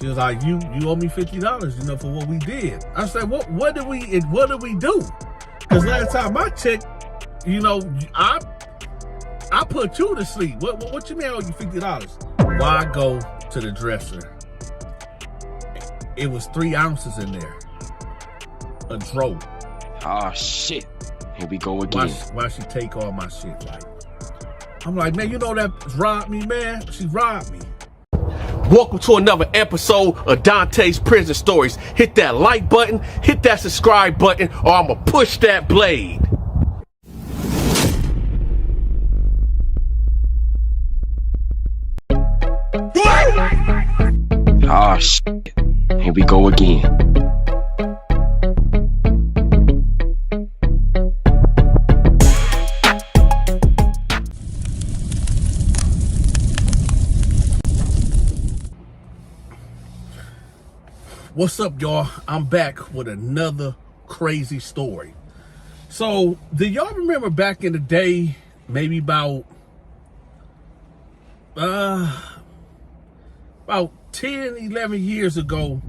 She was like, you owe me $50, for what we did. I said, what did we do? Because last time I checked, I put you to sleep. What you mean I owe you $50? Why go to the dresser? It was 3 ounces in there. A dro. Oh shit. Here we go again. Why she take all my shit? Like, I'm like, man, that robbed me, man. She robbed me. Welcome to another episode of Dante's Prison Stories. Hit that like button, hit that subscribe button, or I'ma push that blade. Oh shit. Here we go again. What's up, y'all? I'm back with another crazy story. So, do y'all remember back in the day, maybe about 10, 11 years ago,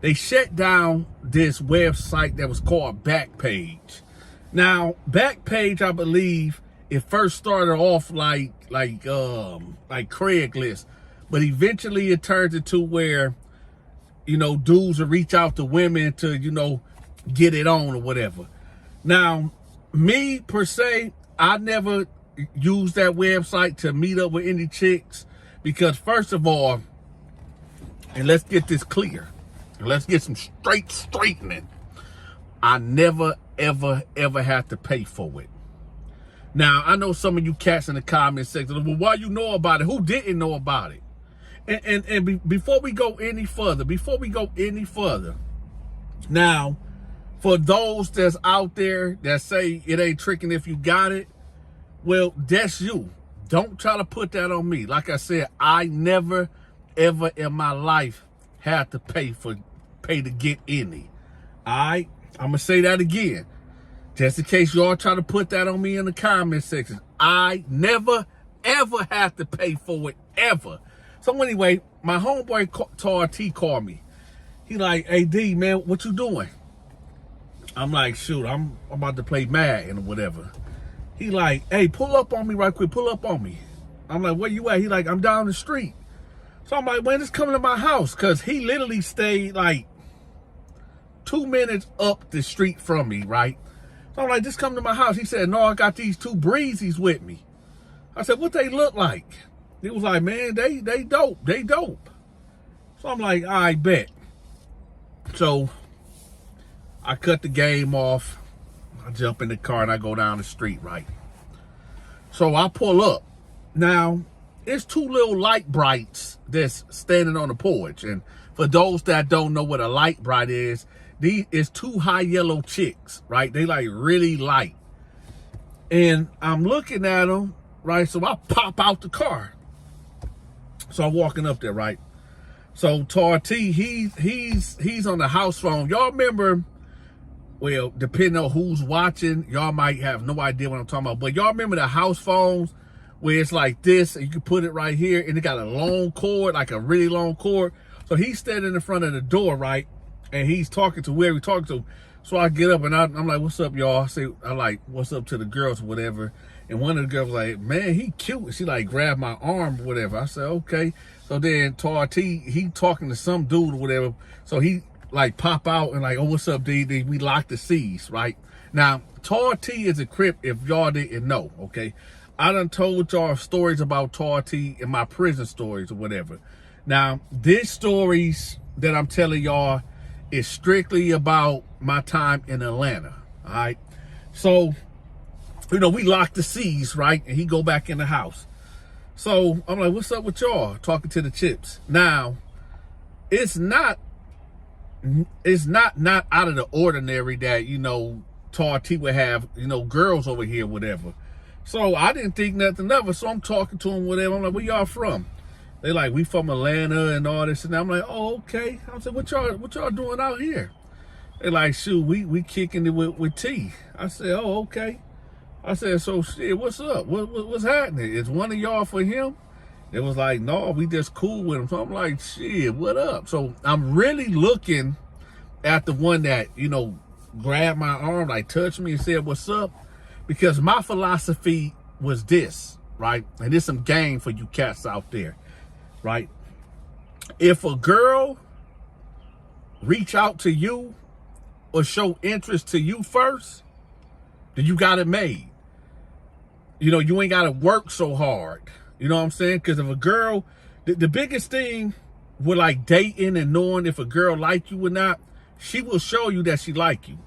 they shut down this website that was called Backpage. Now, Backpage, I believe, it first started off like Craigslist, but eventually it turned into where dudes will reach out to women to, get it on or whatever. Now, me per se, I never used that website to meet up with any chicks because, first of all, and let's get this clear, and let's get some straightening. I never, ever, ever had to pay for it. Now, I know some of you cats in the comment section, well, why you know about it? Who didn't know about it? Before we go any further, now, for those that's out there that say it ain't tricking if you got it, well, that's you. Don't try to put that on me. Like I said, I never, ever in my life had to pay to get any. All right? I'm going to say that again. Just in case y'all try to put that on me in the comment section. I never, ever had to pay for it, ever. So anyway, my homeboy Tar T called me. He like, hey D, man, what you doing? I'm like, shoot, I'm about to play Madden or whatever. He like, hey, pull up on me right quick, pull up on me. I'm like, where you at? He like, I'm down the street. So I'm like, man, just come to my house. Cause he literally stayed like 2 minutes up the street from me, right? So I'm like, just come to my house. He said, no, I got these 2 breezies with me. I said, what they look like? He was like, man, they dope. So I'm like, I bet. So I cut the game off. I jump in the car and I go down the street, right? So I pull up. Now, it's 2 little light brights that's standing on the porch. And for those that don't know what a light bright is, these is 2 high yellow chicks, right? They like really light. And I'm looking at them, right? So I pop out the car. So I'm walking up there, right? So Tar T, he's on the house phone. Y'all remember, well, depending on who's watching, y'all might have no idea what I'm talking about. But y'all remember the house phones where it's like this, and you can put it right here, and it got a long cord, like a really long cord. So he's standing in front of the door, right? And he's talking to whoever he's talking to. So I get up and I'm like, what's up, y'all? I like, what's up to the girls or whatever. And one of the girls was like, man, he cute. And she like grabbed my arm or whatever. I said, okay. So then Tar T, he talking to some dude or whatever. So he like pop out and like, oh, what's up, D? We lock the C's, right? Now, Tar T is a Crip if y'all didn't know, okay? I done told y'all stories about Tar T in my prison stories or whatever. Now, these stories that I'm telling y'all is strictly about my time in Atlanta, all right? So, we lock the C's, right? And he go back in the house. So I'm like, what's up with y'all? Talking to the chips. Now, it's not out of the ordinary that, Tar T would have, girls over here, whatever. So I didn't think nothing of it. So I'm talking to him, whatever. I'm like, where y'all from? They like, we from Atlanta and all this. And I'm like, oh, okay. I said, what y'all doing out here? They like, shoot, we kicking it with T. I said, oh, okay. I said, so shit, what's up? What's happening? Is one of y'all for him? It was like, no, we just cool with him. So I'm like, shit, what up? So I'm really looking at the one that, you know, grabbed my arm, like touched me and said, what's up? Because my philosophy was this, right? And there's some game for you cats out there, right? If a girl reach out to you or show interest to you first, then you got it made. You know, you ain't got to work so hard. You know what I'm saying? Because if a girl, the biggest thing with like dating and knowing if a girl like you or not, she will show you that she like you.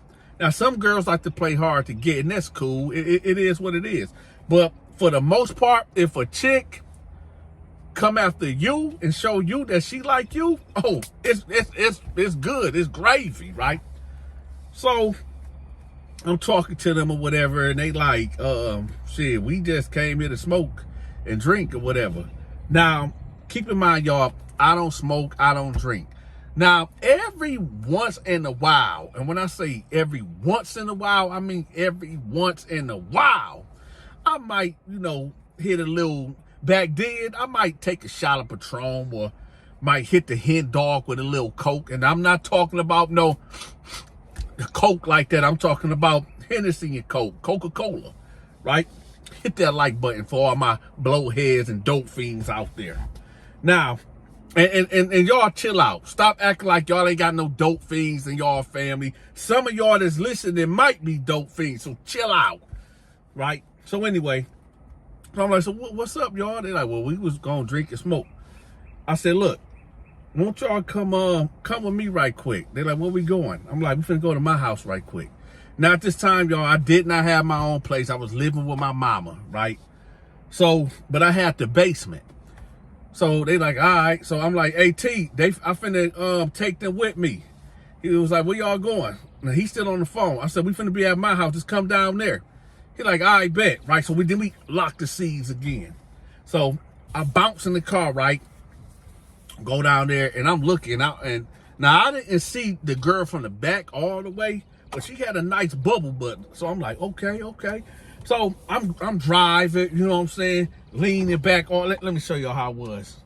Now, some girls like to play hard to get, and that's cool. It is what it is. But for the most part, if a chick come after you and show you that she like you, oh, it's good. It's gravy, right? So I'm talking to them or whatever, and they like, shit, we just came here to smoke and drink or whatever. Now, keep in mind, y'all, I don't smoke, I don't drink. Now, every once in a while, and when I say every once in a while, I mean every once in a while, I might, you know, hit a little, back then, I might take a shot of Patron or might hit the hen dog with a little Coke. And I'm not talking about no Coke like that. I'm talking about Hennessy and Coke, Coca-Cola, right? Hit that like button for all my blowheads and dope fiends out there. Now, and y'all chill out. Stop acting like y'all ain't got no dope fiends in y'all family. Some of y'all that's listening might be dope fiends, so chill out, right? So anyway, so I'm like, so what's up, y'all? They're like, well, we was gonna drink and smoke. I said, look, won't y'all come with me right quick? They're like, where we going? I'm like, we finna go to my house right quick. Now, at this time, y'all, I did not have my own place. I was living with my mama, right? So, but I had the basement. So they like, all right. So I'm like, hey, T, I finna take them with me. He was like, where y'all going? And he's still on the phone. I said, we finna be at my house. Just come down there. He like, all right, bet, right? So then we lock the seeds again. So I bounce in the car, right? Go down there, and I'm looking out, and now I didn't see the girl from the back all the way, but she had a nice bubble butt. So I'm like, okay. So I'm driving, you know what I'm saying, leaning back. Let me show y'all how it was.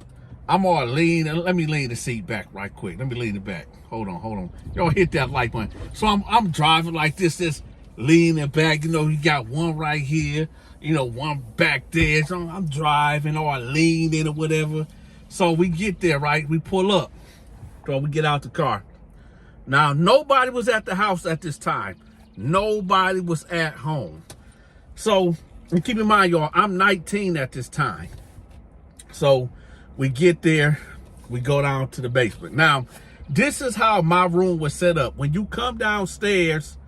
I'm all leaning. Let me lean the seat back right quick. Let me lean it back. Hold on. Y'all hit that like button. So I'm driving like this leaning back. You know, you got one right here, you know, one back there. So I'm driving or leaning or whatever. So we get there, right? We pull up. So we get out the car. Now, nobody was at the house at this time. Nobody was at home. So, and keep in mind, y'all, I'm 19 at this time. So we get there. We go down to the basement. Now, this is how my room was set up. When you come downstairs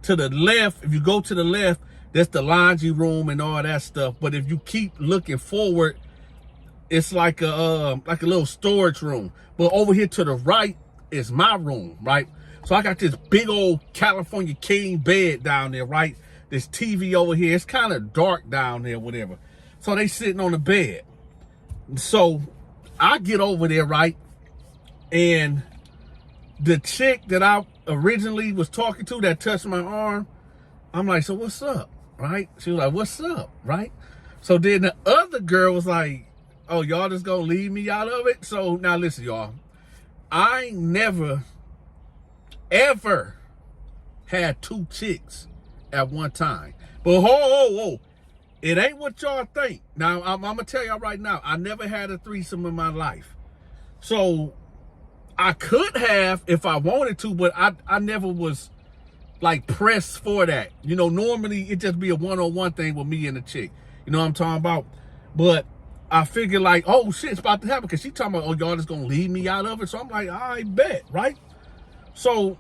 to the left, if you go to the left, that's the laundry room and all that stuff. But if you keep looking forward, it's like a little storage room. But over here to the right is my room, right? So I got this big old California king bed down there, right? This TV over here. It's kind of dark down there, whatever. So they sitting on the bed. So I get over there, right? And the chick that I originally was talking to that touched my arm, I'm like, so what's up, right? She was like, what's up, right? So then the other girl was like, oh, y'all just gonna leave me out of it? So now listen, y'all. I ain't never, ever had two chicks at one time. But whoa. It ain't what y'all think. Now, I'm gonna tell y'all right now, I never had a threesome in my life. So I could have if I wanted to, but I never was like pressed for that. You know, normally it just be a one-on-one thing with me and the chick. You know what I'm talking about? But I figured like, oh shit, it's about to happen, because she talking about, oh, y'all just gonna leave me out of it. So I'm like, I bet, right? So,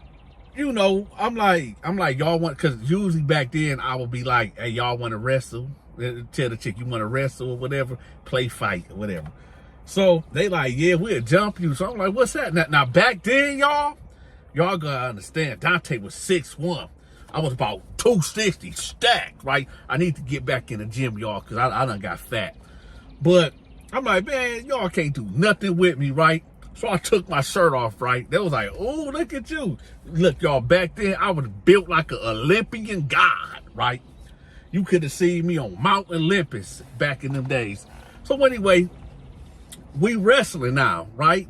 you know, I'm like, y'all want, because usually back then I would be like, hey, y'all want to wrestle? Tell the chick you want to wrestle or whatever, play fight or whatever. So they like, yeah, we'll jump you. So I'm like, what's that? Now back then, y'all gotta understand, Dante was 6'1". I was about 260 stacked, right? I need to get back in the gym, y'all, because I done got fat. But I'm like, man, y'all can't do nothing with me, right? So I took my shirt off, right? They was like, oh, look at you. Look, y'all, back then, I was built like an Olympian god, right? You could have seen me on Mount Olympus back in them days. So anyway, we wrestling now, right?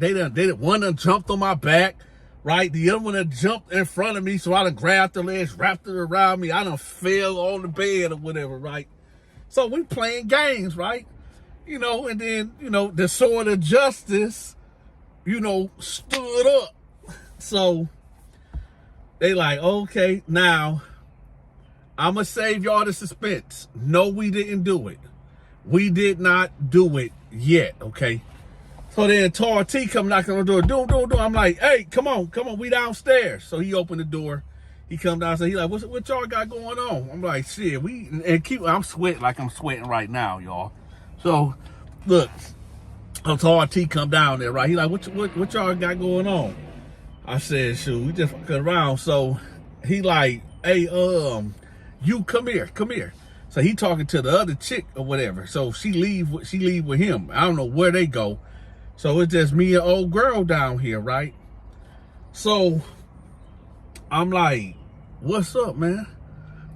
One done jumped on my back, right? The other one done jumped in front of me, so I done grabbed the legs, wrapped it around me. I done fell on the bed or whatever, right? So we playing games, right? And then, the sword of justice, stood up. So they like, okay, now I'm going to save y'all the suspense. No, we didn't do it. We did not do it yet, okay? So then Tar T come knocking on the door. Do. I'm like, hey, come on, we downstairs. So he opened the door. He come downstairs. He like, what y'all got going on? I'm like, shit, I'm sweating like I'm sweating right now, y'all. So, look, Tar T come down there, right? He like, what y'all got going on? I said, shoot, we just fucking around. So he like, hey, you come here. So he talking to the other chick or whatever. So she leave with him. I don't know where they go. So it's just me and old girl down here, right? So I'm like, what's up, man?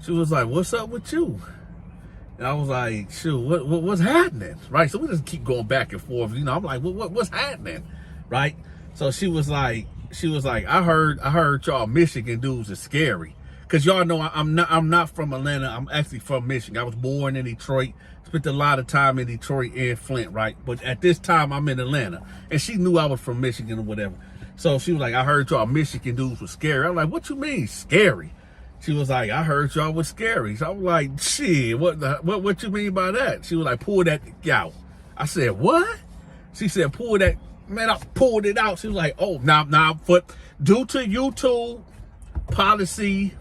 She was like, what's up with you? And I was like, shoot, what's happening? Right? So we just keep going back and forth. I'm like, what's happening? Right? So she was like, I heard y'all Michigan dudes are scary. Cause y'all know I'm not from Atlanta. I'm actually from Michigan. I was born in Detroit. Spent a lot of time in Detroit and Flint, right? But at this time I'm in Atlanta. And she knew I was from Michigan or whatever. So she was like, I heard y'all Michigan dudes were scary. I'm like, what you mean scary? She was like, I heard y'all was scary. So I was like, shit, what you mean by that? She was like, pull that out. I said, what? She said, pull that. Man, I pulled it out. She was like, oh, now, but due to YouTube policy,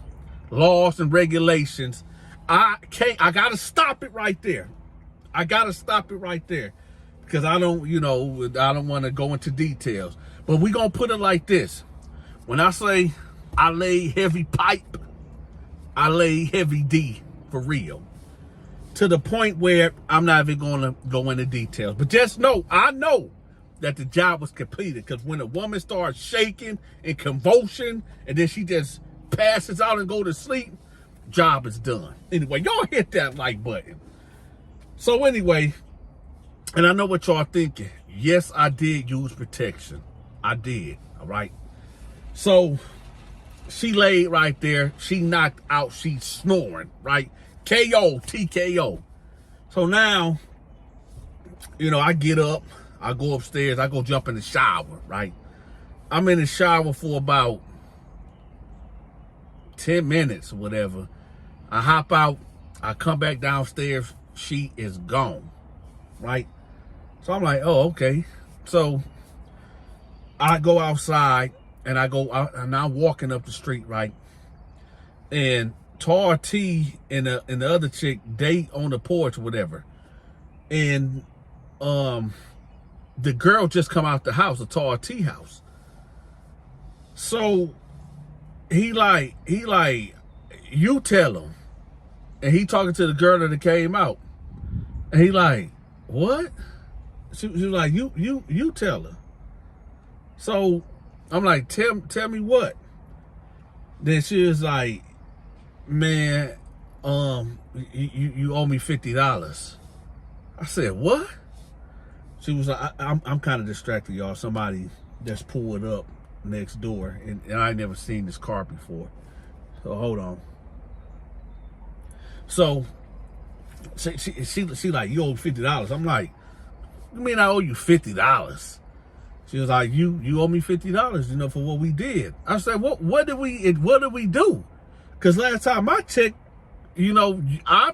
laws and regulations, I gotta stop it right there. Because I don't want to go into details. But we gonna put it like this. When I say I lay heavy pipe, I lay heavy D for real. To the point where I'm not even gonna go into details. But just know, I know that the job was completed. Because when a woman starts shaking and convulsion, and then she just passes out and go to sleep, job is done. Anyway, y'all hit that like button. So anyway, and I know what y'all thinking. Yes, I did use protection. I did, all right? So she laid right there. She knocked out. She's snoring, right? KO, TKO. So now, I get up. I go upstairs. I go jump in the shower, right? I'm in the shower for about 10 minutes or whatever. I hop out. I come back downstairs. She is gone, right? So I'm like, oh, okay. So I go outside and and I'm walking up the street, right? And Tar T and the other chick, they on the porch or whatever. And the girl just come out the house, the Tar T house. So he like, you tell him. And he talking to the girl that came out. And he like, what? She was like, you tell her. So I'm like, tell me what? Then she was like, man, you owe me $50. I said, what? She was like, I'm kind of distracted, y'all. Somebody just pulled up next door, and I ain't never seen this car before. So hold on. So she like, you owe me $50. I'm like, you mean I owe you $50? She was like, you owe me $50, for what we did. I said, what did we do? Because last time I checked, I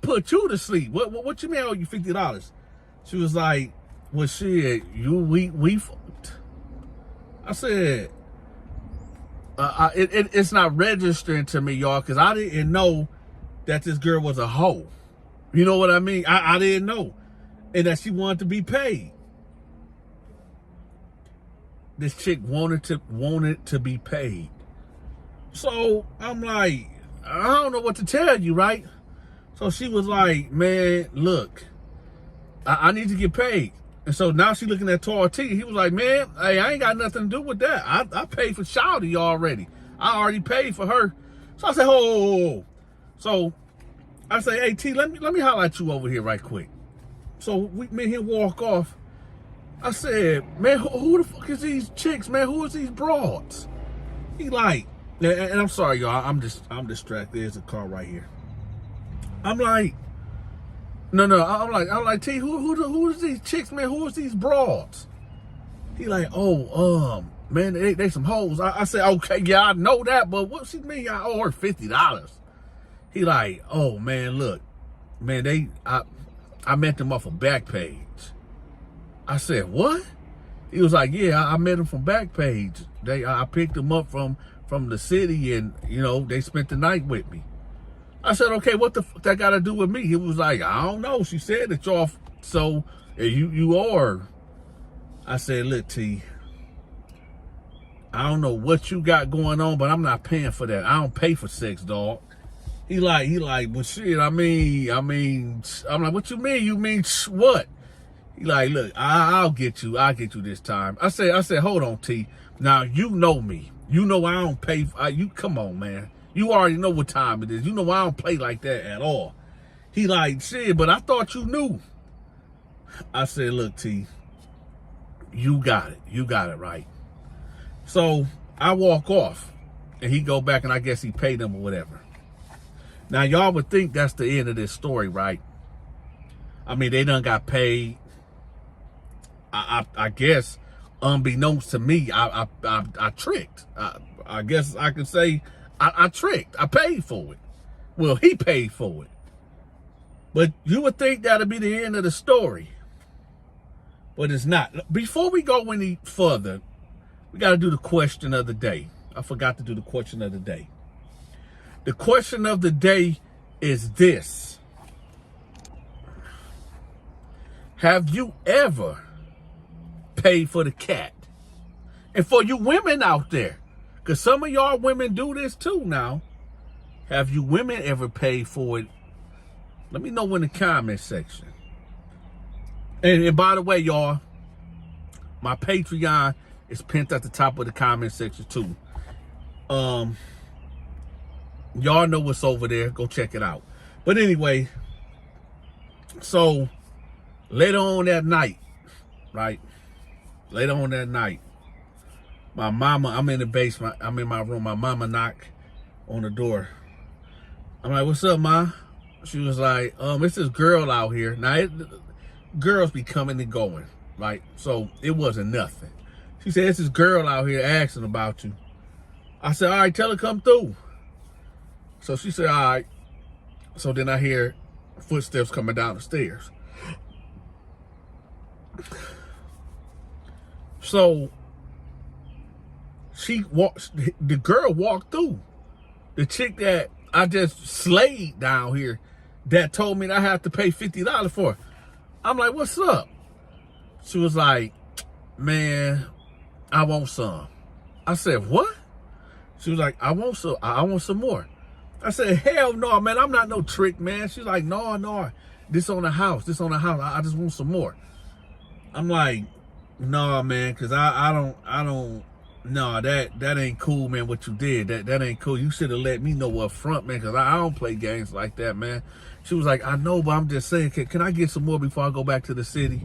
put you to sleep. What you mean I owe you $50? She was like, well, shit, we fucked. I said, it's not registering to me, y'all, because I didn't know that this girl was a hoe. You know what I mean? I didn't know. And that she wanted to be paid. This chick wanted to be paid. So I'm like, I don't know what to tell you, right? So she was like, man, look, I need to get paid. And so now she looking at Tar T. He was like, man, hey, I ain't got nothing to do with that. I paid for Shawty already. I already paid for her. So I said, oh. So I say, hey, T, let me holler at you over here right quick. So me and him walk off. I said, man, who the fuck is these chicks, man? Who is these broads? He like, and I'm sorry, y'all. I'm distracted. There's a car right here. I'm like, no. I'm like, T, who is these chicks, man? Who is these broads? He like, oh, man, they some hoes. I said, okay, yeah, I know that, but what she mean? I owe her $50. He like, oh man, look, man, I met them off a Backpage. I said, what? He was like, yeah, I met them from Backpage. I picked them up from the city, and you know, they spent the night with me. I said, okay, what the fuck that got to do with me? He was like, I don't know. She said that y'all, so you are. I said, look, T, I don't know what you got going on, but I'm not paying for that. I don't pay for sex, dog. He like, well, shit, I mean, I'm like, what you mean? You mean what? He like, look, I'll get you this time. I said, hold on, T. Now, you know me. You know I don't pay, you come on, man. You already know what time it is. You know I don't play like that at all. He like, shit, but I thought you knew. I said, look, T, you got it. You got it right. So I walk off, and he go back, and I guess he paid them or whatever. Now, y'all would think that's the end of this story, right? I mean, they done got paid. I guess, unbeknownst to me, I tricked. I guess I could say I tricked. I paid for it. Well, he paid for it. But you would think that'd be the end of the story. But it's not. Before we go any further, we got to do the question of the day. I forgot to do the question of the day. The question of the day is this. Have you ever paid for the cat? And for you women out there, because some of y'all women do this too now. Have you women ever paid for it? Let me know in the comment section. And by the way, y'all, my Patreon is pinned at the top of the comment section too. Y'all know what's over there. Go check it out. But anyway, so later on that night, right? Later on that night, my mama, I'm in the basement. I'm in my room. My mama knocked on the door. I'm like, what's up, Ma? She was like, it's this girl out here. Now, girls be coming and going, right? So it wasn't nothing. She said, it's this girl out here asking about you. I said, all right, tell her come through. So she said, all right. So then I hear footsteps coming down the stairs. So the girl walked through. The chick that I just slayed down here that told me that I have to pay $50 for. I'm like, what's up? She was like, man, I want some. I said, what? She was like, I want some more. I said, hell no, man, I'm not no trick, man. She's like, no, this on the house. I just want some more. I'm like, no, man, because I don't, no, that ain't cool, man, what you did. That ain't cool. You should have let me know up front, man, because I don't play games like that, man. She was like, I know, but I'm just saying, can I get some more before I go back to the city?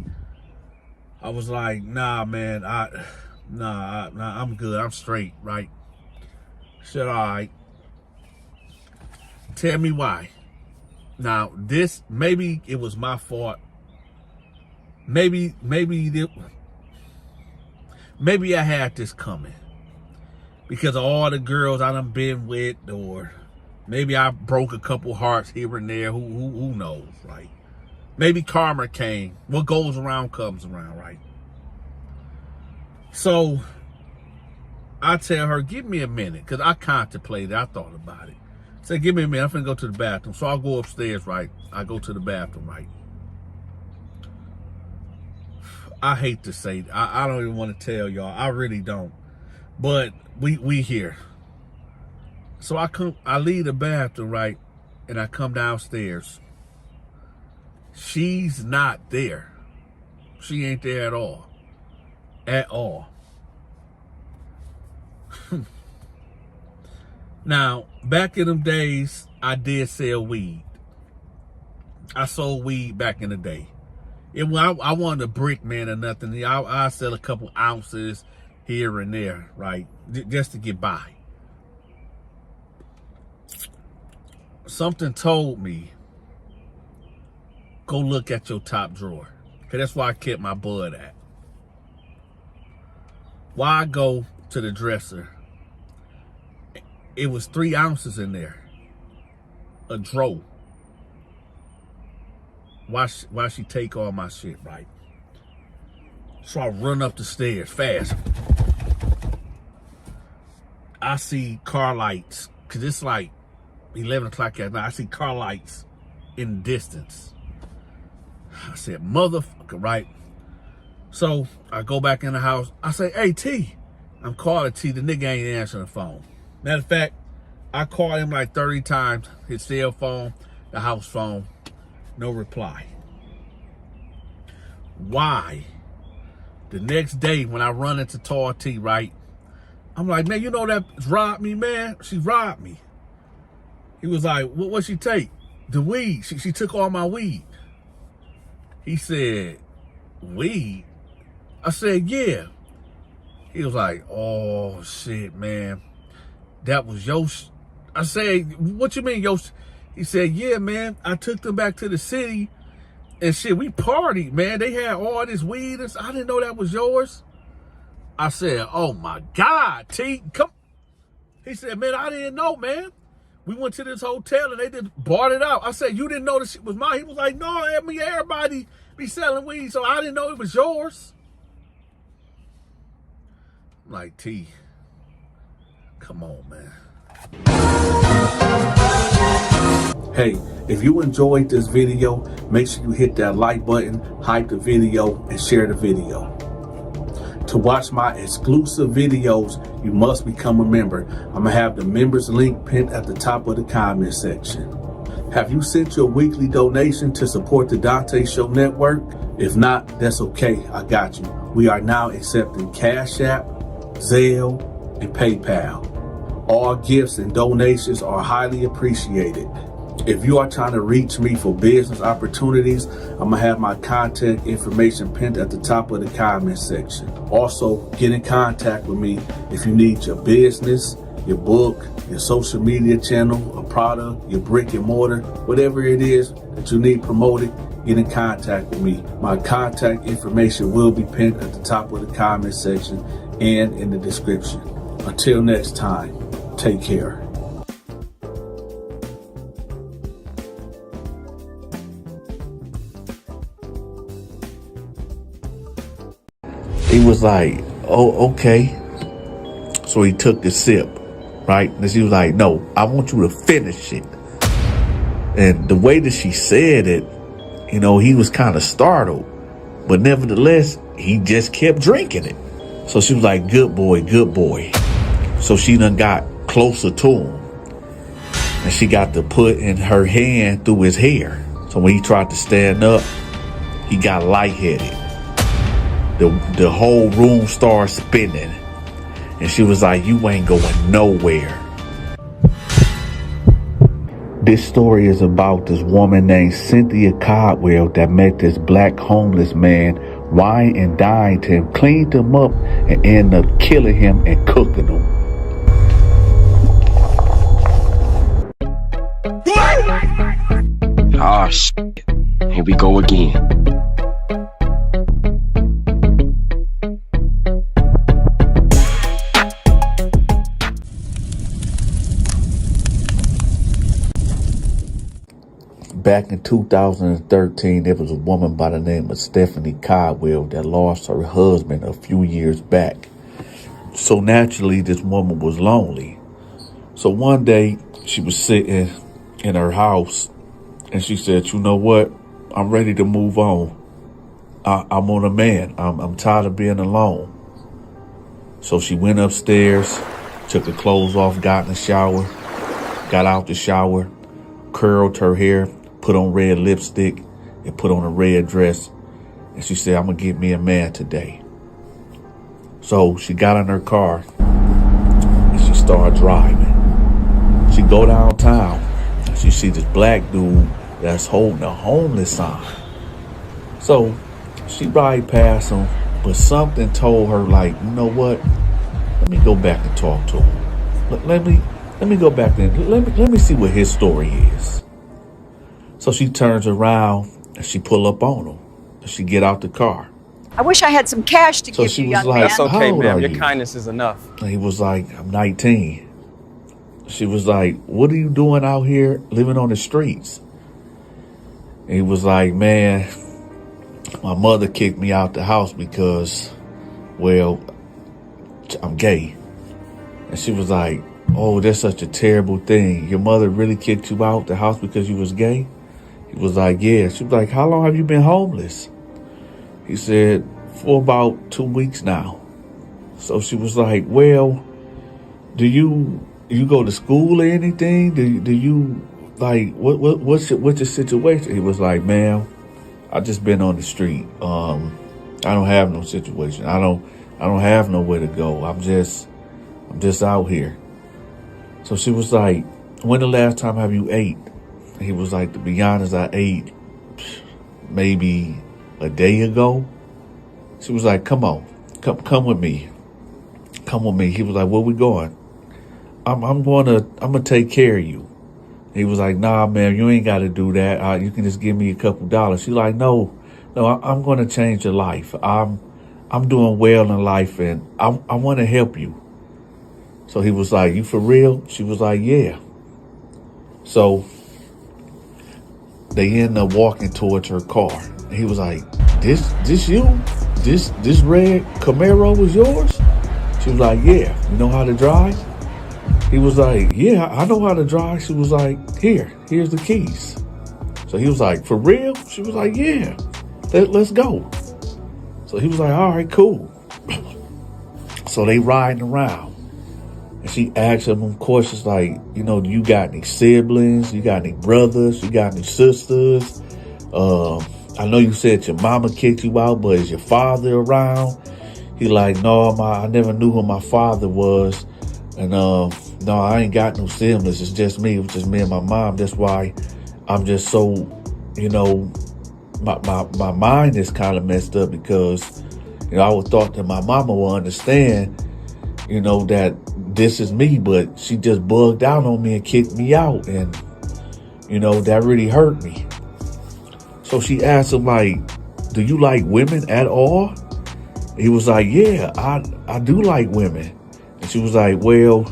I was like, nah, man, I'm good. I'm straight, right? She said, all right. Tell me why. Now, this, maybe it was my fault. Maybe I had this coming because of all the girls I done been with, or maybe I broke a couple hearts here and there. Who knows, right? Maybe karma came. What goes around comes around, right? So I tell her, give me a minute, because I contemplated. I thought about it. Say, give me a minute. I'm finna go to the bathroom. So I'll go upstairs, right? I go to the bathroom, right? I hate to say, I don't even want to tell y'all. I really don't. But we here. So I leave the bathroom, right? And I come downstairs. She's not there. She ain't there at all. At all. Now, back in them days, I did sell weed. I sold weed back in the day. I wanted a brick, man, or nothing. I sell a couple ounces here and there, right, just to get by. Something told me, go look at your top drawer. Because that's where I kept my bud at. Why I go to the dresser, it was 3 ounces in there. A drawer. Why she take all my shit, right? So I run up the stairs fast. I see car lights, because it's like 11 o'clock at night. I see car lights in the distance. I said, motherfucker, right? So I go back in the house. I say, hey, T. I'm calling T. The nigga ain't answering the phone. Matter of fact, I called him like 30 times. His cell phone, the house phone, no reply. Why? The next day when I run into Tall T, right? I'm like, man, you know that robbed me, man? She robbed me. He was like, what'd she take? The weed. She took all my weed. He said, weed? I said, yeah. He was like, oh, shit, man. That was your I said, what you mean, yo? He said, yeah, man. I took them back to the city and shit, we partied, man. They had all this weed. I didn't know that was yours. I said, oh, my God, T, come. He said, man, I didn't know, man. We went to this hotel and they just bought it out. I said, you didn't know this shit was mine? He was like, no, I mean, everybody be selling weed, so I didn't know it was yours. I'm like, T, come on, man. Hey, if you enjoyed this video, make sure you hit that like button, hype the video, and share the video. To watch my exclusive videos, you must become a member. I'm gonna have the members link pinned at the top of the comment section. Have you sent your weekly donation to support the Donta Show Network? If not, that's okay, I got you. We are now accepting Cash App, Zelle, and PayPal. All gifts and donations are highly appreciated. If you are trying to reach me for business opportunities, I'm gonna have my contact information pinned at the top of the comment section. Also, get in contact with me if you need your business, your book, your social media channel, a product, your brick and mortar, whatever it is that you need promoted, get in contact with me. My contact information will be pinned at the top of the comment section and in the description. Until next time, take care. He was like, oh, okay. So he took the sip, right? And she was like, no, I want you to finish it. And the way that she said it, you know, he was kind of startled. But nevertheless, he just kept drinking it. So she was like, good boy, good boy. So she done got closer to him. And she got to put in her hand through his hair. So when he tried to stand up, he got lightheaded. The whole room started spinning. And she was like, you ain't going nowhere. This story is about this woman named Cynthia Caldwell that met this black homeless man, wined and dined him, cleaned him up, and ended up killing him and cooking him. Oh, shit. Here we go again. Back in 2013, there was a woman by the name of Stephanie Caldwell that lost her husband a few years back. So naturally, this woman was lonely. So one day, she was sitting in her house, and she said, you know what? I'm ready to move on. I'm on a man. I'm tired of being alone. So she went upstairs, took her clothes off, got in the shower, got out the shower, curled her hair, put on red lipstick, and put on a red dress. And she said, I'm going to get me a man today. So she got in her car and she started driving. She go downtown and she see this black dude that's holding a homeless sign. So she right past him, but something told her, like, you know what? Let me go back and talk to him. Let me go back there. Let me see what his story is. So she turns around and she pull up on him. She get out the car. I wish I had some cash to So give she you, was young like, man. That's how okay, old ma'am. are Your you? kindness is enough. And he was like, I'm 19. She was like, what are you doing out here living on the streets? And he was like, man, my mother kicked me out the house because, well, I'm gay. And she was like, oh, that's such a terrible thing. Your mother really kicked you out the house because you was gay? He was like, yeah. She was like, how long have you been homeless? He said, for about 2 weeks now. So she was like, well, do you go to school or anything? Do you like what's your situation? He was like, ma'am, I just been on the street. I don't have no situation. I don't have nowhere to go. I'm just out here. So she was like, when the last time have you ate? He was like, to be honest, I ate maybe a day ago. She was like, come on, come with me. Come with me. He was like, where we going? I'm gonna take care of you. He was like, nah, man, you ain't got to do that. You can just give me a couple dollars. She's like, no, I'm going to change your life. I'm doing well in life, and I want to help you. So he was like, you for real? She was like, yeah. So they end up walking towards her car. He was like, this you? This red Camaro was yours? She was like, yeah. You know how to drive? He was like, yeah, I know how to drive. She was like, here's the keys. So he was like, for real? She was like, yeah, let's go. So he was like, all right, cool. So they riding around. And she asked him questions like, do you got any siblings? You got any brothers? You got any sisters? I know you said your mama kicked you out, but is your father around? He like, no, I never knew who my father was. And no, I ain't got no siblings. It's just me. It was just me and my mom. That's why I'm just so, my mind is kind of messed up because, I would thought that my mama would understand, that this is me, but she just bugged out on me and kicked me out. And, that really hurt me. So she asked him, like, do you like women at all? He was like, yeah, I do like women. And she was like, well,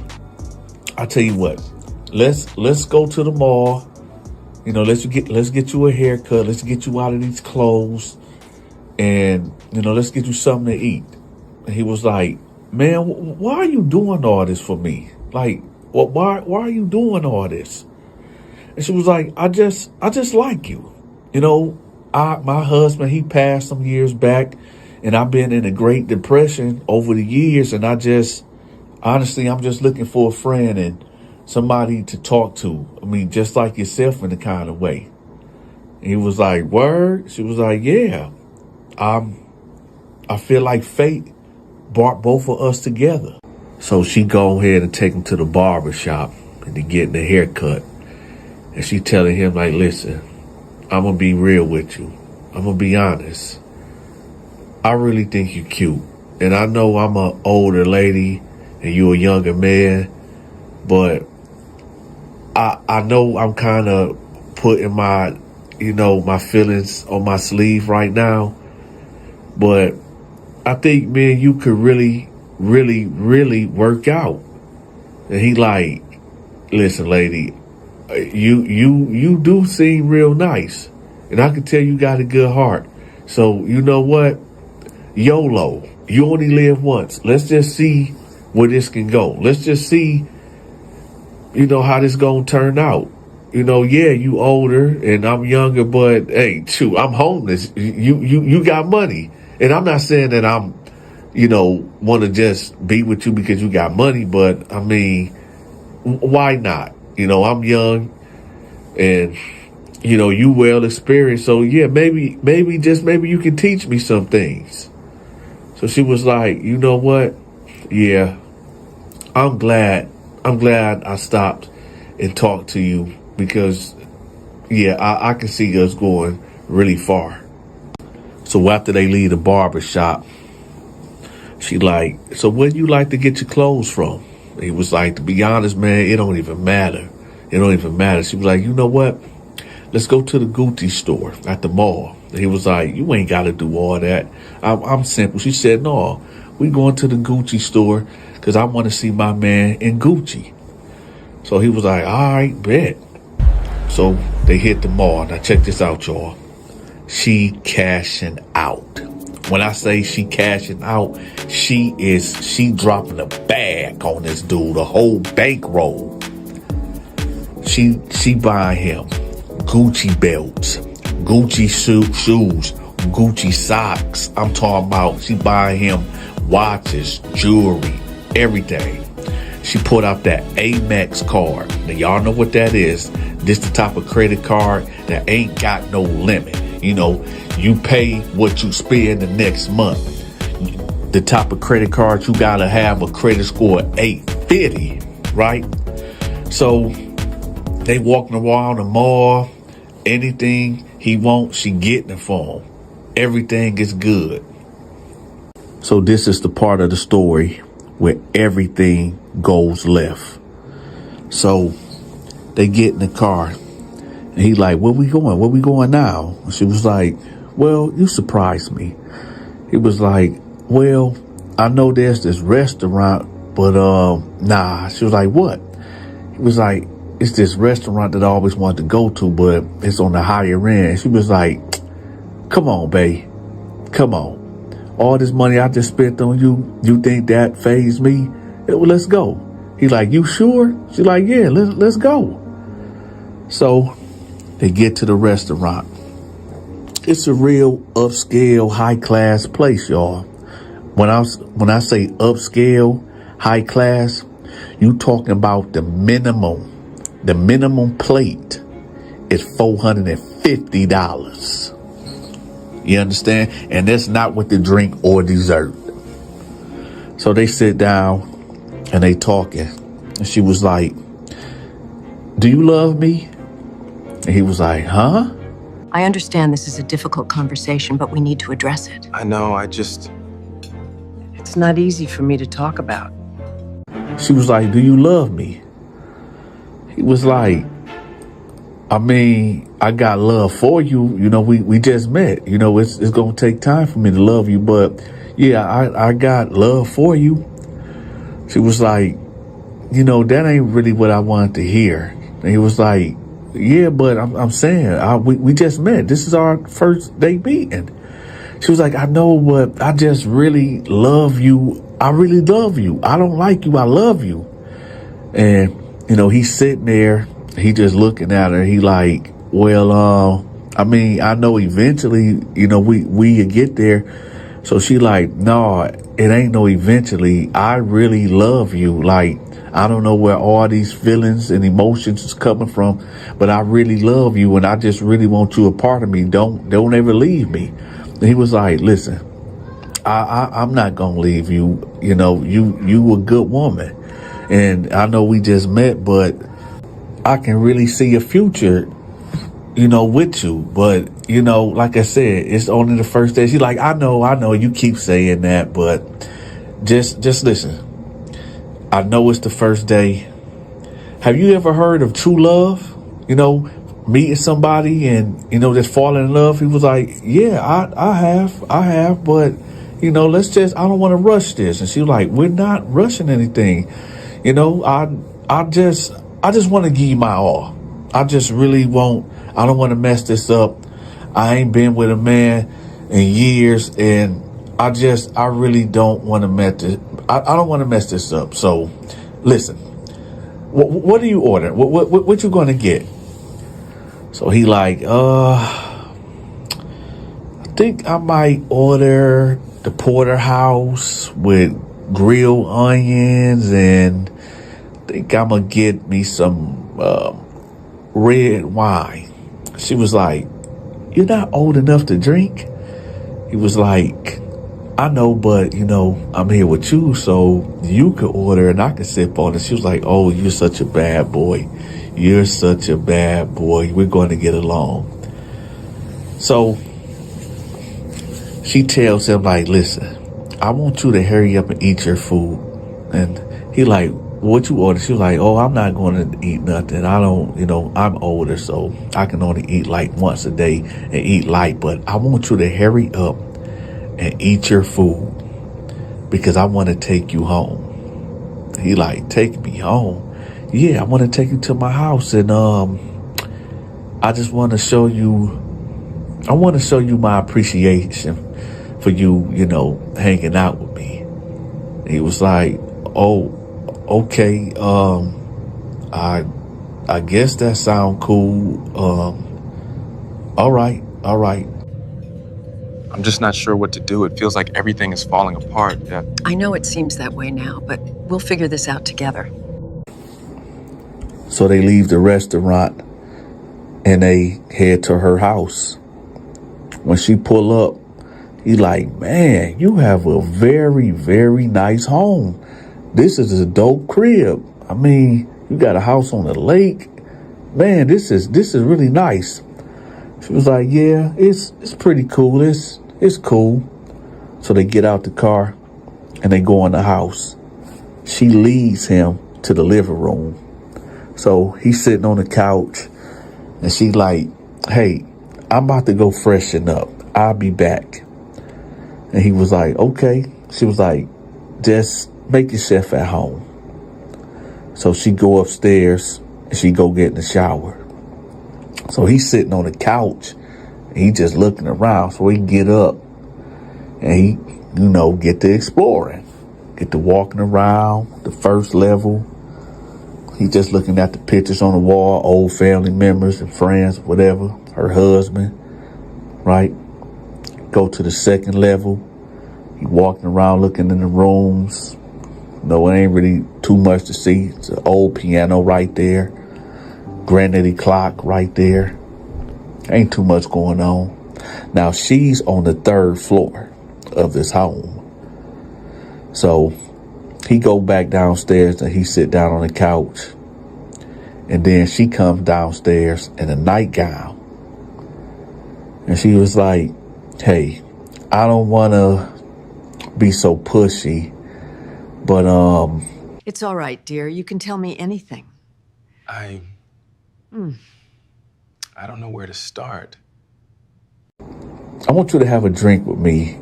I tell you what, let's go to the mall. Let's get you a haircut. Let's get you out of these clothes, and let's get you something to eat. And he was like, man, why are you doing all this for me? Like, why are you doing all this? And she was like, I just like you. My husband, he passed some years back, and I've been in a Great Depression over the years, and honestly, I'm just looking for a friend and somebody to talk to. I mean, just like yourself in a kind of way. And he was like, word? She was like, yeah. I feel like fate brought both of us together. So she go ahead and take him to the barber shop and to get the haircut. And she telling him, like, listen, I'm going to be real with you. I'm going to be honest. I really think you're cute. And I know I'm an older lady and you're a younger man, but I know I'm kind of putting my feelings on my sleeve right now, but I think me and you could really, really, really work out. And he like, listen, lady, you do seem real nice, and I can tell you got a good heart. So you know what? YOLO. You only live once. Let's just see where this can go. Let's just see, how this gonna turn out. Yeah, you older and I'm younger, but hey, shoot, I'm homeless. You got money. And I'm not saying that I'm, want to just be with you because you got money, but I mean, why not? I'm young and, you well experienced. So yeah, maybe you can teach me some things. So she was like, you know what? Yeah, I'm glad I stopped and talked to you because, yeah, I can see us going really far. So after they leave the barber shop, she like, so where do you like to get your clothes from? He was like, to be honest, man, it don't even matter. It don't even matter. She was like, you know what? Let's go to the Gucci store at the mall. He was like, you ain't got to do all that. I'm simple. She said, no, we going to the Gucci store because I want to see my man in Gucci. So he was like, all right, bet. So they hit the mall. Now check this out, y'all. She cashing out. When I say she cashing out, she dropping a bag on this dude, a whole bankroll. She buying him Gucci belts, Gucci shoes, Gucci socks. I'm talking about she buying him watches, jewelry, everything. She put out that Amex card. Now y'all know what that is. This the type of credit card that ain't got no limit. You know, you pay what you spend the next month. The type of credit card you gotta have a credit score of 850, right? So they walking around the mall. Anything he wants, she getting it for him. Everything is good. So this is the part of the story where everything goes left. So they get in the car. And he like, where we going? Where we going now? She was like, well, you surprised me. He was like, well, I know there's this restaurant, but nah. She was like, what? He was like, it's this restaurant that I always wanted to go to, but it's on the higher end. She was like, come on, babe. Come on. All this money I just spent on you, you think that fazed me? Well, let's go. He like, you sure? She like, yeah, let's go. So they get to the restaurant. It's a real upscale, high class place, y'all. When I say upscale, high class, you talking about the minimum. The minimum plate is $450. You understand? And that's not with the drink or dessert. So they sit down and they talking. And she was like, do you love me? And he was like, huh? I understand this is a difficult conversation, but we need to address it. I know, it's not easy for me to talk about. She was like, do you love me? He was like, I mean, I got love for you. You know, we just met. You know, it's going to take time for me to love you. But yeah, I got love for you. She was like, you know, that ain't really what I wanted to hear. And he was like, yeah, but I'm saying we just met. This is our first day meeting. She was like, I know, but I just really love you. I really love you. I don't like you. I love you. And, you know, he's sitting there. He just looking at her. He like, well, I mean, I know eventually, you know, we get there. So she like, no, it ain't no eventually. I really love you. Like, I don't know where all these feelings and emotions is coming from, but I really love you. And I just really want you a part of me. Don't ever leave me. And he was like, listen, I'm not going to leave you. You know, you a good woman. And I know we just met, but I can really see a future, you know, with you. But, you know, like I said, it's only the first day. She's like, I know you keep saying that, but just listen. I know it's the first day. Have you ever heard of true love? You know, meeting somebody and, you know, just falling in love. He was like, yeah, I have, but, you know, I don't want to rush this. And she was like, we're not rushing anything. You know, I just want to give you my all. I just really I don't want to mess this up. I ain't been with a man in years, and I really don't want to mess this. I don't want to mess this up. So, listen, what do you order? What you going to get? So he like, I think I might order the porterhouse with grilled onions, and I think I'm gonna get me some red wine. She was like, you're not old enough to drink? He was like, I know, but, you know, I'm here with you, so you could order and I could sip on it. She was like, oh, you're such a bad boy. You're such a bad boy. We're going to get along. So she tells him like, listen, I want you to hurry up and eat your food. And he like, what you order? She was like, oh, I'm not going to eat nothing. I don't, I'm older, so I can only eat like once a day and eat light. But I want you to hurry up and eat your food because I want to take you home. He like, take me home? Yeah, I want to take you to my house. And I just want to show you, my appreciation for you, hanging out with me. And he was like, oh, okay, I guess that sound cool. All right. I'm just not sure what to do. It feels like everything is falling apart. Yeah. I know it seems that way now, but we'll figure this out together. So they leave the restaurant and they head to her house. When she pull up, he like, man, you have a very, very nice home. This is a dope crib. I mean, you got a house on the lake. Man, this is really nice. She was like, yeah, it's pretty cool. It's cool. So they get out the car and they go in the house. She leads him to the living room. So he's sitting on the couch and she like, hey, I'm about to go freshen up. I'll be back. And he was like, okay. She was like, just make yourself at home. So she go upstairs and she go get in the shower. So he's sitting on the couch and he just looking around. So he get up and he, get to exploring, get to walking around the first level. He just looking at the pictures on the wall, old family members and friends, whatever, her husband, right? Go to the second level. He walking around looking in the rooms. No, it ain't really too much to see. It's an old piano right there. Granite clock right there. Ain't too much going on. Now she's on the third floor of this home. So he go back downstairs and he sit down on the couch. And then she comes downstairs in a nightgown. And she was like, hey, I don't want to be so pushy, but It's all right, dear. You can tell me anything. I don't know where to start. I want you to have a drink with me.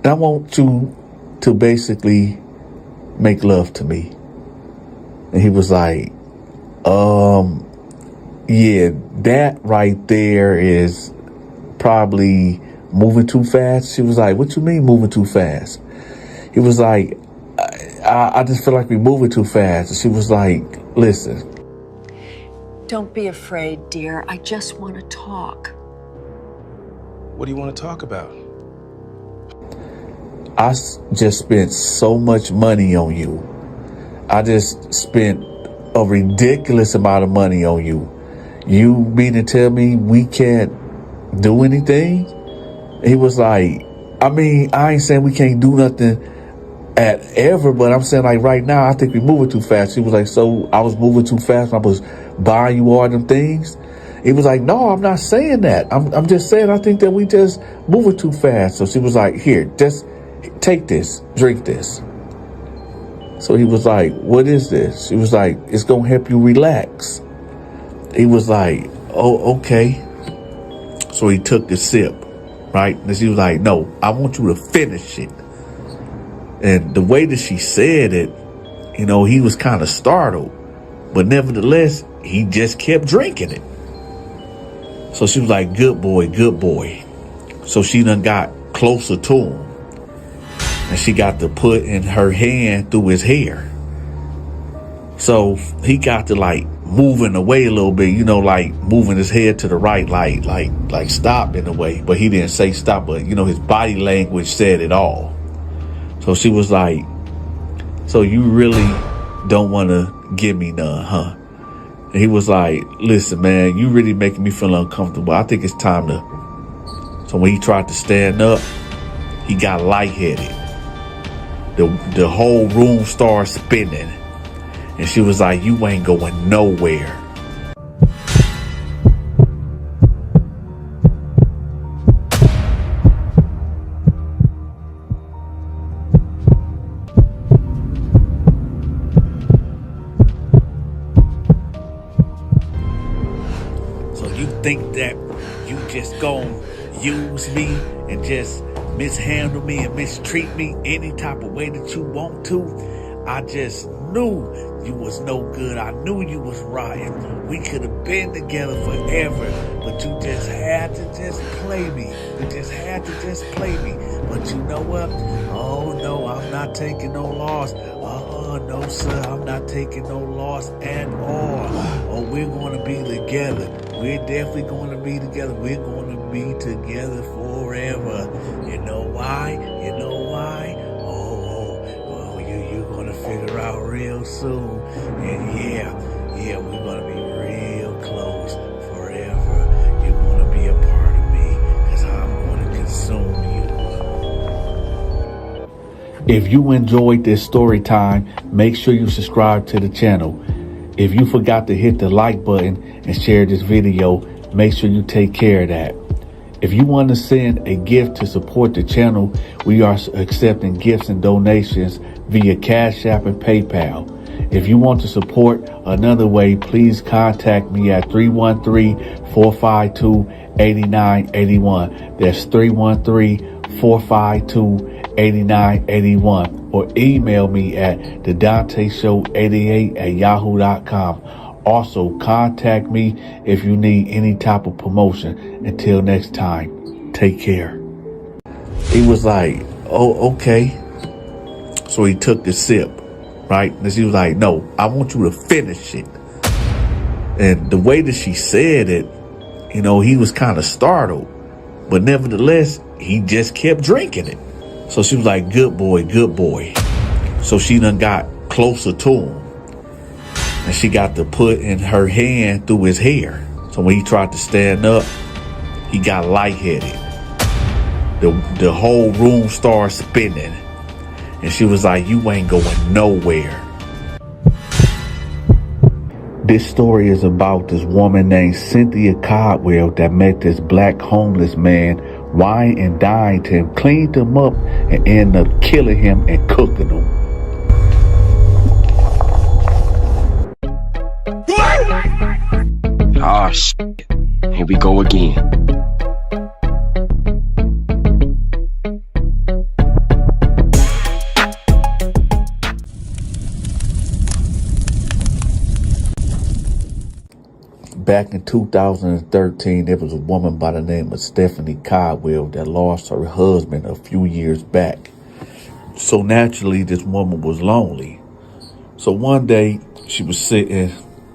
And I want you to basically make love to me. And he was like, yeah, that right there is probably moving too fast. She was like, what you mean moving too fast? He was like, I just feel like we're moving too fast. And she was like, listen. Don't be afraid, dear. I just want to talk. What do you want to talk about? I just spent so much money on you. I just spent a ridiculous amount of money on you. You mean to tell me we can't do anything? He was like, I mean, I ain't saying we can't do nothing at ever, but I'm saying like right now, I think we're moving too fast. He was like, so I was moving too fast when I was buying you all them things? He was like, no, I'm not saying that. I'm just saying I think that we just moving too fast. So she was like, here, just take this, drink this. So he was like, what is this? She was like, it's going to help you relax. He was like, oh, okay. So he took the sip, right? And she was like, no, I want you to finish it. And the way that she said it, he was kind of startled. But nevertheless, he just kept drinking it. So she was like, good boy, good boy. So she done got closer to him. And she got to put in her hand through his hair. So he got to like moving away a little bit, like moving his head to the right, like stop in a way. But he didn't say stop, but his body language said it all. So she was like, so you really don't want to give me none, huh? And he was like, listen, man, you really making me feel uncomfortable. I think it's time to. So when he tried to stand up, he got lightheaded. The whole room started spinning. And she was like, you ain't going nowhere. think that you just gonna use me and just mishandle me and mistreat me any type of way that you want to. I just knew you was no good. I knew you was rotten. We could have been together forever, but you just had to just play me. You just had to just play me. But you know what? Oh no, I'm not taking no loss. No sir, I'm not taking no loss at all. Oh, we're gonna be together. We're definitely gonna be together. We're gonna be together forever. You know why? You know why? Well, you're gonna figure out real soon. And yeah, we're gonna be real close forever. You're gonna be a part of me, cause I'm gonna consume you. If you enjoyed this story time, make sure you subscribe to the channel. If you forgot to hit the like button and share this video, make sure you take care of that. If you want to send a gift to support the channel, we are accepting gifts and donations via Cash App and PayPal. If you want to support another way, please contact me at 313-452-8981. That's 313-452-8981. Or email me at thedanteshow88@yahoo.com. Also, contact me if you need any type of promotion. Until next time, take care. He was like, oh, okay. So he took the sip, right? And she was like, no, I want you to finish it. And the way that she said it, you know, he was kind of startled. But nevertheless, he just kept drinking it. So she was like, good boy, good boy. So she done got closer to him. And she got to put in her hand through his hair. So when he tried to stand up, he got lightheaded. The whole room started spinning. And she was like, you ain't going nowhere. This story is about this woman named Cynthia Caldwell that met this black homeless man, wined and dined him, cleaned him up, and ended up killing him and cooking him. Ah, shit. Here we go again. Back in 2013, there was a woman by the name of Stephanie Caldwell that lost her husband a few years back. So naturally, this woman was lonely. So one day, she was sitting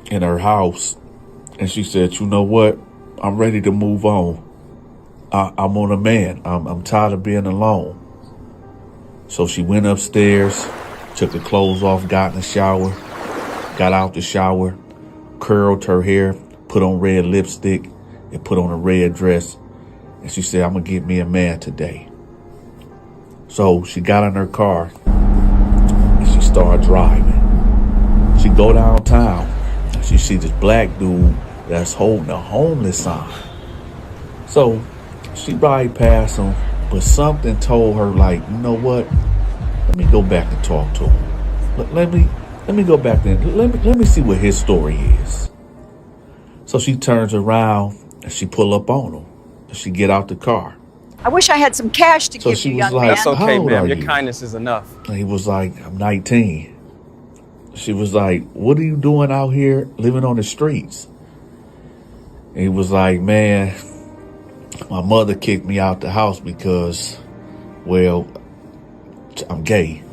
in her house, and she said, you know what? I'm ready to move on. I'm on a man. I'm tired of being alone. So she went upstairs, took her clothes off, got in the shower, got out the shower, curled her hair, put on red lipstick, and put on a red dress. And she said, I'm going to get me a man today. So she got in her car and she started driving. She go downtown and she see this black dude that's holding a homeless sign. So she ride past him, but something told her, like, you know what? Let me go back and talk to him. Let me go back there. Let me see what his story is. So she turns around and she pull up on him. She get out the car. I wish I had some cash to give she you, was young like, man. That's okay, How old ma'am. are Your you? kindness is enough. And he was like, I'm 19. She was like, what are you doing out here living on the streets? And he was like, man, my mother kicked me out the house because, well, I'm gay.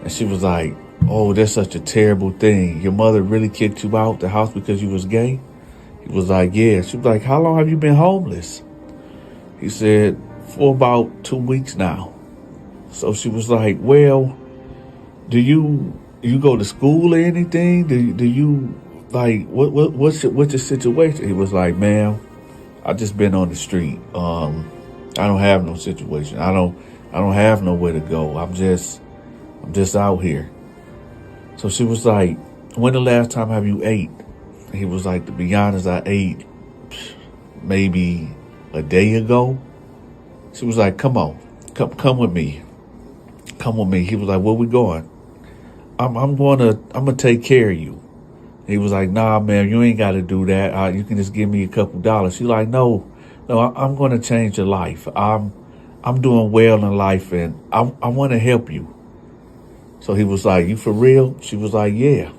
And she was like, oh, that's such a terrible thing. Your mother really kicked you out the house because you was gay? He was like, yeah. She was like, how long have you been homeless? He said, for about 2 weeks now. So she was like, well, do you go to school or anything? Do you like what's your situation? He was like, ma'am, I just been on the street. I don't have no situation. I don't have nowhere to go. I'm just out here. So she was like, when the last time have you ate? He was like, to be honest, I ate maybe a day ago. She was like, come on, come with me. Come with me. He was like, where we going? I'm gonna take care of you. He was like, nah, man, you ain't got to do that. You can just give me a couple dollars. She like, no, I'm going to change your life. I'm doing well in life, and I want to help you. So he was like, you for real? She was like, yeah.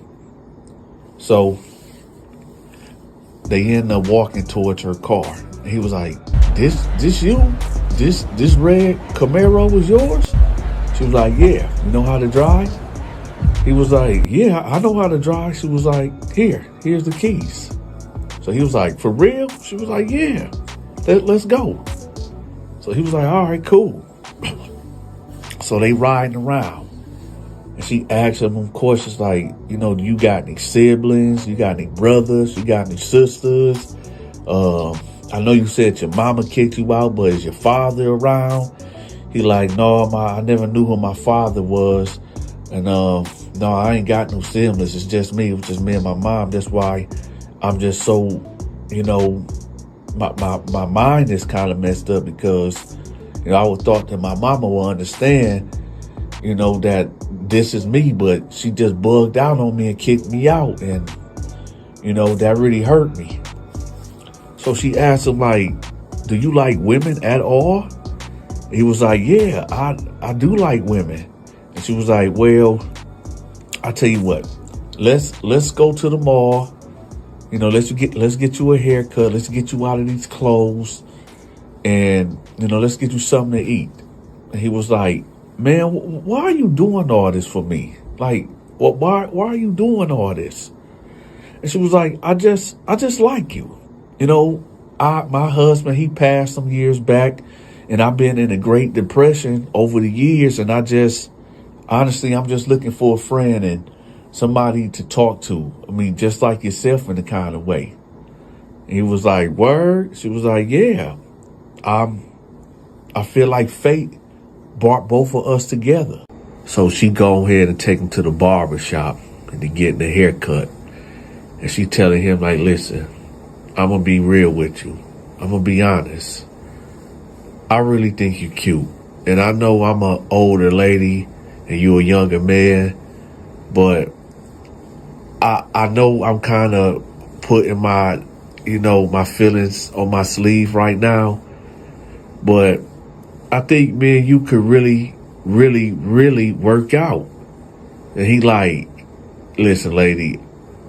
So they end up walking towards her car. He was like, this you? This red Camaro was yours? She was like, yeah. You know how to drive? He was like, yeah, I know how to drive. She was like, here's the keys. So he was like, for real? She was like, yeah, let's go. So he was like, all right, cool. So they riding around. And she asked him questions like, do you got any siblings? You got any brothers? You got any sisters? I know you said your mama kicked you out, but is your father around? He like, no, I never knew who my father was. And no, I ain't got no siblings. It's just me. It was just me and my mom. That's why I'm just so, my mind is kind of messed up because, I would thought that my mama would understand, that this is me, but she just bugged out on me and kicked me out. And, that really hurt me. So she asked him, like, do you like women at all? He was like, yeah, I do like women. And she was like, well, I tell you what, let's go to the mall. Let's get you a haircut. Let's get you out of these clothes. And, let's get you something to eat. And he was like, man, why are you doing all this for me? Like, why are you doing all this? And she was like, I just like you. My husband, he passed some years back, and I've been in a Great Depression over the years. And honestly, I'm just looking for a friend and somebody to talk to. I mean, just like yourself in a kind of way. And he was like, word? She was like, yeah. I feel like fate brought both of us together. So she go ahead and take him to the barber shop and to get the haircut. And she telling him, like, listen, I'm going to be real with you. I'm going to be honest. I really think you're cute. And I know I'm an older lady and you're a younger man, but I know I'm kind of putting my, my feelings on my sleeve right now. But I think, man, you could really, really, really work out. And he like, listen, lady,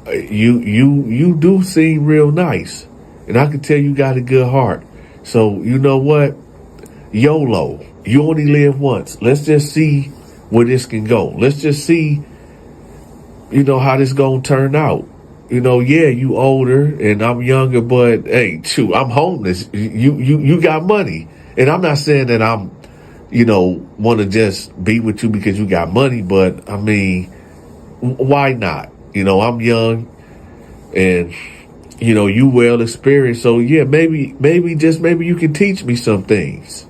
you do seem real nice. And I can tell you got a good heart. So you know what? YOLO. You only live once. Let's just see where this can go. Let's just see, how this gonna turn out. Yeah, you older and I'm younger, but hey, shoot, I'm homeless. You got money. And I'm not saying that I'm, want to just be with you because you got money, but I mean, why not? I'm young and, you well experienced. So yeah, maybe you can teach me some things.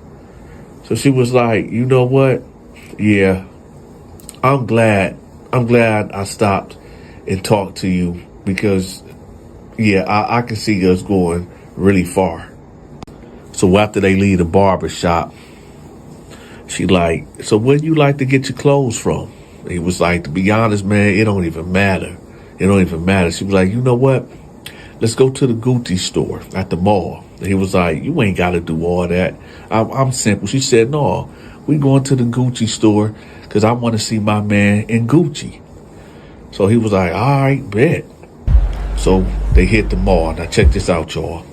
So she was like, you know what? Yeah, I'm glad I stopped and talked to you because, yeah, I can see us going really far. So after they leave the barber shop, she like, so where do you like to get your clothes from? He was like, to be honest, man, it don't even matter. It don't even matter. She was like, you know what? Let's go to the Gucci store at the mall. And he was like, you ain't got to do all that. I'm simple. She said, no, we going to the Gucci store because I want to see my man in Gucci. So he was like, all right, bet. So they hit the mall. Now check this out, y'all.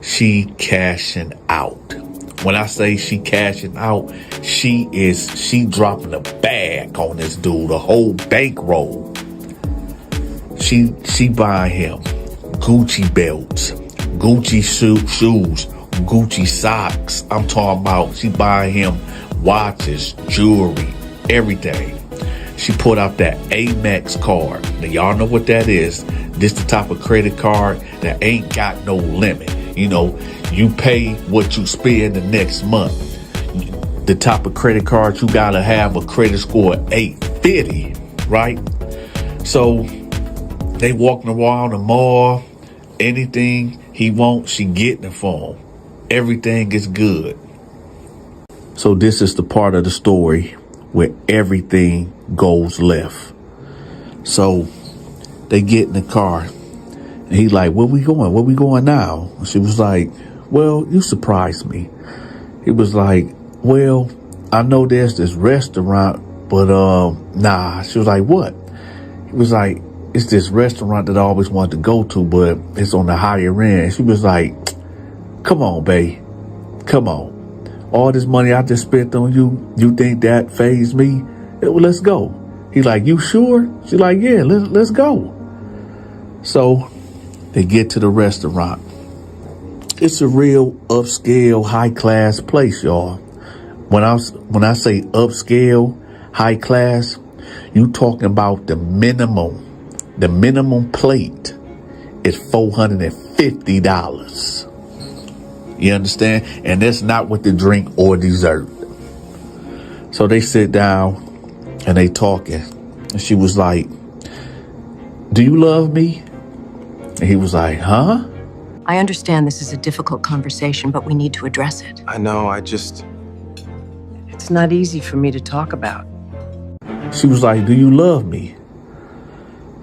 She cashing out. When I say she cashing out, she dropping a bag on this dude, a whole bankroll. She buying him Gucci belts, Gucci shoes, Gucci socks. I'm talking about she buying him watches, jewelry, everything. She put out that Amex card. Now y'all know what that is. This the type of credit card that ain't got no limit. You pay what you spend the next month. The type of credit card you gotta have a credit score of 850, right? So they walking around the mall. Anything he wants, she getting it for him. Everything is good. So this is the part of the story where everything goes left. So they get in the car. And he like, where we going? Where we going now? She was like, well, you surprised me. He was like, well, I know there's this restaurant, but nah. She was like, what? He was like, it's this restaurant that I always wanted to go to, but it's on the higher end. She was like, come on, babe. Come on. All this money I just spent on you, you think that fazed me? Yeah, well, let's go. He like, you sure? She like, yeah, let's go. So they get to the restaurant. It's a real upscale, high class place, y'all. When I say upscale, high class, you talking about the minimum plate is $450. You understand? And that's not with the drink or dessert. So they sit down and they talking. And she was like, do you love me? And he was like, huh? I understand this is a difficult conversation, but we need to address it. I know, It's not easy for me to talk about. She was like, do you love me?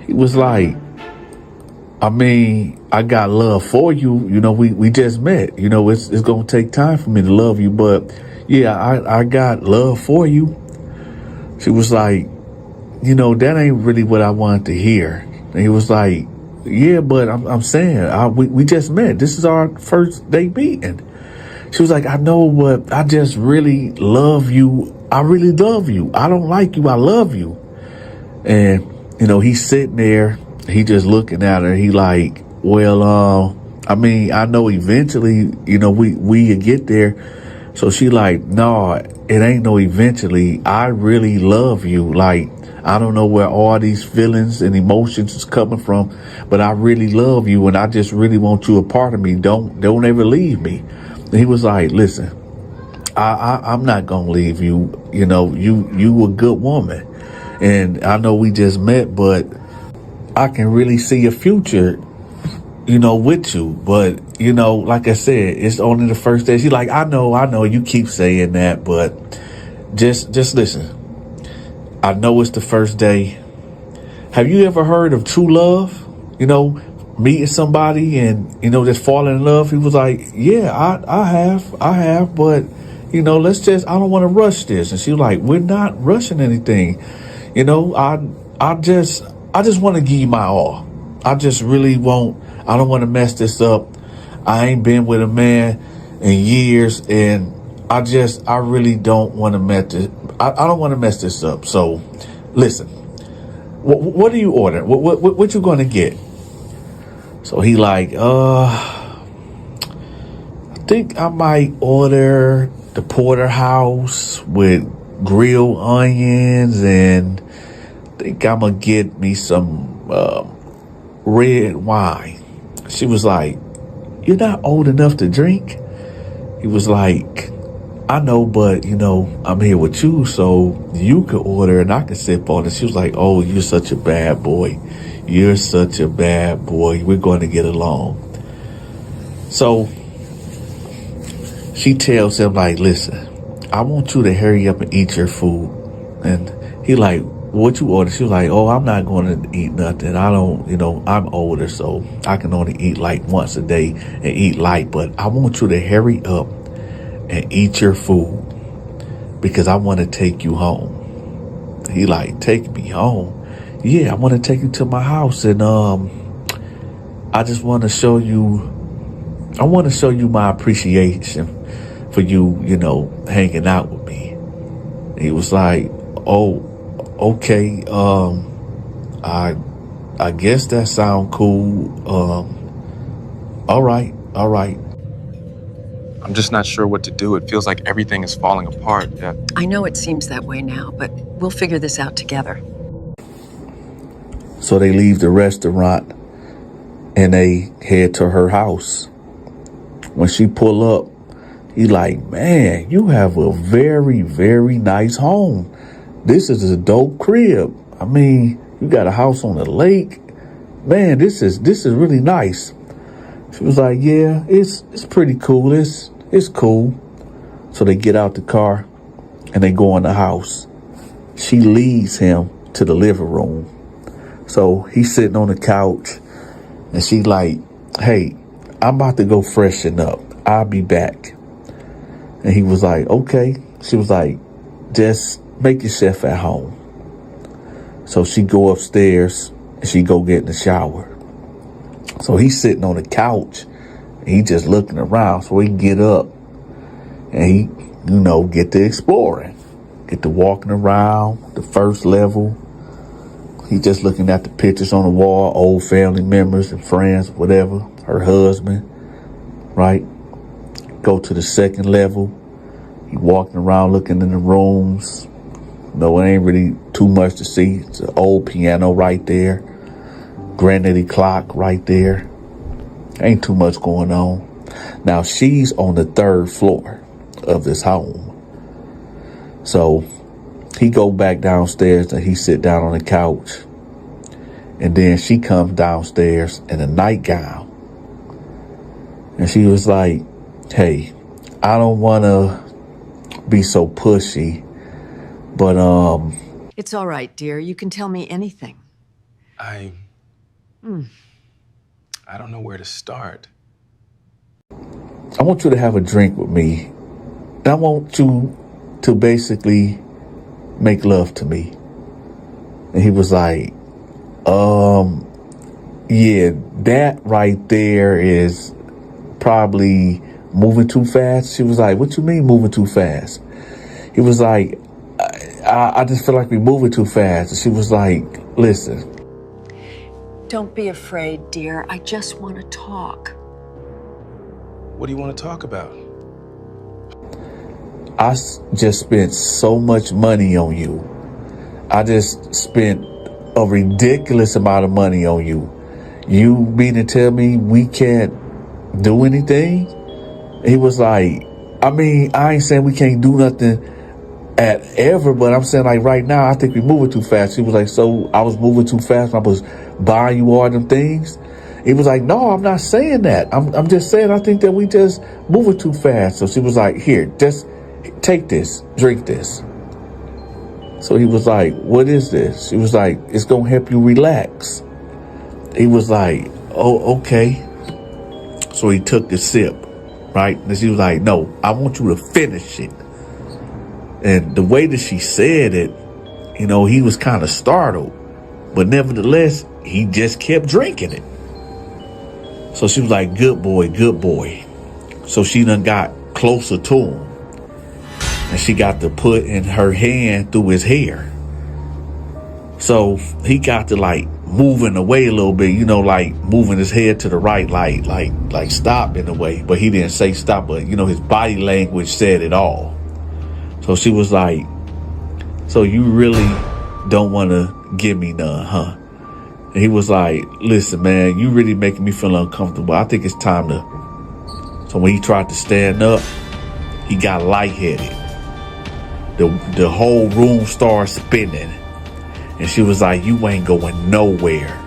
He was like, I mean, I got love for you. You know, we just met. You know, it's going to take time for me to love you. But, yeah, I got love for you. She was like, you know, that ain't really what I wanted to hear. And he was like, yeah, but I'm saying, we just met. This is our first date meeting. She was like, I know, but I just really love you. I really love you. I don't like you. I love you. And, you know, he's sitting there. He just looking at her. He like, well, I mean, I know eventually, you know, we get there. So she like, no, it ain't no eventually. I really love you. Like, I don't know where all these feelings and emotions is coming from, but I really love you. And I just really want you a part of me. Don't ever leave me. And he was like, listen, I'm not going to leave you. You know, you a good woman. And I know we just met, but I can really see a future, you know, with you. But, you know, like I said, it's only the first day. She's like, I know you keep saying that, but just listen. I know it's the first day. Have you ever heard of true love? You know, meeting somebody and, you know, just falling in love. He was like, yeah, I have, but, you know, I don't want to rush this. And she was like, we're not rushing anything. You know, I just want to give you my all. I just really won't. I don't want to mess this up. I ain't been with a man in years, and I really don't want to mess this. I don't want to mess this up. So, listen. What do you order? What you going to get? So he like, I think I might order the porterhouse with grilled onions, and I think I'm gonna get me some red wine. She was like, you're not old enough to drink? He was like, I know, but, you know, I'm here with you, so you could order and I could sip on it. She was like, oh, you're such a bad boy. You're such a bad boy. We're going to get along. So she tells him, like, listen, I want you to hurry up and eat your food. And he like, what you order? She was like, oh, I'm not going to eat nothing. I don't, you know, I'm older, so I can only eat like once a day and eat light. But I want you to hurry up and eat your food because I want to take you home. He like, take me home? Yeah, I want to take you to my house, and I just want to show you. I want to show you my appreciation for you, you know, hanging out with me. He was like, oh, okay. I guess that sound cool. All right. I'm just not sure what to do. It feels like everything is falling apart. Yeah. I know it seems that way now, but we'll figure this out together. So they leave the restaurant and they head to her house. When she pull up, he like, man, you have a very, very nice home. This is a dope crib. I mean, you got a house on the lake. Man, this is really nice. She was like, yeah, it's pretty cool. It's cool. So they get out the car and they go in the house. She leads him to the living room. So he's sitting on the couch and she like, hey, I'm about to go freshen up. I'll be back. And he was like, okay. She was like, just make yourself at home. So she go upstairs and she go get in the shower. So he's sitting on the couch and he just looking around. So he get up and he, get to exploring, get to walking around the first level. He just looking at the pictures on the wall, old family members and friends, whatever, her husband, right? Go to the second level. He walking around looking in the rooms. No, it ain't really too much to see. It's an old piano right there. Granite clock right there. Ain't too much going on. Now she's on the third floor of this home. So he go back downstairs and he sit down on the couch. And then she comes downstairs in a nightgown. And she was like, hey, I don't want to be so pushy, but It's all right, dear. You can tell me anything. I don't know where to start. I want you to have a drink with me. And I want you to basically make love to me. And he was like, yeah, that right there is probably moving too fast. She was like, what you mean moving too fast? He was like, I just feel like we're moving too fast. And she was like, listen. Don't be afraid, dear. I just want to talk. What do you want to talk about? Just spent so much money on you. I just spent a ridiculous amount of money on you. You mean to tell me we can't do anything? He was like, I mean, I ain't saying we can't do nothing at ever, but I'm saying like right now, I think we're moving too fast. He was like, so I was moving too fast when I was buying you all them things? He was like, no, I'm not saying that. I'm just saying I think that we just moving too fast. So she was like, here, just take this, drink this. So he was like, what is this? She was like, it's going to help you relax. He was like, oh, okay. So he took the sip, right? And she was like, no, I want you to finish it. And the way that she said it, he was kind of startled. But nevertheless, he just kept drinking it. So she was like, good boy, good boy. So she done got closer to him. And she got to put in her hand through his hair. So he got to like moving away a little bit, like moving his head to the right, like stop in a way. But he didn't say stop, but his body language said it all. So she was like, so you really don't want to give me none, huh? And he was like, listen, man, you really making me feel uncomfortable. I think it's time to. So when he tried to stand up, he got lightheaded. The whole room started spinning. And she was like, you ain't going nowhere.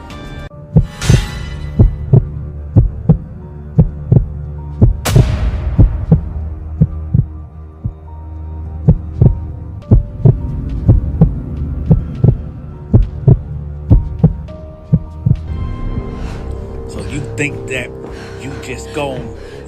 So you think that you just gonna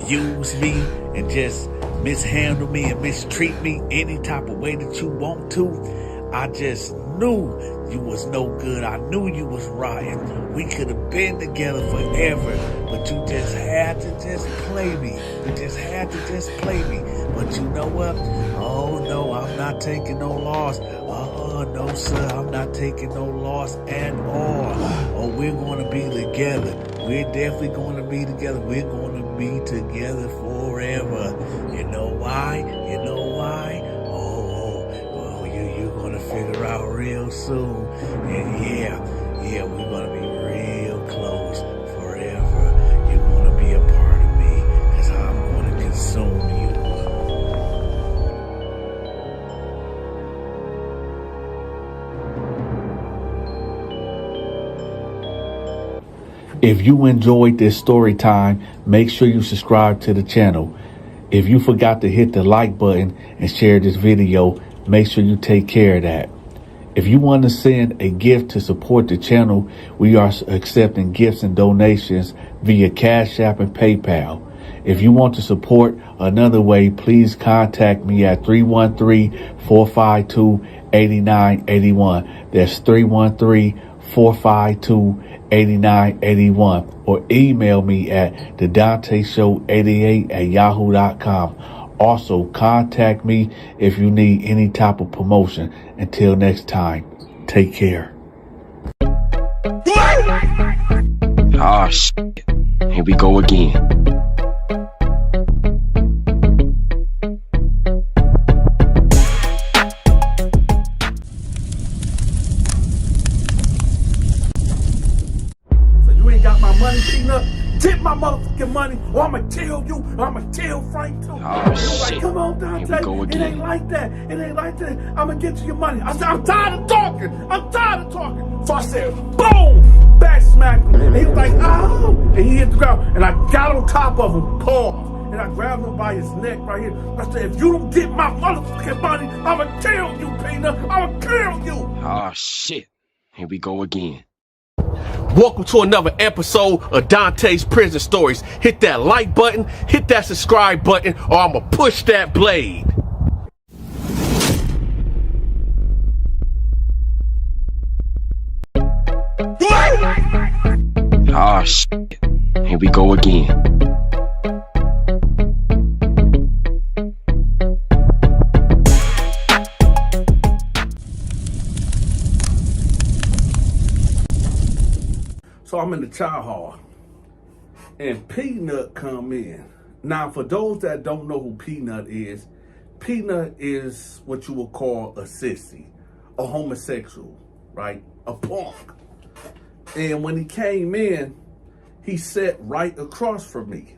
use me and just mishandle me and mistreat me any type of way that you want to? I just knew you was no good. I knew you was rotten. We could have been together forever, but you just had to just play me. You just had to just play me. But you know what? Oh no, I'm not taking no loss. Oh no, sir, I'm not taking no loss at all. Oh, we're gonna be together. We're definitely gonna be together. We're gonna be together forever. You know why? You know why? You're gonna figure out real soon. And yeah, we're gonna be real close forever. You're gonna be a part of me, cause I'm gonna consume you. If you enjoyed this story time, make sure you subscribe to the channel. If you forgot to hit the like button and share this video, make sure you take care of that. If you want to send a gift to support the channel, we are accepting gifts and donations via Cash App and PayPal. If you want to support another way, please contact me at 313-452-8981. That's 313-452-8981. Or email me at thedanteshow88@yahoo.com. Also, contact me if you need any type of promotion. Until next time, take care. Ah, shit. Here we go again. So you ain't got my money, Peanut? Tip my motherfucking money, or I'ma tell you, or I'ma tell Frank too. Oh, shit. Like, come on, Here Donta. we go It again. ain't like that. It ain't like that. I'ma get you your money. I said, I'm tired of talking. I'm tired of talking. So I said, boom, back smacked him. And he was like, oh, and he hit the ground. And I got on top of him, pause. And I grabbed him by his neck right here. I said, if you don't get my motherfucking money, I'ma kill you, Peanut. I'ma kill you. Ah, shit. Here we go again. Welcome to another episode of Dante's Prison Stories. Hit that like button, hit that subscribe button, or I'ma push that blade. Ah, shit. Here we go again. So I'm in the chow hall, and Peanut come in. Now, for those that don't know who Peanut is what you would call a sissy, a homosexual, right? A punk. And when he came in, he sat right across from me.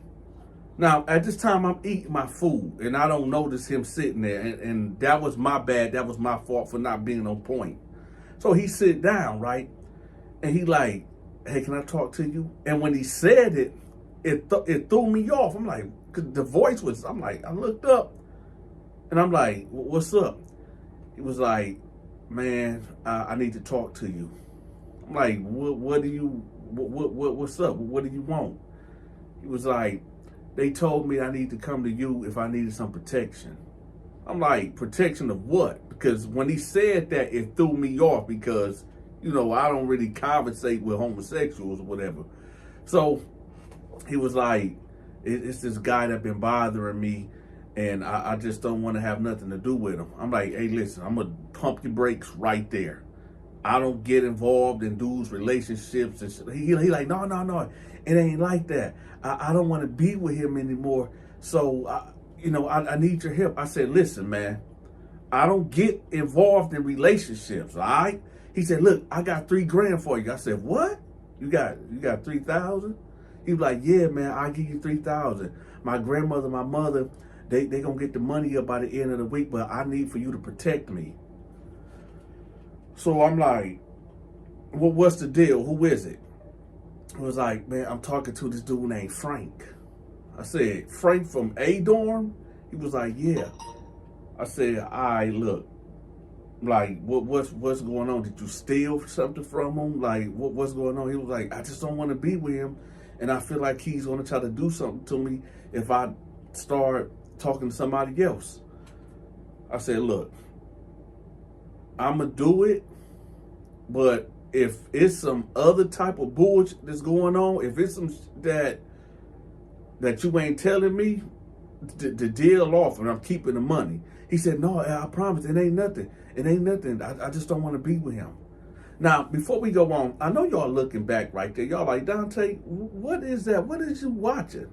Now, at this time, I'm eating my food, and I don't notice him sitting there, and that was my bad. That was my fault for not being on point. So he sit down, right? And he like, hey, can I talk to you? And when he said it, it threw me off. I'm like, cause the voice was, I'm like, I looked up and I'm like, what's up? He was like, man, I need to talk to you. I'm like, what's up? What do you want? He was like, they told me I need to come to you if I needed some protection. I'm like, protection of what? Because when he said that, it threw me off because, you know, I don't really conversate with homosexuals or whatever. So he was like, it's this guy that been bothering me, and I just don't want to have nothing to do with him. I'm like, hey, listen, I'm going to pump your brakes right there. I don't get involved in dudes' relationships. And shit. He like, no, it ain't like that. I don't want to be with him anymore. So, I need your help. I said, listen, man, I don't get involved in relationships, all right? He said, look, I got $3,000 for you. I said, what? You got 3,000? He was like, yeah, man, I'll give you 3,000. My grandmother, my mother, they gonna get the money up by the end of the week, but I need for you to protect me. So I'm like, well, what's the deal? Who is it? He was like, man, I'm talking to this dude named Frank. I said, Frank from A dorm? He was like, yeah. I said, all right, look. Like, what's going on? Did you steal something from him? Like, what's going on? He was like, I just don't want to be with him, and I feel like he's going to try to do something to me if I start talking to somebody else. I said, look, I'm going to do it, but if it's some other type of bullshit that's going on, if it's some that you ain't telling me, the deal off, and I'm keeping the money. He said, no, I promise, it ain't nothing. It ain't nothing. I just don't want to be with him. Now, before we go on, I know y'all looking back right there. Y'all like, Donta, what is that? What is you watching?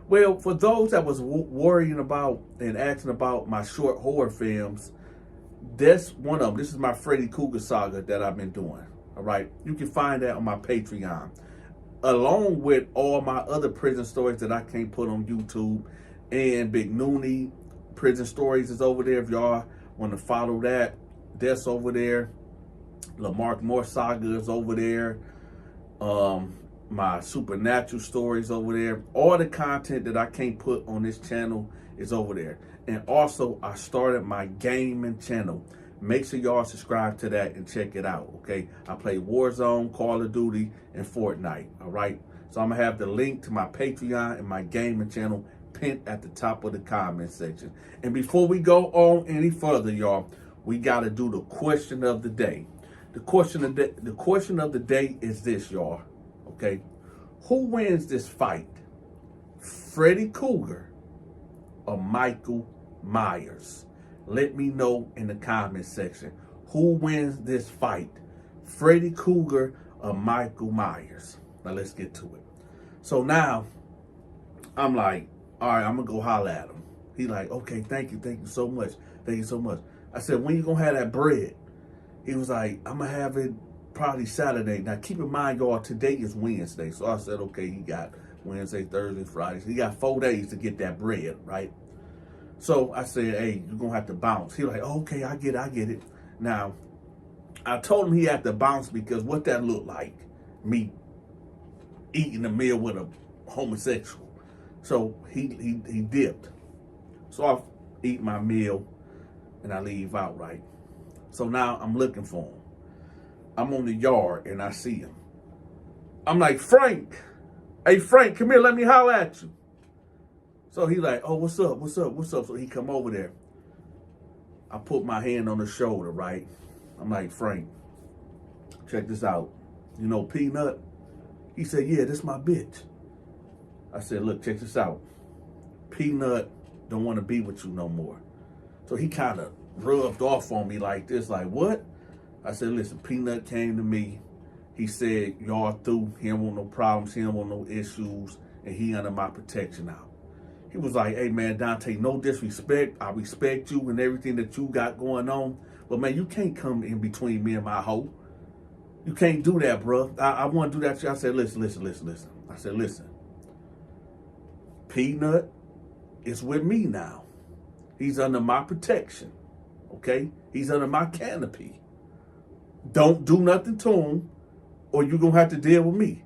Well, for those that was worrying about and asking about my short horror films, that's one of them. This is my Freddy Krueger saga that I've been doing. All right. You can find that on my Patreon, along with all my other prison stories that I can't put on YouTube. And Big Noonie Prison Stories is over there. If y'all want to follow that, that's over there. Lamarck Moore Saga is over there. My supernatural stories over there. All the content that I can't put on this channel is over there. And also, I started my gaming channel. Make sure y'all subscribe to that and check it out, okay? I play Warzone, Call of Duty, and Fortnite, all right? So I'm going to have the link to my Patreon and my gaming channel pinned at the top of the comment section. And before we go on any further, y'all, we got to do the question of the day. The question of the day is this, y'all, okay? Who wins this fight? Freddy Krueger or Michael Myers? Let me know in the comment section. Who wins this fight? Freddy Krueger or Michael Myers? Now let's get to it. So now I'm like, all right, I'm gonna go holler at him. He like, okay, thank you so much. Thank you so much. I said, when you gonna have that bread? He was like, I'm gonna have it probably Saturday. Now keep in mind, y'all, today is Wednesday. So I said, okay, he got Wednesday, Thursday, Friday. So he got 4 days to get that bread, right? So I said, hey, you're gonna have to bounce. He was like, oh, okay, I get it. Now, I told him he had to bounce because what that looked like, me eating a meal with a homosexual. So he dipped. So I eat my meal and I leave out, right? So now I'm looking for him. I'm on the yard and I see him. I'm like, Frank, hey Frank, come here, let me holler at you. So he like, oh, what's up? So he come over there. I put my hand on his shoulder, right? I'm like, Frank, check this out. You know Peanut? He said, yeah, this my bitch. I said, look, check this out. Peanut don't want to be with you no more. So he kind of rubbed off on me like this, like, what? I said, listen, Peanut came to me. He said, y'all through. He don't want no problems. He don't want no issues. And he under my protection now. He was like, hey, man, Dante, no disrespect. I respect you and everything that you got going on. But, man, you can't come in between me and my hoe. You can't do that, bro. I want to do that. I said, listen. I said, listen. Peanut is with me now. He's under my protection, okay? He's under my canopy. Don't do nothing to him or you're going to have to deal with me.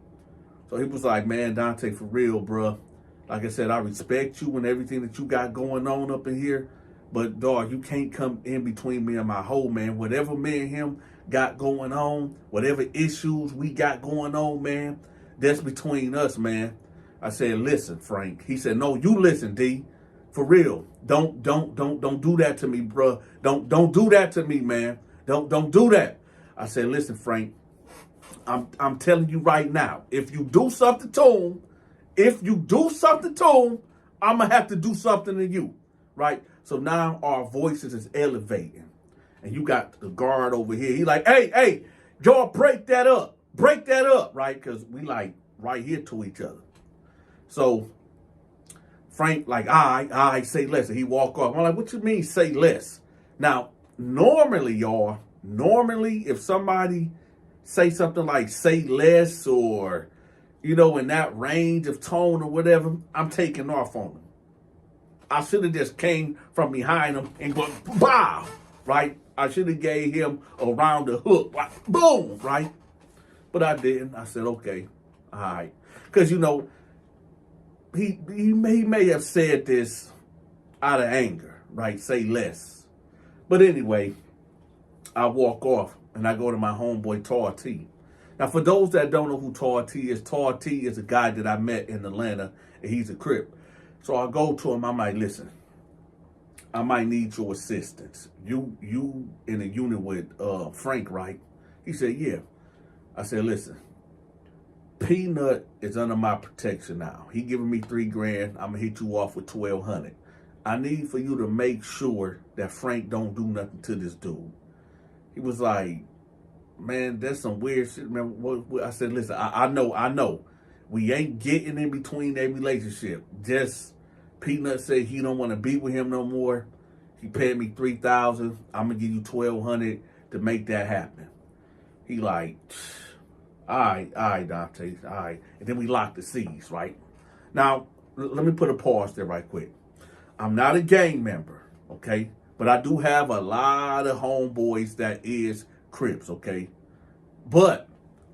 So he was like, man, Dante, for real, bro. Like I said, I respect you and everything that you got going on up in here. But, dog, you can't come in between me and my hoe, man. Whatever me and him got going on, whatever issues we got going on, man, that's between us, man. I said, listen, Frank. He said, no, you listen, D. For real. Don't do that to me, bro. Don't do that to me, man. Don't do that. I said, listen, Frank. I'm telling you right now. If you do something to him, I'm gonna have to do something to you, right? So now our voices is elevating, and you got the guard over here. He like, hey, y'all break that up, right? Because we like right here to each other. So Frank like, I say less. And he walk off. I'm like, what you mean say less? Now, normally, y'all, if somebody say something like say less or, you know, in that range of tone or whatever, I'm taking off on them. I should have just came from behind him and go, bow, right? I should have gave him a round the hook, like, boom, right? But I didn't. I said, okay, all right. Because, you know, he may have said this out of anger, right? Say less. But anyway, I walk off and I go to my homeboy Tar T. Now, for those that don't know who Tar T is a guy that I met in Atlanta, and he's a Crip. So I go to him. I'm like, listen, I might need your assistance. You in a unit with Frank, right? He said, yeah. I said, listen, Peanut is under my protection now. He giving me $3,000. I'm gonna hit you off with $1,200. I need for you to make sure that Frank don't do nothing to this dude. He was like, man, that's some weird shit, man. I said, listen, I know. We ain't getting in between their relationship. Just Peanut said he don't want to be with him no more. He paid me $3,000. I'm gonna give you $1,200 to make that happen. He like, all right, Dante, all right. And then we locked the C's, right? Now, let me put a pause there right quick. I'm not a gang member, okay? But I do have a lot of homeboys that is Crips, okay? But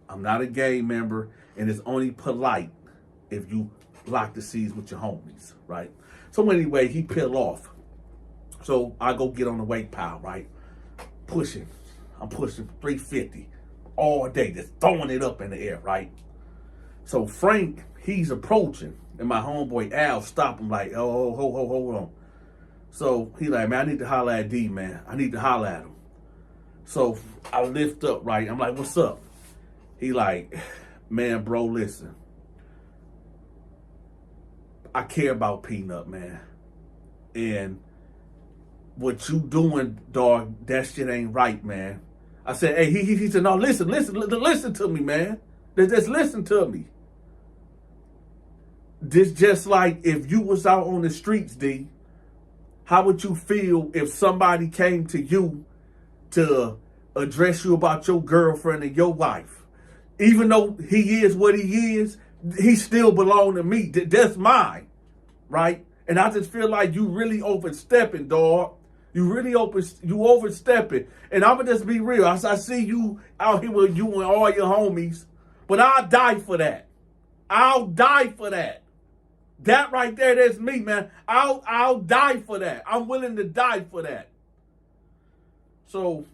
I'm not a gang member, and it's only polite if you lock the C's with your homies, right? So anyway, he peel off. So I go get on the weight pile, right? pushing. I'm pushing 350 all day, just throwing it up in the air, right? So Frank, he's approaching, and my homeboy Al stopped him like, oh, hold on. So he like, man, I need to holler at D, man. I need to holler at him. So I lift up, right? I'm like, what's up? He like, man, bro, listen. I care about Peanut, man. And what you doing, dog, that shit ain't right, man. I said, hey, he said, no, listen to me, man. Just listen to me. This just like if you was out on the streets, D, how would you feel if somebody came to you to address you about your girlfriend and your wife? Even though he is what he is, he still belong to me. That's mine, right? And I just feel like you really overstepping, dog. You overstepping. And I'ma just be real. I see you out here with you and all your homies, but I'll die for that. I'll die for that. That right there, that's me, man. I'll die for that. I'm willing to die for that. So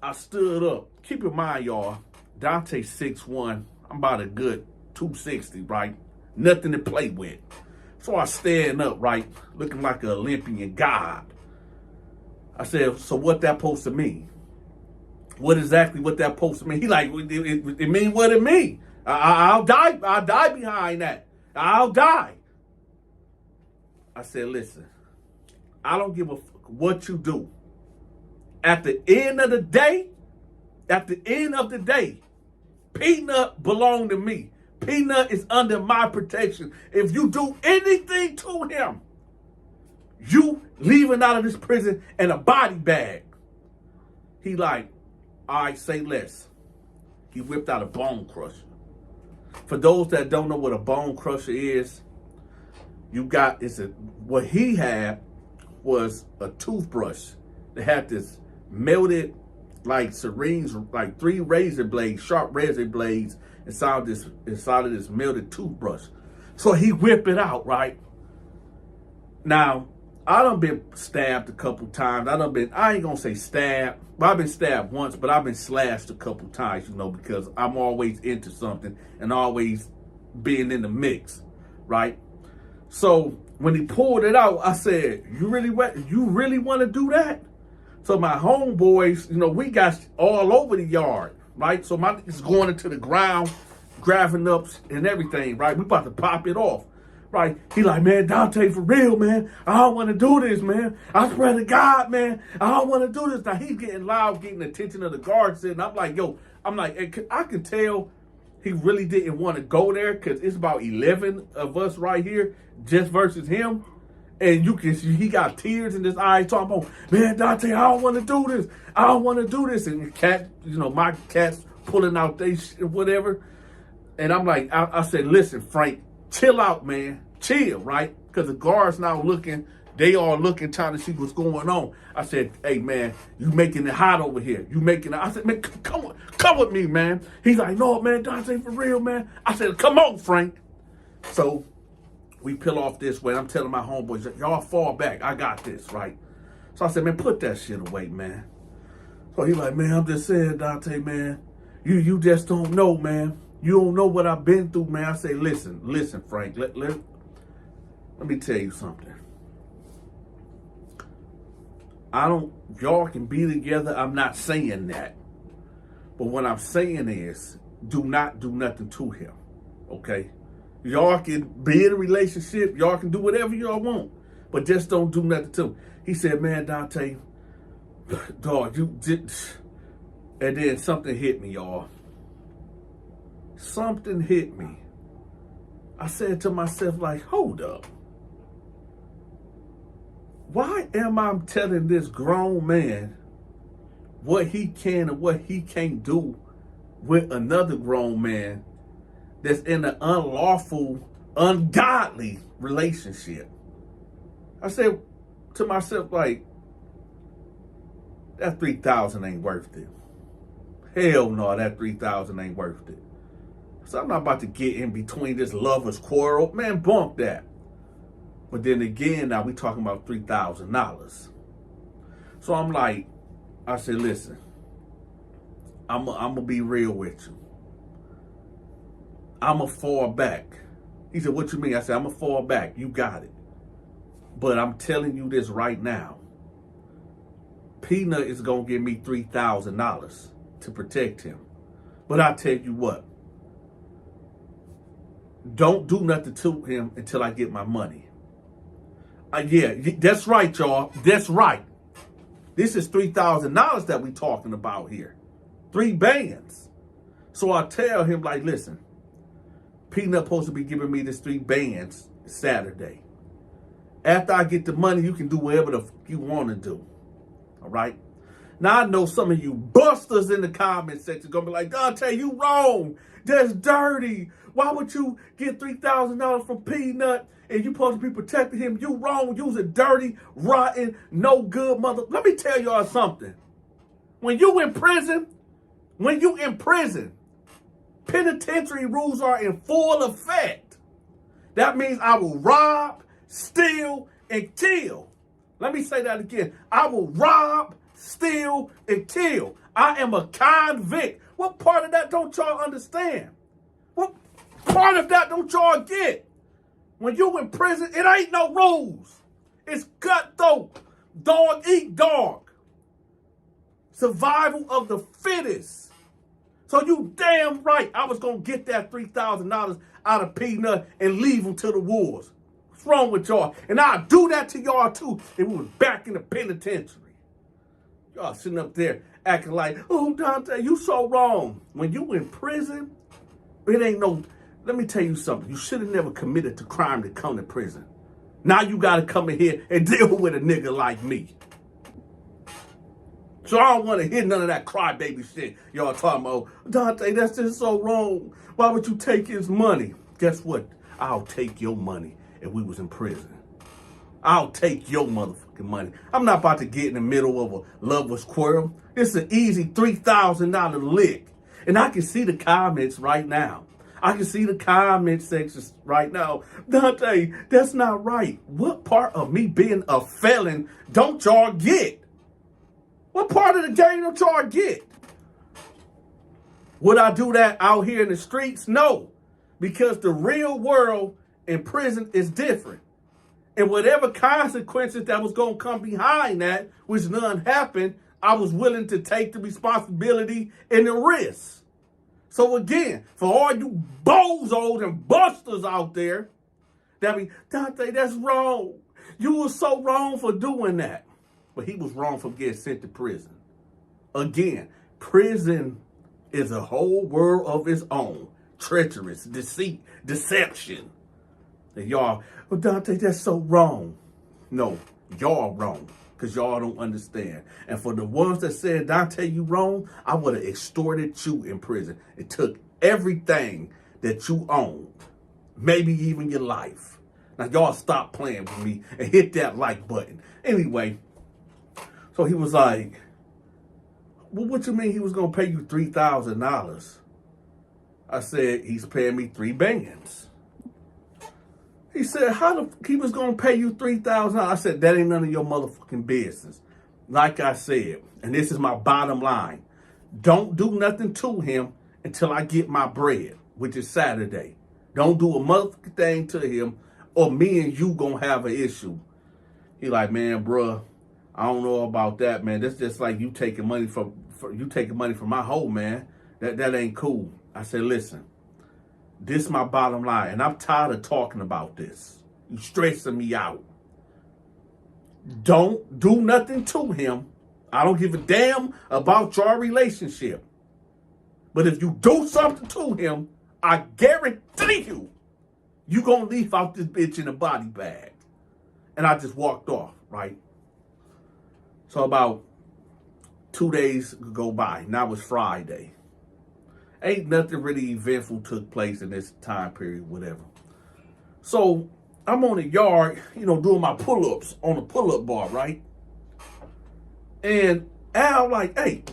I stood up. Keep in mind, y'all, Donta 6'1". I'm about a good 260, right? Nothing to play with. So I stand up, right? Looking like an Olympian god. I said, so what that supposed to mean? What exactly what that supposed to mean? He like, it mean what it mean. I'll die behind that. I'll die. I said, listen, I don't give a fuck what you do. At the end of the day, Peanut belong to me. Peanut is under my protection. If you do anything to him, you leaving out of this prison in a body bag. He like, all right, say less. He whipped out a bone crusher. For those that don't know what a bone crusher is, what he had was a toothbrush that had this melted like syringe, like 3 razor blades, sharp razor blades inside of this melted toothbrush. So he whipped it out, right? Now, I done been stabbed a couple times. I ain't gonna say stabbed, but I've been stabbed once, but I've been slashed a couple times, because I'm always into something and always being in the mix, right? So when he pulled it out, I said, you really want to do that? So my homeboys, we got all over the yard, right? So my niggas going into the ground, grabbing up and everything, right? We about to pop it off, right? He like, man, Donta, for real, man. I don't want to do this, man. I swear to God, man. I don't want to do this. Now he's getting loud, getting the attention of the guards. And I'm like, I can tell he really didn't want to go there because it's about 11 of us right here just versus him. And you can see he got tears in his eyes talking about, man, Donta, I don't want to do this. I don't want to do this. And the cat, my cat's pulling out they shit, whatever. And I'm like, I said, listen, Frank, chill out, man. Chill, right? Because the guards now looking, they all looking, trying to see what's going on. I said, hey, man, you making it hot over here. I said, man, come with me, man. He's like, no, man, Donta, for real, man. I said, come on, Frank. So we peel off this way. I'm telling my homeboys, y'all fall back. I got this, right? So I said, man, put that shit away, man. So he like, man, I'm just saying, Donta, man, you just don't know, man. You don't know what I've been through, man. I say, listen, Frank, let me tell you something. Y'all can be together. I'm not saying that. But what I'm saying is, do not do nothing to him, okay? Y'all can be in a relationship. Y'all can do whatever y'all want. But just don't do nothing to him. He said, man, Donta, dog, you did. And then something hit me, y'all. Something hit me. I said to myself, like, hold up. Why am I telling this grown man what he can and what he can't do with another grown man that's in an unlawful, ungodly relationship? I said to myself, like, that $3,000 ain't worth it. Hell no, that $3,000 ain't worth it. So I'm not about to get in between this lover's quarrel. Man, bump that. But then again, now we talking about $3,000. So I'm like, I said, listen, I'm going to be real with you. I'm going to fall back. He said, what you mean? I said, I'm going to fall back. You got it. But I'm telling you this right now. Peanut is going to give me $3,000 to protect him. But I tell you what. Don't do nothing to him until I get my money. Yeah, that's right, y'all. That's right. This is $3,000 that we talking about here. 3 bands. So I tell him, like, listen, Peanut supposed to be giving me this 3 bands Saturday. After I get the money, you can do whatever the you want to do. All right? Now, I know some of you busters in the comment section going to be like, Donta, you wrong. That's dirty. Why would you get $3,000 from Peanut and you supposed to be protecting him? You wrong. You's a dirty, rotten, no good mother. Let me tell y'all something. When you in prison, penitentiary rules are in full effect. That means I will rob, steal, and kill. Let me say that again. I will rob, steal, and kill. I am a convict. What part of that don't y'all understand? What part of that don't y'all get? When you in prison, it ain't no rules. It's cutthroat. Dog eat dog. Survival of the fittest. So you damn right I was going to get that $3,000 out of Peanut and leave him to the wolves. What's wrong with y'all? And I'll do that to y'all too if we was back in the penitentiary. Y'all sitting up there acting like, oh, Donta, you so wrong. When you in prison, it ain't no, let me tell you something. You should have never committed to crime to come to prison. Now you got to come in here and deal with a nigga like me. So I don't want to hear none of that crybaby shit y'all talking about. Donta, that's just so wrong. Why would you take his money? Guess what? I'll take your money if we was in prison. I'll take your motherfucking money. I'm not about to get in the middle of a lover's quarrel. It's an easy $3,000 lick. And I can see the comments right now. I can see the comment sections right now. Donta, that's not right. What part of me being a felon don't y'all get? What part of the game don't y'all get? Would I do that out here in the streets? No. Because the real world in prison is different. And whatever consequences that was going to come behind that, which none happened, I was willing to take the responsibility and the risk. So again, for all you bozos and busters out there, that be, Donta, that's wrong. You were so wrong for doing that. But he was wrong for getting sent to prison. Again, prison is a whole world of its own. Treacherous, deceit, deception. And y'all, well, Donta, that's so wrong. No, y'all wrong. Because y'all don't understand. And for the ones that said, Donta, you wrong, I would have extorted you in prison. It took everything that you owned. Maybe even your life. Now, y'all stop playing with me and hit that like button. Anyway, so he was like, well, what you mean he was going to pay you $3,000? I said, he's paying me 3 bands. He said, he was going to pay you $3,000? I said, that ain't none of your motherfucking business. Like I said, and this is my bottom line, don't do nothing to him until I get my bread, which is Saturday. Don't do a motherfucking thing to him or me and you going to have an issue. He like, man, bruh, I don't know about that, man. That's just like you taking money from my hoe, man. That ain't cool. I said, listen, this is my bottom line, and I'm tired of talking about this. You stressing me out. Don't do nothing to him. I don't give a damn about your relationship. But if you do something to him, I guarantee you gonna leave out this bitch in a body bag. And I just walked off, right? So about 2 days go by. Now it's Friday. Ain't nothing really eventful took place in this time period, whatever. So I'm on the yard, doing my pull-ups on the pull-up bar, right? And Al like, hey,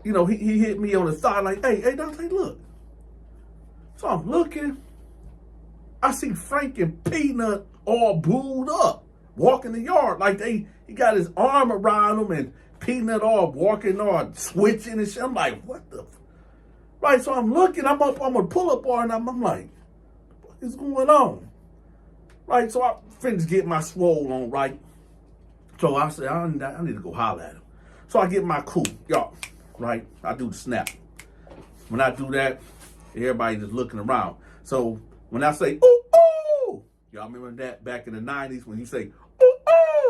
he hit me on the side like, hey, Donta, look. So I'm looking. I see Frank and Peanut all booed up, walking the yard like he got his arm around them and Peanut all walking or switching and shit. I'm like, what the? Right, so I'm looking. I'm a pull-up bar, and I'm like, what is going on? Right, so I finished getting my swole on, right? So I said, I need to go holler at him. So I get my crew, y'all, right? I do the snap. When I do that, everybody just looking around. So when I say, ooh, ooh, y'all remember that back in the 90s when you say, ooh,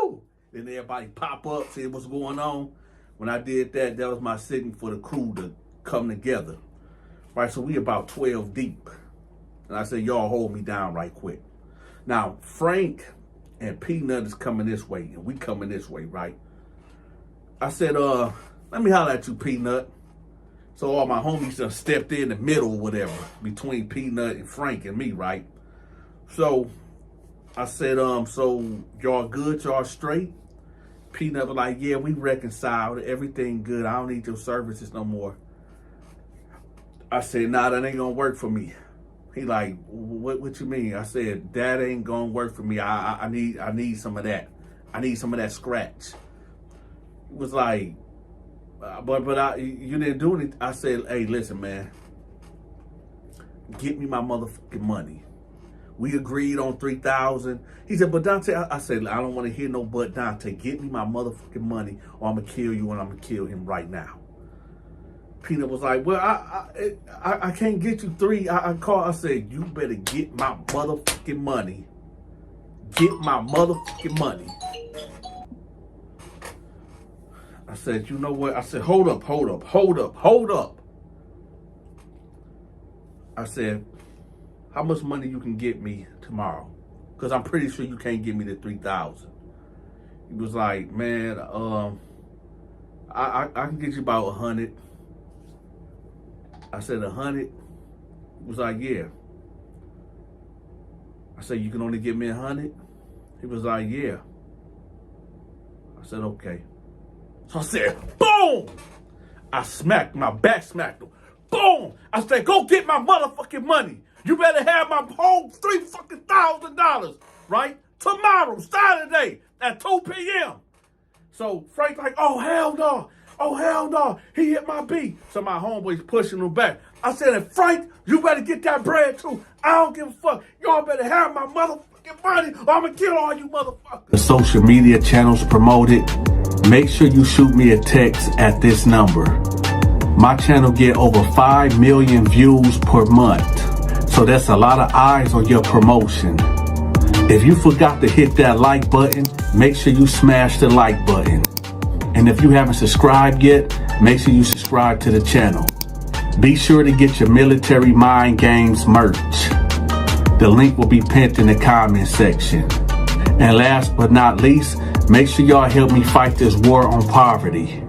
ooh, then everybody pop up, see what's going on. When I did that, that was my signal for the crew to come together. Right, so we about 12 deep. And I said, y'all hold me down right quick. Now, Frank and Peanut is coming this way, and we coming this way, right? I said, let me holler at you, Peanut. So all my homies just stepped in the middle or whatever, between Peanut and Frank and me, right? So I said, so y'all good, y'all straight? Peanut was like, yeah, we reconciled, everything good. I don't need your services no more. I said, nah, that ain't gonna work for me. He like, what you mean? I said, that ain't gonna work for me. I need some of that. I need some of that scratch. He was like, but you didn't do anything. I said, hey, listen, man, get me my motherfucking money. We agreed on $3,000. He said, but Donta, I said, I don't want to hear no but Donta. Get me my motherfucking money, or I'm gonna kill you, and I'm gonna kill him right now. Peanut was like, well, I can't get you three. I called. I said, you better get my motherfucking money. Get my motherfucking money. I said, you know what? I said, hold up. I said, how much money you can get me tomorrow? Because I'm pretty sure you can't get me the 3,000. He was like, man, I can get you about 100. I said 100. He was like, yeah. I said, you can only give me 100? He was like, yeah. I said, okay. So I said, boom! I smacked my back, smacked him. Boom! I said, go get my motherfucking money. You better have my whole $3,000, right? Tomorrow, Saturday, at 2 p.m. So Frank like, oh, hell no. Oh, hell no. He hit my beat. So my homeboy's pushing him back. I said, and Frank, you better get that bread too. I don't give a fuck. Y'all better have my motherfucking money or I'm going to kill all you motherfuckers. The social media channels promoted. Make sure you shoot me a text at this number. My channel get over 5 million views per month. So that's a lot of eyes on your promotion. If you forgot to hit that like button, make sure you smash the like button. And if you haven't subscribed yet, make sure you subscribe to the channel. Be sure to get your Military Mind Games merch. The link will be pinned in the comment section. And last but not least, make sure y'all help me fight this war on poverty.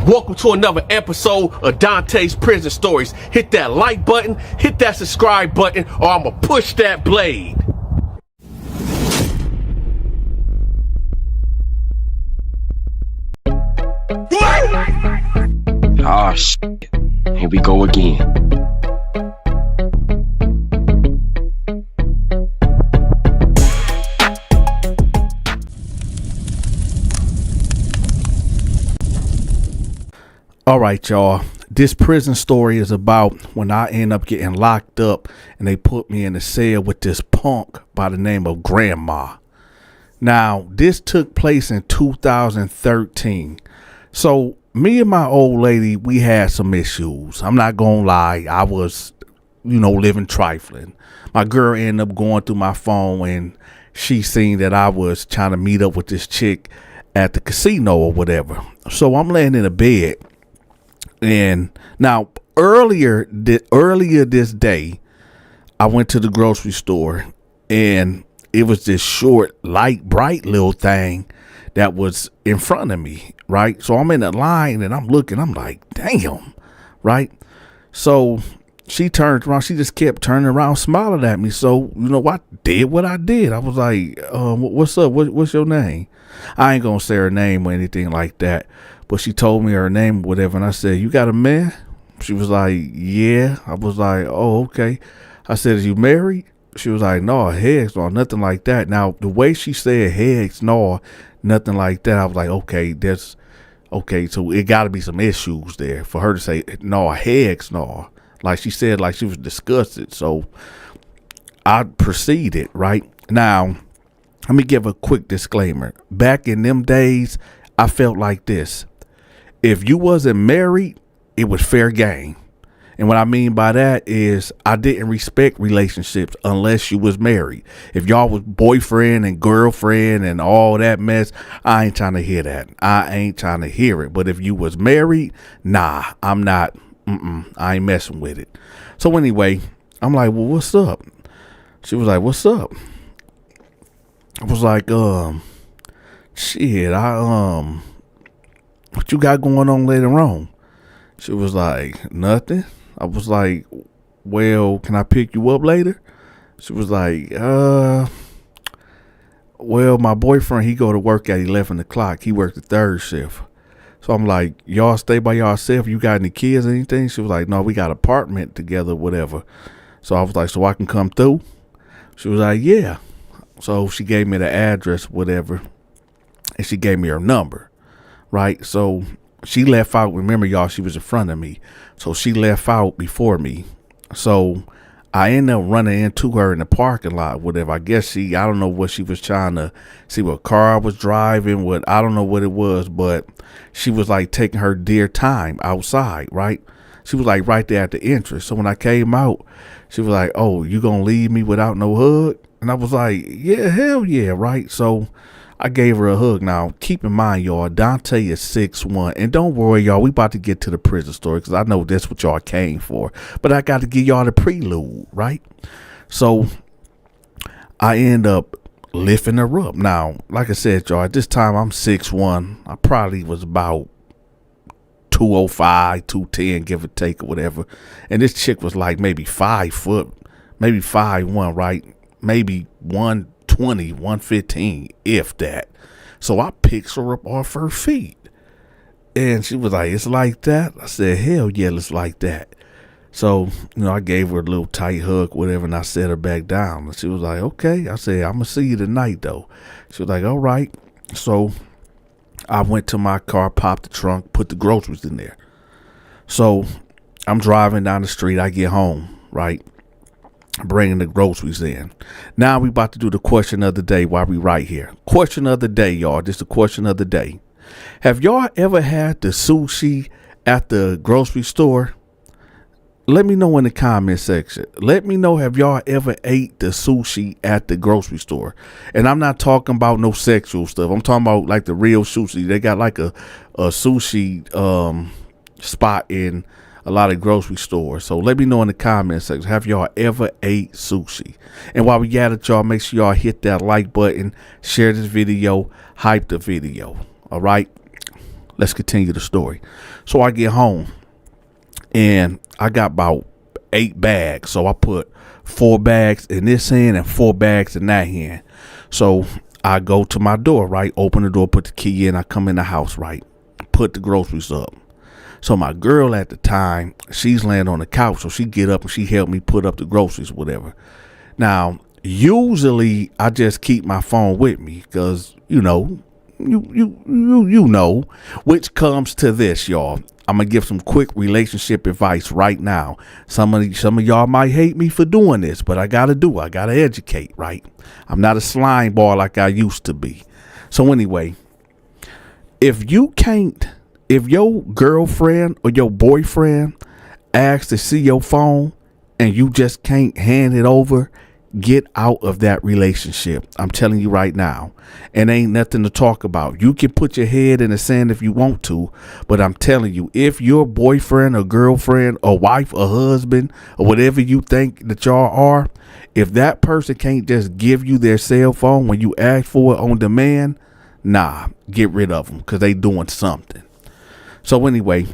Welcome to another episode of Dante's Prison Stories. Hit that like button, hit that subscribe button, or I'ma push that blade. Ah, shit. Here we go again. All right, y'all. This prison story is about when I end up getting locked up and they put me in a cell with this punk by the name of Grandma. Now, this took place in 2013. So me and my old lady, we had some issues. I'm not gonna lie. I was, living trifling. My girl ended up going through my phone and she seen that I was trying to meet up with this chick at the casino or whatever. So I'm laying in a bed. And now earlier this day, I went to the grocery store and it was this short, light, bright little thing that was in front of me, right? So I'm in the line and I'm looking, I'm like, damn, right? So she turned around. She just kept turning around, smiling at me. So, I did what I did. I was like, what's up? What's your name? I ain't going to say her name or anything like that. But she told me her name or whatever. And I said, you got a man? She was like, yeah. I was like, oh, okay. I said, is you married? She was like, no, heads, no, nothing like that. Now, the way she said heads, no, nothing like that, I was like, okay, that's okay. So it got to be some issues there for her to say, no, heads, no. Like she said, like she was disgusted. So I proceeded, right? Now, let me give a quick disclaimer. Back in them days, I felt like this. If you wasn't married, it was fair game. And what I mean by that is I didn't respect relationships unless you was married. If y'all was boyfriend and girlfriend and all that mess, I ain't trying to hear that. I ain't trying to hear it. But if you was married, nah, I'm not. I ain't messing with it. So anyway, I'm like, well, what's up? She was like, what's up? I was like, shit, what you got going on later on? She was like, nothing. I was like, well, can I pick you up later? She was like, well, my boyfriend, he go to work at 11 o'clock. He worked the third shift. So I'm like, y'all stay by yourself? You got any kids or anything? She was like, no, we got an apartment together, whatever. So I was like, so I can come through? She was like, yeah. So she gave me the address, whatever. And she gave me her number, right? So she left out. Remember, y'all, she was in front of me. So she left out before me. So I ended up running into her in the parking lot, whatever. I guess I don't know what she was trying to see, what car I was driving, I don't know what it was, but she was like taking her dear time outside, right? She was like right there at the entrance. So when I came out, she was like, oh, you gonna leave me without no hug? And I was like, yeah, hell yeah, right? So I gave her a hug. Now, keep in mind, y'all, Donta is 6'1". And don't worry, y'all, we about to get to the prison story because I know that's what y'all came for. But I got to give y'all the prelude, right? So I end up lifting her up. Now, like I said, y'all, at this time, I'm 6'1". I probably was about 205, 210, give or take or whatever. And this chick was like maybe 5 foot, maybe 5'1", right? Maybe 120, 115, if that. So I picked her up off her feet. And she was like, it's like that? I said, hell yeah, it's like that. So, I gave her a little tight hug, whatever, and I set her back down. And she was like, okay. I said, I'm going to see you tonight, though. She was like, all right. So I went to my car, popped the trunk, put the groceries in there. So I'm driving down the street. I get home, right? Bringing the groceries in. Now we about to do the question of the day while we right here. Question of the day, y'all. This is the question of the day. Have y'all ever had the sushi at the grocery store? Let me know in the comment section. Let me know, have y'all ever ate the sushi at the grocery store? And I'm not talking about no sexual stuff. I'm talking about like the real sushi. They got like a sushi spot in a lot of grocery stores. So let me know in the comment section, have y'all ever ate sushi? And while we at it, y'all, make sure y'all hit that like button, share this video, hype the video. All right, let's continue the story. So I get home and I got about 8 bags. So I put 4 bags in this hand and 4 bags in that hand. So I go to my door, right? Open the door, put the key in. I come in the house, right? Put the groceries up. So my girl at the time, she's laying on the couch. So she get up and she helped me put up the groceries, whatever. Now, usually I just keep my phone with me because, you know, which comes to this, y'all. I'm going to give some quick relationship advice right now. Some of y'all might hate me for doing this, but I got to educate, right? I'm not a slime ball like I used to be. So anyway, if your girlfriend or your boyfriend asks to see your phone and you just can't hand it over, get out of that relationship. I'm telling you right now. And ain't nothing to talk about. You can put your head in the sand if you want to, but I'm telling you, if your boyfriend or girlfriend or wife or husband or whatever you think that y'all are, if that person can't just give you their cell phone when you ask for it on demand, nah, get rid of them because they doing something. So anyway,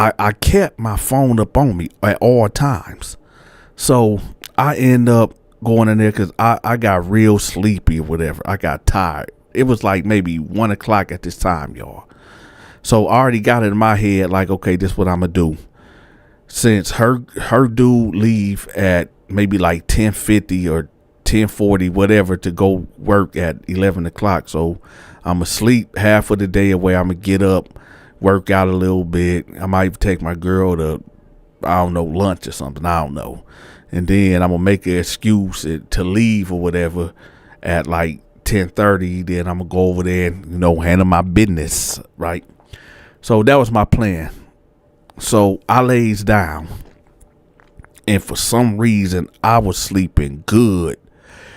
I kept my phone up on me at all times. So I end up going in there because I got real sleepy or whatever. I got tired. It was like maybe 1 o'clock at this time, y'all. So I already got it in my head like, okay, this is what I'm going to do. Since her dude leave at maybe like 10:50 or 10:40, whatever, to go work at 11 o'clock. So I'm asleep half of the day away. I'm going to get up, work out a little bit. I might take my girl to, I don't know, lunch or something. I don't know. And then I'm going to make an excuse to leave or whatever at like 10:30. Then I'm going to go over there and, handle my business, right? So that was my plan. So I lays down. And for some reason, I was sleeping good.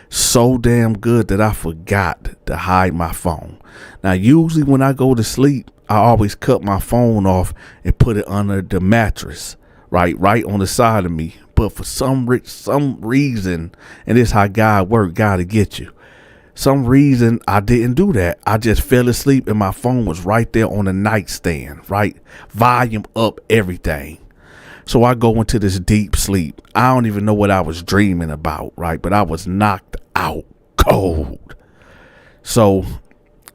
So damn good that I forgot to hide my phone. Now, usually when I go to sleep, I always cut my phone off and put it under the mattress, right on the side of me. But for some reason, and this is how God work, God to get you. Some reason I didn't do that. I just fell asleep and my phone was right there on the nightstand, right? Volume up, everything. So I go into this deep sleep. I don't even know what I was dreaming about, right? But I was knocked out cold. So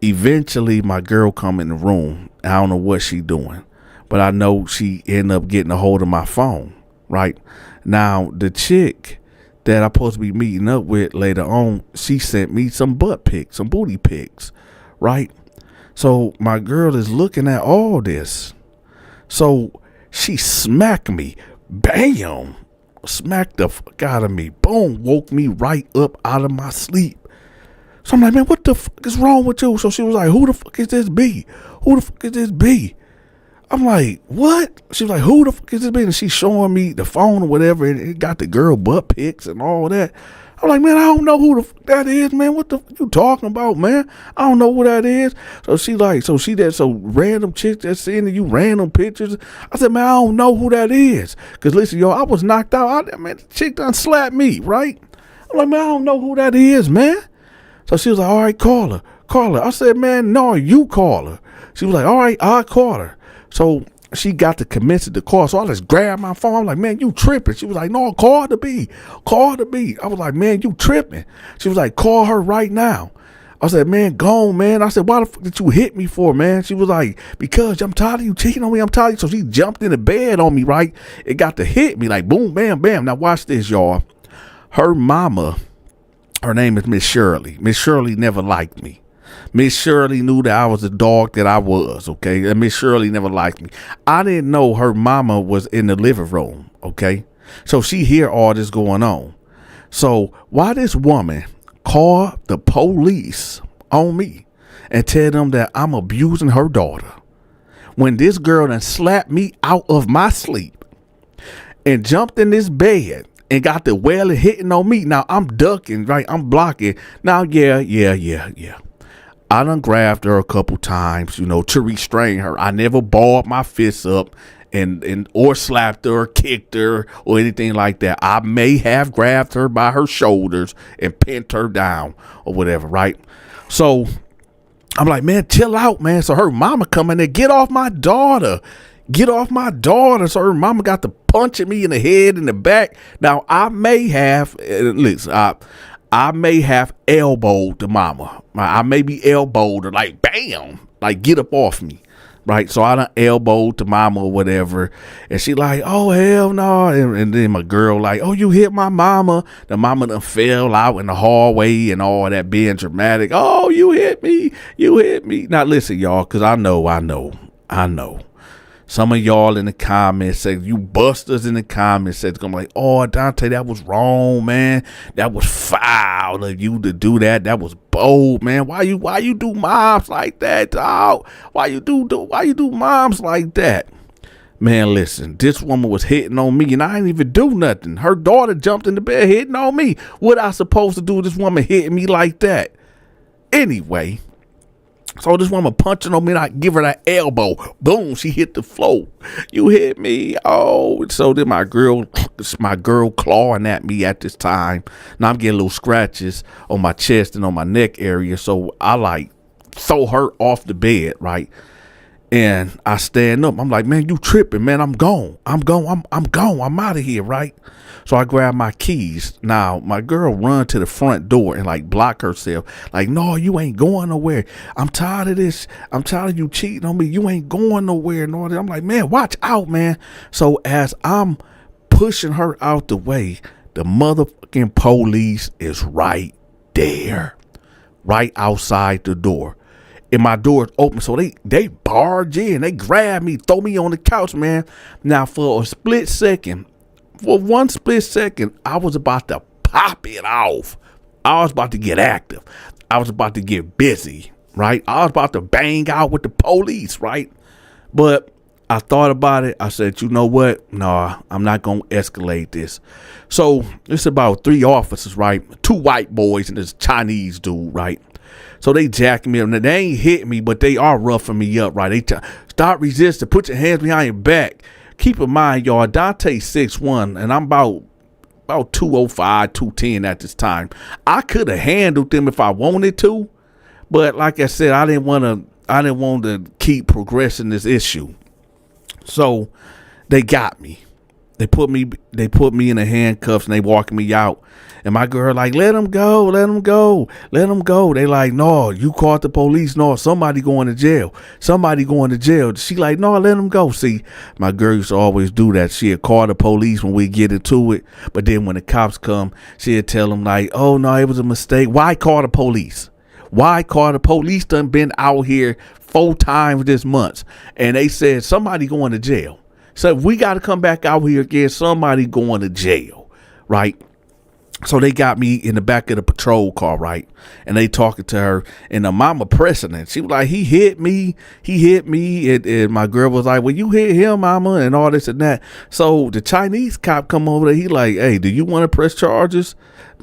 eventually my girl come in the room. I don't know what she doing, but I know she ended up getting a hold of my phone, right? Now, the chick that I'm supposed to be meeting up with later on, she sent me some butt pics, some booty pics, right? So my girl is looking at all this. So she smacked me. Bam. Smacked the fuck out of me. Boom. Woke me right up out of my sleep. So I'm like, man, what the fuck is wrong with you? So she was like, who the fuck is this B? Who the fuck is this B? I'm like, what? She was like, who the fuck is this B? And she's showing me the phone or whatever. And it got the girl butt pics and all that. I'm like, man, I don't know who the fuck that is, man. What the fuck you talking about, man? I don't know who that is. So random chicks that's sending you random pictures. I said, man, I don't know who that is. Because listen, yo, I was knocked out. Man, the chick done slapped me, right? I'm like, man, I don't know who that is, man. So she was like, all right, call her. I said, man, no, you call her. She was like, all right, I'll call her. So she got to commit to the call. So I just grabbed my phone. I'm like, man, you tripping. She was like, no, call the B. I was like, man, you tripping. She was like, call her right now. I said, man, go on, man. I said, why the fuck did you hit me for, man? She was like, because I'm tired of you cheating on me. I'm tired of you. So she jumped in the bed on me, right? It got to hit me like boom, bam, bam. Now watch this, y'all. Her mama, her name is Miss Shirley. Miss Shirley never liked me. Miss Shirley knew that I was the dog that I was, okay? And Miss Shirley never liked me. I didn't know her mama was in the living room, okay? So she hear all this going on. So why this woman call the police on me and tell them that I'm abusing her daughter when this girl done slapped me out of my sleep and jumped in this bed and got the wailing hitting on me. Now I'm ducking, right? I'm blocking. Now, yeah. I done grabbed her a couple times, to restrain her. I never balled my fists up and or slapped her or kicked her or anything like that. I may have grabbed her by her shoulders and pinned her down or whatever, right? So I'm like, man, chill out, man. So her mama come in there, get off my daughter. So her mama got to punching me in the head and the back. Now I may have, I may have elbowed the mama. I may be elbowed her like, bam, like get up off me. Right. So I done elbowed the mama or whatever. And she like, oh, hell no. And then my girl like, oh, you hit my mama. The mama done fell out in the hallway and all that being dramatic. Oh, you hit me. Now listen, y'all, because I know. Some of y'all in the comments say, you busters in the comments said, gonna be like, oh, Donta, that was wrong, man. That was foul of you to do that. That was bold, man. Why you do moms like that, dog? Why you do moms like that? Man, listen, this woman was hitting on me and I didn't even do nothing. Her daughter jumped in the bed hitting on me. What I supposed to do with this woman hitting me like that? Anyway. So this woman punching on me and I give her that elbow. Boom, she hit the floor. You hit me. Oh, so then my girl clawing at me at this time. Now I'm getting little scratches on my chest and on my neck area. So I like throw her off the bed, right? And I stand up. I'm like, man, you tripping, man. I'm gone. I'm gone. I'm gone. I'm out of here, right? So I grab my keys. Now, my girl run to the front door and like block herself. Like, no, you ain't going nowhere. I'm tired of this. I'm tired of you cheating on me. You ain't going nowhere and all that. I'm like, man, watch out, man. So as I'm pushing her out the way, the motherfucking police is right there, right outside the door. And my door is open, so they barge in, they grab me, throw me on the couch, man. Now for one split second, I was about to pop it off. I was about to get active. I was about to get busy, right? I was about to bang out with the police, right? But I thought about it. I said, you know what? No, I'm not going to escalate this. So it's about 3 officers, right? 2 white boys and this Chinese dude, right? So they jacking me up. Now, they ain't hit me, but they are roughing me up, right? They stop resisting. Put your hands behind your back. Keep in mind, y'all, Donta's 6'1", and I'm about 205, 210 at this time. I could have handled them if I wanted to, but like I said, I didn't want to keep progressing this issue. So they got me. They put me in the handcuffs and they walking me out. And my girl like, let him go, let him go, let him go. They like, no, you called the police. No, somebody going to jail. Somebody going to jail. She like, no, let him go. See, my girl used to always do that. She'd call the police when we get into it. But then when the cops come, she'd tell them like, oh, no, it was a mistake. Why call the police? Why call the police? Done been out here 4 times this month. And they said somebody going to jail. So if we got to come back out here again, somebody going to jail, right? So they got me in the back of the patrol car, right? And they talking to her, and the mama pressing it. She was like, he hit me. And my girl was like, well, you hit him, mama, and all this and that. So the Chinese cop come over there. He like, hey, do you want to press charges?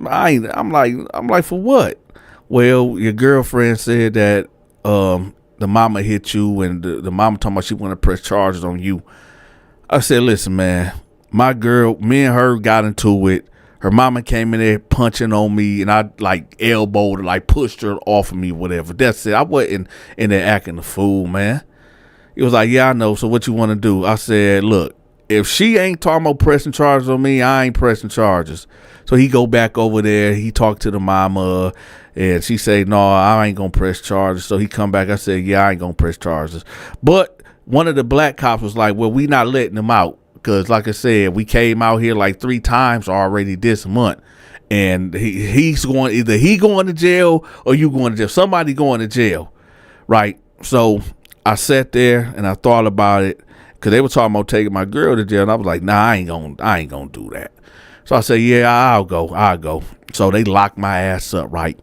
I'm like, for what? Well, your girlfriend said that the mama hit you, and the mama talking about she want to press charges on you. I said, listen, man, my girl, me and her got into it. Her mama came in there punching on me, and I like elbowed her, like pushed her off of me, whatever. That's it. I wasn't in there acting a fool, man. He was like, yeah, I know. So what you want to do? I said, look, if she ain't talking about pressing charges on me, I ain't pressing charges. So he go back over there. He talked to the mama, and she said, no, I ain't going to press charges. So he come back. I said, yeah, I ain't going to press charges. But one of the black cops was like, well, we not letting him out. Because like I said, we came out here like 3 times already this month. And he's going, either he going to jail or you going to jail. Somebody going to jail, right? So I sat there and I thought about it. Because they were talking about taking my girl to jail. And I was like, nah, I ain't going to do that. So I said, yeah, I'll go. So they locked my ass up, right?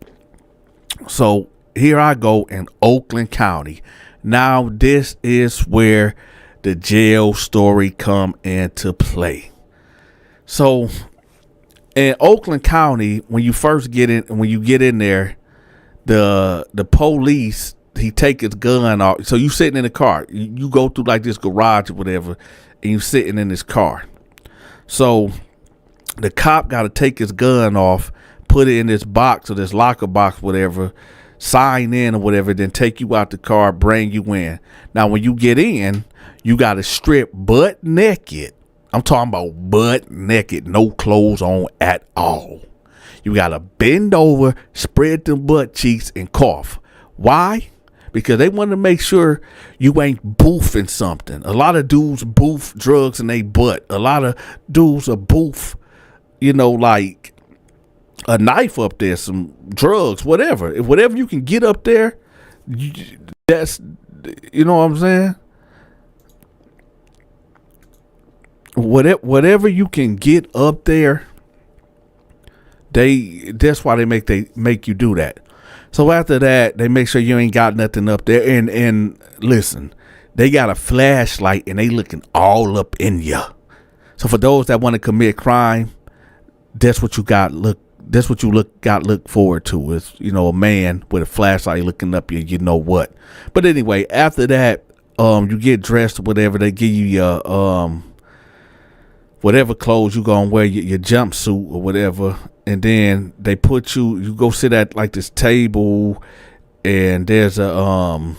So here I go in Oakland County. Now this is where the jail story come into play. So in Oakland County, when you get in there, the police, he take his gun off. So you sitting in the car, you go through like this garage or whatever, and you sitting in this car. So the cop got to take his gun off, put it in this box or this locker box, whatever, sign in or whatever, then take you out the car, bring you in. Now, when you get in, you got to strip butt naked. I'm talking about butt naked, no clothes on at all. You got to bend over, spread them butt cheeks, and cough. Why? Because they want to make sure you ain't boofing something. A lot of dudes boof drugs in they butt. A lot of dudes are boof, like a knife up there, some drugs, whatever. Whatever you can get up there, that's, you know what I'm saying? Whatever you can get up there, that's why they make you do that. So after that, they make sure you ain't got nothing up there. And listen, they got a flashlight and they looking all up in you. So for those that want to commit crime, that's what you got look forward to is, a man with a flashlight looking up you know what. But anyway, after that, you get dressed or whatever, they give you your whatever clothes you gonna wear, your jumpsuit or whatever, and then they put you go sit at like this table, and there's a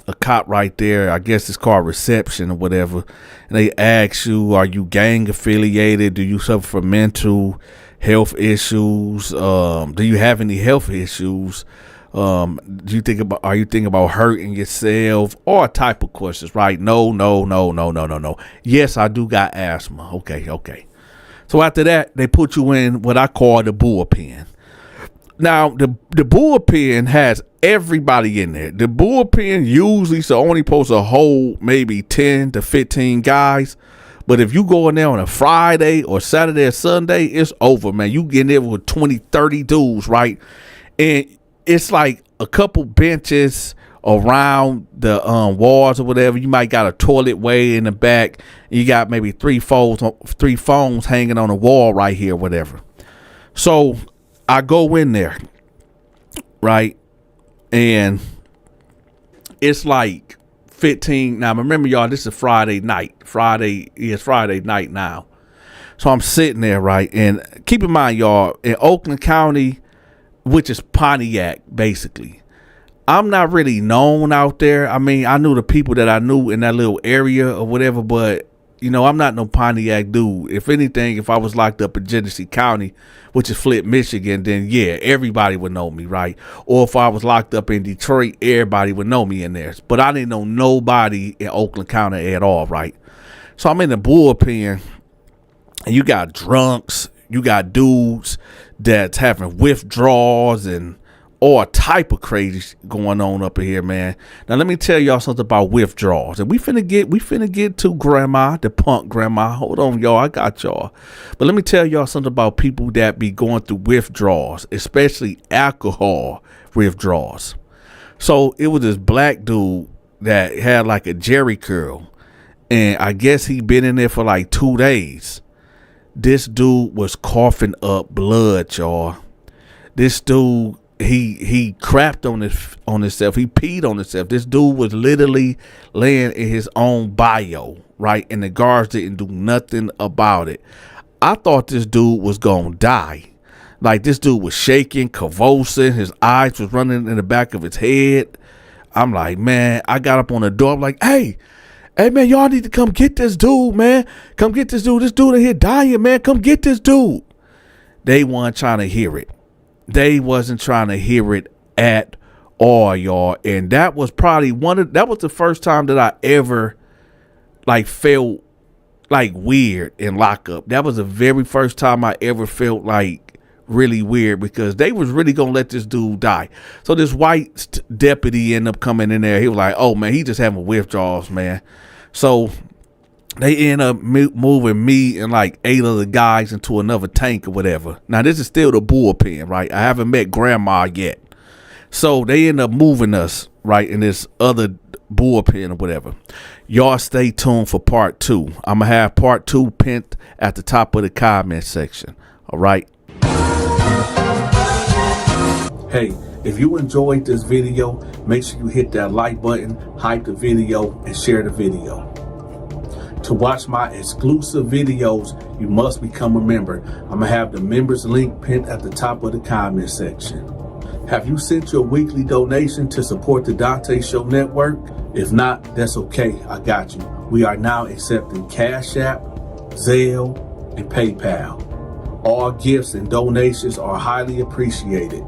a cop right there. I guess it's called reception or whatever. And they ask you, are you gang affiliated? Do you suffer from mental health issues? Do you have any health issues? Are you thinking about hurting yourself? Or type of questions, right? No. Yes, I do got asthma. Okay. So after that, they put you in what I call the bullpen. Now, the bullpen has everybody in there. The bullpen usually is only supposed to hold maybe 10 to 15 guys. But if you go in there on a Friday or Saturday or Sunday, it's over, man. You get in there with 20, 30 dudes, right? And it's like a couple benches around the walls or whatever. You might got a toilet way in the back. You got maybe three phones hanging on the wall right here, whatever. So I go in there, right? And it's like 15. Now, remember, y'all, this is Friday night. It's Friday night now. So I'm sitting there, right? And keep in mind, y'all, in Oakland County, which is Pontiac, basically, I'm not really known out there. I mean, I knew the people that I knew in that little area or whatever, but, you know, I'm not no Pontiac dude. If anything, if I was locked up in Genesee County, which is Flint, Michigan, then, yeah, everybody would know me, right? Or if I was locked up in Detroit, everybody would know me in there. But I didn't know nobody in Oakland County at all, right? So I'm in the bullpen, and you got drunks, you got dudes that's having withdrawals and all type of crazy going on up in here, man. Now let me tell y'all something about withdrawals. And we finna get to grandma, the punk grandma. Hold on, y'all, I got y'all. But let me tell y'all something about people that be going through withdrawals, especially alcohol withdrawals. So it was this black dude that had like a jerry curl, and I guess he been in there for like 2 days. This dude was coughing up blood, y'all. This dude, he crapped on himself. He peed on himself. This dude was literally laying in his own bio, right? And the guards didn't do nothing about it. I thought this dude was gonna die. Like, this dude was shaking, convulsing. His eyes was running in the back of his head. I'm like, man, I got up on the door. I'm like, hey, man, y'all need to come get this dude, man. Come get this dude. This dude in here dying, man. Come get this dude. They weren't trying to hear it. They wasn't trying to hear it at all, y'all. And that was probably that was the first time that I ever like felt like weird in lockup. That was the very first time I ever felt like really weird, because they was really gonna let this dude die. So this white deputy ended up coming in there. He was like, oh man, he just having withdrawals, man. So they end up moving me and like 8 other guys into another tank or whatever. Now this is still the bullpen, right? I haven't met grandma yet. So they end up moving us right in this other bullpen or whatever. Y'all stay tuned for part 2. I'm gonna have part 2 pinned at the top of the comment section. All right. Hey, if you enjoyed this video, make sure you hit that like button, hype the video, and share the video. To watch my exclusive videos, you must become a member. I'm gonna have the members link pinned at the top of the comment section. Have you sent your weekly donation to support the Donta Show Network? If not, that's okay, I got you. We are now accepting CASHAPP, Zelle, and PayPal. All gifts and donations are highly appreciated.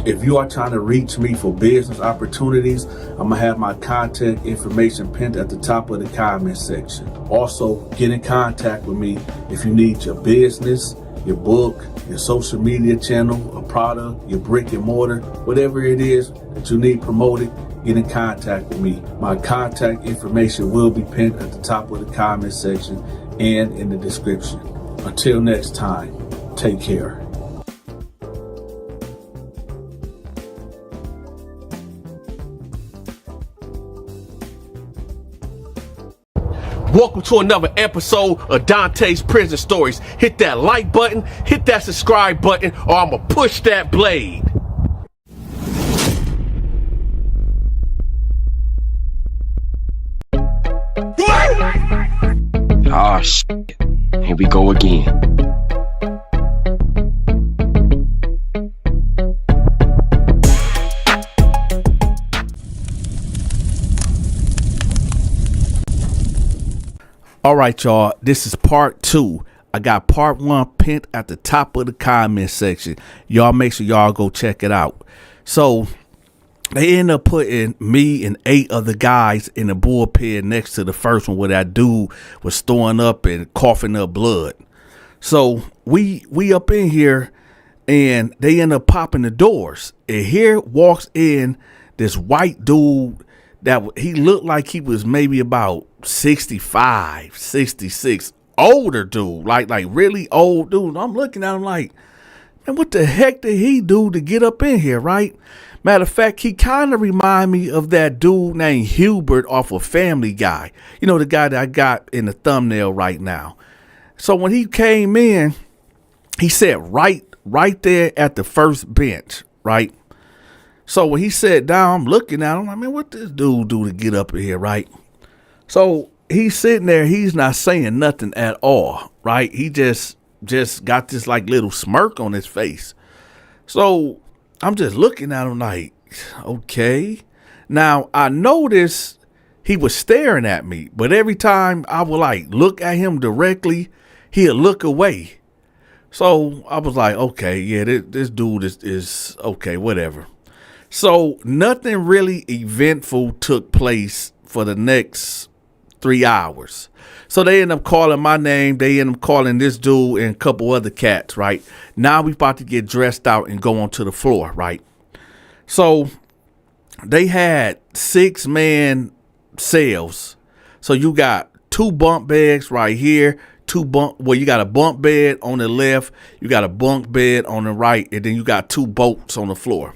If you are trying to reach me for business opportunities, I'm gonna have my contact information pinned at the top of the comment section. Also, get in contact with me if you need your business, your book, your social media channel, a product, your brick and mortar, whatever it is that you need promoted, get in contact with me. My contact information will be pinned at the top of the comment section and in the description. Until next time, take care. Welcome to another episode of Dante's Prison Stories. Hit that like button, hit that subscribe button, or I'm gonna push that blade. Ah, shit. Here we go again. All right, y'all. This is part 2. I got part 1 pinned at the top of the comment section. Y'all make sure y'all go check it out. So they end up putting me and 8 other guys in the bullpen next to the first one where that dude was throwing up and coughing up blood. So we up in here and they end up popping the doors. And here walks in this white dude that he looked like he was maybe about 65, 66, older dude, like really old dude. I'm looking at him like, man, what the heck did he do to get up in here, right? Matter of fact, he kind of remind me of that dude named Hubert off of Family Guy. You know, the guy that I got in the thumbnail right now. So when he came in, he sat right there at the first bench, right? So when he sat down, I'm looking at him, I mean, what this dude do to get up in here, right? So he's sitting there, he's not saying nothing at all, right? He just got this like little smirk on his face. So I'm just looking at him like, okay. Now I noticed he was staring at me, but every time I would like look at him directly, he'd look away. So I was like, okay, yeah, this dude is okay, whatever. So nothing really eventful took place for the next 3 hours. So they end up calling my name. They end up calling this dude and a couple other cats, right? Now we about to get dressed out and go onto the floor, right? So they had 6-man cells. So you got 2 bunk beds right here. You got a bunk bed on the left. You got a bunk bed on the right. And then you got 2 boats on the floor.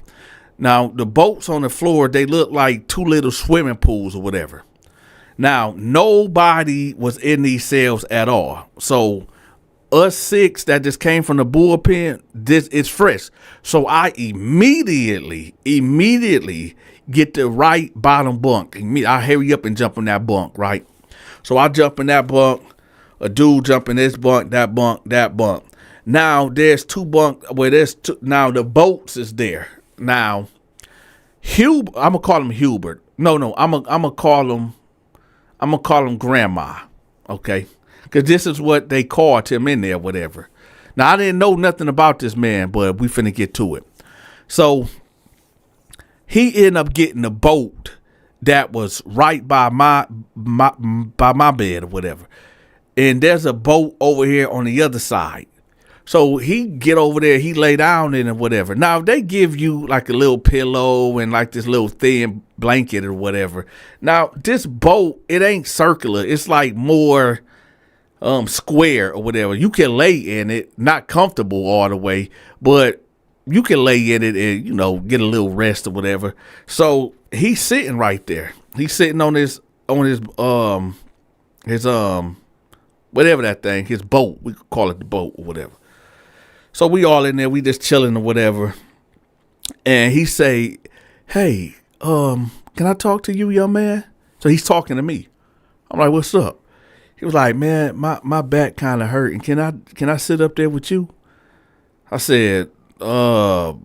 Now, the boats on the floor, they look like 2 little swimming pools or whatever. Now, nobody was in these cells at all. So us 6 that just came from the bullpen, this is fresh. So I immediately get the right bottom bunk. I hurry up and jump in that bunk, right? So I jump in that bunk, a dude jump in this bunk, that bunk, that bunk. Now there's 2 bunk where there's 2. Now the boats is there. Now, I'm gonna call him Hubert. No, I'm gonna call him Grandma. Okay, because this is what they called him in there, whatever. Now I didn't know nothing about this man, but we finna get to it. So he ended up getting a boat that was right by my bed or whatever, and there's a boat over here on the other side. So he get over there, he lay down in it or whatever. Now they give you like a little pillow and like this little thin blanket or whatever. Now this boat, it ain't circular. It's like more square or whatever. You can lay in it, not comfortable all the way, but you can lay in it and, you know, get a little rest or whatever. So he's sitting right there. He's sitting on his whatever that thing, his boat. We could call it the boat or whatever. So we all in there, we just chilling or whatever. And he say, hey, can I talk to you, young man? So he's talking to me. I'm like, what's up? He was like, man, my back kind of hurting. Can I sit up there with you? I said, I'd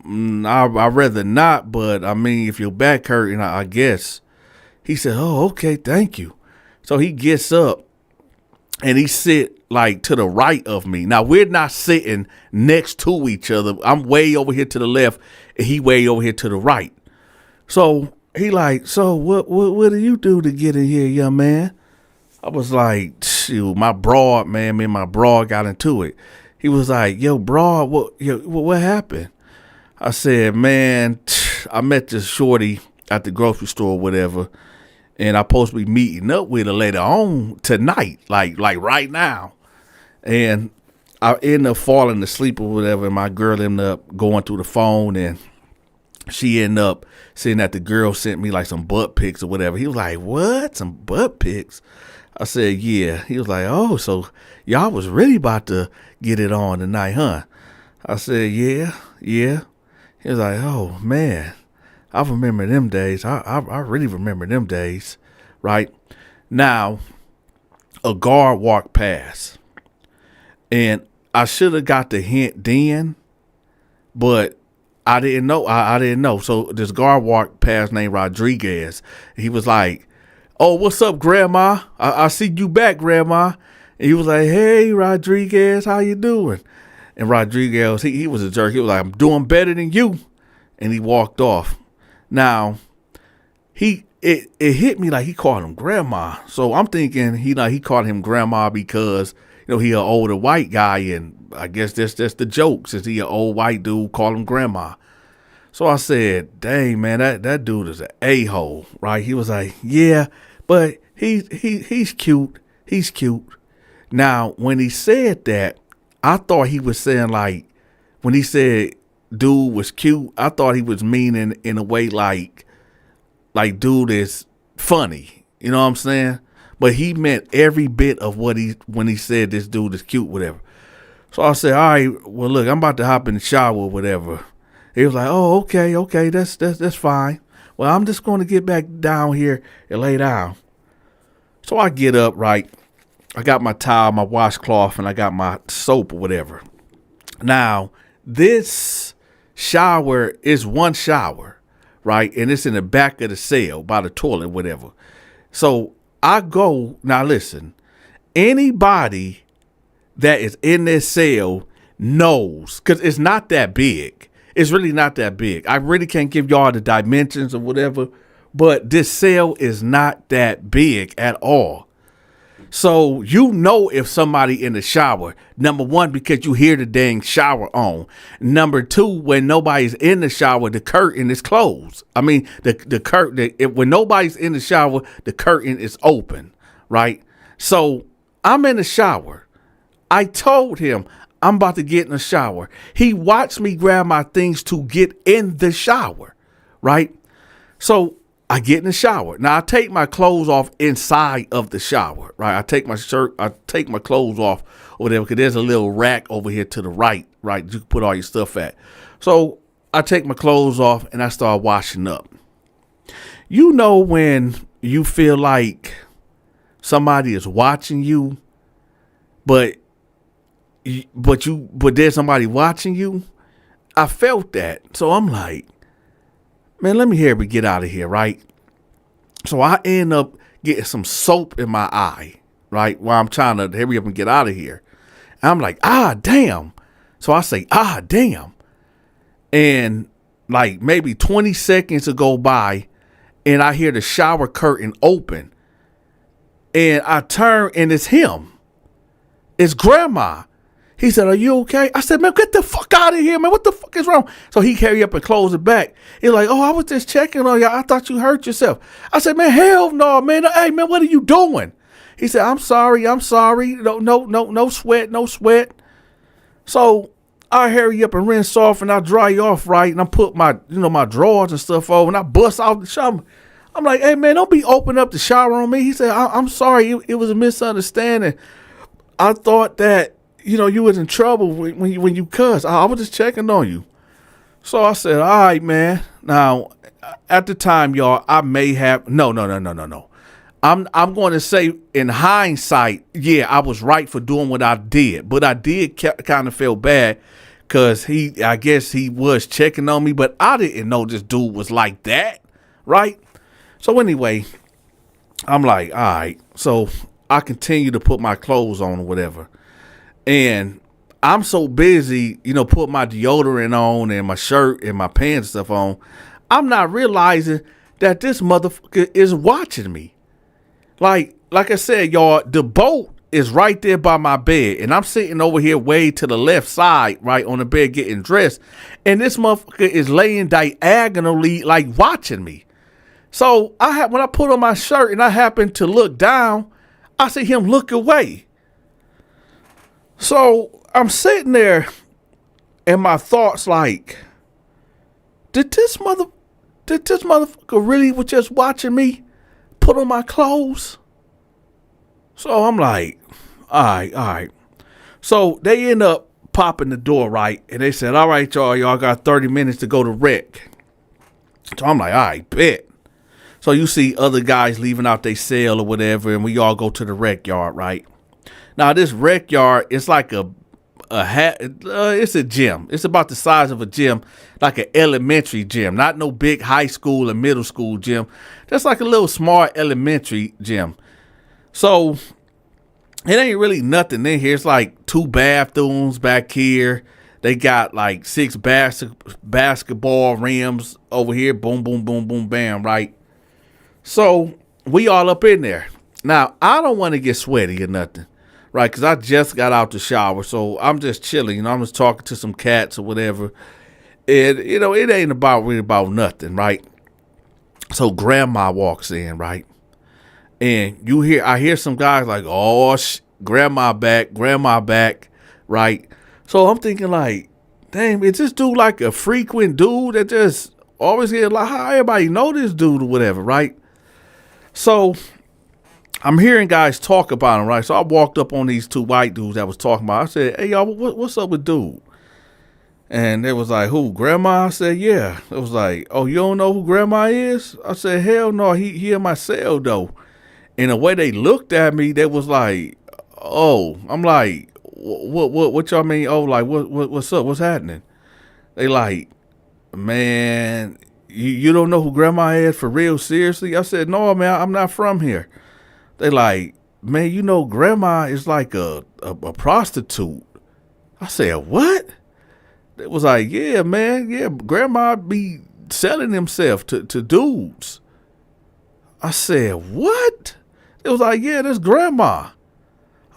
rather not, but I mean, if your back hurting, I guess. He said, oh, okay, thank you. So he gets up and he sit like to the right of me. Now we're not sitting next to each other. I'm way over here to the left and he way over here to the right. So he like, so what do you do to get in here, young man? I was like, shoot, my broad, man, me and my broad got into it. He was like, yo, broad, what happened? I said, man, I met this shorty at the grocery store or whatever, and I'm supposed to be meeting up with her later on tonight, like right now. And I ended up falling asleep or whatever, and my girl ended up going through the phone, and she ended up saying that the girl sent me like some butt pics or whatever. He was like, what? Some butt pics? I said, yeah. He was like, oh, so y'all was really about to get it on tonight, huh? I said, yeah. He was like, oh, man, I remember them days. I really remember them days, right? Now, a guard walked past, and I should have got the hint then, but I didn't know. I didn't know. So this guard walked past named Rodriguez. He was like, "Oh, what's up, Grandma? I see you back, Grandma." And he was like, "Hey, Rodriguez, how you doing?" And Rodriguez, he was a jerk. He was like, "I'm doing better than you." And he walked off. Now, it hit me like he called him Grandma. So I'm thinking he called him Grandma because, he an older white guy, and I guess that's the joke, since he an old white dude, call him Grandma. So I said, "Dang, man, that dude is an a-hole," right? He was like, "Yeah, but he's cute. He's cute." Now, when he said that, I thought he was saying, like, when he said dude was cute, I thought he was meaning in a way like dude is funny. You know what I'm saying? But he meant every bit of when he said this dude is cute, whatever. So I said, "All right, well, look, I'm about to hop in the shower or whatever." He was like, "Oh, okay, that's fine. Well, I'm just going to get back down here and lay down." So I get up, right? I got my towel, my washcloth, and I got my soap or whatever. Now, this shower is one shower, right? And it's in the back of the cell by the toilet, whatever. So I go, now listen, anybody that is in this cell knows, because it's not that big. It's really not that big. I really can't give y'all the dimensions or whatever, but this cell is not that big at all. So if somebody in the shower, number one, because you hear the dang shower on. Number two, when nobody's in the shower, the curtain is closed. I mean, the curtain, when nobody's in the shower, the curtain is open, right? So I'm in the shower. I told him I'm about to get in the shower. He watched me grab my things to get in the shower, right? So I get in the shower. Now I take my clothes off inside of the shower, right? I take my shirt, I take my clothes off or whatever, because there's a little rack over here to the right, right? You can put all your stuff at. So I take my clothes off and I start washing up. When you feel like somebody is watching you, but there's somebody watching you. I felt that. So I'm like, man, let me hurry get out of here, right? So I end up getting some soap in my eye, right? While I'm trying to hurry up and get out of here. And I'm like, damn. So I say, damn. And like maybe 20 seconds to go by, and I hear the shower curtain open. And I turn, and it's him. It's Grandma. He said, "Are you okay?" I said, "Man, get the fuck out of here, man. What the fuck is wrong?" So he carry up and close it back. He's like, "Oh, I was just checking on you. I thought you hurt yourself." I said, "Man, hell no, man. Hey, man, what are you doing?" He said, I'm sorry. No sweat. So I hurry up and rinse off, and I dry off, right? And I put my, my drawers and stuff over, and I bust out the shower. I'm like, "Hey, man, don't be opening up the shower on me." He said, I'm sorry. It was a misunderstanding. I thought that, you was in trouble when you cussed. I was just checking on you. So I said, "All right, man." Now, at the time, y'all, I may have, no. I'm going to say in hindsight, yeah, I was right for doing what I did. But I did kind of feel bad because I guess he was checking on me. But I didn't know this dude was like that, right? So anyway, I'm like, all right. So I continue to put my clothes on or whatever. And I'm so busy, put my deodorant on and my shirt and my pants and stuff on. I'm not realizing that this motherfucker is watching me. Like I said, y'all, the boat is right there by my bed. And I'm sitting over here way to the left side, right on the bed getting dressed. And this motherfucker is laying diagonally, like watching me. So when I put on my shirt and I happen to look down, I see him look away. So I'm sitting there and my thoughts like, did this motherfucker really was just watching me put on my clothes? So I'm like, all right. So they end up popping the door, right? And they said, "All right, y'all got 30 minutes to go to rec." So I'm like, all right, bet. So you see other guys leaving out their cell or whatever, and we all go to the rec yard, right? Now, this rec yard, it's like a it's a gym. It's about the size of a gym, like an elementary gym, not no big high school and middle school gym. Just like a little small elementary gym. So it ain't really nothing in here. It's like 2 bathrooms back here. They got like 6 basketball rims over here. Boom, boom, boom, boom, bam, right? So we all up in there. Now, I don't want to get sweaty or nothing, right? Because I just got out the shower. So I'm just chilling. I'm just talking to some cats or whatever. And, it ain't really about nothing, right? So grandma walks in, right? And I hear some guys like, oh, grandma back, right? So I'm thinking like, dang, is this dude like a frequent dude that just always get like, how everybody know this dude or whatever, right? So I'm hearing guys talk about him, right? So I walked up on these 2 white dudes that was talking about. I said, hey, y'all, what's up with dude? And they was like, who, grandma? I said, yeah. It was like, oh, you don't know who grandma is? I said, hell no, he in my cell though. And the way they looked at me, they was like, oh, I'm like, what y'all mean? Oh, like, what's up? What's happening? They like, man, you don't know who grandma is for real? Seriously? I said, no, man, I'm not from here. They like, man, grandma is like a prostitute. I said, what? It was like, yeah, man, yeah, grandma be selling himself to dudes. I said, what? It was like, yeah, that's grandma.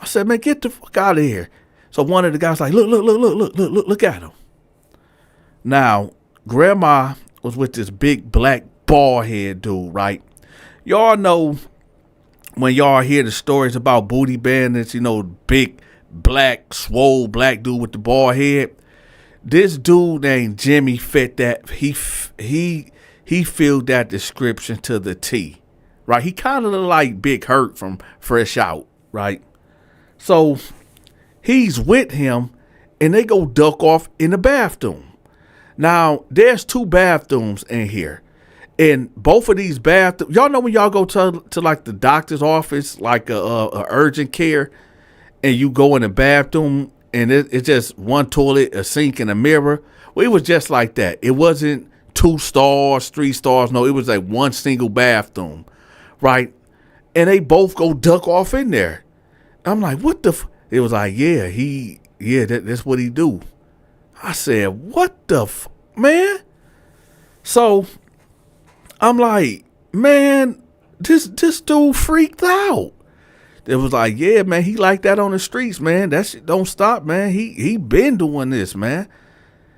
I said, man, get the fuck out of here. So one of the guys like, look at him. Now, grandma was with this big black bald head dude, right? Y'all know when y'all hear the stories about booty bandits, big black, swole black dude with the bald head. This dude named Jimmy fit that. He filled that description to the T, right? He kind of looked like Big Hurt from Fresh Out, right? So he's with him, and they go duck off in the bathroom. Now, there's 2 bathrooms in here. And both of these bathrooms, y'all know when y'all go to like the doctor's office, like a urgent care, and you go in the bathroom, and it's just one toilet, a sink, and a mirror. Well, it was just like that. It wasn't 2 stars, 3 stars. No, it was like one single bathroom, right? And they both go duck off in there. I'm like, what the? It was like, yeah, that's what he do. I said, what the man? So I'm like, man, this dude freaked out. It was like, yeah, man, he like that on the streets, man. That shit don't stop, man. He been doing this, man.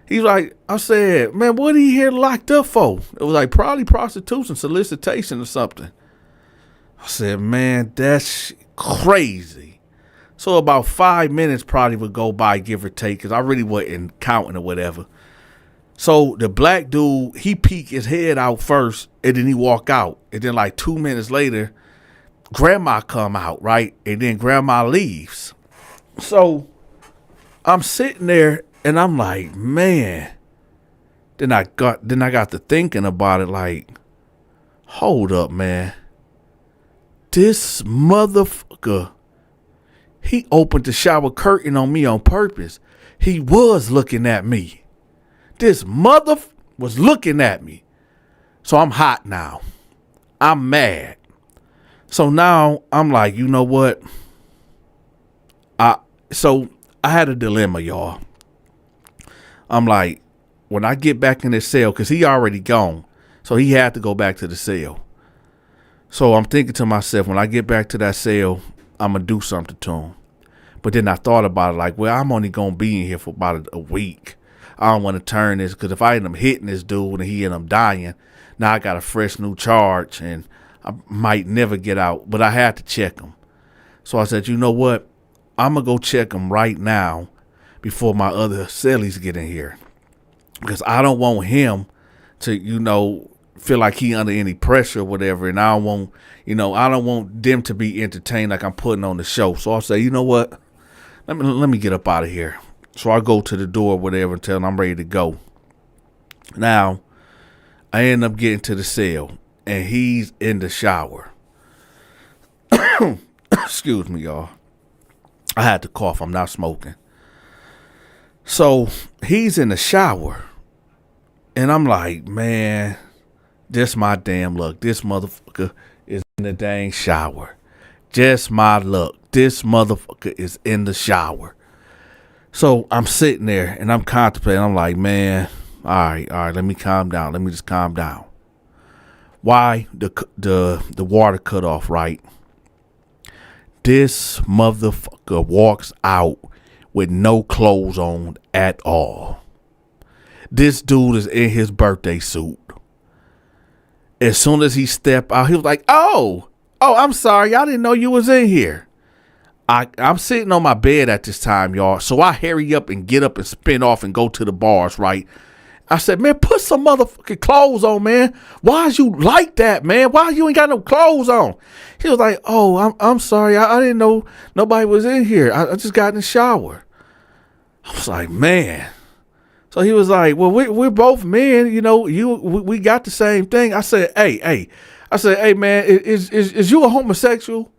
He's like, I said, man, what he here locked up for? It was like probably prostitution, solicitation or something. I said, man, that's crazy. So about 5 minutes probably would go by, give or take, because I really wasn't counting or whatever. So the black dude, he peeked his head out first, and then he walk out. And then like 2 minutes later, grandma come out, right? And then grandma leaves. So I'm sitting there and I'm like, man. Then I got to thinking about it like, hold up, man. This motherfucker, he opened the shower curtain on me on purpose. He was looking at me. This mother was looking at me. So I'm hot now. I'm mad. So now I'm like, you know what? So I had a dilemma, y'all. I'm like, when I get back in this cell, because he already gone, so he had to go back to the cell. So I'm thinking to myself, when I get back to that cell, I'm going to do something to him. But then I thought about it like, well, I'm only going to be in here for about a week. I don't want to turn this, because if I end up hitting this dude and he end up dying, now I got a fresh new charge and I might never get out, but I had to check him. So I said, you know what? I'm going to go check him right now before my other cellies get in here. Because I don't want him to, feel like he under any pressure or whatever. And I don't want them to be entertained like I'm putting on the show. So I'll say, you know what? Let me get up out of here. So I go to the door or whatever and tell him I'm ready to go. Now, I end up getting to the cell. And he's in the shower. Excuse me, y'all. I had to cough. I'm not smoking. So he's in the shower. And I'm like, man, this my damn luck. This motherfucker is in the dang shower. Just my luck. This motherfucker is in the shower. So I'm sitting there and I'm contemplating. I'm like, man, all right, let me calm down. Let me just calm down. Why the water cut off, right? This motherfucker walks out with no clothes on at all. This dude is in his birthday suit. As soon as he stepped out, he was like, oh, I'm sorry. I didn't know you was in here. I'm sitting on my bed at this time, y'all. So I hurry up and get up and spin off and go to the bars, right? I said, man, put some motherfucking clothes on, man. Why is you like that, man? Why you ain't got no clothes on? He was like, oh, I'm sorry. I didn't know nobody was in here. I just got in the shower. I was like, man. So he was like, well, we're both men. You know, we got the same thing. I said, hey. I said, hey, man, is you a homosexual?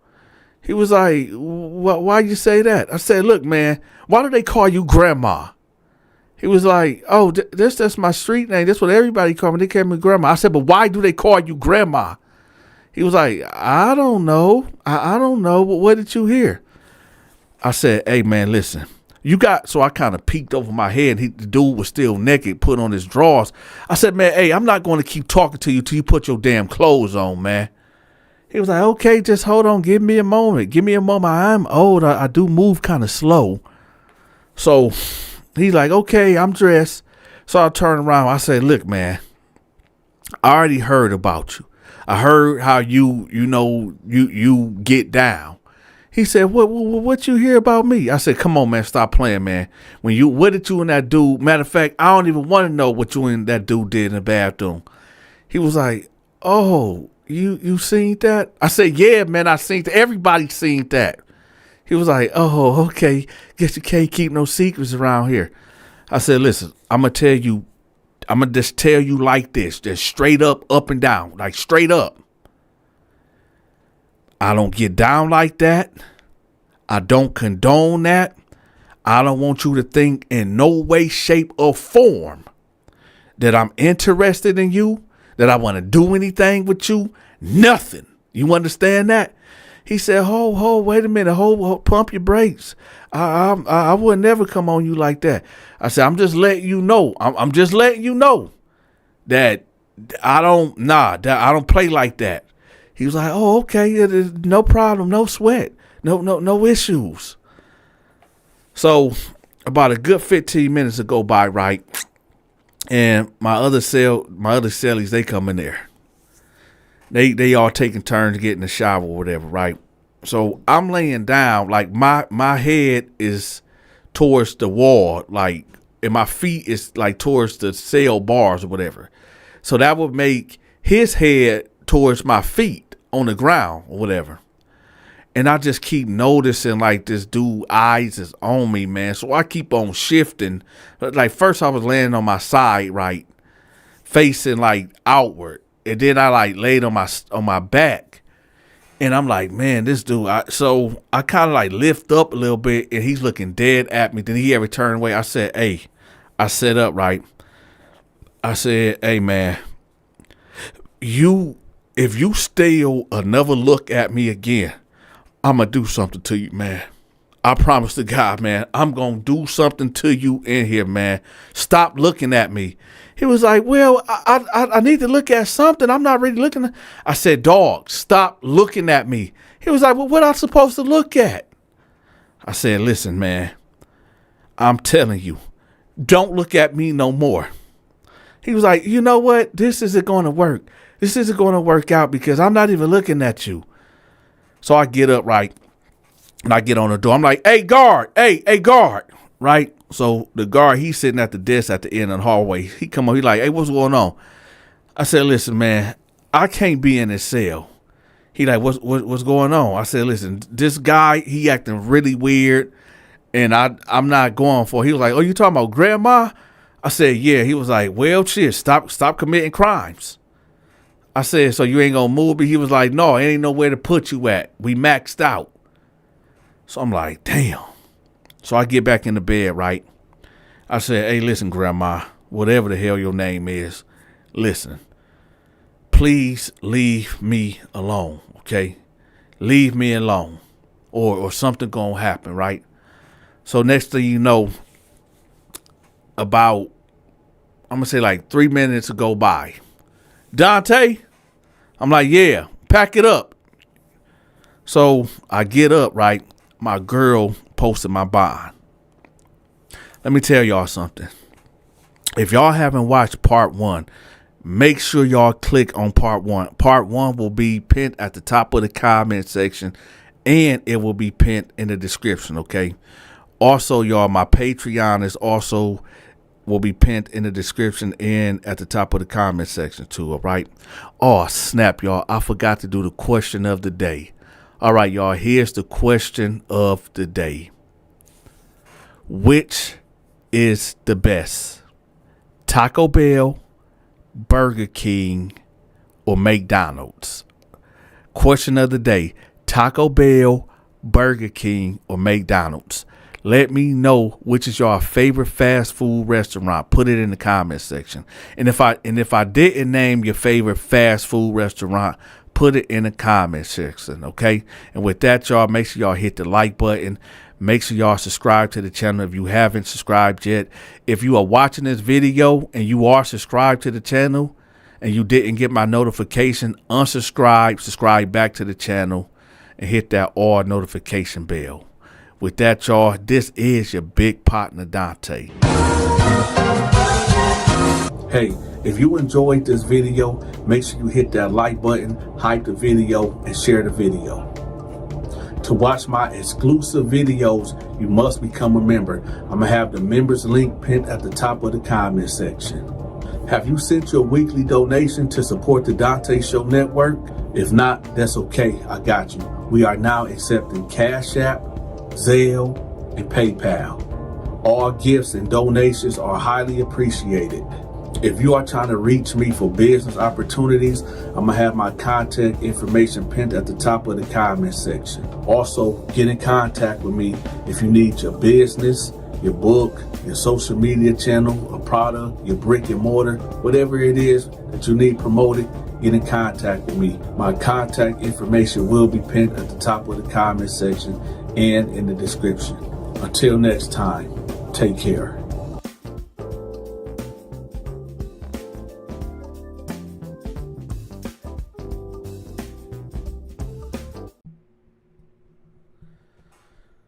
He was like, why you say that? I said, look, man, why do they call you grandma? He was like, oh, that's my street name. That's what everybody call me. They call me grandma. I said, but why do they call you grandma? He was like, I don't know. I don't know. But what did you hear? I said, hey, man, listen. So I kind of peeked over my head. The dude was still naked, put on his drawers. I said, man, hey, I'm not going to keep talking to you till you put your damn clothes on, man. He was like, okay, just hold on. Give me a moment. Give me a moment. I'm old. I do move kind of slow. So he's like, okay, I'm dressed. So I turned around. I said, look, man, I already heard about you. I heard how you get down. He said, what you hear about me? I said, come on, man, stop playing, man. What did you and that dude? Matter of fact, I don't even want to know what you and that dude did in the bathroom. He was like, oh, you seen that? I said, yeah, man, I seen that. Everybody seen that. He was like, oh, okay. Guess you can't keep no secrets around here. I said, listen, I'm going to just tell you like this, just straight up and down, like straight up. I don't get down like that. I don't condone that. I don't want you to think in no way, shape, or form that I'm interested in you, that I want to do anything with you. Nothing. You understand that? He said, wait a minute. Pump your brakes. I would never come on you like that. I said, I'm just letting you know. I'm just letting you know that I don't play like that. He was like, oh, okay, no problem, no sweat, no issues. So about a good 15 minutes to go by, right? And my other cellies, they come in there. They all taking turns to get in the shower or whatever, right? So I'm laying down, like my head is towards the wall, like, and my feet is like towards the cell bars or whatever. So that would make his head towards my feet on the ground or whatever. And I just keep noticing like this dude eyes is on me, man. So I keep on shifting. Like first I was laying on my side, right, facing like outward. And then I like laid on my back. And I'm like, man, this dude. So I kind of like lift up a little bit and he's looking dead at me. Then he ever turned away. I said, hey, I sat up, right? I said, hey, man, if you steal another look at me again, I'm going to do something to you, man. I promise to God, man, I'm going to do something to you in here, man. Stop looking at me. He was like, well, I need to look at something. I'm not really looking at. I said, dog, stop looking at me. He was like, well, what am I supposed to look at? I said, listen, man, I'm telling you, don't look at me no more. He was like, you know what? This isn't going to work. This isn't going to work out because I'm not even looking at you. So I get up, right? And I get on the door. I'm like, hey, guard. Hey, guard. Right? So the guard, he's sitting at the desk at the end of the hallway. He come on. He like, hey, what's going on? I said, listen, man, I can't be in this cell. He like, what's going on? I said, listen, this guy, he acting really weird. And I'm not going for it. He was like, oh, you talking about grandma? I said, yeah. He was like, well, shit, stop committing crimes. I said, so you ain't gonna move me? He was like, no, it ain't nowhere to put you at. We maxed out. So I'm like, damn. So I get back in the bed, right? I said, hey, listen, Grandma, whatever the hell your name is, listen, please leave me alone, okay? Leave me alone, or something gonna happen, right? So next thing you know, about, I'm gonna say like 3 minutes go by. Dante, I'm like, yeah, pack it up. So I get up, right? My girl posted my bond. Let me tell y'all something. If y'all haven't watched part 1, make sure y'all click on part 1. Part 1 will be pinned at the top of the comment section, and it will be pinned in the description, okay? Also, y'all, my Patreon is also will be pinned in the description and at the top of the comment section too, all right? Oh, snap, y'all. I forgot to do the question of the day. All right, y'all, here's the question of the day. Which is the best? Taco Bell, Burger King, or McDonald's? Question of the day. Taco Bell, Burger King, or McDonald's? Let me know which is your favorite fast food restaurant. Put it in the comment section. And if I didn't name your favorite fast food restaurant, put it in the comment section, okay? And with that, y'all, make sure y'all hit the like button. Make sure y'all subscribe to the channel if you haven't subscribed yet. If you are watching this video and you are subscribed to the channel and you didn't get my notification, unsubscribe, subscribe back to the channel, and hit that all notification bell. With that, y'all, this is your big partner, Dante. Hey, if you enjoyed this video, make sure you hit that like button, hype the video, and share the video. To watch my exclusive videos, you must become a member. I'm going to have the members link pinned at the top of the comment section. Have you sent your weekly donation to support the Dante Show Network? If not, that's okay. I got you. We are now accepting Cash App, Zelle, and PayPal. All gifts and donations are highly appreciated. If you are trying to reach me for business opportunities, I'm going to have my contact information pinned at the top of the comment section. Also, get in contact with me if you need your business, your book, your social media channel, a product, your brick and mortar, whatever it is that you need promoted, get in contact with me. My contact information will be pinned at the top of the comment section and in the description. Until next time, take care.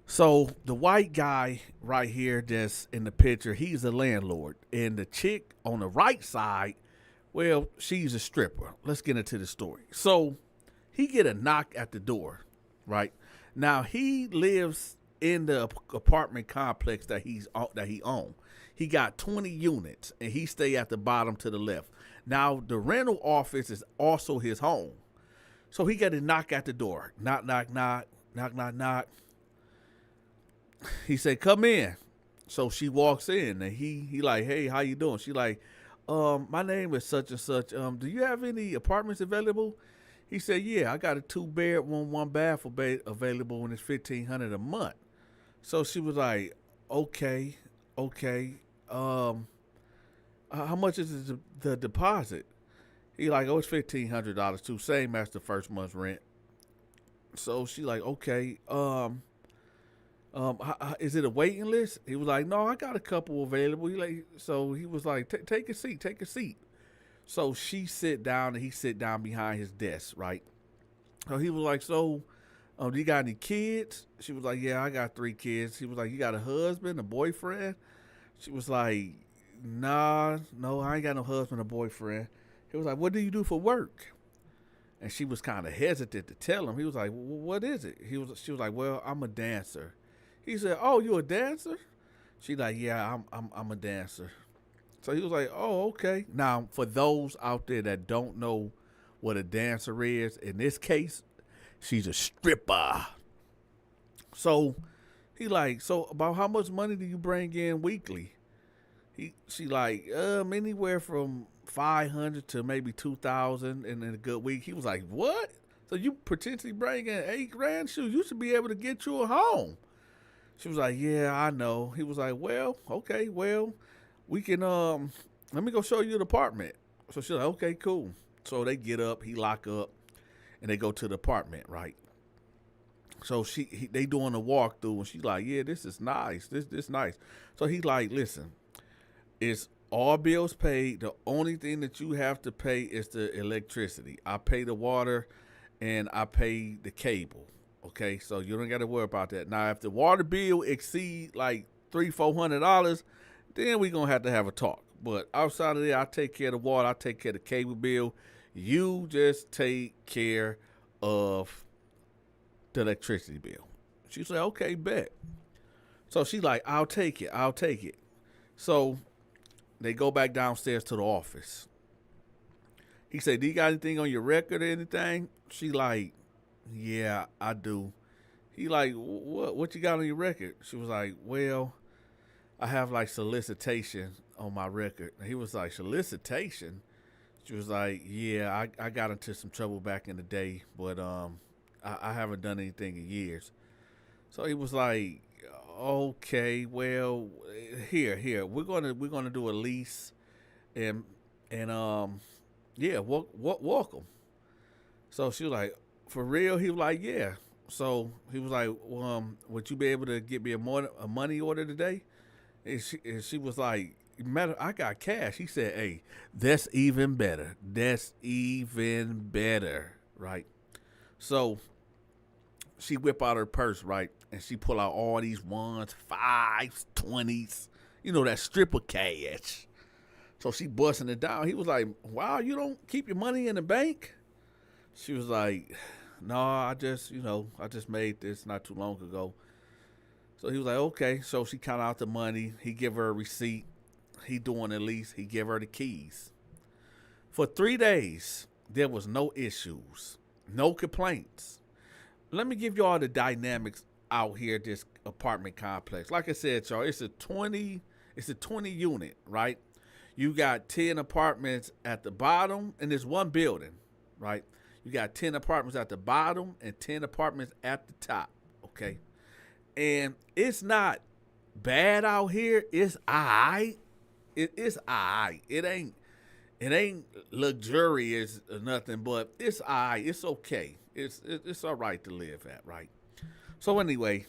So the white guy right here that's in the picture, he's the landlord. And the chick on the right side, well, she's a stripper. Let's get into the story. So he get a knock at the door, right? Now he lives in the apartment complex that he owns. He got 20 units and he stay at the bottom to the left. Now the rental office is also his home. So he got a knock at the door. Knock, knock, knock, knock, knock, knock. He said, come in. So she walks in and he like, hey, how you doing? She like, my name is such and such. Do you have any apartments available? He said, yeah, I got a 2-bedroom, 1-bath available and it's $1,500 a month. So she was like, okay. How much is the deposit? He like, oh, it's $1,500 too, same as the first month's rent. So she like, okay, is it a waiting list? He was like, no, I got a couple available. So he was like, take a seat. So she sit down and he sit down behind his desk, right? So he was like, so, do you got any kids? She was like, yeah, I got 3 kids. He was like, you got a husband, a boyfriend? She was like, nah, no, I ain't got no husband or boyfriend. He was like, what do you do for work? And she was kind of hesitant to tell him. He was like, well, what is it? She was like, well, I'm a dancer. He said, oh, you a dancer? She like, yeah, I'm a dancer. So he was like, oh, okay. Now, for those out there that don't know what a dancer is, in this case, she's a stripper. So he like, so about how much money do you bring in weekly? She like, anywhere from 500 to maybe 2,000 in a good week. He was like, what? So you potentially bring in $8 grand? Shoot, you should be able to get you a home. She was like, yeah, I know. He was like, well, okay, well, we can, let me go show you the apartment. So she's like, okay, cool. So they get up, he lock up, and they go to the apartment, right? So they doing a walkthrough, and she's like, yeah, this is nice. This nice. So he's like, listen, it's all bills paid. The only thing that you have to pay is the electricity. I pay the water, and I pay the cable. Okay, so you don't got to worry about that. Now, if the water bill exceed like $300-400, then we gonna have to have a talk. But outside of that, I take care of the water. I take care of the cable bill. You just take care of the electricity bill. She said, okay, bet. So she's like, I'll take it. I'll take it. So they go back downstairs to the office. He said, do you got anything on your record or anything? She like, yeah, I do. He like, what you got on your record? She was like, well, I have like solicitation on my record. And he was like, solicitation? She was like, yeah, I got into some trouble back in the day, but I haven't done anything in years. So he was like, okay, well, here, we're gonna do a lease, and yeah, welcome. So she was like, for real? He was like, yeah. So he was like, would you be able to get me a money order today? And she was like, I got cash. He said, hey, that's even better. That's even better, right? So she whip out her purse, right? And she pull out all these 1s, 5s, 20s, you know, that strip of cash. So she busting it down. He was like, wow, you don't keep your money in the bank? She was like, no, I just made this not too long ago. So he was like, okay. So she counted out the money. He give her a receipt. He doing the lease. He give her the keys. For 3 days, there was no issues, no complaints. Let me give you all the dynamics out here at this apartment complex. Like I said, y'all, it's a 20 unit, right? You got 10 apartments at the bottom, and there's one building, right? You got 10 apartments at the bottom and 10 apartments at the top, okay? And it's not bad out here. It's all right. It's all right. It ain't luxurious or nothing, but it's all right. It's okay. It's all right to live at, right? So anyway,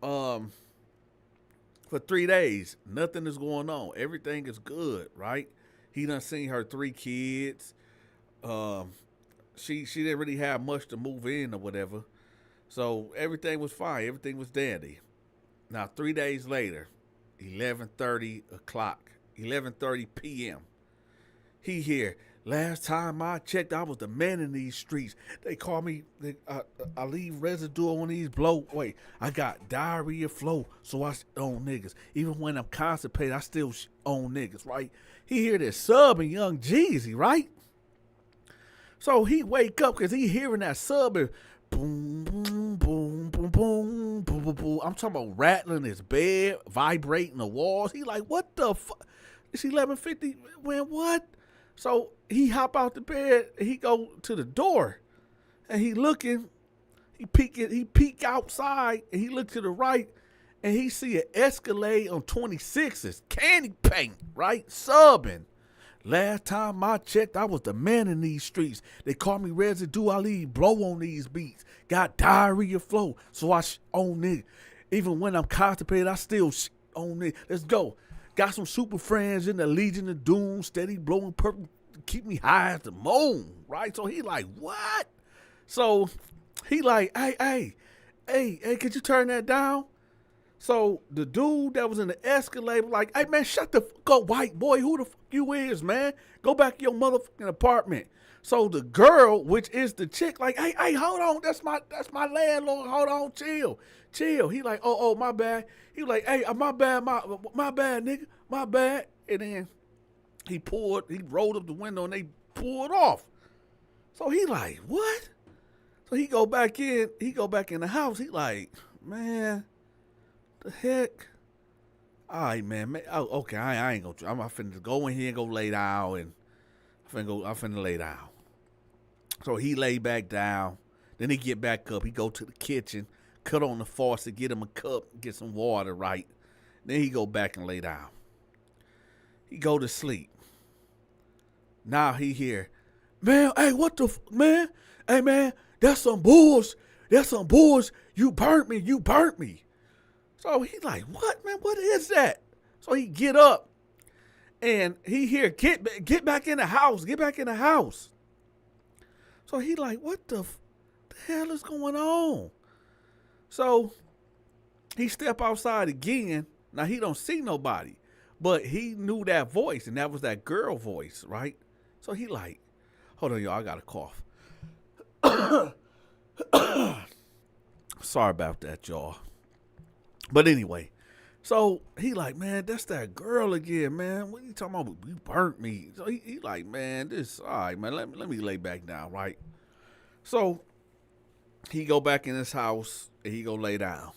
for 3 days, nothing is going on. Everything is good, right? He done seen her 3 kids. She didn't really have much to move in or whatever. So everything was fine. Everything was dandy. Now 3 days later, 11:30 p.m. He here. Last time I checked, I was the man in these streets. They call me, I leave residue on these blow. Wait, I got diarrhea flow, so I own niggas. Even when I'm constipated, I still own niggas, right? He hear this sub and Young Jeezy, right? So he wake up because he hearing that sub and boom, boom, boom, boom, boom, boom, boom, boom. I'm talking about rattling his bed, vibrating the walls. He like, what the fuck? It's 11:50. Man, what? So he hop out the bed, and he go to the door, and he looking, he peek outside, and he look to the right, and he see an Escalade on 26s, candy paint, right, subbing. Last time I checked, I was the man in these streets. They call me residue, I leave blow on these beats. Got diarrhea flow, so I own it. Even when I'm constipated, I still own it. Let's go. Got some super friends in the Legion of Doom, steady blowing purple to keep me high as the moon, right? So he like, what? So he like, hey, could you turn that down? So the dude that was in the Escalade was like, hey, man, shut the fuck up, white boy. Who the fuck you is, man? Go back to your motherfucking apartment. So the girl, which is the chick, like, hey, hold on. That's my landlord. Hold on, chill. He like, oh, my bad. He like, hey, my bad, nigga, my bad. And then he rolled up the window and they pulled off. So he like, what? So he go back in the house. He like, man, the heck? All right, man. Oh, okay, I ain't gonna. I'm finna go in here and go lay down, and I'm finna lay down. So he lay back down. Then he get back up. He go to the kitchen, cut on the faucet, get him a cup, get some water, right? Then he go back and lay down. He go to sleep. Now he hear, man, hey, what the, man? Hey, man, that's some bulls. That's some bulls. You burnt me. So he like, what, man? What is that? So he get up and he hear, get back in the house. Get back in the house. So he like, what the hell is going on? So he step outside again. Now he don't see nobody, but he knew that voice, and that was that girl voice, right? So he like, hold on, y'all, I got a cough. Sorry about that, y'all. But anyway, so he like, man, that's that girl again, man. What are you talking about? You burnt me. So he like, man, this, all right, man, let me lay back down, right? So he go back in his house and he go lay down.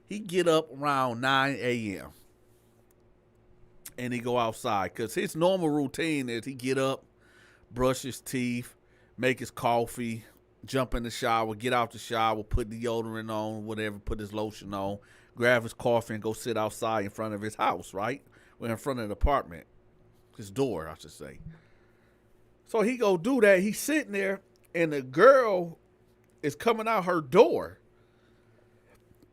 He get up around 9 a.m. and he go outside because his normal routine is he get up, brush his teeth, make his coffee, jump in the shower, get out the shower, put deodorant on, whatever, put his lotion on, grab his coffee and go sit outside in front of his house, right? Or in front of the apartment, his door, I should say. So he go do that. He's sitting there and the girl is coming out her door.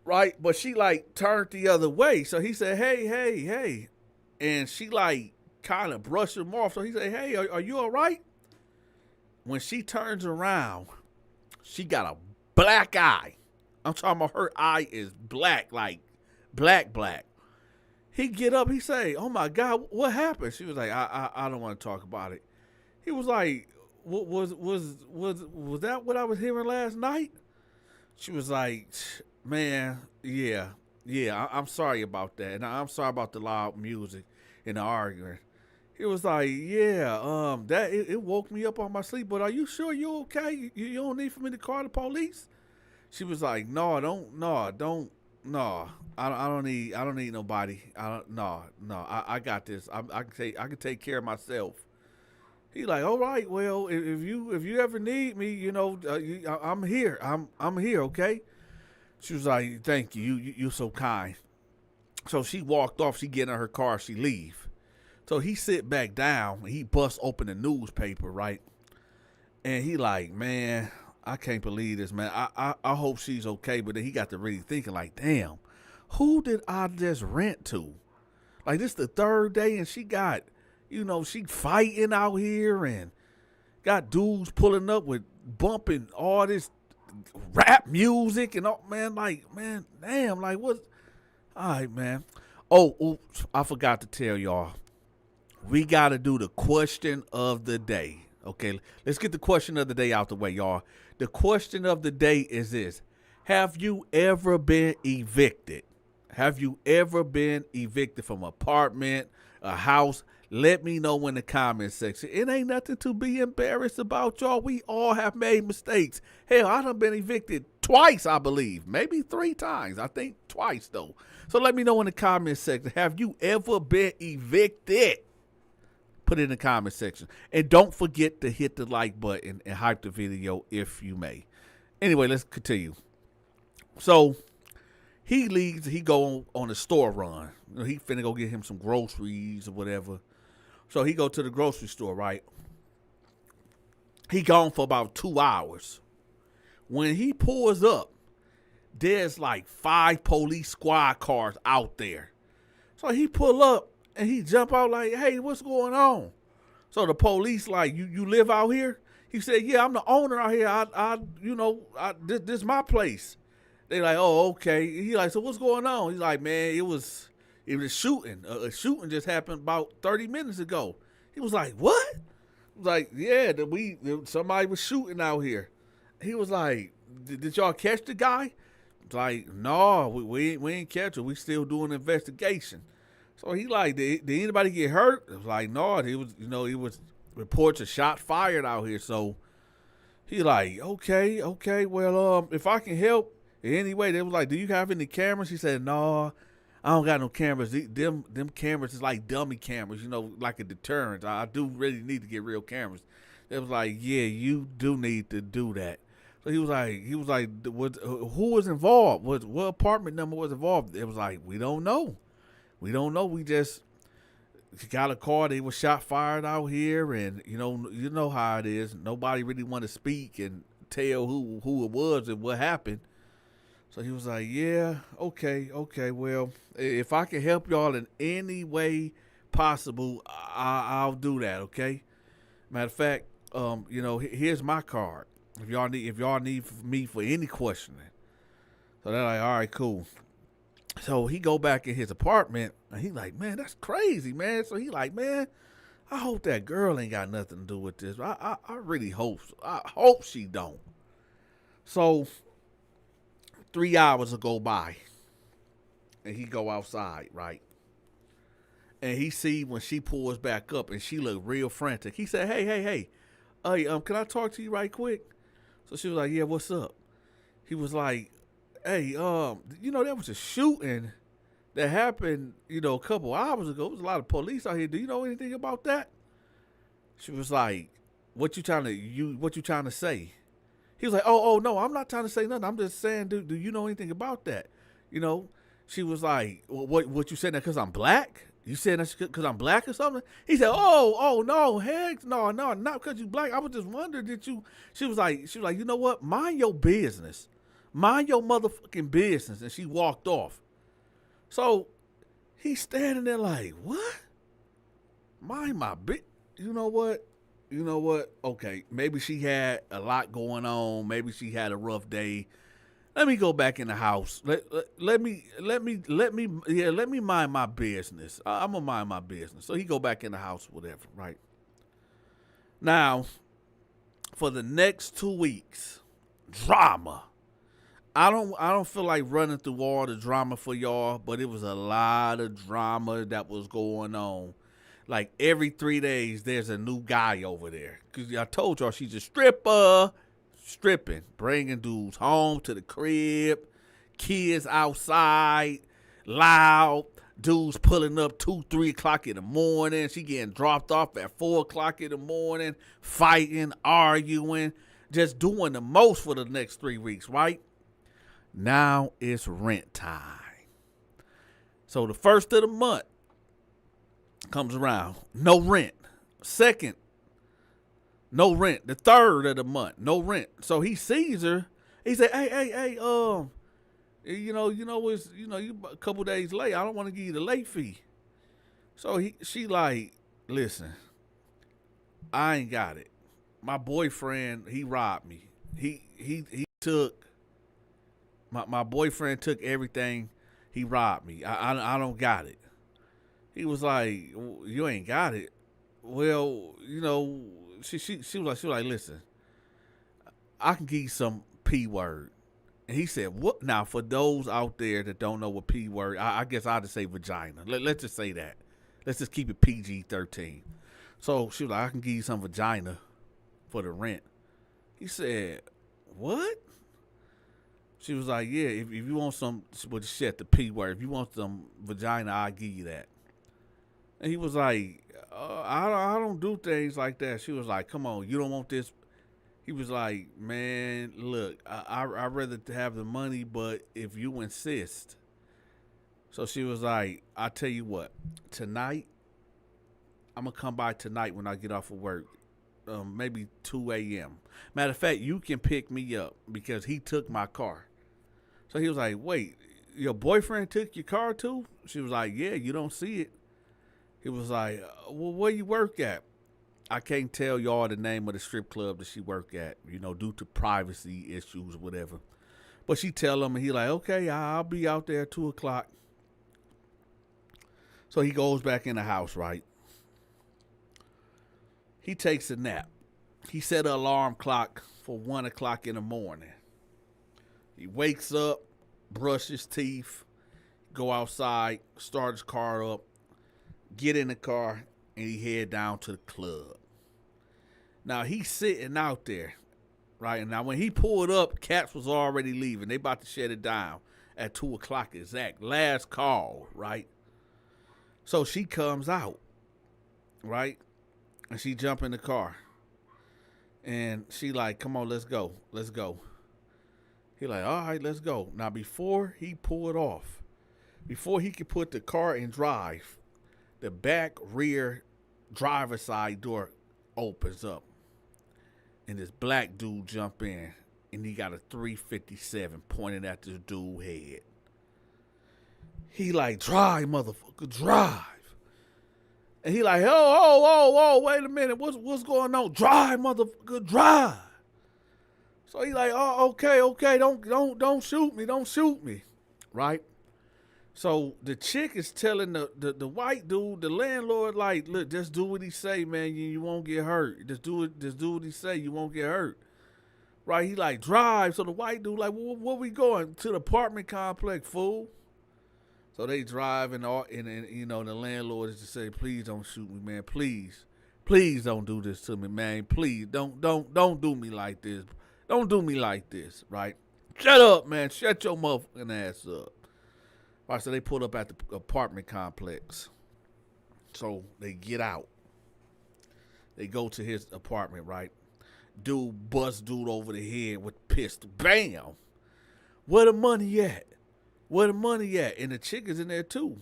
Right, but she like turned the other way. So he said, hey. And she like kind of brushed him off. So he said, hey, are you all right? When she turns around, she got a black eye. I'm talking about her eye is black, like black. He get up, he say, oh my God, what happened? She was like, I don't want to talk about it. He was like, was that what I was hearing last night? She was like, man, yeah, I'm sorry about that. And I'm sorry about the loud music and the arguing. He was like, yeah, that it woke me up on my sleep, but are you sure you're okay? You don't need for me to call the police? She was like, no, I don't need nobody. I got this. I can take care of myself. He like, all right, well, if you ever need me, you know, I'm here. I'm here, okay? She was like, thank you. You so kind. So she walked off. She get in her car. She leave. So he sit back down. He bust open the newspaper, right? And he like, man, I can't believe this, man. I hope she's okay. But then he got to really thinking like, damn, who did I just rent to? Like, this the third day and she got, you know, she fighting out here and got dudes pulling up with bumping all this rap music and all, man, like, man, damn, like, what? All right, man. Oh, oops, I forgot to tell y'all. We got to do the question of the day. Okay, let's get the question of the day out the way, y'all. The question of the day is this. Have you ever been evicted? Have you ever been evicted from an apartment, a house? Let me know in the comment section. It ain't nothing to be embarrassed about, y'all. We all have made mistakes. Hell, I done been evicted twice, I believe. Maybe 3 times. I think twice, though. So let me know in the comment section. Have you ever been evicted? Put it in the comment section. And don't forget to hit the like button and hype the video if you may. Anyway, let's continue. So he leaves. He go on a store run. You know, he finna go get him some groceries or whatever. So he go to the grocery store, right? He gone for about 2 hours. When he pulls up, there's like 5 police squad cars out there. So he pull up and he jump out like, hey, what's going on? So the police like, you live out here? He said, yeah, I'm the owner out here. This is my place. They like, oh, okay. He like, so what's going on? He's like, man, it was shooting. A shooting just happened about 30 minutes ago. He was like, what? He was like, yeah, somebody was shooting out here. He was like, did y'all catch the guy? Like, no, we ain't catch him. We still doing an investigation. So he like, did anybody get hurt? It was like, no, it was reports of shot fired out here. So he like, okay, well, if I can help in any way, they was like, do you have any cameras? He said, no, I don't got no cameras. Them cameras is like dummy cameras, like a deterrent. I do really need to get real cameras. It was like, yeah, you do need to do that. So he was like, who was involved? What apartment number was involved? It was like, we don't know. We don't know. We just got a call. They were shot fired out here, and you know how it is. Nobody really want to speak and tell who it was and what happened. So he was like, yeah, okay. Well, if I can help y'all in any way possible, I'll do that. Okay. Matter of fact, here's my card. If y'all need me for any questioning. So they're like, all right, cool. So he go back in his apartment and he like, man, that's crazy, man. So he like, man, I hope that girl ain't got nothing to do with this. I really hope so. I hope she don't. So 3 hours will go by and he go outside, right? And he see when she pulls back up and she look real frantic. He said, hey, can I talk to you right quick? So she was like, yeah, what's up? He was like, hey, there was a shooting that happened, a couple hours ago. There was a lot of police out here. Do you know anything about that? She was like, what you trying to say? He was like, oh, no, I'm not trying to say nothing. I'm just saying, do you know anything about that? She was like, well, what you saying that because I'm black? You saying that because I'm black or something? He said, oh, no, heck, no, not because you black. I was just wondering, she was like, you know what? Mind your business. Mind your motherfucking business. And she walked off. So he's standing there like, what? Mind my business. You know what? Okay, maybe she had a lot going on. Maybe she had a rough day. Let me go back in the house. Let me mind my business. I'm gonna mind my business. So he go back in the house, whatever, right? Now, for the next 2 weeks, drama. I don't feel like running through all the drama for y'all, but it was a lot of drama that was going on. Like every 3 days, there's a new guy over there. Cause I told y'all she's a stripper. Stripping, bringing dudes home to the crib, kids outside, loud, dudes pulling up 2, 3 o'clock in the morning. She getting dropped off at 4 o'clock in the morning, fighting, arguing, just doing the most for the next 3 weeks, right? Now it's rent time. So the first of the month comes around, no rent. Second, no rent. The third of the month, no rent. So he sees her. He said, hey, you a couple days late. I don't want to give you the late fee. So she like, listen, I ain't got it. My boyfriend, he robbed me. He took my boyfriend took everything. He robbed me. I don't got it. He was like, you ain't got it. Well, She was like, listen, I can give you some P word. And he said, what? Now, for those out there that don't know what P word, I guess I'll just say vagina. Let's just say that. Let's just keep it PG-13. So she was like, I can give you some vagina for the rent. He said, what? She was like, yeah, if you want some, with the shit, the P word, if you want some vagina, I'll give you that. And he was like, I don't do things like that. She was like, come on, you don't want this? He was like, man, look, I'd rather have the money, but if you insist. So she was like, I tell you what, tonight, I'm going to come by tonight when I get off of work, maybe 2 a.m. Matter of fact, you can pick me up because he took my car. So he was like, wait, your boyfriend took your car too? She was like, yeah, you don't see it. He was like, well, where you work at? I can't tell y'all the name of the strip club that she work at, due to privacy issues or whatever. But she tell him, and he like, okay, I'll be out there at 2 o'clock. So he goes back in the house, right? He takes a nap. He set an alarm clock for 1 o'clock in the morning. He wakes up, brush his teeth, go outside, start his car up, get in the car, and he head down to the club. Now, he's sitting out there, right? And now, when he pulled up, cats was already leaving. They about to shut it down at 2 o'clock exact. Last call, right? So she comes out, right? And she jump in the car. And she like, come on, let's go. Let's go. He like, all right, let's go. Now, before he pulled off, before he could put the car in drive, the back rear driver's side door opens up. And this black dude jump in. And he got a 357 pointed at this dude's head. He like, drive, motherfucker, drive. And he like, oh, wait a minute. What's going on? Drive, motherfucker, drive. So he like, oh, okay, don't shoot me. Right? So the chick is telling the white dude, the landlord, like, look, just do what he say, man. You won't get hurt. Just do what he say. You won't get hurt. Right? He like, drive. So the white dude like, well, where we going? To the apartment complex, fool. So they drive and you know, the landlord is to say, please don't shoot me, man. Please don't do this to me, man. Please don't do me like this. Don't do me like this, right? Shut up, man. Shut your motherfucking ass up. Right, so they pull up at the apartment complex. So they get out. They go to his apartment, right? Dude bust dude over the head with pistol. Bam! Where the money at? Where the money at? And the chick is in there too.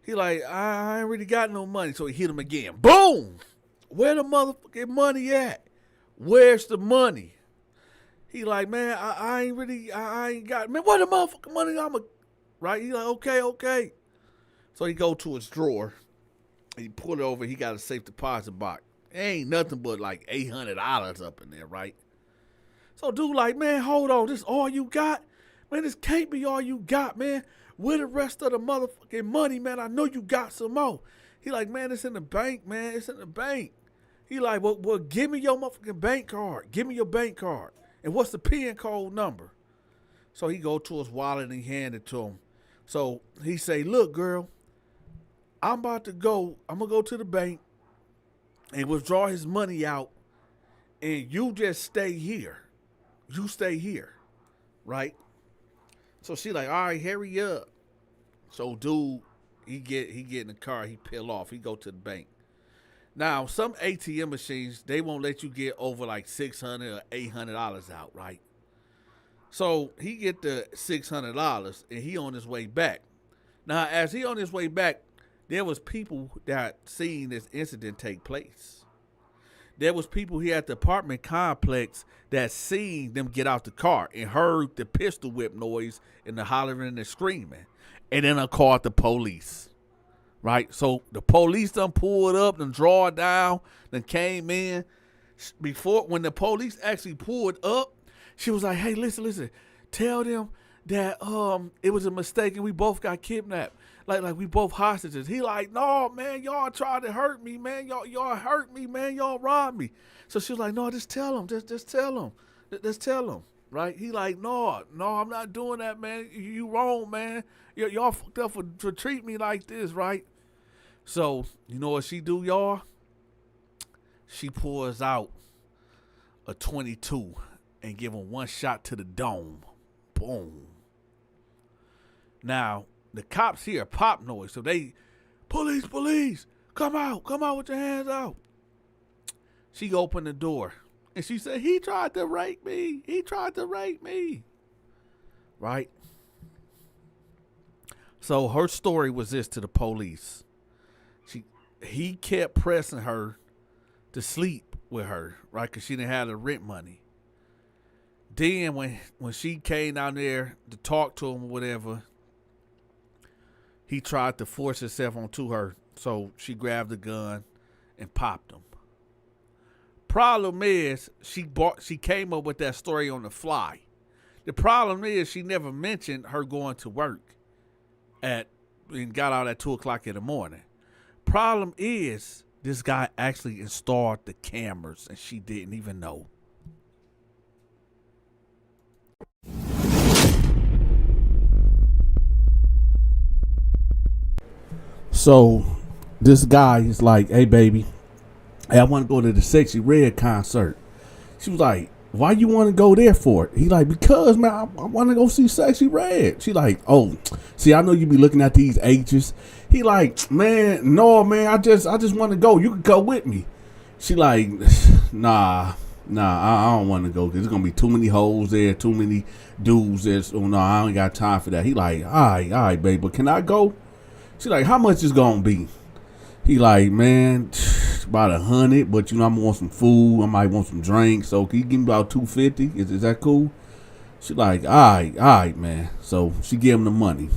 He like, I ain't really got no money. So he hit him again. Boom! Where the motherfucking money at? Where's the money? He like, man, I ain't got, man, where the motherfucking money? Right? He like, okay. So he go to his drawer. And he pull it over. He got a safe deposit box. Ain't nothing but like $800 up in there, right? So dude like, man, hold on. This all you got? Man, this can't be all you got, man. Where the rest of the motherfucking money, man? I know you got some more. He like, man, it's in the bank, man. It's in the bank. He like, well, give me your motherfucking bank card. Give me your bank card. And what's the PIN code number? So he go to his wallet and he hand it to him. So he say, look, girl, I'm going to go to the bank and withdraw his money out. And you just stay here. You stay here. Right? So she like, all right, hurry up. So dude, he get in the car, he peel off, he go to the bank. Now, some ATM machines, they won't let you get over like $600 or $800 out, right? So he get the $600 and he on his way back. Now, as he on his way back, there was people that seen this incident take place. There was people here at the apartment complex that seen them get out the car and heard the pistol whip noise and the hollering and the screaming. And then I called the police, right? So the police done pulled up, done draw it down, then came in. When the police actually pulled up, she was like, hey, listen, tell them that it was a mistake and we both got kidnapped. Like we both hostages. He like, no, man, y'all tried to hurt me, man. Y'all hurt me, man. Y'all robbed me. So she was like, no, just tell him. Just tell him. Just tell him. Right? He like, no, I'm not doing that, man. You wrong, man. Y'all fucked up for treat me like this, right? So, you know what she do, y'all? She pours out a 22 and give him one shot to the dome. Boom. Now, the cops hear a pop noise, so they, police, come out with your hands out. She opened the door, and she said, he tried to rape me. Right? So her story was this to the police. He kept pressing her to sleep with her, right, because she didn't have the rent money. Then when she came down there to talk to him or whatever, he tried to force himself onto her, so she grabbed the gun and popped him. Problem is, she came up with that story on the fly. The problem is, she never mentioned her going to work and got out at 2 o'clock in the morning. Problem is, this guy actually installed the cameras and she didn't even know. So this guy is like, hey, baby, hey, I want to go to the Sexy Red concert. She was like, why you want to go there for it? He like, because, man, I want to go see Sexy Red. She like, oh, see, I know you be looking at these H's. He like, man, no, man, I just want to go. You can go with me. She like, nah, Nah, I don't want to go because there's gonna be too many hoes there, too many dudes there. So no, I ain't got time for that. He like, all right, babe, but can I go? She like, how much is gonna be? He like, man, about 100, but you know I'm gonna want some food. I might want some drinks. So can you give me about 250? Is that cool? She like, all right, man. So she gave him the money.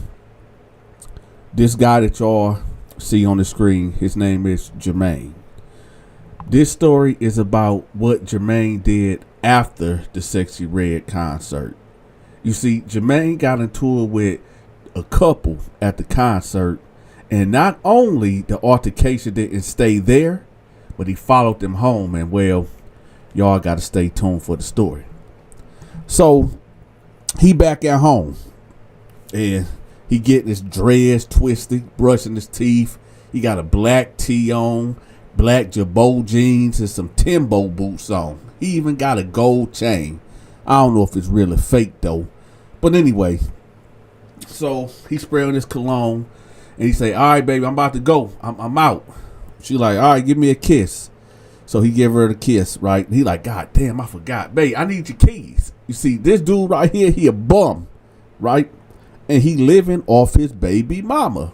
This guy that y'all see on the screen, his name is Jermaine. This story is about what Jermaine did after the Sexy Red concert. You see, Jermaine got into it with a couple at the concert, and not only the altercation didn't stay there, but he followed them home, and well, y'all got to stay tuned for the story. So he back at home, and he getting his dreads twisted, brushing his teeth. He got a black tee on, black Jabot jeans, and some Timbo boots on. He even got a gold chain. I don't know if it's real or fake though. But anyway, so he spraying his cologne, and he say, all right, baby, I'm about to go. I'm out. She like, all right, give me a kiss. So he give her the kiss, right? And he like, God damn, I forgot. Babe, I need your keys. You see, this dude right here, he a bum, right? And he living off his baby mama.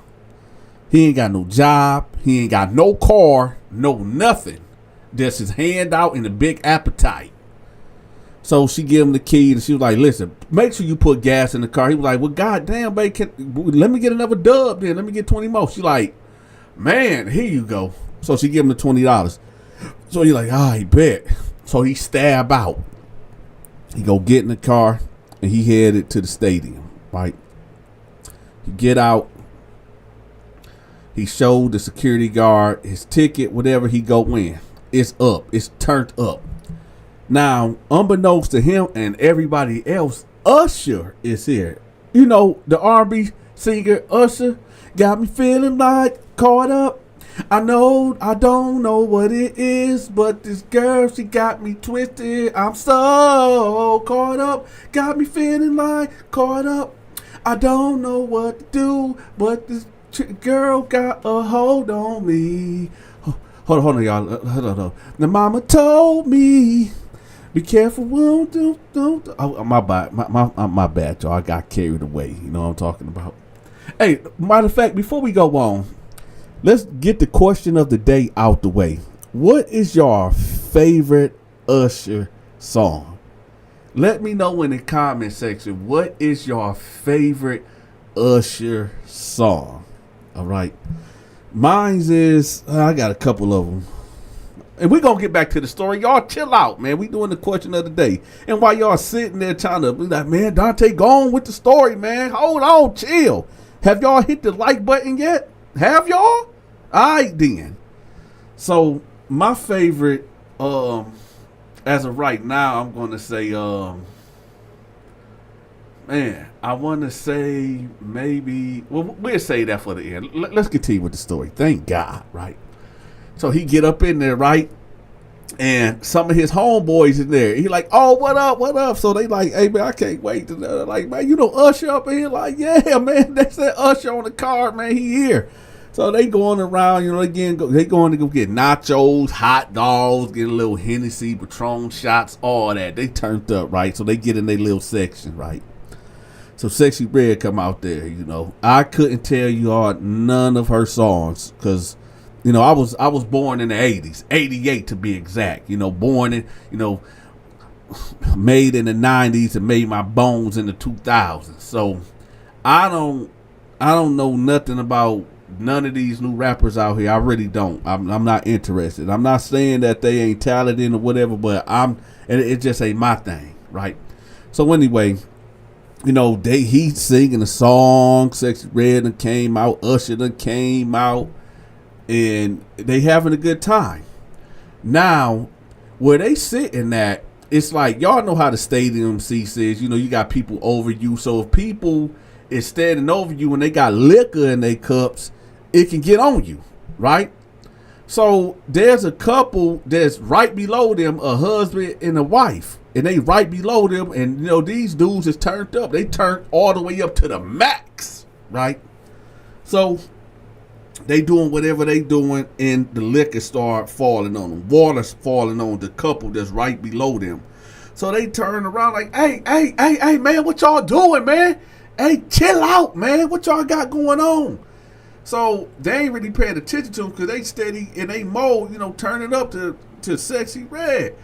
He ain't got no job. He ain't got no car, no nothing. Just his hand out and a big appetite. So she give him the key, and she was like, listen, make sure you put gas in the car. He was like, well, goddamn, babe, let me get another dub then. Let me get 20 more. She like, man, here you go. So she give him the $20. So he like, all right, bet. So he stab out. He go get in the car, and he headed to the stadium, right? He get out. He showed the security guard his ticket, whatever he go in. It's up. It's turned up. Now, unbeknownst to him and everybody else, Usher is here. You know, the R&B singer Usher got me feeling like caught up. I know I don't know what it is, but this girl, she got me twisted. I'm so caught up. Got me feeling like caught up. I don't know what to do, but this girl got a hold on me. Hold on, y'all. Hold on. Now, mama told me, be careful. Oh, my bad, y'all. I got carried away. You know what I'm talking about. Hey, matter of fact, before we go on, let's get the question of the day out the way. What is your favorite Usher song? Let me know in the comment section. What is your favorite Usher song? All right. Mine's is, I got a couple of them. And we're going to get back to the story. Y'all chill out, man. We doing the question of the day. And while y'all sitting there trying to be like, man, Donta, go on with the story, man. Hold on, chill. Have y'all hit the like button yet? Have y'all? All right, then. So, my favorite, as of right now, I'm going to say, man, I want to say maybe, well, we'll say that for the end. Let's continue with the story. Thank God, right? So he get up in there, right? And some of his homeboys in there. He like, oh, what up? So they like, hey, man, I can't wait. They're like, man, you know Usher up in here? Like, yeah, man, they said Usher on the card, man, he here. So they going around, you know, they going to go get nachos, hot dogs, get a little Hennessy, Patron shots, all that. They turned up, right? So they get in their little section, right? So Sexy Red come out there, you know. I couldn't tell you all none of her songs because, you know, I was born in the 80s, 88 to be exact. You know, born in, you know, made in the 90s and made my bones in the 2000s. So I don't know nothing about none of these new rappers out here. I really don't. I'm not interested. I'm not saying that they ain't talented or whatever, but it just ain't my thing, right? So anyway, you know, he singing a song, Sexy Red done came out, Usher done came out, and they having a good time. Now, where they sitting at, it's like, y'all know how the stadium seats is. You know, you got people over you. So if people is standing over you and they got liquor in their cups, it can get on you, right? So there's a couple that's right below them, a husband and a wife. And they right below them, and you know these dudes is turned up. They turned all the way up to the max, right? So They doing whatever they doing, and the liquor start falling on them. Water's falling on the couple that's right below them. So they turn around like, hey, man, what y'all doing, man? Hey, chill out, man. What y'all got going on? So they ain't really paying attention to them because they steady in they mode, turning up to Sexy Red.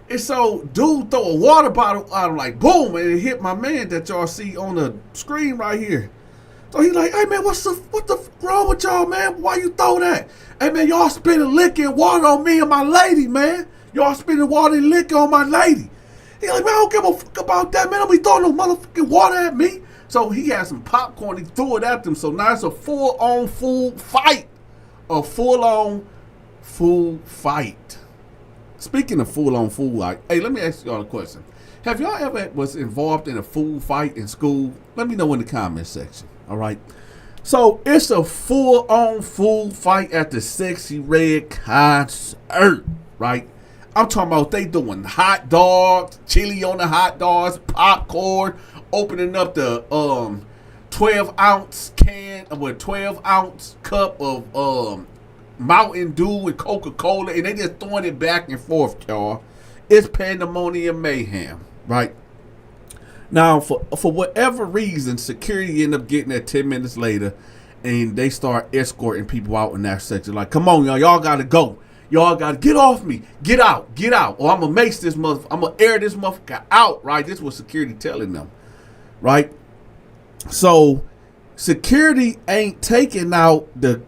And so dude throw a water bottle out, like boom, and it hit my man that y'all see on the screen right here. So he like, hey man, what the wrong with y'all, man? Why you throw that? Hey man, y'all spilling liquor and water on me and my lady, man. Y'all spilling water and liquor on my lady. He like, man, I don't give a fuck about that, man. Don't be throwing no motherfucking water at me. So he had some popcorn, he threw it at them. So now it's a full-on food fight. A full-on food fight. Speaking of full-on food fight, hey, let me ask y'all a question. Have y'all ever was involved in a food fight in school? Let me know in the comment section. All right. So it's a full-on food fight at the Sexy Red concert, right? I'm talking about they doing hot dogs, chili on the hot dogs, popcorn, opening up the 12-ounce can with 12-ounce cup of Mountain Dew with Coca-Cola, and they just throwing it back and forth, y'all. It's pandemonium mayhem, right? Now, for whatever reason, security ended up getting there 10 minutes later, and they start escorting people out in that section. Like, come on, y'all got to go. Y'all got to get off me. Get out. Or I'm going to mace this motherfucker. I'm going to air this motherfucker out, right? This was security telling them, right? So, security ain't taking out the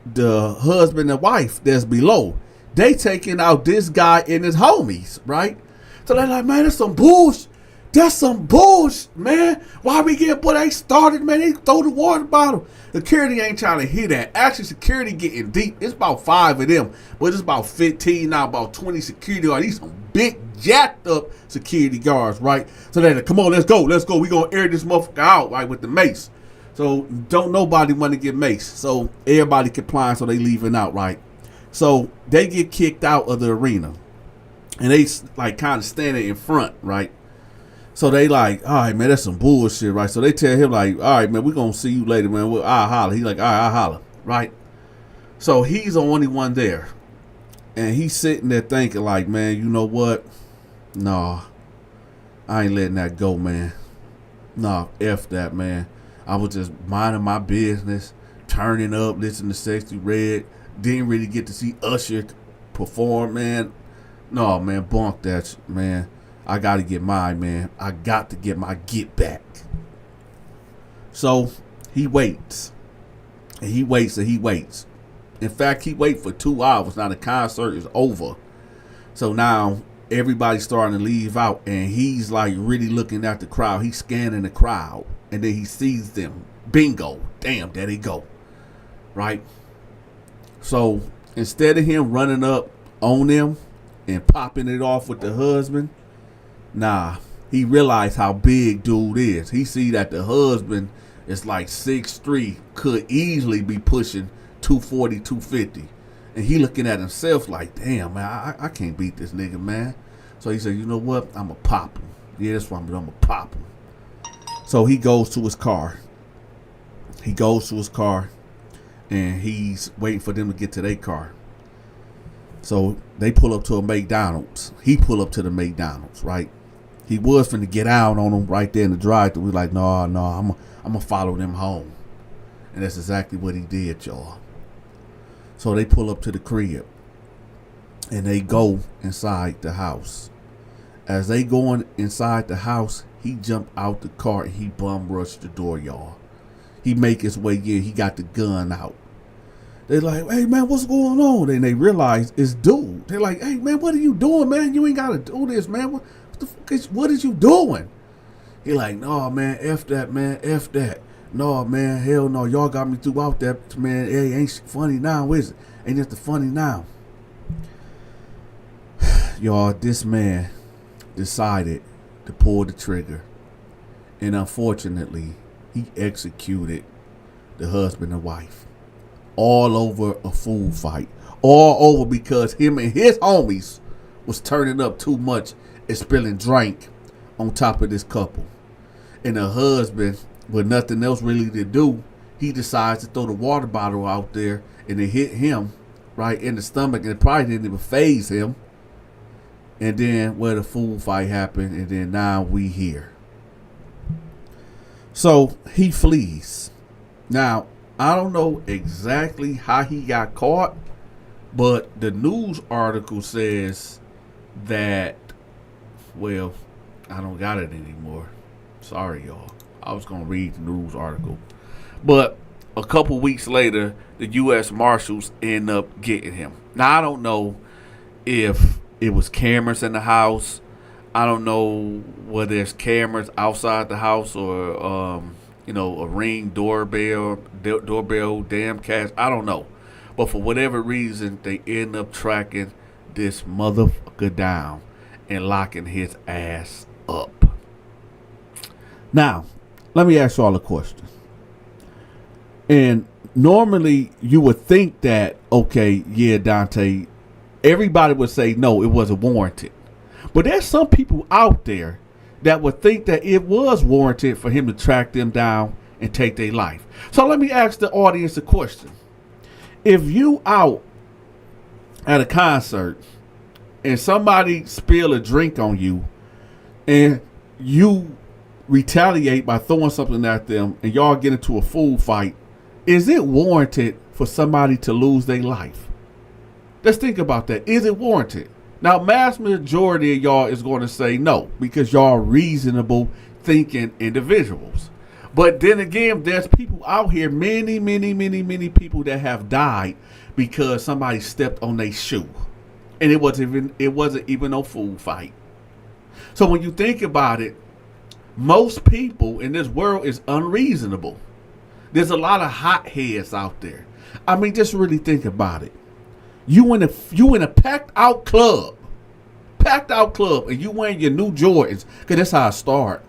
husband and wife that's below. They taking out this guy and his homies, right? So they're like, man, that's some bullshit. That's some bullshit, man. Why we get what they started, man? They throw the water bottle. Security ain't trying to hear that. Actually, security getting deep. It's about 5 of them, but it's about 15 now, about 20 security guards. These some big, jacked up security guards, right? So they're like, come on, let's go. We gonna air this motherfucker out, right, with the mace. So don't nobody want to get maced. So everybody complying, so they leaving out, right? So they get kicked out of the arena, and they like kind of standing in front, right? So they like, all right, man, that's some bullshit, right? So they tell him like, all right, man, we're going to see you later, man. I'll holler. He's like, all right, I'll holler, right? So he's the only one there. And he's sitting there thinking like, man, you know what? Nah, I ain't letting that go, man. Nah, F that, man. I was just minding my business, turning up, listening to Sexy Red. Didn't really get to see Usher perform, man. No, man, bunk that shit, man. I got to get mine, man. I got to get my get back. So he waits. And he waits and he waits. In fact, he waits for 2 hours. Now the concert is over. So now everybody's starting to leave out. And he's like really looking at the crowd. He's scanning the crowd. And then he sees them. Bingo. Damn, there they go. Right? So instead of him running up on them and popping it off with the husband, nah, he realized how big dude is. He see that the husband is like 6'3", could easily be pushing 240, 250. And he looking at himself like, damn, man, I can't beat this nigga, man. So he said, you know what? I'm going to pop him. Yeah, that's what I'm going to pop him. So he goes to his car. And he's waiting for them to get to their car. So they pull up to a McDonald's. He pull up to the McDonald's, right? He was finna get out on them right there in the drive-thru. We like, no, I'm gonna follow them home. And that's exactly what he did, y'all. So they pull up to the crib. And they go inside the house. As they going inside the house, he jumped out the car and he bum rushed the door, y'all. He make his way in. He got the gun out. They're like, hey, man, what's going on? And they realize it's dude. They're like, hey, man, what are you doing, man? You ain't got to do this, man. What the fuck is you doing? He like, no, man, F that, man, F that. No, man, hell no. Y'all got me throughout that, man. Hey, ain't funny now, is it? Ain't just funny now. Y'all, this man decided to pull the trigger. And unfortunately, he executed the husband and wife. All over a food fight. All over because him and his homies was turning up too much and spilling drink on top of this couple. And the husband, with nothing else really to do, he decides to throw the water bottle out there, and it hit him right in the stomach, and it probably didn't even faze him. And then where the food fight happened, and then now we here. So he flees. Now, I don't know exactly how he got caught, but the news article says that, well, I don't got it anymore. Sorry, y'all. I was going to read the news article. But a couple weeks later, the U.S. Marshals end up getting him. Now, I don't know if it was cameras in the house. I don't know whether there's cameras outside the house or, a Ring doorbell, damn cash. I don't know. But for whatever reason, they end up tracking this motherfucker down and locking his ass up. Now, let me ask y'all a question. And normally you would think that, okay, yeah, Donta, everybody would say, no, it wasn't warranted. But there's some people out there that would think that it was warranted for him to track them down and take their life. So let me ask the audience a question. If you out at a concert and somebody spill a drink on you and you retaliate by throwing something at them and y'all get into a food fight, is it warranted for somebody to lose their life? Let's think about that. Is it warranted? Now, mass majority of y'all is going to say no, because y'all are reasonable thinking individuals. But then again, there's people out here, many people that have died because somebody stepped on their shoe. And it wasn't even no food fight. So when you think about it, most people in this world is unreasonable. There's a lot of hotheads out there. I mean, just really think about it. You in a packed out club, and you wearing your new Jordans, because that's how I start.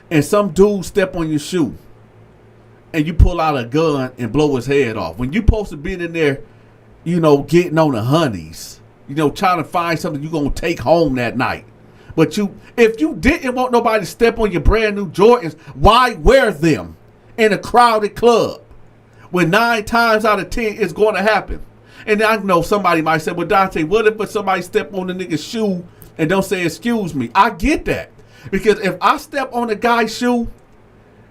And some dude step on your shoe, and you pull out a gun and blow his head off. When you supposed to be in there, getting on the honeys, trying to find something you're going to take home that night. But if you didn't want nobody to step on your brand new Jordans, why wear them in a crowded club when 9 times out of 10 it's going to happen? And I know somebody might say, well, Donta, what if somebody step on the nigga's shoe and don't say excuse me? I get that. Because if I step on a guy's shoe,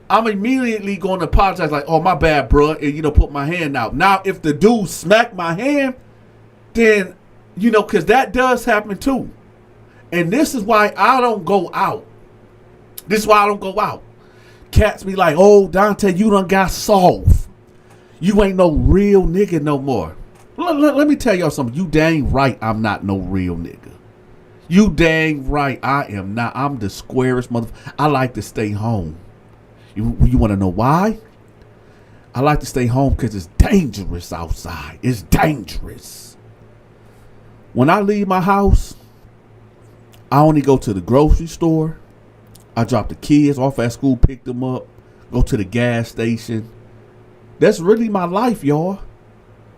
I'm immediately going to apologize like, oh, my bad, bro, and, put my hand out. Now, if the dude smack my hand, then, because that does happen too. And this is why I don't go out. Cats be like, oh, Donta, you done got soft. You ain't no real nigga no more. Let me tell y'all something. You dang right I'm not no real nigga. You dang right I am not. I'm the squarest motherfucker. I like to stay home. You want to know why? I like to stay home because it's dangerous outside. It's dangerous. When I leave my house, I only go to the grocery store. I drop the kids off at school, pick them up, go to the gas station. That's really my life, y'all.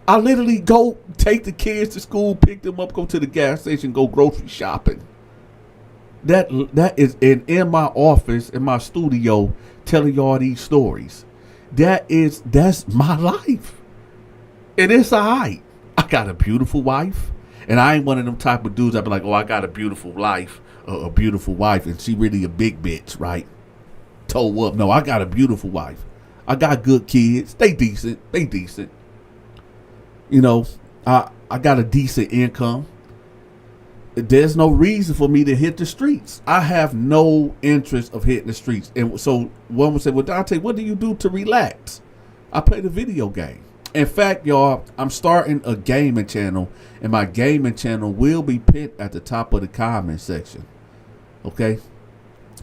I literally go take the kids to school, pick them up, go to the gas station, go grocery shopping. That is in my office, in my studio, telling y'all these stories. That's my life. And it's all right. I got a beautiful wife. And I ain't one of them type of dudes that be like, oh, I got a beautiful life, a beautiful wife, and she really a big bitch, right? Toe up. No, I got a beautiful wife. I got good kids. They decent. I got a decent income. There's no reason for me to hit the streets. I have no interest of hitting the streets. And so one would say, well, Donta, what do you do to relax? I play the video game. In fact, y'all, I'm starting a gaming channel, and my gaming channel will be pinned at the top of the comment section. Okay?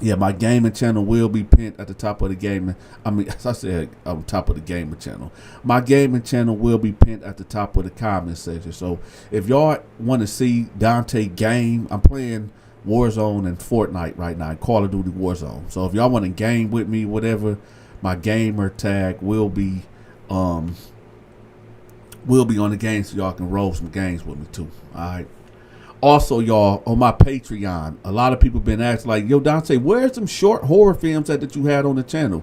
Yeah, my gaming channel will be pinned at the top of the gaming. As I said, on top of the gaming channel. My gaming channel will be pinned at the top of the comment section. So if y'all want to see Donta game, I'm playing Warzone and Fortnite right now, Call of Duty Warzone. So if y'all want to game with me, whatever, my gamer tag will be on the game, so y'all can roll some games with me too. All right. Also, y'all, on my Patreon, a lot of people been asking like, yo, Donta, where's some short horror films that you had on the channel?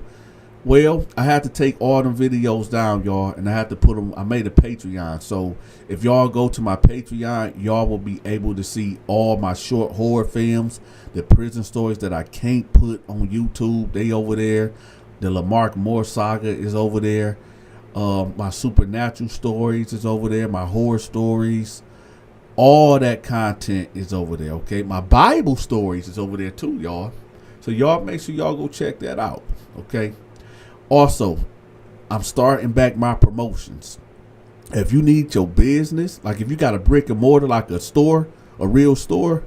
Well, I had to take all them videos down, y'all, and I had to put them. I made a Patreon, so if y'all go to my Patreon, y'all will be able to see all my short horror films, the prison stories that I can't put on YouTube. They over there. The Lamarck Moore saga is over there. My supernatural stories is over there. My horror stories, all that content is over there. Okay, my Bible stories is over there too, y'all. So y'all make sure y'all go check that out. Okay. Also, I'm starting back my promotions. If you need your business, like if you got a brick and mortar, like a store, a real store,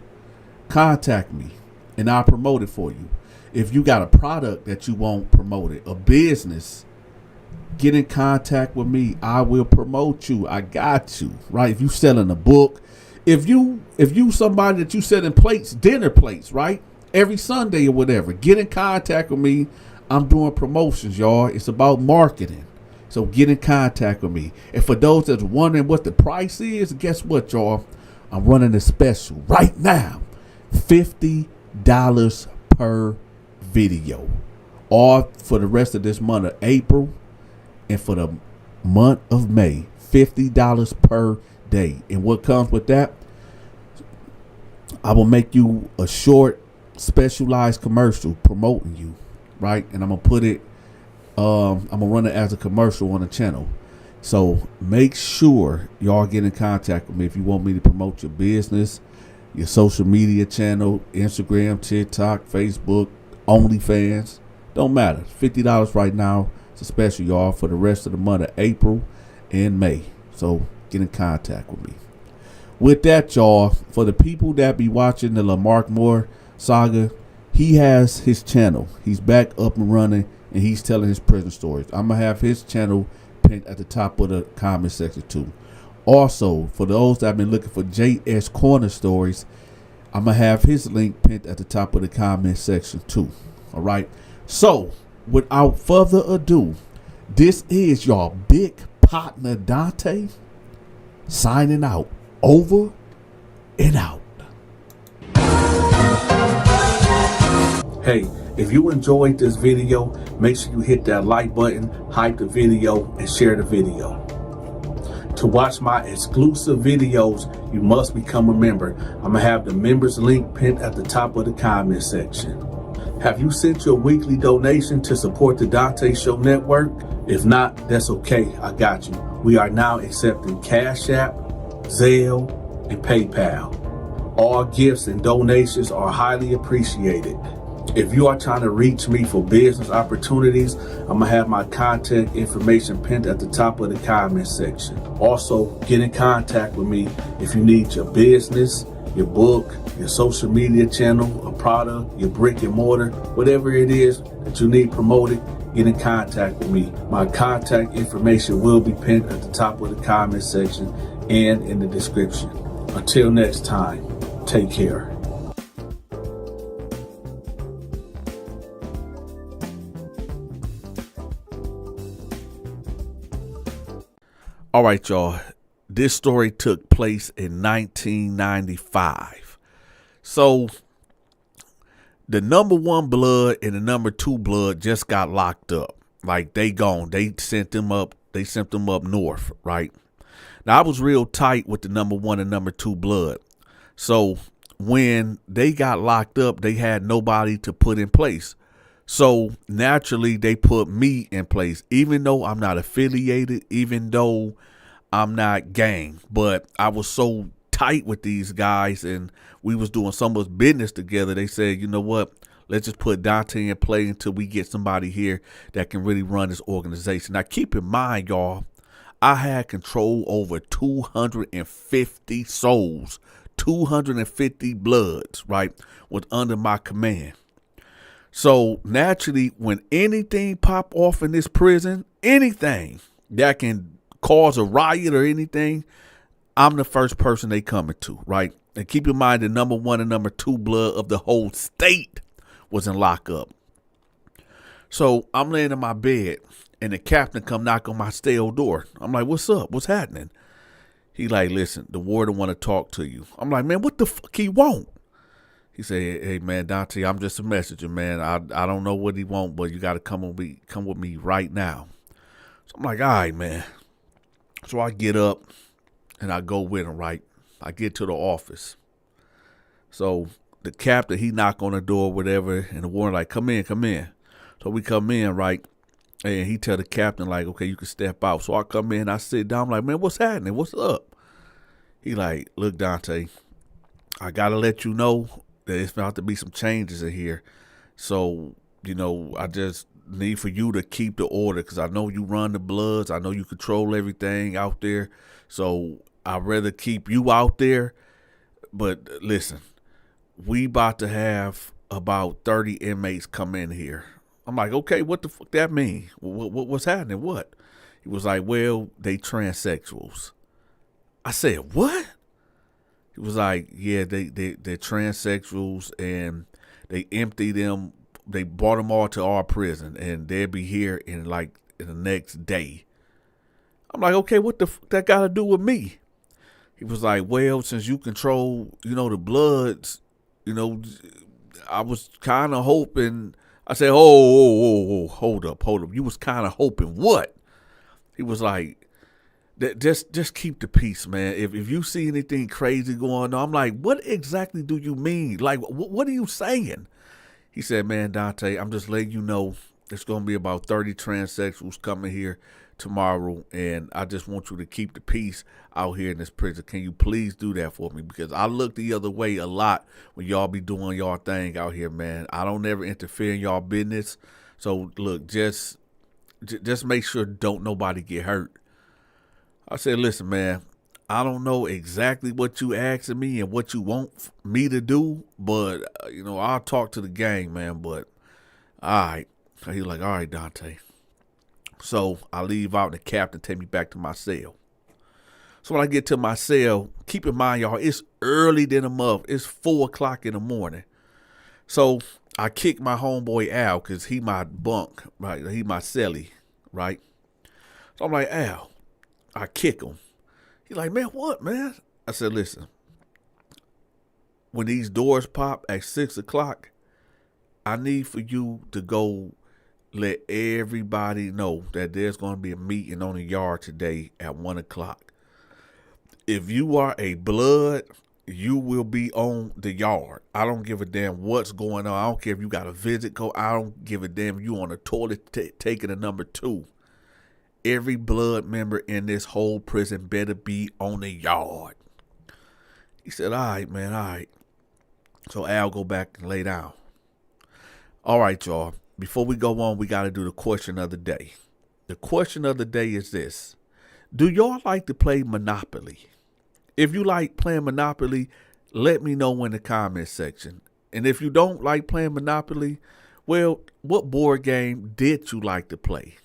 contact me and I'll promote it for you. If you got a product that you want promoted, a business, get in contact with me. I will promote you. I got you, right? If you selling a book, if you somebody that you selling plates, dinner plates, right? Every Sunday or whatever, get in contact with me. I'm doing promotions, y'all. It's about marketing. So get in contact with me. And for those that's wondering what the price is, guess what, y'all? I'm running a special right now. $50 per video. All for the rest of this month of April and for the month of May. $50 per day. And what comes with that? I will make you a short, specialized commercial promoting you. Right, and I'm gonna put it. I'm gonna run it as a commercial on the channel. So make sure y'all get in contact with me if you want me to promote your business, your social media channel, Instagram, TikTok, Facebook, OnlyFans. Don't matter. $50 right now. It's a special, y'all, for the rest of the month of April and May. So get in contact with me. With that, y'all, for the people that be watching the Lamarck Moore saga. He has his channel. He's back up and running, and he's telling his prison stories. I'm going to have his channel pinned at the top of the comment section, too. Also, for those that have been looking for JS Corner Stories, I'm going to have his link pinned at the top of the comment section, too. All right? So, without further ado, this is your big partner, Donta, signing out. Over and out. Hey, if you enjoyed this video, make sure you hit that like button, hype the video, and share the video. To watch my exclusive videos, you must become a member. I'm going to have the members link pinned at the top of the comment section. Have you sent your weekly donation to support the Donta Show Network? If not, that's okay. I got you. We are now accepting Cash App, Zelle, and PayPal. All gifts and donations are highly appreciated. If you are trying to reach me for business opportunities, I'm going to have my contact information pinned at the top of the comment section. Also, get in contact with me if you need your business, your book, your social media channel, a product, your brick and mortar, whatever it is that you need promoted, get in contact with me. My contact information will be pinned at the top of the comment section and in the description. Until next time, take care. All right, y'all. This story took place in 1995. So the number 1 blood and the number 2 blood just got locked up. Like they gone. They sent them up north, right? Now I was real tight with the number 1 and number 2 blood. So when they got locked up, they had nobody to put in place. So naturally, they put me in place, even though I'm not affiliated, even though I'm not gang. But I was so tight with these guys and we was doing so much business together. They said, you know what? Let's just put Donta in play until we get somebody here that can really run this organization. Now, keep in mind, y'all, I had control over 250 souls, 250 bloods, right, was under my command. So naturally, when anything pop off in this prison, anything that can cause a riot or anything, I'm the first person they coming to, right? And keep in mind the number 1 and number 2 blood of the whole state was in lockup. So I'm laying in my bed and the captain come knock on my cell door. I'm like, what's up? What's happening? He like, listen, the warden want to talk to you. I'm like, man, what the fuck he want? He said, "Hey man, Donta, I'm just a messenger, man. I don't know what he want, but you got to come with me right now." So I'm like, "All right, man." So I get up and I go with him. Right, I get to the office. So the captain, he knock on the door, whatever, and the warden like, "Come in, come in." So we come in, right, and he tell the captain like, "Okay, you can step out." So I come in, I sit down, I'm like, "Man, what's happening? What's up?" He like, "Look, Donta, I gotta let you know that it's about to be some changes in here. So, I just need for you to keep the order because I know you run the Bloods. I know you control everything out there. So I'd rather keep you out there. But listen, we about to have about 30 inmates come in here." I'm like, "Okay, what the fuck that mean? What's happening? What?" He was like, "Well, they transsexuals." I said, "What?" He was like, "Yeah, they're transsexuals and they empty them. They brought them all to our prison and they'll be here in the next day." I'm like, "Okay, what the fuck that got to do with me?" He was like, "Well, since you control, the Bloods, I was kind of hoping." I said, "Oh, hold up. You was kind of hoping what?" He was like, just keep the peace, man. If you see anything crazy going on," I'm like, "What exactly do you mean? Like, what are you saying?" He said, "Man, Donta, I'm just letting you know there's going to be about 30 transsexuals coming here tomorrow, and I just want you to keep the peace out here in this prison. Can you please do that for me? Because I look the other way a lot when y'all be doing y'all thing out here, man. I don't ever interfere in y'all business. So, look, just make sure don't nobody get hurt." I said, "Listen, man, I don't know exactly what you asking me and what you want me to do, but, I'll talk to the gang, man, but all right." So he was like, "All right, Donta." So I leave out and the captain take me back to my cell. So when I get to my cell, keep in mind, y'all, it's early than a month. It's 4:00 in the morning. So I kick my homeboy Al because he my bunk, right? He my celly, right? So I'm like, "Al," I kick him. He like, "Man, what, man?" I said, "Listen, when these doors pop at 6:00, I need for you to go let everybody know that there's going to be a meeting on the yard today at 1:00. If you are a Blood, you will be on the yard. I don't give a damn what's going on. I don't care if you got a visit code. I don't give a damn if you on the toilet taking a number 2. Every Blood member in this whole prison better be on the yard." He said, "All right, man, all right." So Al go back and lay down. All right, y'all. Before we go on, we got to do the question of the day. The question of the day is this. Do y'all like to play Monopoly? If you like playing Monopoly, let me know in the comment section. And if you don't like playing Monopoly, well, what board game did you like to play?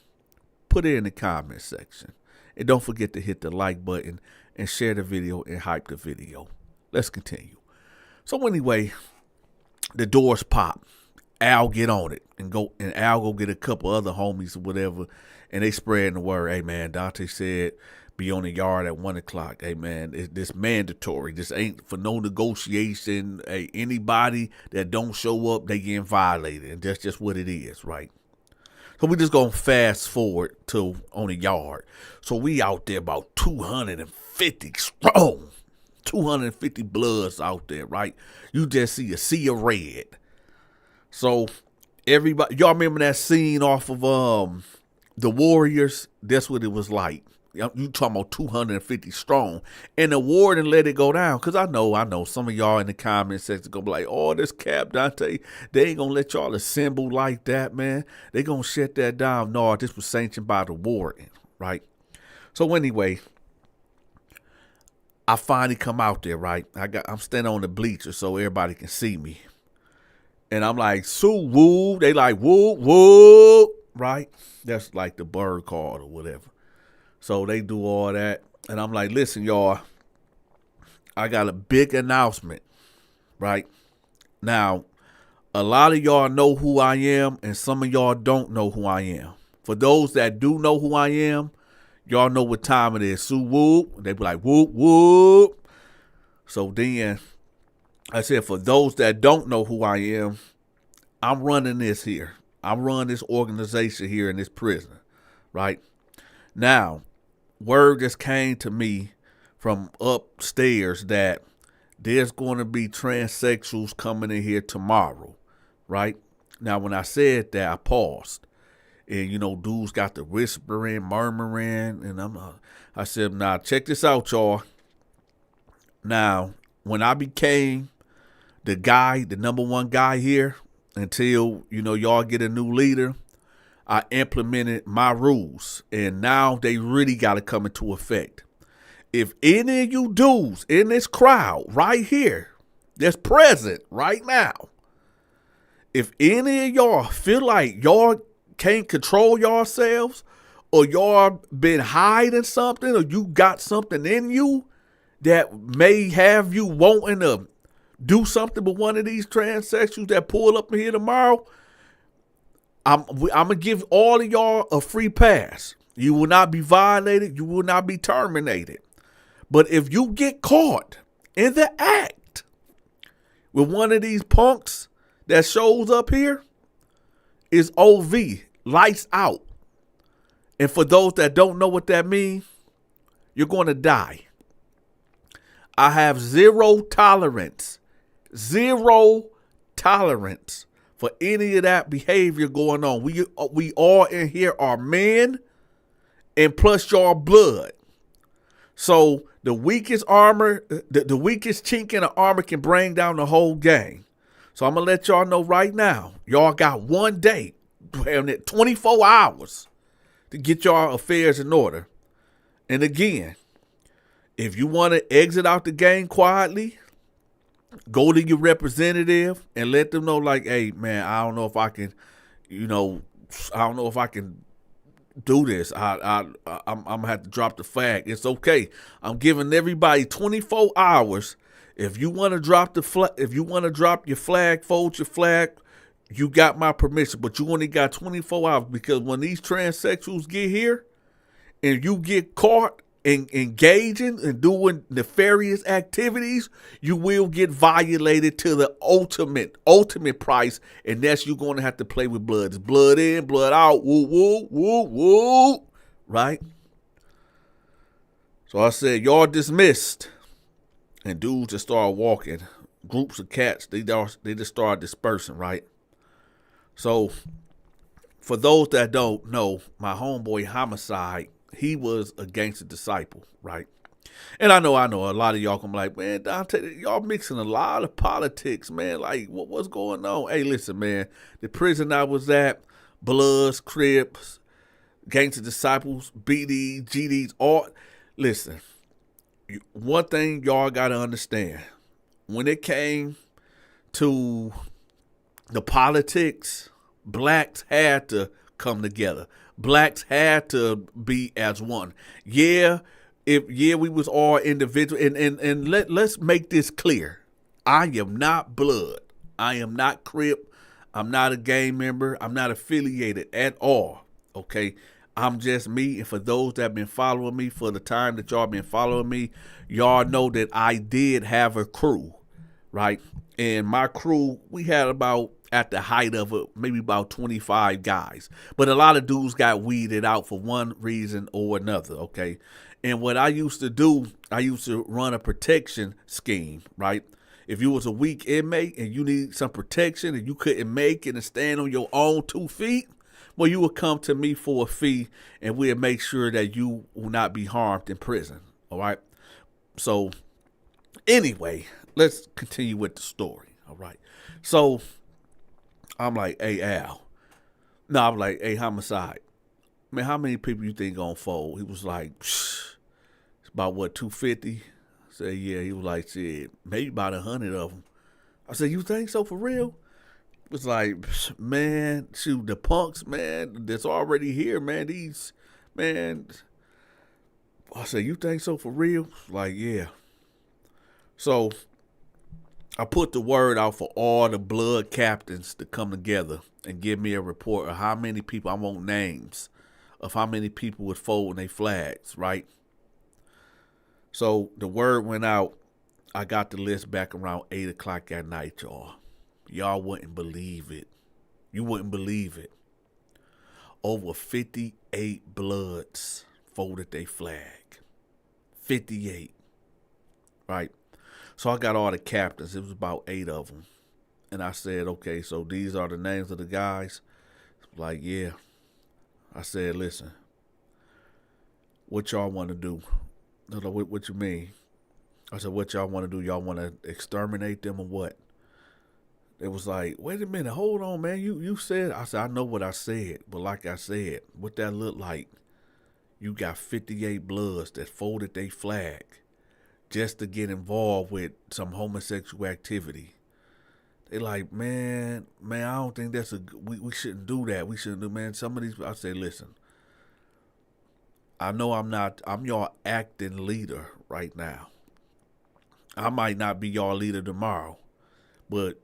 Put it in the comment section. And don't forget to hit the like button and share the video and hype the video. Let's continue. So anyway, the doors pop. Al get on it and Al go get a couple other homies or whatever, and they spreading the word. "Hey man, Donta said be on the yard at 1:00. Hey man, this mandatory. This ain't for no negotiation. Hey, anybody that don't show up, they getting violated, and that's just what it is, right?" So we just gonna fast forward to on the yard. So we out there about 250 strong, 250 Bloods out there, right? You just see a sea of red. So everybody, y'all remember that scene off of The Warriors? That's what it was like. You talking about 250 strong. And the warden let it go down. Because I know some of y'all in the comment section going to be like, "Oh, this Cap, Donta, they ain't going to let y'all assemble like that, man. They going to shut that down." No, this was sanctioned by the warden, right? So anyway, I finally come out there, right? I'm standing on the bleacher so everybody can see me. And I'm like, "Sue, woo." They like, "Woo, woo," right? That's like the bird call or whatever. So they do all that. And I'm like, "Listen, y'all, I got a big announcement," right? Now, a lot of y'all know who I am, and some of y'all don't know who I am. For those that do know who I am, y'all know what time it is. Sue, woo. They be like, "Whoop, whoop." So then I said, for those that don't know who I am, I'm running this here. I'm running this organization here in this prison, right? Now, word just came to me from upstairs that there's going to be transsexuals coming in here tomorrow, right? Now, when I said that, I paused. And, you know, dudes got the whispering, murmuring. And I said, nah, check this out, y'all. Now, when I became the guy, the number one guy here, until, you know, y'all get a new leader, I implemented my rules. And now they really got to come into effect. If any of you dudes in this crowd right here that's present right now, if any of y'all feel like y'all can't control yourselves, or y'all been hiding something, or you got something in you that may have you wanting to do something with one of these transsexuals that pull up in here tomorrow, I'm gonna give all of y'all a free pass. You will not be violated. You will not be terminated. But if you get caught in the act with one of these punks that shows up here, is OV, lights out. And for those that don't know what that means, you're going to die. I have zero tolerance for any of that behavior going on. We all in here are men, and plus y'all blood. So the weakest armor, the weakest chink in the armor can bring down the whole gang. So I'm going to let y'all know right now, y'all got 1 day, 24 hours to get y'all affairs in order. And again, if you want to exit out the gang quietly, go to your representative and let them know, like, hey, man, I don't know if I can, I don't know if I can do this. I'm gonna have to drop the flag. It's okay. I'm giving everybody 24 hours. If you want to drop your flag, fold your flag, you got my permission. But you only got 24 hours, because when these transsexuals get here and you get caught engaging and doing nefarious activities, you will get violated to the ultimate price, and that's you're going to have to play with blood. It's blood in, blood out, woo, woo, woo, woo, right? So I said, y'all dismissed. And dudes just started walking. Groups of cats, they just started dispersing, right? So for those that don't know, my homeboy Homicide, he was a gangster disciple, right? And I know a lot of y'all can be like, man, Donta, y'all mixing a lot of politics, man. Like, what's going on? Hey, listen, man, the prison I was at, Bloods, Crips, gangster disciples, BDs, GDs, all, listen, one thing y'all got to understand, when it came to the politics, blacks had to come together. Blacks had to be as one. We was all individual. And let's make this clear. I am not blood. I am not Crip. I'm not a gang member. I'm not affiliated at all. Okay. I'm just me. And for those that have been following me for the time that y'all been following me, y'all know that I did have a crew, right? And my crew, we had about, at the height of it, maybe about 25 guys. But a lot of dudes got weeded out for one reason or another, okay? And what I used to do, I used to run a protection scheme, right? If you was a weak inmate and you need some protection and you couldn't make it and stand on your own 2 feet, well, you would come to me for a fee, and we'll make sure that you will not be harmed in prison, all right? So anyway, let's continue with the story, all right? So I'm like, hey, Al. No, I'm like, hey, Homicide. Man, how many people you think gonna fold? He was like, it's about, what, 250? I said, yeah. He was like, shit, maybe about 100 of them. I said, you think so, for real? Was like, man, shoot, the punks, man, that's already here, man, these, man. I said, you think so, for real? Like, yeah. So I put the word out for all the blood captains to come together and give me a report of how many people, I want names of how many people would fold their flags, right? So the word went out. I got the list back around 8 o'clock at night, y'all. Y'all wouldn't believe it. You wouldn't believe it. Over 58 Bloods folded their flag. 58. Right? So I got all the captains. It was about 8 of them. And I said, okay, so these are the names of the guys? Like, yeah. I said, listen, what y'all want to do? They're like, what you mean? I said, what y'all want to do? Y'all want to exterminate them or what? It was like, wait a minute, hold on, man. You said, I said, I know what I said. But like I said, what that look like, you got 58 Bloods that folded their flag just to get involved with some homosexual activity. They like, man, I don't think that's we shouldn't do that. We shouldn't do, man. Some of these, I say, listen, I know I'm your acting leader right now. I might not be y'all leader tomorrow, but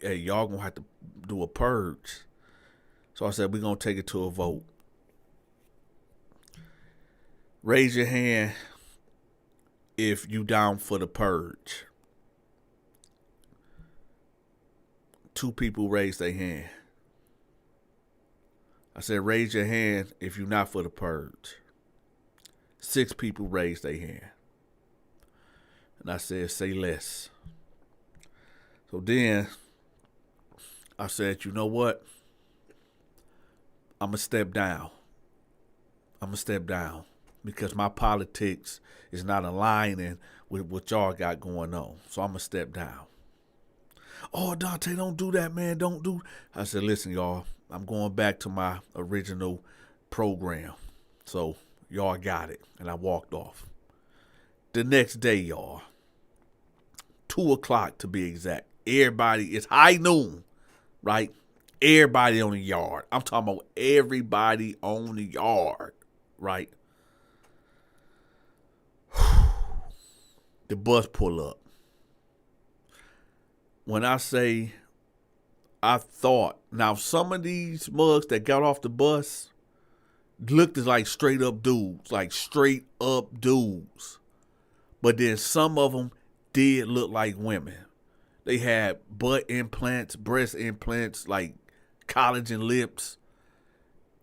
hey, y'all gonna have to do a purge. So I said, we're gonna take it to a vote. Raise your hand if you down for the purge. 2 people raised their hand. I said, raise your hand if you're not for the purge. 6 people raised their hand. And I said, say less. So then I said, you know what? I'm going to step down. Because my politics is not aligning with what y'all got going on. So I'm going to step down. Oh, Donta, don't do that, man. Don't do. I said, listen, y'all, I'm going back to my original program. So y'all got it. And I walked off. The next day, y'all, 2 o'clock to be exact. Everybody, it's high noon, right? Everybody on the yard. I'm talking about everybody on the yard, right? The bus pull up. When I say I thought, now some of these mugs that got off the bus looked like straight up dudes. But then some of them did look like women. They had butt implants, breast implants, like collagen lips.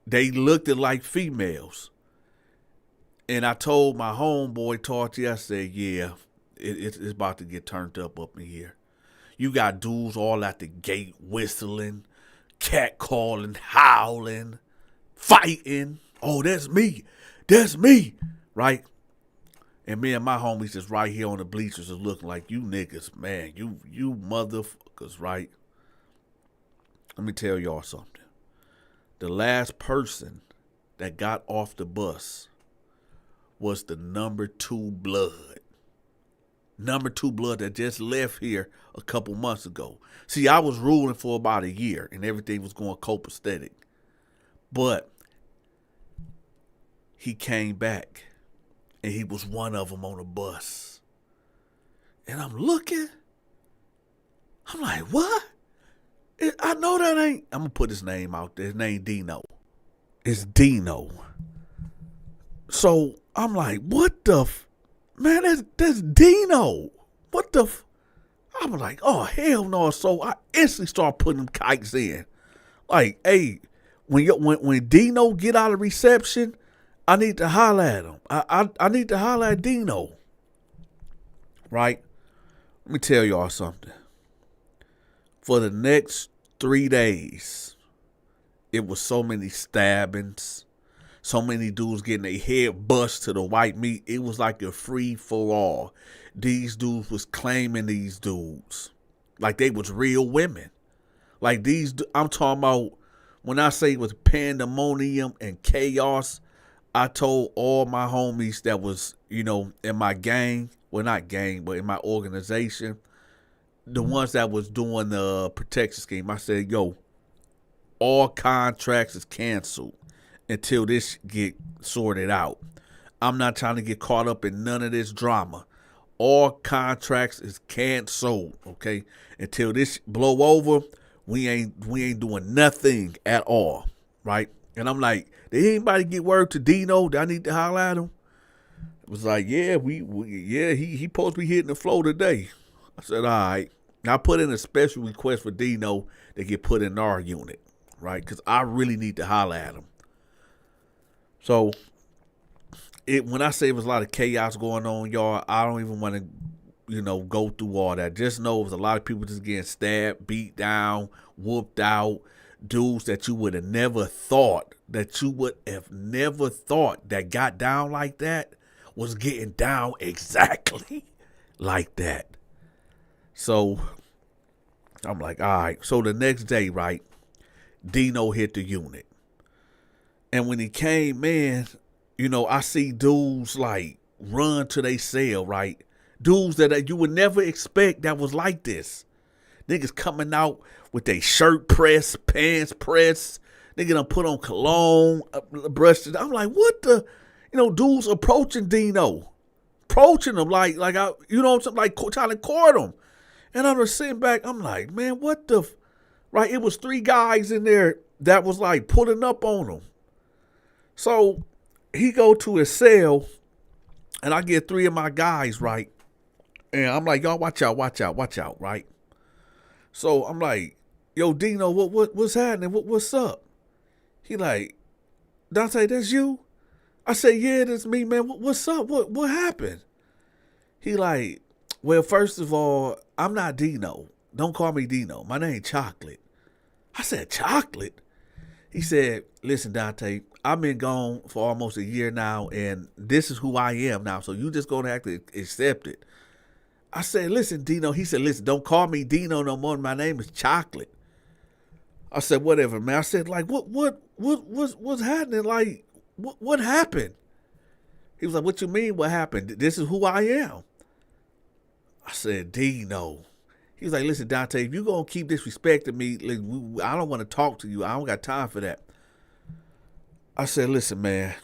They looked like females. And I told my homeboy, Tarty, I said, yeah, it's about to get turned up in here. You got dudes all at the gate whistling, catcalling, howling, fighting. Oh, that's me. Right? And me and my homies just right here on the bleachers is looking like, you niggas, man, you motherfuckers, right? Let me tell y'all something. The last person that got off the bus was the number 2 blood. Number 2 blood that just left here a couple months ago. See, I was ruling for about a year and everything was going copacetic. But he came back and he was one of them on the bus. And I'm looking. I'm like, what? I know that ain't. I'm going to put his name out there. His name Dino. It's Dino. So I'm like, what the man, that's Dino. What the I'm like, oh, hell no. So I instantly start putting them kites in. Like, hey, when Dino get out of reception, I need to holler at him. I need to holler at Dino. Right? Let me tell y'all something. For the next 3 days, it was so many stabbings, so many dudes getting their head bust to the white meat. It was like a free-for-all. These dudes was claiming these dudes like they was real women. Like these, I'm talking about, when I say it was pandemonium and chaos, I told all my homies that was, in my gang, well, not gang, but in my organization, the ones that was doing the protection scheme, I said, yo, all contracts is canceled until this get sorted out. I'm not trying to get caught up in none of this drama. All contracts is canceled, okay? Until this blow over, we ain't doing nothing at all, right? And I'm like, did anybody get word to Dino that I need to holler at him? was like, yeah, he supposed to be hitting the floor today. I said, all right. And I put in a special request for Dino to get put in our unit, right? Because I really need to holler at him. So when I say it was a lot of chaos going on, y'all, I don't even want to, go through all that. Just know it was a lot of people just getting stabbed, beat down, whooped out, dudes that you would have never thought that got down like that was getting down exactly like that. So I'm like, all right. So the next day, right, Dino hit the unit. And when he came in, I see dudes like run to their cell, right? Dudes that you would never expect that was like this. Niggas coming out with their shirt pressed, pants pressed. Nigga done put on cologne, brushed it. I'm like, what the? Dudes approaching Dino. Approaching him like like trying to court him. And I'm just sitting back, I'm like, man, what the? Right? It was 3 guys in there that was like pulling up on him. So he go to his cell, and I get 3 of my guys, right? And I'm like, y'all watch out, right? So I'm like, yo, Dino, what's happening? What's up? He like, Donta, that's you? I say, yeah, that's me, man. What's up? What happened? He like, well, first of all, I'm not Dino. Don't call me Dino. My name Chocolate. I said, Chocolate? He said, listen, Donta, I've been gone for almost a year now, and this is who I am now, so you just going to have to accept it. I said, listen, Dino. He said, listen, don't call me Dino no more. My name is Chocolate. I said, whatever, man. I said, like, what's happening? Like, what happened? He was like, what you mean, what happened? This is who I am. I said, Dino. He was like, listen, Donta, if you going to keep disrespecting me, I don't want to talk to you. I don't got time for that. I said, listen, man.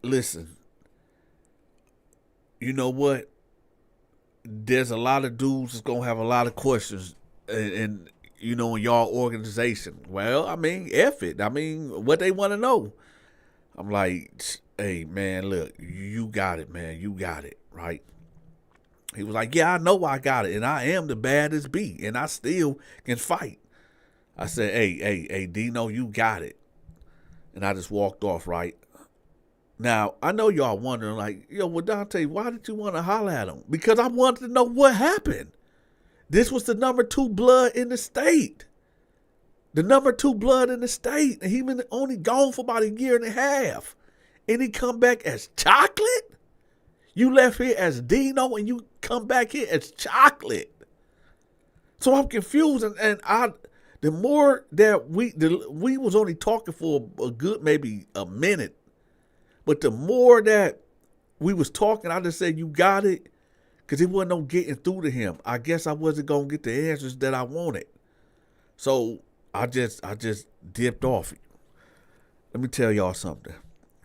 Listen. You know what? There's a lot of dudes that's going to have a lot of questions in y'all organization. Well, I mean, F it. I mean, what they want to know. I'm like, hey, man, look, you got it, man. You got it, right? He was like, yeah, I know I got it, and I am the baddest bee, and I still can fight. I said, hey, Dino, you got it. And I just walked off, right? Now, I know y'all wondering, like, yo, well, Donta, why did you want to holler at him? Because I wanted to know what happened. This was the number 2 blood in the state. The number 2 blood in the state. And he been only gone for about a year and a half. And he come back as Chocolate? You left here as Dino and you come back here as Chocolate. So I'm confused. And the more that we was only talking for a good, maybe a minute. But the more that we was talking, I just said, you got it. Because it wasn't no getting through to him. I guess I wasn't going to get the answers that I wanted. So I just dipped off. Let me tell y'all something.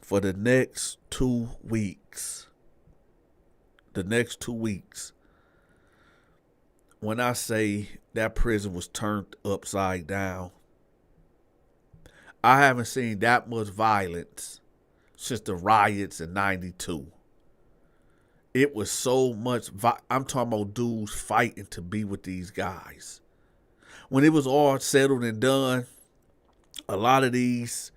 For the next 2 weeks, when I say that prison was turned upside down, I haven't seen that much violence since the riots in 92. It was so much, I'm talking about dudes fighting to be with these guys. When it was all settled and done, a lot of these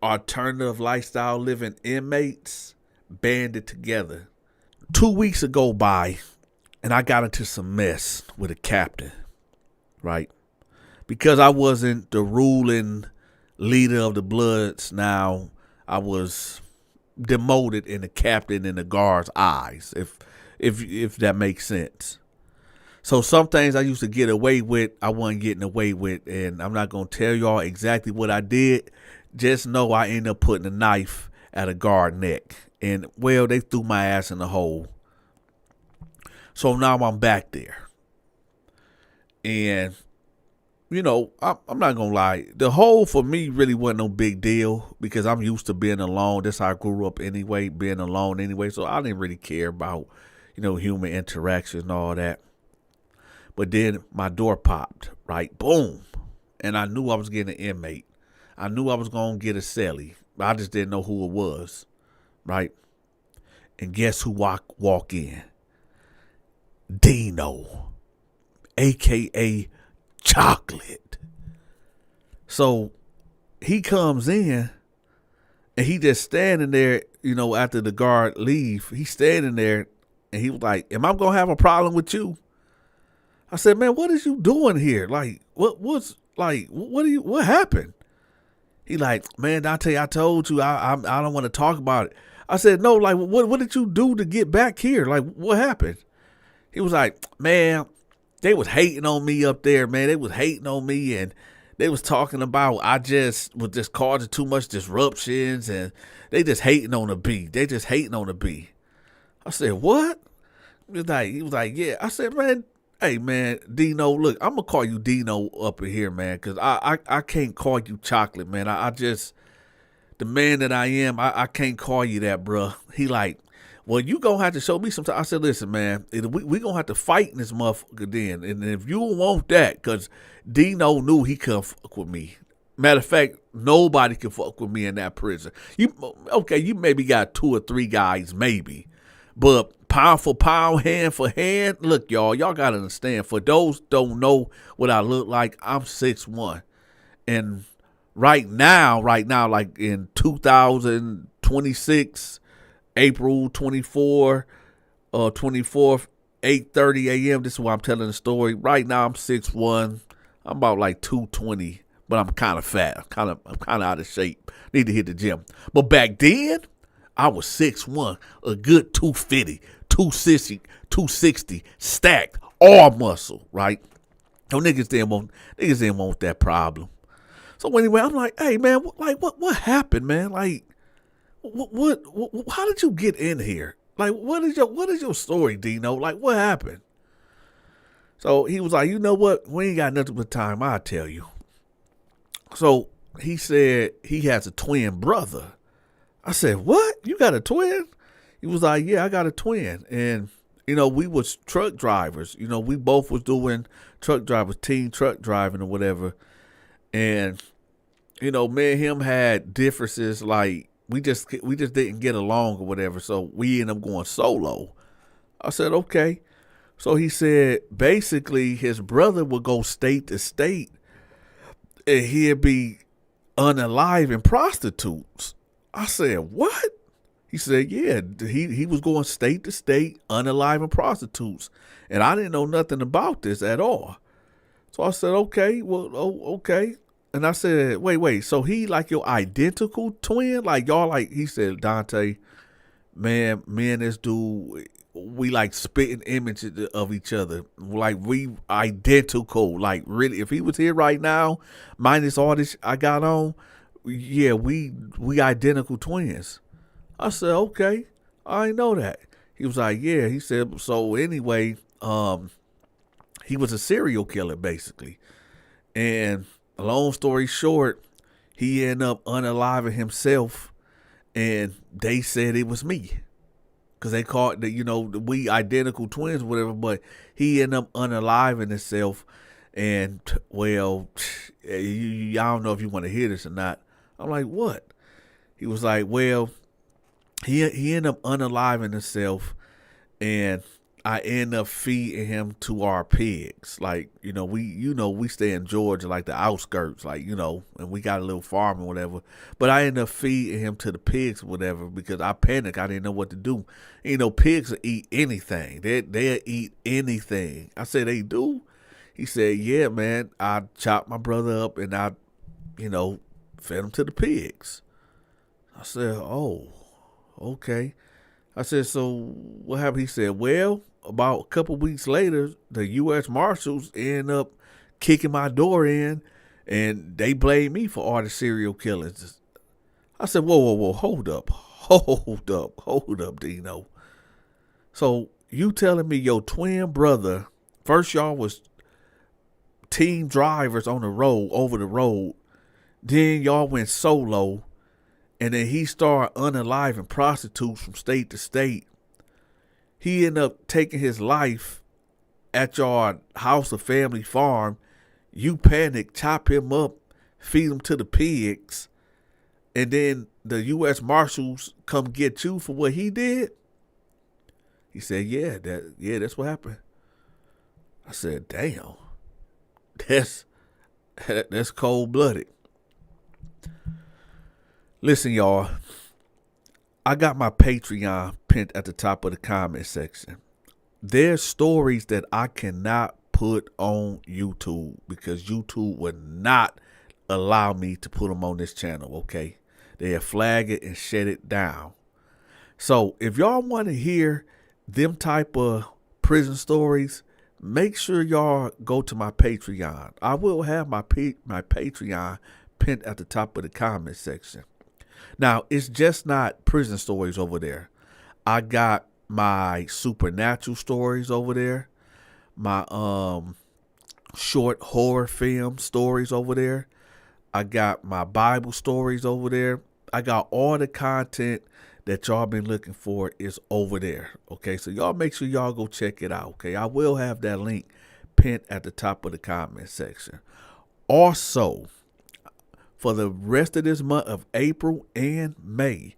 alternative lifestyle living inmates banded together. 2 weeks ago by, and I got into some mess with a captain, right? Because I wasn't the ruling leader of the Bloods. Now I was demoted in the captain in the guard's eyes, if that makes sense. So some things I used to get away with, I wasn't getting away with, and I'm not gonna tell y'all exactly what I did. Just know I ended up putting a knife at a guard neck, and well, they threw my ass in the hole. So now I'm back there, and you know, I'm not gonna lie. The hole for me really wasn't no big deal because I'm used to being alone. That's how I grew up anyway, being alone anyway. So I didn't really care about, you know, human interaction and all that. But then my door popped, right? Boom. And I knew I was getting an inmate. I knew I was gonna get a cellie I just didn't know who it was, right? And guess who walk in? Dino, a.k.a. Chocolate. So he comes in and he just standing there, after the guard leave. He's standing there and he was like, am I going to have a problem with you? I said, man, what is you doing here? Like, what happened? He like, man, Donta, I told you I don't want to talk about it. I said, no, like, what did you do to get back here? Like, what happened? He was like, man, they was hating on me up there, man. They was hating on me, and they was talking about I just was just causing too much disruptions, and they just hating on the B. They just hating on the B. I said, what? He was like, yeah. I said, man, hey, man, Dino, look, I'm going to call you Dino up in here, man, because I can't call you Chocolate, man. I just, the man that I am, I can't call you that, bruh. He like, well, you going to have to show me some time. I said, listen, man, we going to have to fight in this motherfucker then. And if you want that, because Dino knew he couldn't fuck with me. Matter of fact, nobody can fuck with me in that prison. You maybe got 2 or 3 guys, maybe. But pound for pound, hand for hand, look, y'all got to understand. For those don't know what I look like, I'm 6'1". And right now, like in 2026, April 24th, 8:30 a.m. This is why I'm telling the story. Right now, I'm 6'1". I'm about like 220, but I'm kind of fat. I'm kind of out of shape. Need to hit the gym. But back then, I was 6'1", a good 250, 260, stacked, all muscle, right? No niggas didn't want that problem. So anyway, I'm like, hey man, what happened, man? Like, what how did you get in here? Like, what is your story, Dino? Like, what happened? So he was like, you know what? We ain't got nothing but time. I'll tell you. So he said he has a twin brother. I said, what? You got a twin? He was like, yeah, I got a twin. And, we was truck drivers. We both was doing truck drivers, team truck driving or whatever. And, me and him had differences. Like, we just didn't get along or whatever. So we ended up going solo. I said, okay. So he said, basically, his brother would go state to state and he'd be unaliving prostitutes. I said, what? He said, yeah, he was going state to state, unaliving prostitutes. And I didn't know nothing about this at all. So I said, okay, okay. And I said, wait, so he like your identical twin? Like y'all like, he said, Donta, man, me and this dude, we like spitting images of each other. Like we identical. Like really, if he was here right now, minus all this I got on, yeah, we identical twins. I said, okay, I didn't know that. He was like, yeah. He said, so anyway, he was a serial killer basically. And long story short, he ended up unaliving himself, and they said it was me. Because they called we identical twins or whatever, but he ended up unaliving himself. And, well, I don't know if you want to hear this or not. I'm like, what? He was like, well, he ended up unaliving himself, and I end up feeding him to our pigs. Like, we stay in Georgia, like the outskirts, like, and we got a little farm or whatever. But I end up feeding him to the pigs or whatever because I panicked. I didn't know what to do. Pigs will eat anything. They'll eat anything. I said, they do? He said, yeah, man. I chopped my brother up and I, fed him to the pigs. I said, oh, okay. I said, so what happened? He said, well, about a couple weeks later, the U.S. Marshals end up kicking my door in, and they blame me for all the serial killings. I said, whoa, hold up, Dino. So you telling me your twin brother, first y'all was team drivers on the road, over the road, then y'all went solo, and then he started unaliving prostitutes from state to state. He ended up taking his life at your house or family farm. You panic, chop him up, feed him to the pigs. and then the U.S. Marshals come get you for what he did? He said, yeah, that's what happened. I said, damn, that's cold-blooded. Listen, y'all, I got my Patreon pinned at the top of the comment section. There's stories that I cannot put on YouTube because YouTube would not allow me to put them on this channel, okay? They'll flag it and shut it down. So if y'all want to hear them type of prison stories, make sure y'all go to my Patreon. I will have my Patreon pinned at the top of the comment section. Now, it's just not prison stories over there. I got my supernatural stories over there, my short horror film stories over there. I got my Bible stories over there. I got all the content that y'all been looking for is over there. Okay, so y'all make sure y'all go check it out. Okay, I will have that link pinned at the top of the comment section. Also, for the rest of this month of April and May,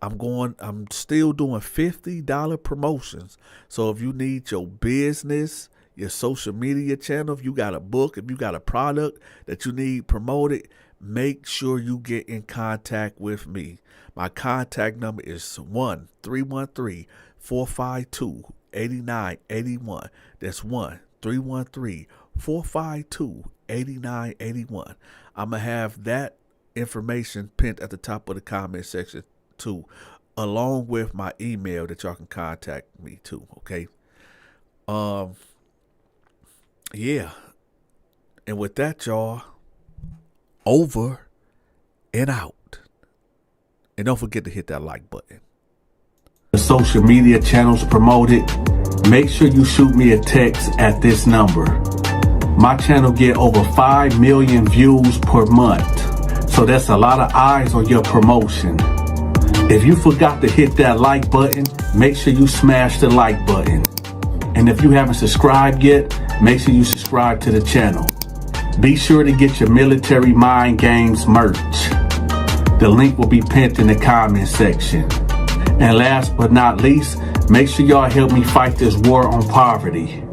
I'm still doing $50 promotions. So if you need your business, your social media channel, if you got a book, if you got a product that you need promoted, make sure you get in contact with me. My contact number is 1-313-452-8981. That's 1-313-452-8981. I'm going to have that information pinned at the top of the comment section too, along with my email that y'all can contact me too, okay? Yeah. And with that, y'all, over and out. And don't forget to hit that like button. The social media channels promoted, make sure you shoot me a text at this number. My channel get over 5 million views per month, so that's a lot of eyes on your promotion. If you forgot to hit that like button, make sure you smash the like button. And if you haven't subscribed yet, make sure you subscribe to the channel. Be sure to get your Military Mind Games merch. The link will be pinned in the comment section. And last but not least, make sure y'all help me fight this war on poverty.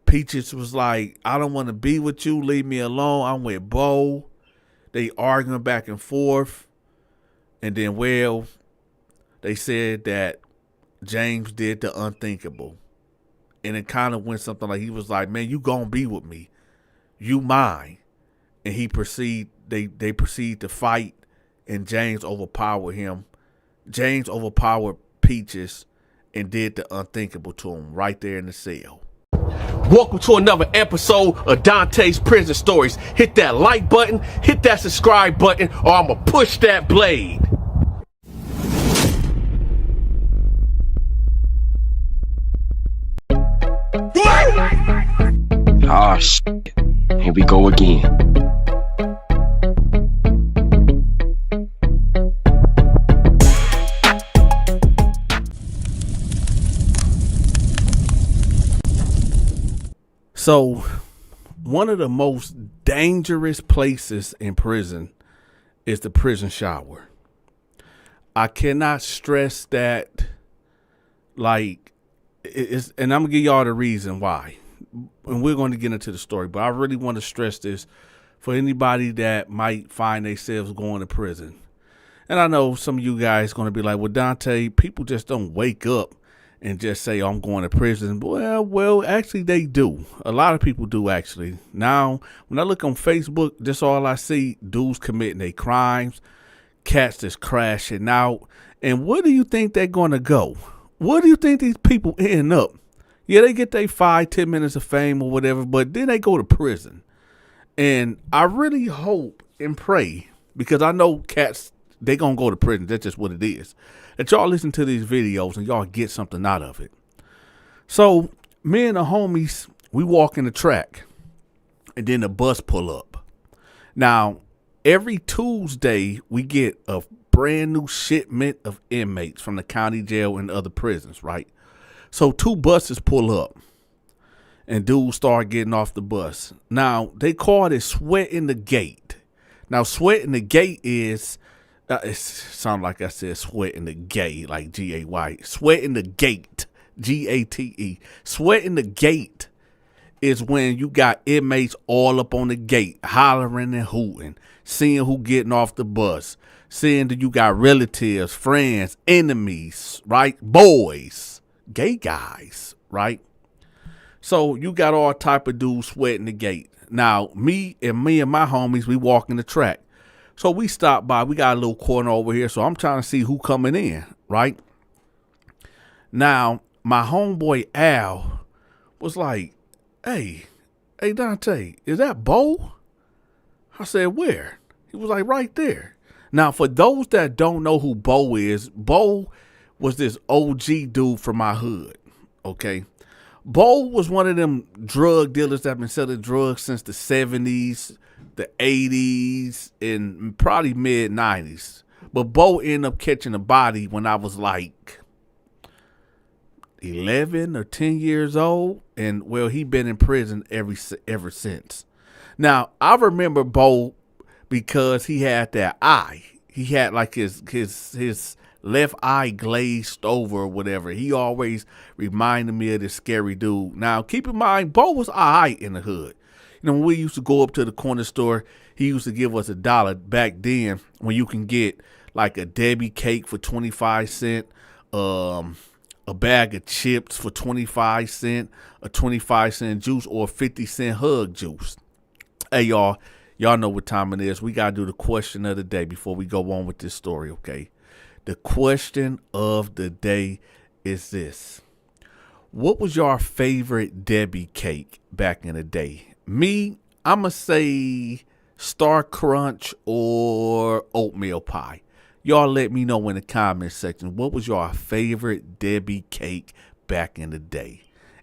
Peaches was like, I don't want to be with you. Leave me alone. I'm with Bo. They arguing back and forth. And then, well, they said that James did the unthinkable. And it kind of went something like, he was like, man, you gonna be with me. You mine. And they proceed to fight. And James overpowered him. James overpowered Peaches and did the unthinkable to him right there in the cell. Welcome to another episode of Dante's Prison Stories. Hit that like button, hit that subscribe button, or I'm gonna push that blade. Ah, shit. Here we go again. So, one of the most dangerous places in prison is the prison shower. I cannot stress that, like, it's, and I'm going to give y'all the reason why. And we're going to get into the story, but I really want to stress this for anybody that might find themselves going to prison. And I know some of you guys going to be like, well, Dante, people just don't wake up and just say, oh, I'm going to prison. Well, actually they do. A lot of people do, actually. Now, when I look on Facebook, that's all I see, dudes committing their crimes, cats just crashing out. And where do you think they're going to go? Where do you think these people end up? Yeah, they get their 5-10 minutes of fame or whatever, but then they go to prison. And I really hope and pray, because I know cats, they going to go to prison. That's just what it is. That y'all listen to these videos and y'all get something out of it. So me and the homies, we walk in the track and then the bus pull up. Now, every Tuesday we get a brand new shipment of inmates from the county jail and other prisons, right? So 2 buses pull up and dudes start getting off the bus. Now, they call it sweating the gate. Now, sweating the gate is, it sounds like I said sweating the gate, like G-A-Y. Sweating the gate, G-A-T-E. Sweating the gate is when you got inmates all up on the gate, hollering and hooting, seeing who getting off the bus, seeing that you got relatives, friends, enemies, right? Boys, gay guys, right? So you got all type of dudes sweating the gate. Now, me and my homies, we walking the track. So we stopped by. We got a little corner over here. So I'm trying to see who coming in, right? Now, my homeboy Al was like, hey, Donta, is that Bo? I said, where? He was like, right there. Now, for those that don't know who Bo is, Bo was this OG dude from my hood, okay? Bo was one of them drug dealers that been selling drugs since the 70s, the 80s, and probably mid-90s. But Bo ended up catching a body when I was like 11 or 10 years old. And, well, he been in prison ever since. Now, I remember Bo because he had that eye. He had like his left eye glazed over or whatever. He always reminded me of this scary dude. Now, keep in mind, Bo was all right in the hood. You know, when we used to go up to the corner store, he used to give us $1 back then when you can get like a Debbie cake for 25 cents, a bag of chips for 25 cents, a 25-cent juice, or a 50-cent hug juice. Hey, y'all know what time it is. We got to do the question of the day before we go on with this story, okay? The question of the day is this. What was your favorite Debbie cake back in the day? Me, I'm going to say Star Crunch or oatmeal pie. Y'all let me know in the comment section. What was your favorite Debbie cake back in the day?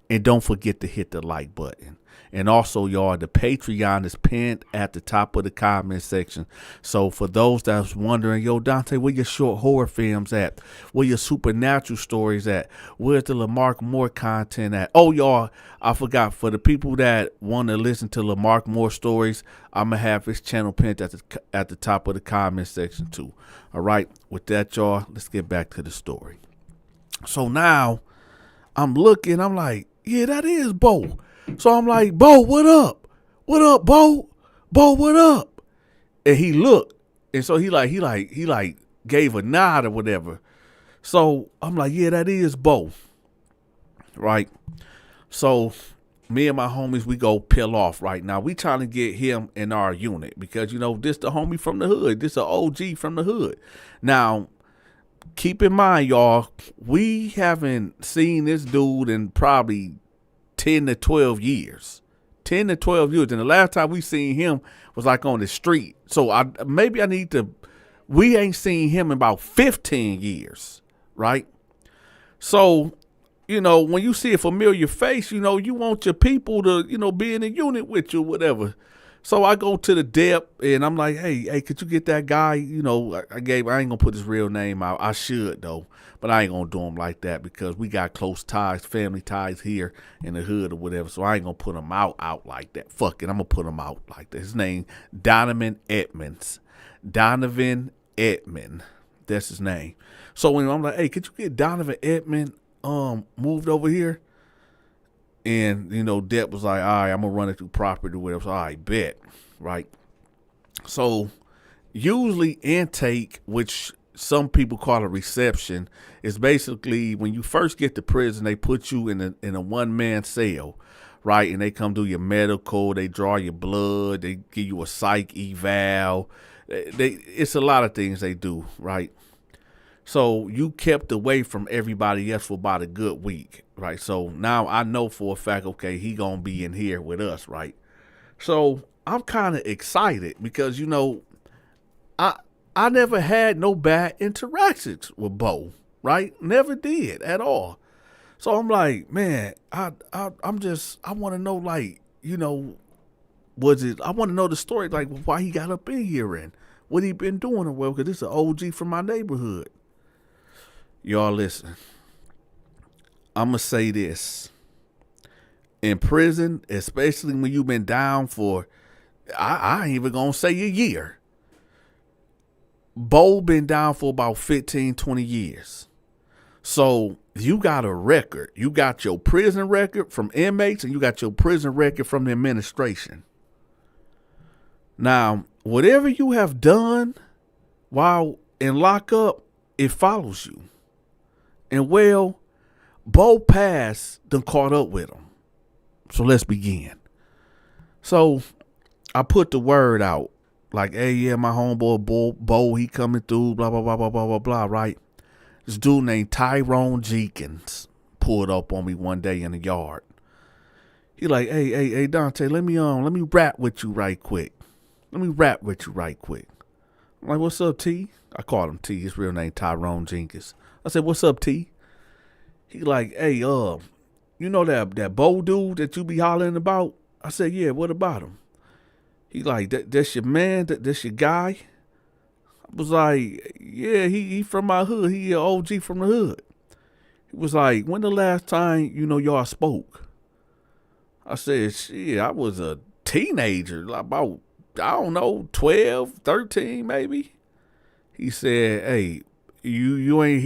And don't forget to hit the like button. And also, y'all, the Patreon is pinned at the top of the comment section. So for those that's wondering, yo, Donta, where your short horror films at? Where your supernatural stories at? Where's the Lamarck Moore content at? Oh, y'all, I forgot. For the people that want to listen to Lamarck Moore stories, I'm going to have his channel pinned at the top of the comment section too. All right. With that, y'all, let's get back to the story. So now I'm looking. I'm like, yeah, that is Bo. So I'm like, Bo, what up? What up, Bo? Bo, what up? And he looked, and so he gave a nod or whatever. So I'm like, yeah, that is Bo. Right? So me and my homies, we go peel off right now. We trying to get him in our unit because, you know, this the homie from the hood. This a OG from the hood. Now, keep in mind, y'all, we haven't seen this dude in probably 10 to 12 years. 10 to 12 years. And the last time we seen him was like on the street. So we ain't seen him in about 15 years, right? So, you know, when you see a familiar face, you know, you want your people to, you know, be in a unit with you or whatever. So I go to the dep and I'm like, hey, could you get that guy? You know, I ain't gonna put his real name out. I should though, but I ain't gonna do him like that because we got close ties, family ties here in the hood or whatever. So I ain't gonna put him out like that. Fuck it, I'm gonna put him out like that. His name, Donovan Edmonds. Donovan Edmond. That's his name. So when I'm like, hey, could you get Donovan Edmond moved over here? And, you know, Dep was like, all right, I'm going to run it through property or whatever. So, all right, bet, right? So, usually intake, which some people call a reception, is basically when you first get to prison, they put you in a one-man cell, right? And they come do your medical, they draw your blood, they give you a psych eval. It's a lot of things they do, right? So you kept away from everybody else for about a good week, right? So now I know for a fact, okay, he gonna be in here with us, right? So I'm kind of excited because, you know, I never had no bad interactions with Bo, right? Never did at all. So I'm like, man, I want to know, like, you know, was it? I want to know the story, like why he got up in here and what he been doing. Well, because this is an OG from my neighborhood. Y'all listen. I'm going to say this. In prison, especially when you've been down for, I ain't even going to say a year. Bo been down for about 15, 20 years. So you got a record. You got your prison record from inmates and you got your prison record from the administration. Now, whatever you have done while in lockup, it follows you. And well, Bo Pass done caught up with him. So let's begin. So I put the word out. Like, hey, yeah, my homeboy Bo, he coming through, blah, blah, blah, blah, blah, blah, blah, right? This dude named Tyrone Jenkins pulled up on me one day in the yard. He like, hey, Donta, let me rap with you right quick. I'm like, what's up, T? I called him T. His real name Tyrone Jenkins. I said, what's up, T? He like, hey, you know that Bo dude that you be hollering about? I said, yeah, what about him? He like, that's your man? That's your guy? I was like, yeah, he from my hood. He an OG from the hood. He was like, when the last time, y'all spoke? I said, shit, I was a teenager, about, I don't know, 12, 13 maybe. He said, hey, you ain't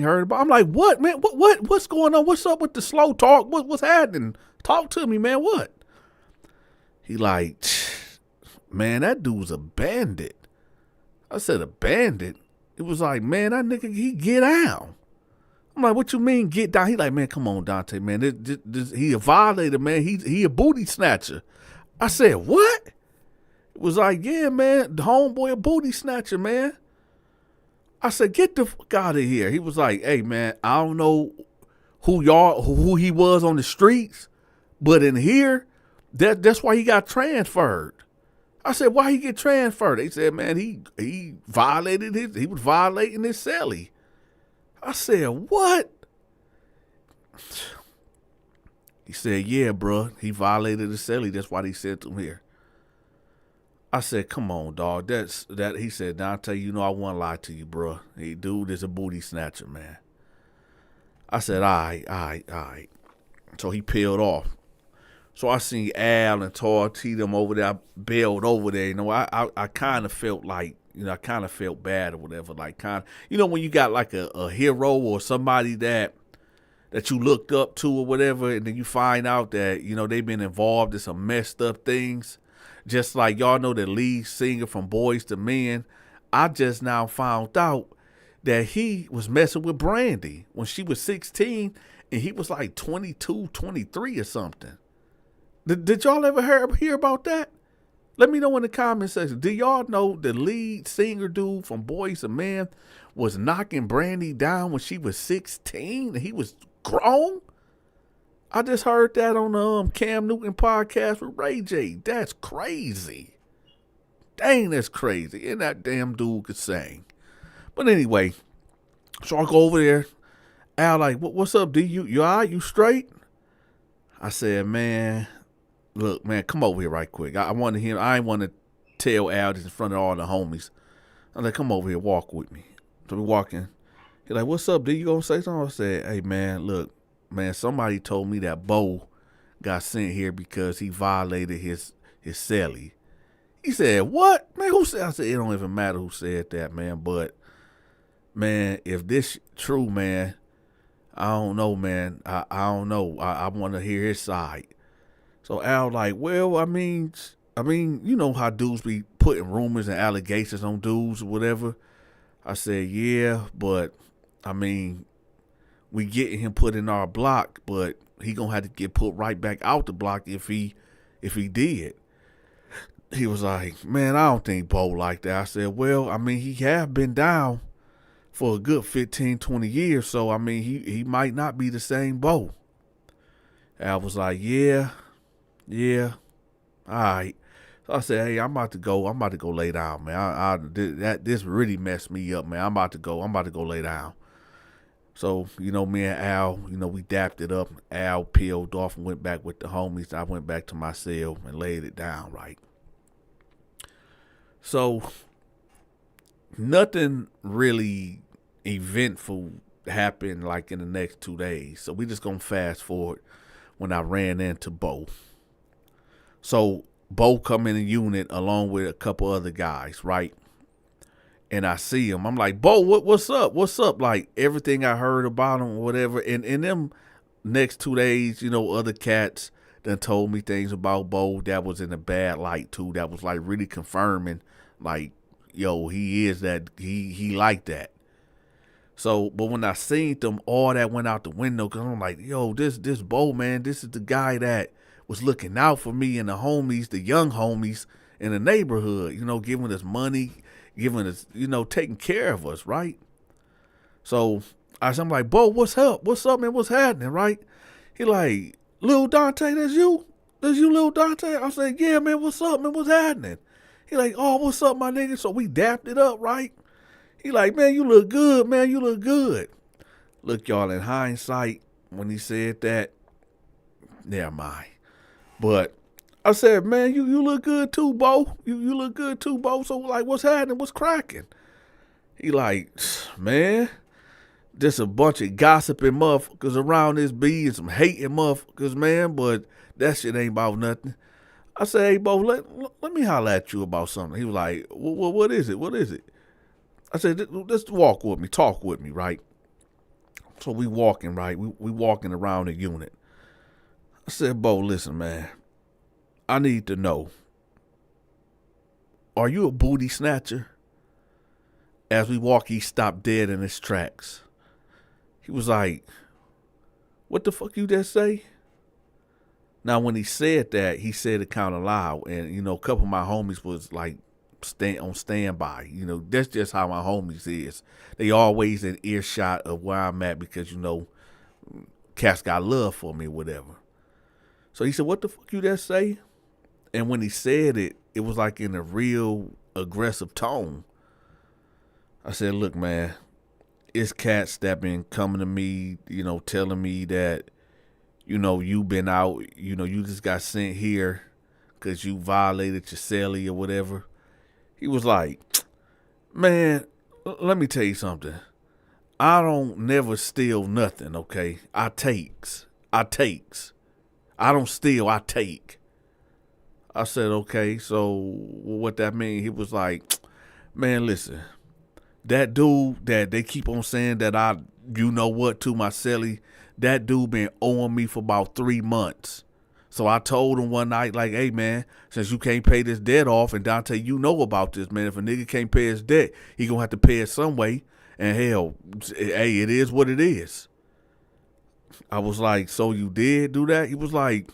heard about. I'm like, what, man? What's going on? What's up with the slow talk? What's happening? Talk to me, man. What? He like, man, that dude's a bandit. I said, a bandit? It was like, man, that nigga, he get down. I'm like, what you mean get down? He like, man, come on, Donta, man. He a violator, man. He a booty snatcher. I said, what? It was like, yeah, man, the homeboy a booty snatcher, man. I said, get the fuck out of here. He was like, hey, man, I don't know who he was on the streets, but in here, that's why he got transferred. I said, why he get transferred? They said, man, he was violating his cellie. I said, what? He said, yeah, bro, he violated his cellie. That's why they sent him here. I said, come on, dog. He said, Donta, I won't lie to you, bro. Hey, dude is a booty snatcher, man. I said, all right. So he peeled off. So I seen Al and Tar T them over there. I bailed over there. I kind of felt like, I kind of felt bad or whatever. Like, kind of, when you got like a hero or somebody that you looked up to or whatever, and then you find out that, they've been involved in some messed up things. Just like y'all know the lead singer from Boys to Men, I just now found out that he was messing with Brandy when she was 16 and he was like 22, 23 or something. Did y'all ever hear about that? Let me know in the comment section. Do y'all know the lead singer dude from Boys to Men was knocking Brandy down when she was 16 and he was grown? I just heard that on the Cam Newton podcast with Ray J. That's crazy. Dang, that's crazy. And that damn dude could sing. But anyway, so I go over there. Al like, what's up, D? You all right? You straight? I said, man, look, man, come over here right quick. I ain't want to tell Al this in front of all the homies. I'm like, come over here, walk with me. So we walking. He like, what's up, D? You gonna say something? I said, hey, man, look. Man, somebody told me that Bo got sent here because he violated his cellie. He said, what? Man, who said? I said, it don't even matter who said that, man. But, man, if this true, man, I don't know, man. I don't know. I want to hear his side. So Al like, well, I mean, you know how dudes be putting rumors and allegations on dudes or whatever. I said, yeah, but, I mean, we getting him put in our block, but he gonna have to get put right back out the block if he did. He was like, man, I don't think Bo like that. I said, well, I mean, he have been down for a good 15, 20 years, so I mean, he might not be the same Bo. I was like, yeah, all right. So I said, hey, I'm about to go lay down, man. This really messed me up, man. I'm about to go lay down. So, me and Al, we dapped it up. Al peeled off and went back with the homies. I went back to my cell and laid it down, right? So, nothing really eventful happened like in the next 2 days. So, we just going to fast forward when I ran into Bo. So, Bo come in the unit along with a couple other guys, right? And I see him. I'm like, Bo, what's up? What's up? Like, everything I heard about him or whatever. And in them next 2 days, other cats done told me things about Bo that was in a bad light, too. That was, like, really confirming, like, yo, he is that. He like that. So, but when I seen them, all that went out the window. Because I'm like, yo, this Bo, man, this is the guy that was looking out for me and the homies, the young homies in the neighborhood, giving us money, giving us, taking care of us, right? So I'm like, Bo, what's up? What's up, man? What's happening, right? He like, Lil Donta, that's you? That's you, Lil Donta? I said, yeah, man, what's up, man? What's happening? He like, oh, what's up, my nigga? So we dapped it up, right? He like, man, you look good, man. You look good. Look, y'all, in hindsight, when he said that, never mind. But I said, man, you look good too, Bo. You look good too, Bo. So, like, what's happening? What's cracking? He like, man, just a bunch of gossiping motherfuckers around this B and some hating motherfuckers, man. But that shit ain't about nothing. I said, hey, Bo, let me holler at you about something. He was like, what is it? What is it? I said, let's walk with me, talk with me, right? So we walking, right? We walking around the unit. I said, Bo, listen, man, I need to know, are you a booty snatcher? As we walk, he stopped dead in his tracks. He was like, what the fuck you just say? Now, when he said that, he said it kind of loud. And, a couple of my homies was like on standby. That's just how my homies is. They always in earshot of where I'm at because, cats got love for me or whatever. So he said, what the fuck you just say? And when he said it, it was like in a real aggressive tone. I said, look, man, it's cats that been coming to me, telling me that, you been out, you just got sent here because you violated your celly or whatever. He was like, man, let me tell you something. I don't never steal nothing, okay? I takes. I don't steal, I take. I said, okay, so what that mean? He was like, man, listen, that dude that they keep on saying that I, to my celly, that dude been owing me for about 3 months. So I told him one night, like, hey, man, since you can't pay this debt off, and Donta, you know about this, man. If a nigga can't pay his debt, he gonna have to pay it some way. And hell, hey, it is what it is. I was like, so you did do that? He was like,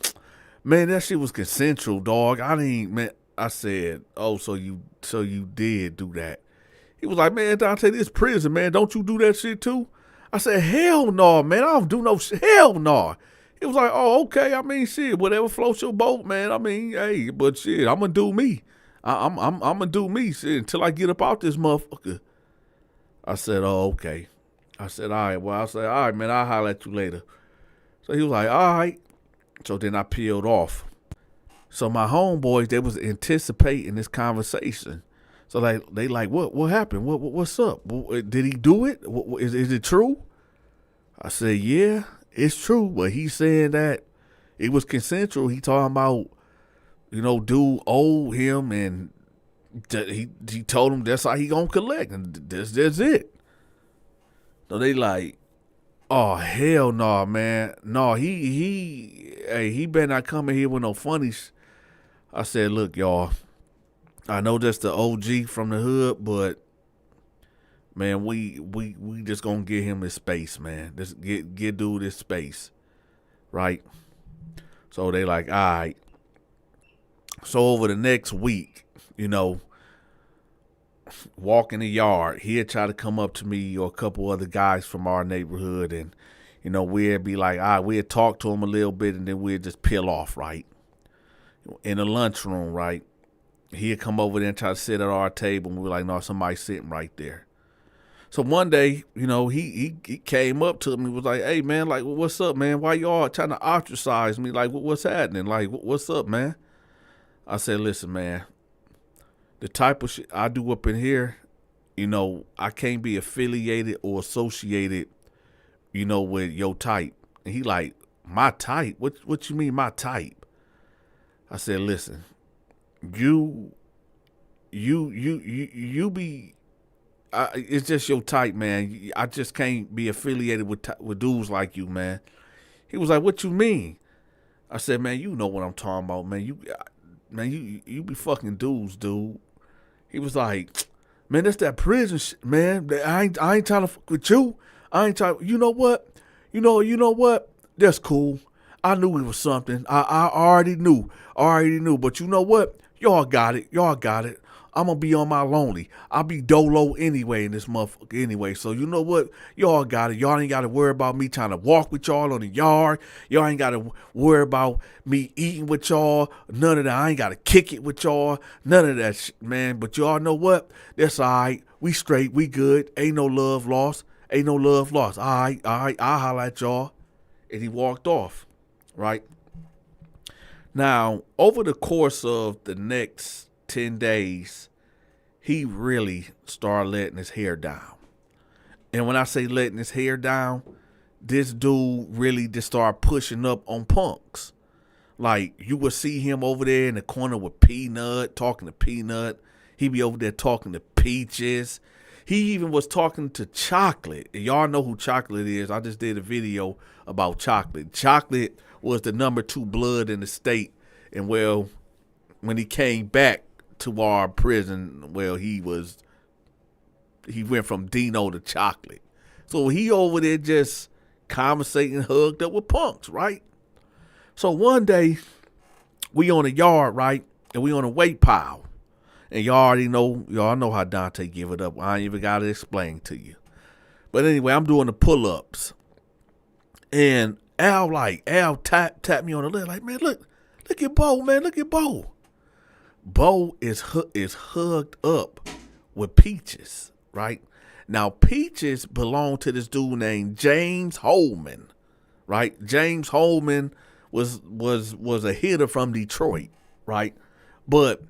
man, that shit was consensual, dog. I said, oh, so you did do that. He was like, man, Donta, this prison, man. Don't you do that shit too? I said, hell no, man. I don't do no shit. Hell no. He was like, oh, okay. I mean, shit, whatever floats your boat, man. I mean, hey, but shit, I'm gonna do me. I'm gonna do me, shit, until I get up out this motherfucker. I said, oh, okay. I said, all right. Well, I said, all right, man, I'll holler at you later. So he was like, all right. So then I peeled off. So my homeboys, they was anticipating this conversation. So they like, what happened? What's up? Did he do it? Is it true? I said, yeah, it's true. But he's saying that it was consensual. He talking about, dude owed him, and he told him that's how he gonna collect, and that's it. So they like, oh hell no, man, no, he better not come in here with no funnies. I said, look, y'all, I know that's the OG from the hood, but man, we just gonna give him his space, man. Just get dude his space, right? So they like, all right. So over the next week, walk in the yard, he'd try to come up to me or a couple other guys from our neighborhood, and we'd be like, all right, we'd talk to him a little bit, and then we'd just peel off, right? In the lunchroom, right? He'd come over there and try to sit at our table, and we were like, no, somebody's sitting right there. So one day, you know, he came up to me, was like, "Hey man, like what's up, man? Why y'all trying to ostracize me? Like what's happening? Like what's up, man?" I said, "Listen, man, the type of shit I do up in here, you know, I can't be affiliated or associated, you know, with your type." And he like, "My type? What you mean my type?" I said, "Listen, you be, it's just your type, man. I just can't be affiliated with dudes like you, man." He was like, "What you mean?" I said, "Man, you know what I'm talking about, man. You be fucking dudes, dude." He was like, "Man, that's that prison shit, man. I ain't trying to fuck with you. I ain't trying. You know what? You know what? That's cool. I knew it was something. I already knew. But you know what? Y'all got it. I'm gonna be on my lonely. I'll be dolo anyway in this motherfucker anyway. So you know what? Y'all got it. Y'all ain't got to worry about me trying to walk with y'all on the yard. Y'all ain't got to worry about me eating with y'all. None of that. I ain't got to kick it with y'all. None of that shit, man. But y'all know what? That's all right. We straight. We good. Ain't no love lost. All right. I'll holler at y'all." And he walked off, right? Now, over the course of the next 10 days, he really started letting his hair down. And when I say letting his hair down, this dude really just started pushing up on punks. Like, you would see him over there in the corner with Peanut, talking to Peanut. He be over there talking to Peaches. He even was talking to Chocolate. And y'all know who Chocolate is. I just did a video about Chocolate. Chocolate was the number 2 blood in the state. And, well, when he came back to our prison, well, he went from Dino to Chocolate. So he over there just conversating, hugged up with punks, right? So one day, we on a yard, right? And we on a weight pile. And y'all know how Dante give it up. I ain't even got to explain to you. But anyway, I'm doing the pull-ups. And Al tapped me on the leg like, "Man, look at Bo, man, look at Bo." Bo is hugged up with Peaches, right? Now, Peaches belonged to this dude named James Holman, right? James Holman was a hitter from Detroit, right? But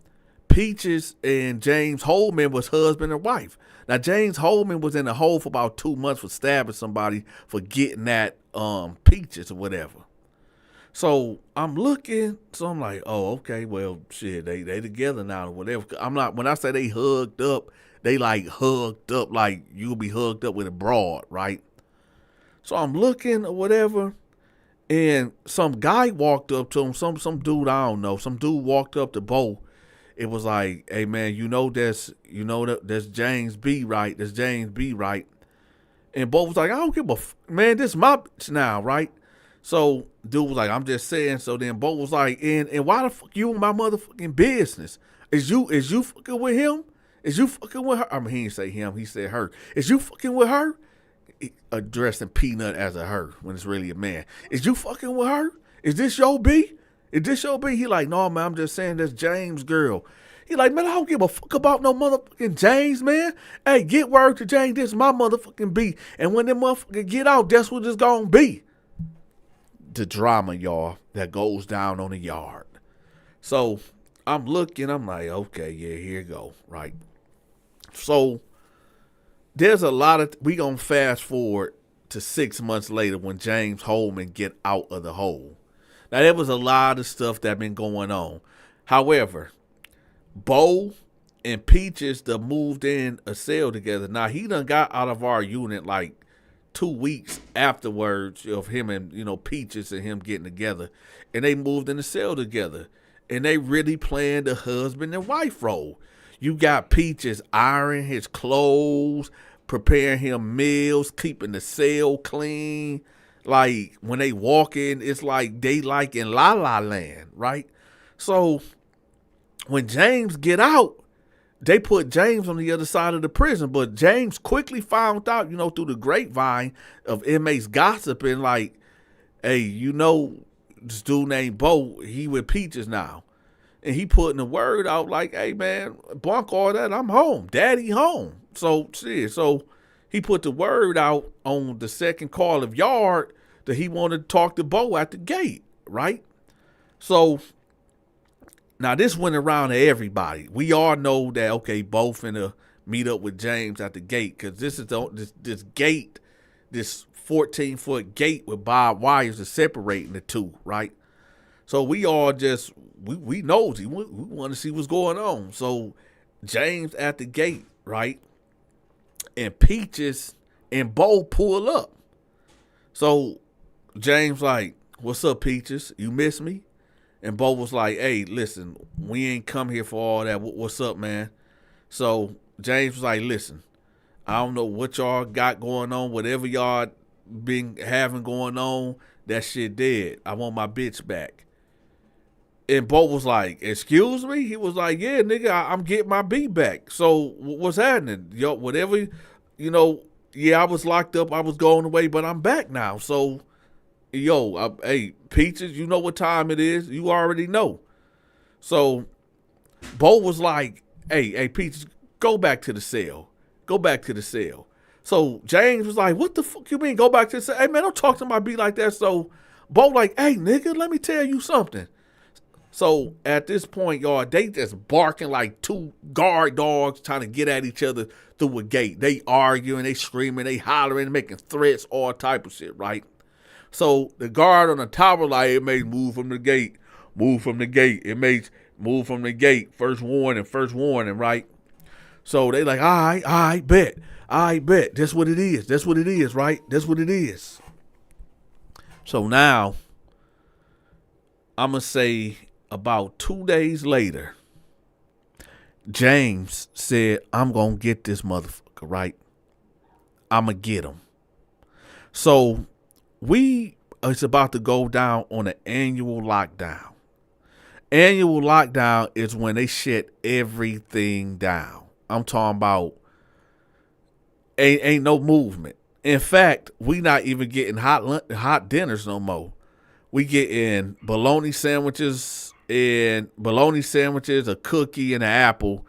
Peaches and James Holman was husband and wife. Now, James Holman was in the hole for about 2 months for stabbing somebody for getting at Peaches or whatever. So I'm looking, so I'm like, oh, okay, well, shit, they together now or whatever. I'm not, when I say they hugged up, they like hugged up like you'll be hugged up with a broad, right? So I'm looking or whatever, and some guy walked up to him, some dude, I don't know, some dude walked up to Bo. It was like, "Hey man, that's James B, right? That's James B, right?" And Bo was like, "I don't give a man, this my bitch now, right?" So dude was like, "I'm just saying." So then Bo was like, and why the fuck you in my motherfucking business? Is you fucking with him? Is you fucking with her? I mean, he didn't say him, he said her. Is you fucking with her? Addressing Peanut as a her when it's really a man. Is you fucking with her? Is this your B? Is this your B? He like, "No, man, I'm just saying that's James' girl." He like, "Man, I don't give a fuck about no motherfucking James, man. Hey, get word to James, this is my motherfucking B. And when them motherfuckers get out, that's what it's gonna be." The drama, y'all, that goes down on the yard. So I'm looking, I'm like, okay, yeah, here you go, right? So there's a lot of, we gonna fast forward to 6 months later when James Holman get out of the hole. Now, there was a lot of stuff that been going on. However, Bo and Peaches that moved in a cell together. Now, he done got out of our unit like 2 weeks afterwards of him and, Peaches and him getting together. And they moved in a cell together. And they really playing the husband and wife role. You got Peaches ironing his clothes, preparing him meals, keeping the cell clean. Like, when they walk in, it's like they like in La La Land, right? So, when James get out, they put James on the other side of the prison. But James quickly found out, through the grapevine of inmates gossiping, like, hey, this dude named Bo, he with Peaches now. And he putting the word out like, hey, man, bunk all that, I'm home. Daddy home. So, shit, so he put the word out on the second call of yard that he wanted to talk to Bo at the gate, right? So now this went around to everybody. We all know that, okay, Bo finna meet up with James at the gate, because this is this gate, this 14-foot gate with barbed wires is separating the two, right? So we all just, we nosy. We want to see what's going on. So James at the gate, right? And Peaches and Bo pull up. So James like, what's up, Peaches? You miss me? And Bo was like, hey, listen, we ain't come here for all that. What's up, man? So James was like, listen, I don't know what y'all got going on. Whatever y'all been having going on, that shit dead. I want my bitch back. And Bo was like, excuse me? He was like, yeah, nigga, I'm getting my beat back. So what's happening? Yo, whatever, yeah, I was locked up. I was going away, but I'm back now. So, hey, Peaches, you know what time it is. You already know. So Bo was like, hey, Peaches, go back to the cell. Go back to the cell. So James was like, what the fuck you mean go back to the cell? Hey, man, don't talk to my beat like that. So Bo like, hey, nigga, let me tell you something. So at this point, y'all, they just barking like two guard dogs trying to get at each other through a gate. They arguing, they screaming, they hollering, making threats, all type of shit, right? So the guard on the tower like, it makes move from the gate, move from the gate. It makes move from the gate. First warning, right? So they like, all right, bet. That's what it is. That's what it is, right? That's what it is. So now, I'm going to say about 2 days later, James said, I'm going to get this motherfucker, right? I'm going to get him. So it's about to go down on an annual lockdown. Annual lockdown is when they shut everything down. I'm talking about ain't no movement. In fact, we not even getting hot dinners no more. We getting bologna sandwiches, a cookie, and an apple,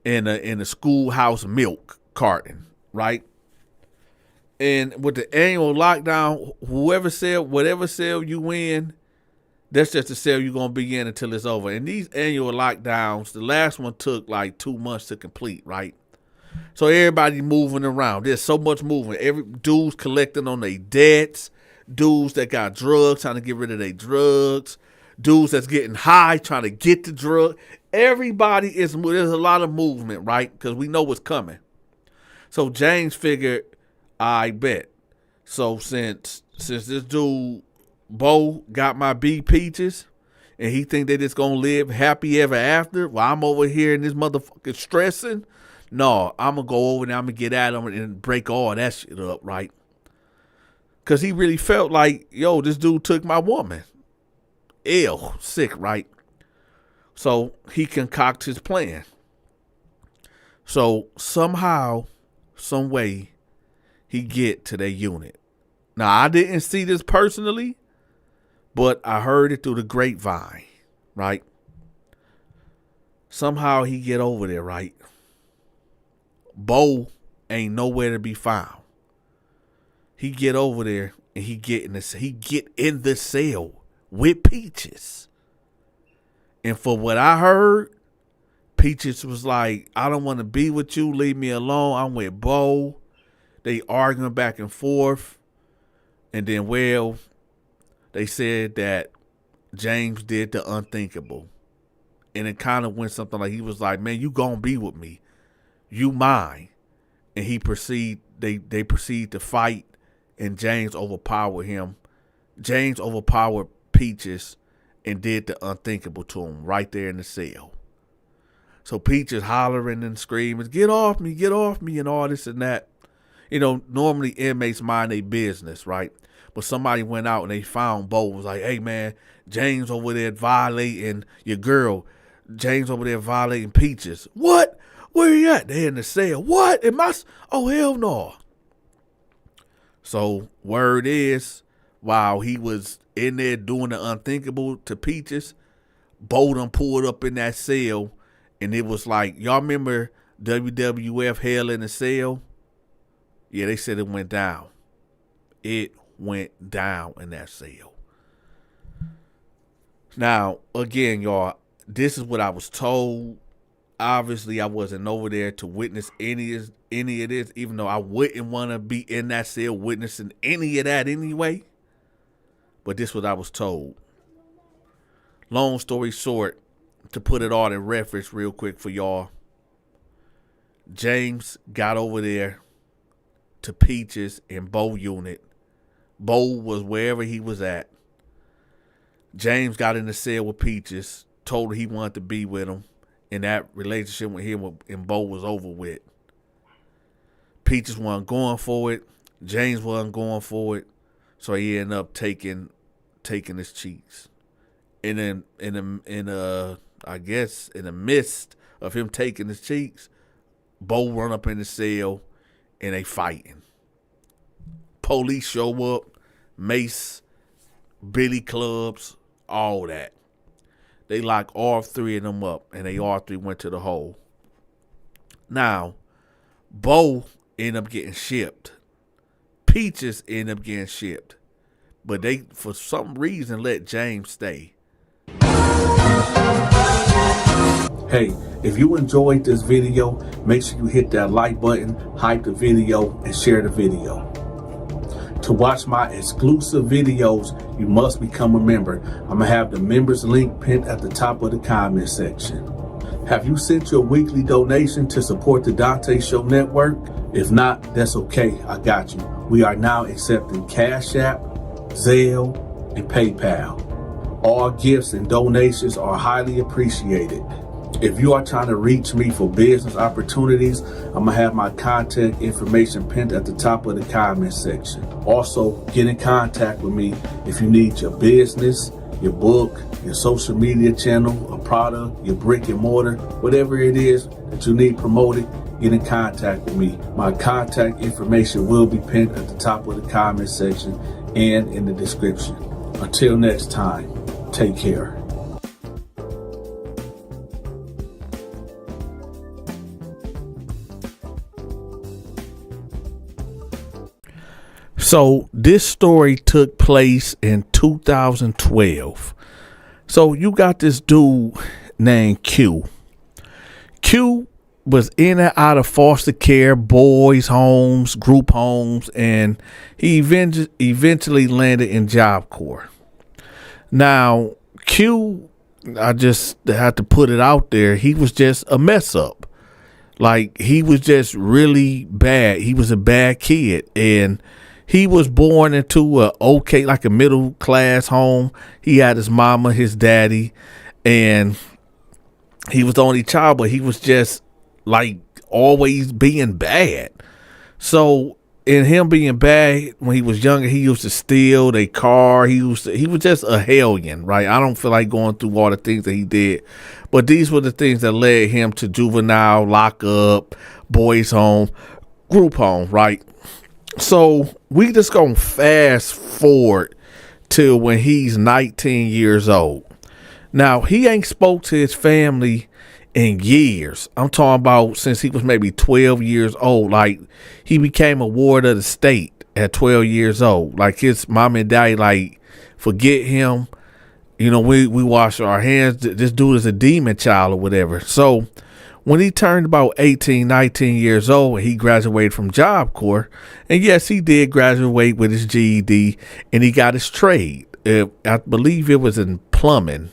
in a schoolhouse milk carton, right? And with the annual lockdown, whatever cell you in, that's just the cell you're gonna be in until it's over. And these annual lockdowns, the last one took like 2 months to complete, right? So everybody moving around. There's so much movement. Every dudes collecting on their debts. Dudes that got drugs trying to get rid of their drugs. Dudes that's getting high trying to get the drug. There's a lot of movement, right? Because we know what's coming. So James figured, I bet. So since this dude Bo got my B Peaches, and he think they just gonna live happy ever after, while I'm over here in this motherfucker stressing. No, I'm going to go over there, I'm going to get at him and break all that shit up, right? Because he really felt like, this dude took my woman. Ill, sick, right? So he concocts his plan. So somehow, some way, he get to their unit. Now, I didn't see this personally, but I heard it through the grapevine, right? Somehow he get over there, right? Bo ain't nowhere to be found. He get over there and he get in the cell with Peaches. And for what I heard, Peaches was like, I don't want to be with you. Leave me alone. I'm with Bo. They arguing back and forth. And then, they said that James did the unthinkable. And it kind of went something like, he was like, man, you gonna be with me. You mine. And they proceed to fight, and James overpowered him. James overpowered Peaches and did the unthinkable to him right there in the cell. So Peaches hollering and screaming, get off me, and all this and that. Normally inmates mind their business, right? But somebody went out and they found Bo, was like, hey man, James over there violating your girl. James over there violating Peaches. What? Where you at? They in the cell. What? Oh, hell no. So word is, while he was in there doing the unthinkable to Peaches, Bo done pulled up in that cell, and it was like, y'all remember WWF Hell in the Cell? Yeah, they said it went down. It went down in that cell. Now, again, y'all, this is what I was told. Obviously, I wasn't over there to witness any of this, even though I wouldn't want to be in that cell witnessing any of that anyway. But this is what I was told. Long story short, to put it all in reference real quick for y'all, James got over there to Peaches and Bo unit. Bo was wherever he was at. James got in the cell with Peaches, told her he wanted to be with him, and that relationship with him and Bo was over with. Peaches wasn't going for it. James wasn't going for it. So he ended up taking his cheeks. And then I guess in the midst of him taking his cheeks, Bo run up in the cell and they fighting. Police show up, mace, billy clubs, all that. They lock all three of them up and they all three went to the hole. Now, Bo ended up getting shipped. Peaches ended up getting shipped. But they, for some reason, let James stay. Hey, if you enjoyed this video, make sure you hit that like button, hype the video, and share the video. To watch my exclusive videos, you must become a member. I'm going to have the members link pinned at the top of the comment section. Have you sent your weekly donation to support the Donta Show Network? If not, that's okay. I got you. We are now accepting Cash App, Zelle, and PayPal. All gifts and donations are highly appreciated. If you are trying to reach me for business opportunities, I'm going to have my contact information pinned at the top of the comment section. Also, get in contact with me if you need your business, your book, your social media channel, a product, your brick and mortar, whatever it is that you need promoted, get in contact with me. My contact information will be pinned at the top of the comment section and in the description. Until next time, take care. So this story took place in 2012. So you got this dude named Q. Q was in and out of foster care, boys' homes, group homes, and he eventually landed in Job Corps. Now, Q, I just had to put it out there, he was just a mess up. Like, he was just really bad. He was a bad kid, and he was born into like a middle class home. He had his mama, his daddy, and he was the only child, but he was just like always being bad. So in him being bad when he was younger, he used to steal their car. He was just a hellion, right? I don't feel like going through all the things that he did, but these were the things that led him to juvenile, lockup, boys home, group home, right? So we just gonna fast forward till when he's 19 years old. Now, he ain't spoke to his family in years. I'm talking about since he was maybe 12 years old. Like, he became a ward of the state at 12 years old. Like, his mom and daddy, like, forget him. You know, we wash our hands. This dude is a demon child or whatever. So when he turned about 18, 19 years old, he graduated from Job Corps. And yes, he did graduate with his GED, and he got his trade. I believe it was in plumbing.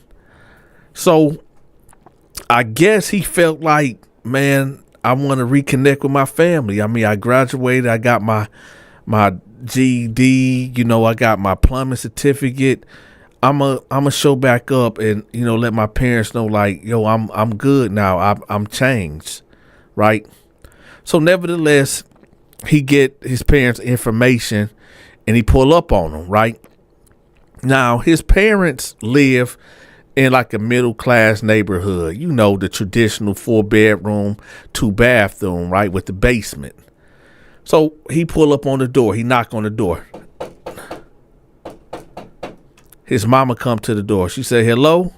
So I guess he felt like, man, I want to reconnect with my family. I mean, I graduated. I got my GED. You know, I got my plumbing certificate. I'm a show back up and, you know, let my parents know, like, yo, I'm good now. I'm changed, right? So nevertheless, he get his parents' information and he pull up on them, right? Now, his parents live in like a middle class neighborhood, you know, the traditional 4-bedroom, 2-bathroom, right, with the basement. So he pull up on the door. He knock on the door. His mama come to the door. She said, hello?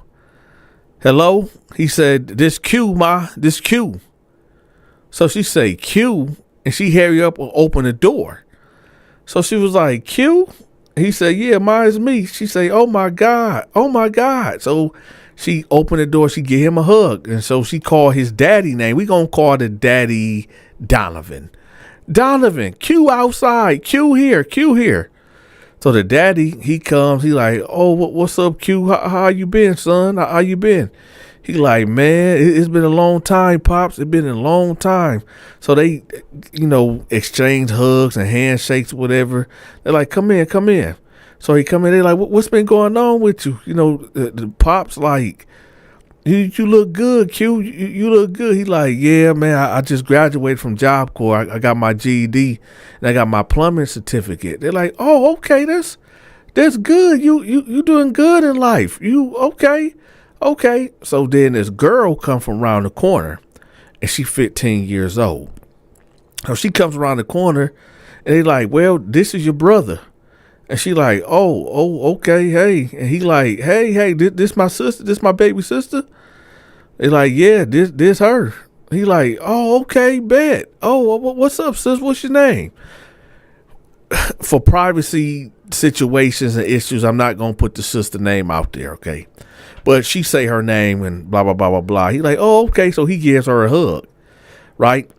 Hello? He said, this Q, ma, this Q. So she say, Q? And she hurry up and open the door. So she was like, Q? He said, yeah, mine's me. She say, oh my God. Oh my God. So she opened the door. She give him a hug. And so she called his daddy name. We gonna call the daddy Donovan. Donovan, Q outside. Q here. Q here. So the daddy, he comes. He like, oh, what's up, Q? How you been, son? How you been? He like, man, it's been a long time, Pops. It's been a long time. So they, exchange hugs and handshakes, whatever. They're like, come in, come in. So he come in. They're like, what's been going on with you? The Pops like, you look good, Q. You look good. He like, yeah, man, I just graduated from Job Corps. I got my GED and I got my plumbing certificate. They're like, oh, okay, that's good. You doing good in life. You okay? Okay. So then this girl come from around the corner and she 15 years old. So she comes around the corner and they like, well, this is your brother. And she like, oh, okay, hey. And he like, hey, this my sister, this my baby sister. They like, yeah, this her. He like, oh, okay, bet. Oh, what's up, sis? What's your name? For privacy situations and issues, I'm not gonna put the sister name out there, okay? But she say her name and blah blah blah blah blah. He like, oh, okay, so he gives her a hug, right?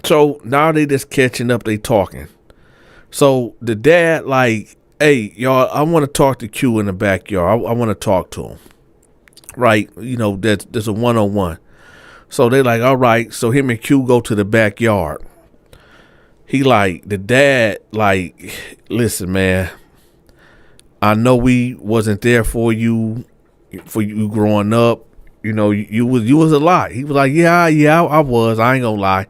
So now they just catching up, they talking. So the dad like, hey, y'all, I want to talk to Q in the backyard. I want to talk to him. Right. There's a one-on-one. So they like, all right. So him and Q go to the backyard. He like, the dad like, listen, man, I know we wasn't there for you growing up. You was a lie. He was like, yeah, I was. I ain't gonna lie.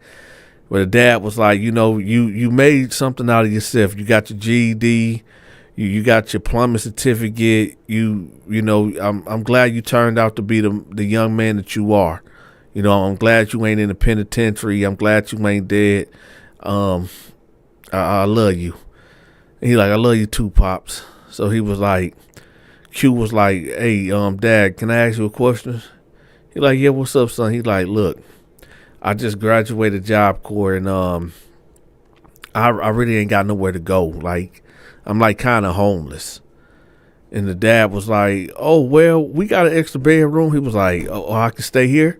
But the dad was like, you made something out of yourself. You got your GED. You got your plumbing certificate. I'm glad you turned out to be the young man that you are. I'm glad you ain't in the penitentiary. I'm glad you ain't dead. I love you. And he like, I love you too, Pops. So he was like, Q was like, hey, Dad, can I ask you a question? He like, yeah, what's up, son? He like, look, I just graduated Job Corps and I really ain't got nowhere to go. Like, I'm like kind of homeless. And the dad was like, oh, well, we got an extra bedroom. He was like, oh, I can stay here.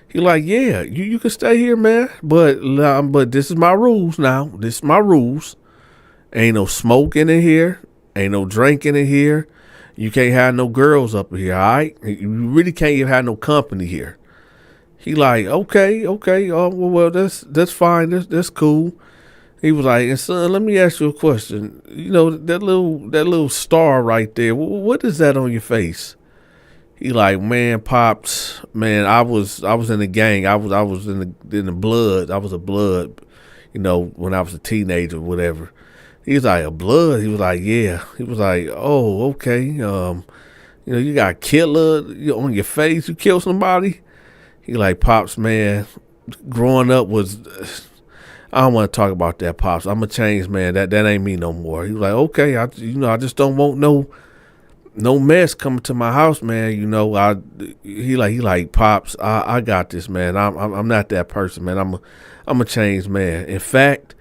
He like, yeah, you can stay here, man. But this is my rules now. This is my rules. Ain't no smoking in here. Ain't no drinking in here. You can't have no girls up here, all right? You really can't even have no company here. He like, okay. Well, that's fine. That's cool. He was like, and son, let me ask you a question. That little star right there, what is that on your face? He like, man, Pops, man, I was in the gang. I was in the blood. I was a blood, when I was a teenager or whatever. He was like, a blood? He was like, yeah. He was like, oh, okay. You got a killer on your face. You killed somebody? He like, Pops, man, growing up was... I don't want to talk about that, Pops. I'm a changed man. That ain't me no more. He was like, okay, I just don't want no mess coming to my house, man. He like, Pops, I got this, man. I'm not that person, man. I'm a changed man. In fact,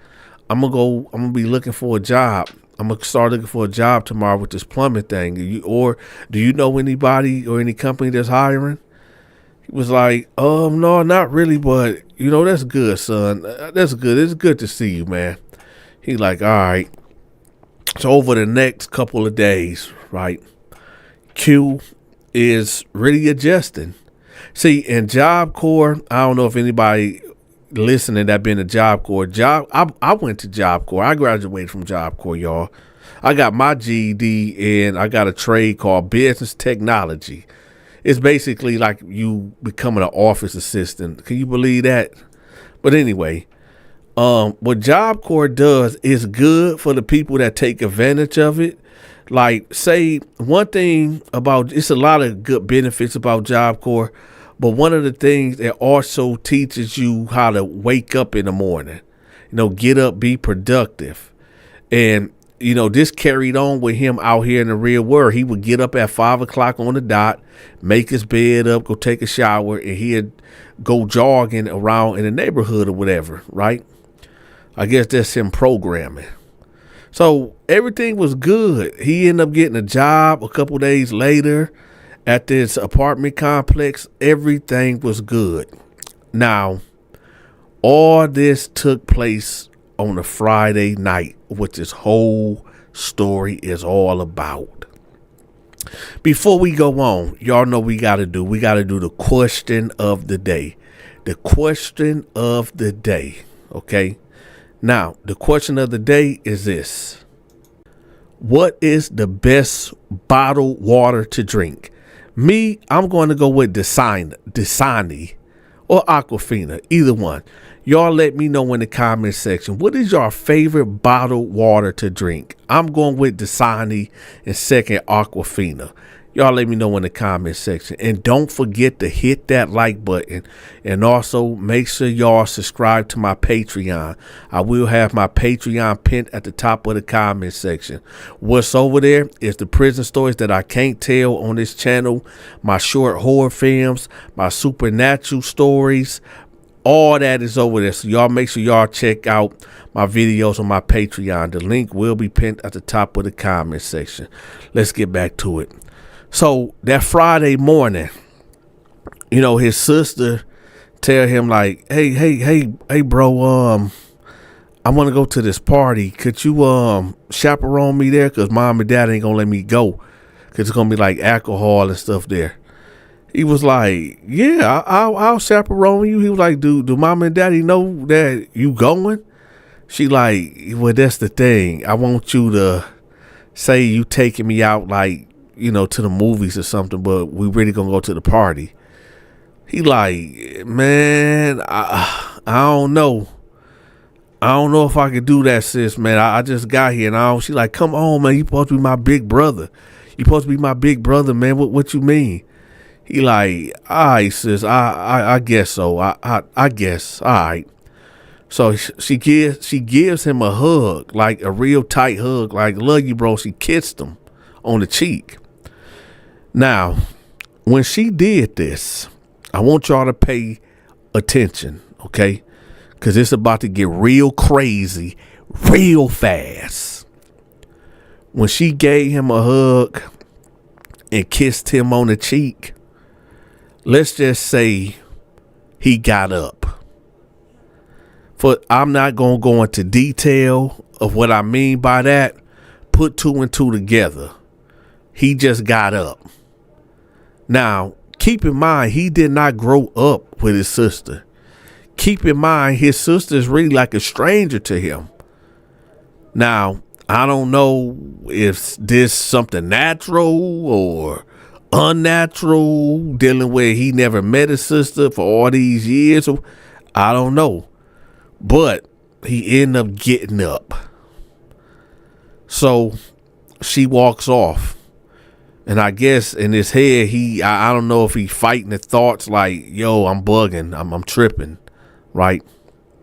I'm gonna be looking for a job. I'm gonna start looking for a job tomorrow with this plumbing thing. Do you know anybody or any company that's hiring? He was like, no, not really, but that's good, son. That's good. It's good to see you, man. He like, all right. So over the next couple of days, right, Q is really adjusting. See, in Job Corps, I don't know if anybody listening that been to Job Corps. I went to Job Corps. I graduated from Job Corps, y'all. I got my GED and I got a trade called business technology. It's basically like you becoming an office assistant. Can you believe that? But anyway, what Job Corps does is good for the people that take advantage of it. Like, say, one thing about, it's a lot of good benefits about Job Corps, but one of the things it also teaches you how to wake up in the morning, get up, be productive. And, this carried on with him out here in the real world. He would get up at 5 o'clock on the dot, make his bed up, go take a shower, and he'd go jogging around in the neighborhood or whatever, right? I guess that's him programming. So everything was good. He ended up getting a job a couple days later at this apartment complex. Everything was good. Now, all this took place on a Friday night, which this whole story is all about. Before we go on, y'all know we got to do the question of the day. The question of the day, okay? Now, the question of the day is this. What is the best bottled water to drink? Me, I'm going to go with Dasani or Aquafina, either one. Y'all let me know in the comment section. What is your favorite bottled water to drink? I'm going with Dasani and second Aquafina. Y'all let me know in the comment section. And don't forget to hit that like button. And also make sure y'all subscribe to my Patreon. I will have my Patreon pinned at the top of the comment section. What's over there is the prison stories that I can't tell on this channel. My short horror films, my supernatural stories. All that is over there. So y'all make sure y'all check out my videos on my Patreon. The link will be pinned at the top of the comment section. Let's get back to it. So that Friday morning, you know, his sister tell him like, hey, bro, I want to go to this party. Could you chaperone me there? Cause mom and dad ain't gonna let me go. Cause it's gonna be like alcohol and stuff there. He was like, yeah, I'll chaperone you. He was like, do mom and daddy know that you going? She like, well, that's the thing. I want you to say you taking me out, like, you know, to the movies or something, but we really gonna go to the party. He like, man, I don't know. I don't know if I could do that, sis, man. I just got here and she like, come on, man. You supposed to be my big brother. You supposed to be my big brother, man. What you mean? He like, all right, sis, I guess so. I guess. All right. So she gives him a hug, like a real tight hug, like, love you, bro. She kissed him on the cheek. Now, when she did this, I want y'all to pay attention, okay? Because it's about to get real crazy real fast. When she gave him a hug and kissed him on the cheek, let's just say he got up. I'm not going to go into detail of what I mean by that. Put two and two together. He just got up. Now, keep in mind, he did not grow up with his sister. Keep in mind, his sister is really like a stranger to him. Now, I don't know if this something natural or unnatural, dealing with he never met his sister for all these years. I don't know. But he ended up getting up. So she walks off. And I guess in his head, I don't know if he fighting the thoughts like, yo, I'm bugging, I'm tripping, right?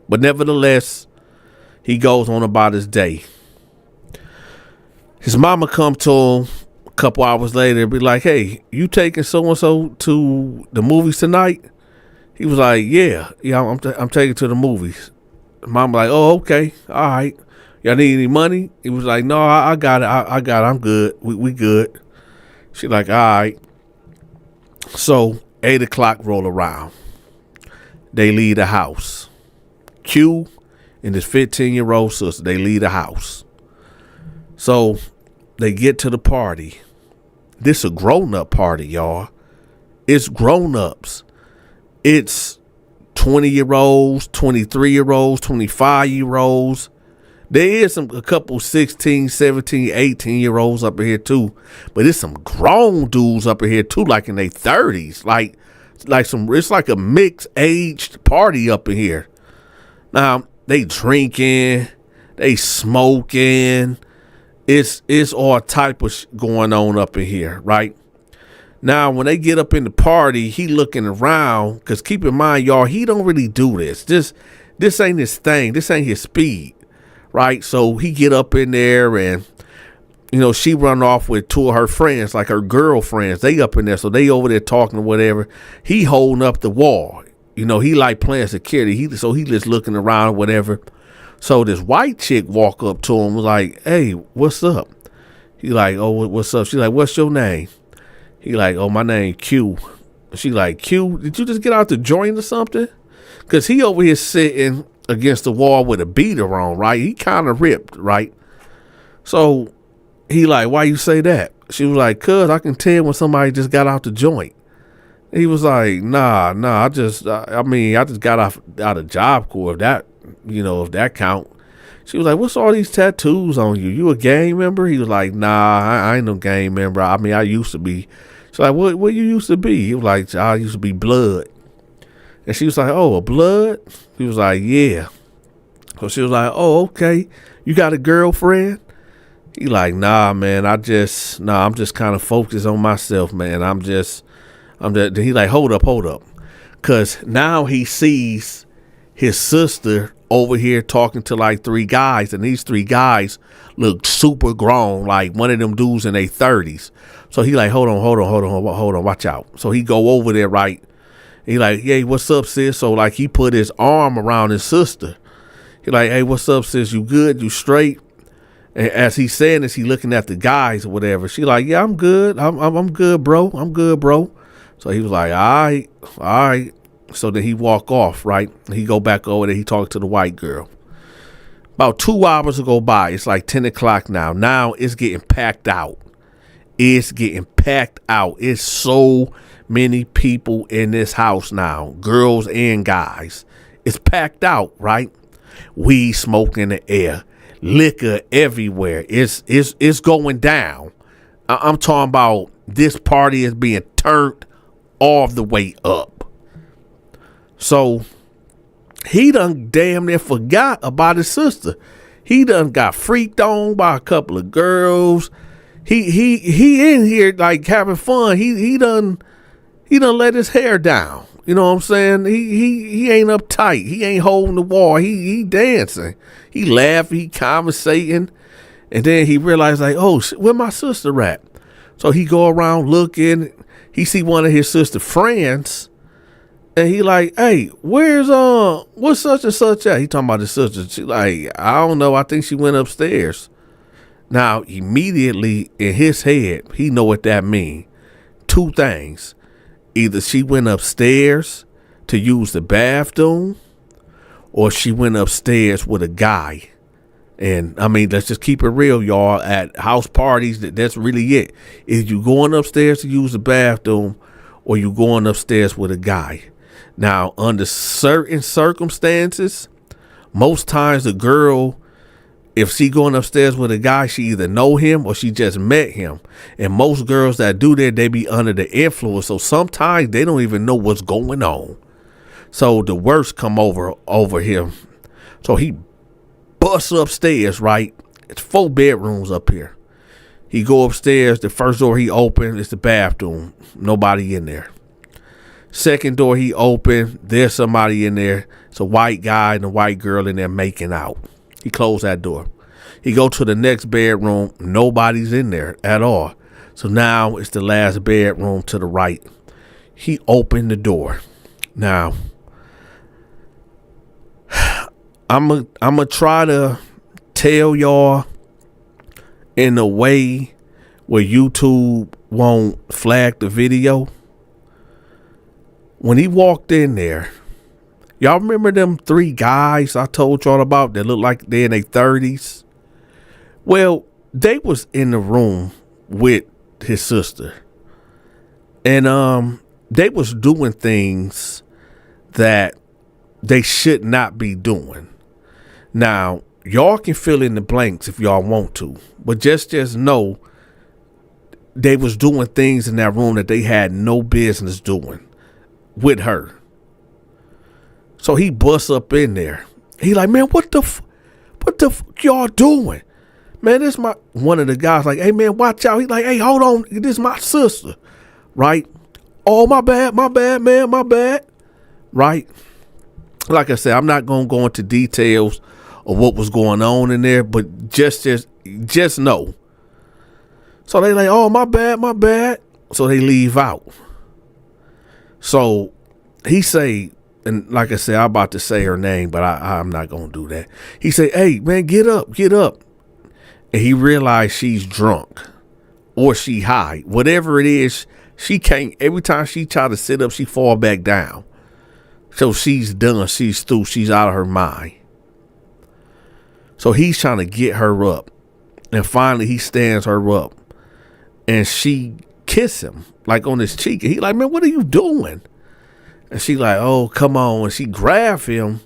But nevertheless, he goes on about his day. His mama come to him a couple hours later and be like, hey, you taking so-and-so to the movies tonight? He was like, yeah, I'm taking to the movies. Mom like, oh, okay, all right. Y'all need any money? He was like, no, I got it. I got it. I'm good. We good. She like, all right. So 8 o'clock roll around. They leave the house. Q and his 15-year-old sister, they leave the house. So they get to the party. This a grown-up party, y'all. It's grown-ups. It's 20-year-olds, 23-year-olds, 25-year-olds. There is a couple 16, 17, 18-year-olds up in here too. But there's some grown dudes up in here too, like in their 30s. It's like a mixed aged party up in here. Now, they drinking, they smoking. It's all type of going on up in here, right? Now, when they get up in the party, he looking around, because keep in mind, y'all, he don't really do this. This ain't his thing. This ain't his speed. Right. So he get up in there and, you know, she run off with two of her friends, like her girlfriends. They up in there. So they over there talking or whatever. He holding up the wall. You know, he like playing security. So he just looking around or whatever. So this white chick walk up to him, was like, "Hey, what's up?" He like, "Oh, what's up?" She like, "What's your name?" He like, "Oh, my name Q." She like, "Q, did you just get out the joint or something?" Cause he over here sitting against the wall with a beater on, right? He kind of ripped, right? So he like, "Why you say that?" She was like, "Cause I can tell when somebody just got out the joint." He was like, nah, I just got out of Job Corps, if that count. She was like, "What's all these tattoos on you? You a gang member?" He was like, "Nah, I ain't no gang member. I mean, I used to be." She's like, what you used to be?" He was like, "I used to be blood." And she was like, "Oh, a blood?" He was like, "Yeah." So she was like, "Oh, okay. You got a girlfriend?" He like, "Nah, man, I'm just kind of focused on myself, man. He like, hold up. Cause now he sees his sister over here talking to like 3 guys, and these 3 guys look super grown, like one of them dudes in their 30s. So he like, hold on, watch out. So he go over there, right? He like, "Hey, what's up, sis?" So like he put his arm around his sister. He like, "Hey, what's up, sis? You good? You straight?" And as he's saying this, he looking at the guys or whatever. She like, "Yeah, I'm good. I'm good, bro. I'm good, bro." So he was like, all right. So then he walk off, right? He go back over there. He talked to the white girl. About 2 hours go by. It's like 10 o'clock now. Now it's getting packed out. It's so many people in this house now, girls and guys. It's packed out, right? Weed smoke in the air, liquor everywhere. It's going down. I'm talking about this party is being turned all the way up. So he done damn near forgot about his sister. He done got freaked on by a couple of girls. He in here like having fun. He done let his hair down. You know what I'm saying? He ain't uptight. He ain't holding the wall. He dancing. He laughing. He conversating. And then he realized like, "Oh, where my sister at?" So he go around looking. He see one of his sister friends, and he like, "Hey, what's such and such at?" He talking about his sister. She like, "I don't know. I think she went upstairs." Now, immediately in his head, he know what that mean. 2 things. Either she went upstairs to use the bathroom, or she went upstairs with a guy. And I mean, let's just keep it real, y'all. At house parties, that's really it. Is you going upstairs to use the bathroom, or you going upstairs with a guy? Now, under certain circumstances, most times the girl, if she going upstairs with a guy, she either know him or she just met him. And most girls that do that, they be under the influence. So sometimes they don't even know what's going on. So the worst come over him. So he busts upstairs, right? It's 4 bedrooms up here. He go upstairs. The first door he opened is the bathroom. Nobody in there. Second door he opened. There's somebody in there. It's a white guy and a white girl in there making out. He closed that door. He go to the next bedroom. Nobody's in there at all. So now it's the last bedroom to the right. He opened the door. Now, I'm gonna try to tell y'all in a way where YouTube won't flag the video. When he walked in there, y'all remember them 3 guys I told y'all about that looked like they're in their 30s? Well, they was in the room with his sister. And they was doing things that they should not be doing. Now, y'all can fill in the blanks if y'all want to, but just know they was doing things in that room that they had no business doing with her. So he busts up in there. He like, "Man, what the y'all doing? Man, this my," one of the guys like, "Hey man, watch out." He like, "Hey, hold on, this is my sister." Right? "Oh, my bad, man, my bad." Right? Like I said, I'm not gonna go into details of what was going on in there, but just know. So they like, "Oh, my bad." So they leave out. So he say, and like I said, I'm about to say her name, but I'm not going to do that. He said, hey, man, get up. And he realized she's drunk or she high. Whatever it is, she can't. Every time she try to sit up, she fall back down. So she's done. She's through. She's out of her mind. So he's trying to get her up. And finally, he stands her up. And she kiss him, like on his cheek. And he like, man, what are you doing? And she like, oh, come on. And she grab him.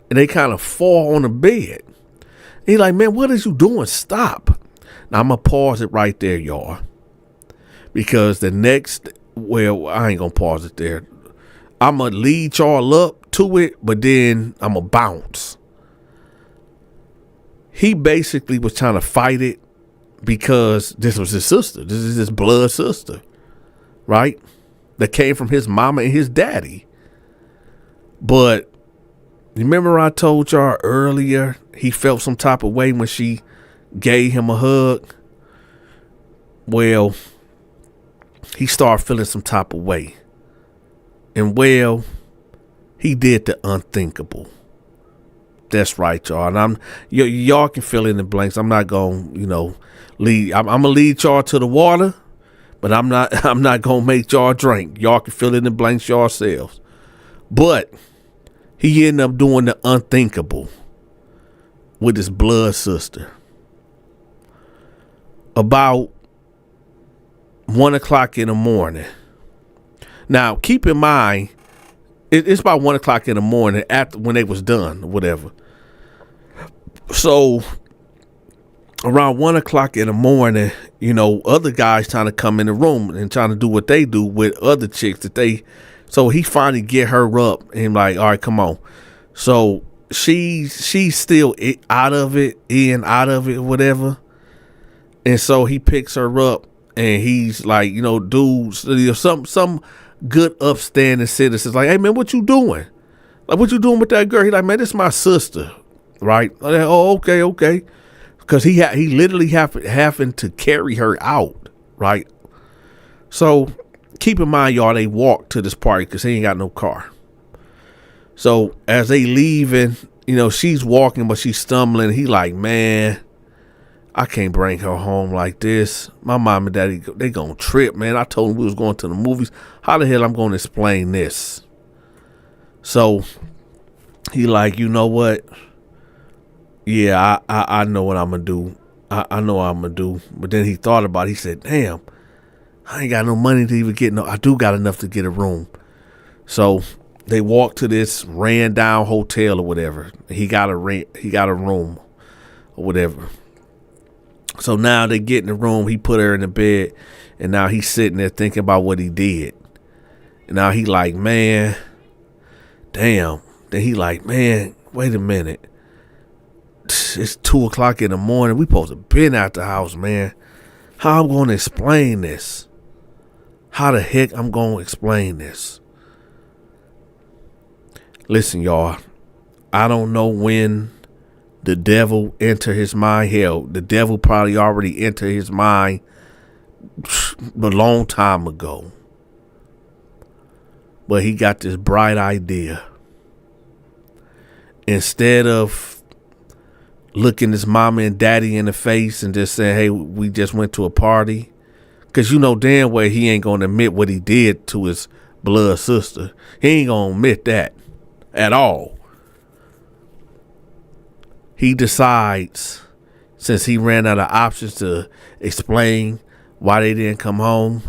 And they kind of fall on the bed. And he like, man, what is you doing? Stop. Now, I'm going to pause it right there, y'all. Because the next, well, I ain't going to pause it there. I'm going to lead y'all up to it, but then I'm going to bounce. He basically was trying to fight it because this was his sister. This is his blood sister, right? That came from his mama and his daddy. But remember I told y'all earlier he felt some type of way when she gave him a hug? Well, he started feeling some type of way. And well, he did the unthinkable. That's right, y'all. And y'all can fill in the blanks. I'm not going, lead. I'm gonna lead y'all to the water, but I'm not gonna make y'all drink. Y'all can fill in the blanks yourselves. But he ended up doing the unthinkable with his blood sister. About 1 o'clock in the morning. Now, keep in mind, it's about 1 o'clock in the morning after when they was done or whatever. So around 1 o'clock in the morning, other guys trying to come in the room and trying to do what they do with other chicks so he finally get her up and like, all right, come on. So she's still out of it, whatever. And so he picks her up and he's like, dudes, some good upstanding citizens like, hey man, what you doing? Like, what you doing with that girl? He like, man, this is my sister, right? Like, oh, okay. Because he literally having to carry her out, right? So keep in mind, y'all, they walk to this party because he ain't got no car. So as they leaving, she's walking, but she's stumbling. He like, man, I can't bring her home like this. My mom and daddy, they gonna trip, man. I told them we was going to the movies. How the hell I'm gonna explain this? So he like, you know what? Yeah, I know what I'm gonna do. I know what I'm gonna do. But then he thought about it. He said, damn, I ain't got no money to even get I do got enough to get a room. So they walked to this ran down hotel or whatever. He got a room or whatever. So now they get in the room. He put her in the bed, and now he's sitting there thinking about what he did. And now he like, man, damn. Then he like, man, wait a minute. It's 2 o'clock in the morning. We supposed to been out the house, man. How I'm going to explain this? How the heck I'm going to explain this? Listen, y'all. I don't know when the devil enter his mind. Hell, the devil probably already entered his mind a long time ago. But he got this bright idea. Instead of looking his mama and daddy in the face and just saying, hey, we just went to a party. Because damn well he ain't going to admit what he did to his blood sister. He ain't going to admit that at all. He decides, since he ran out of options to explain why they didn't come home,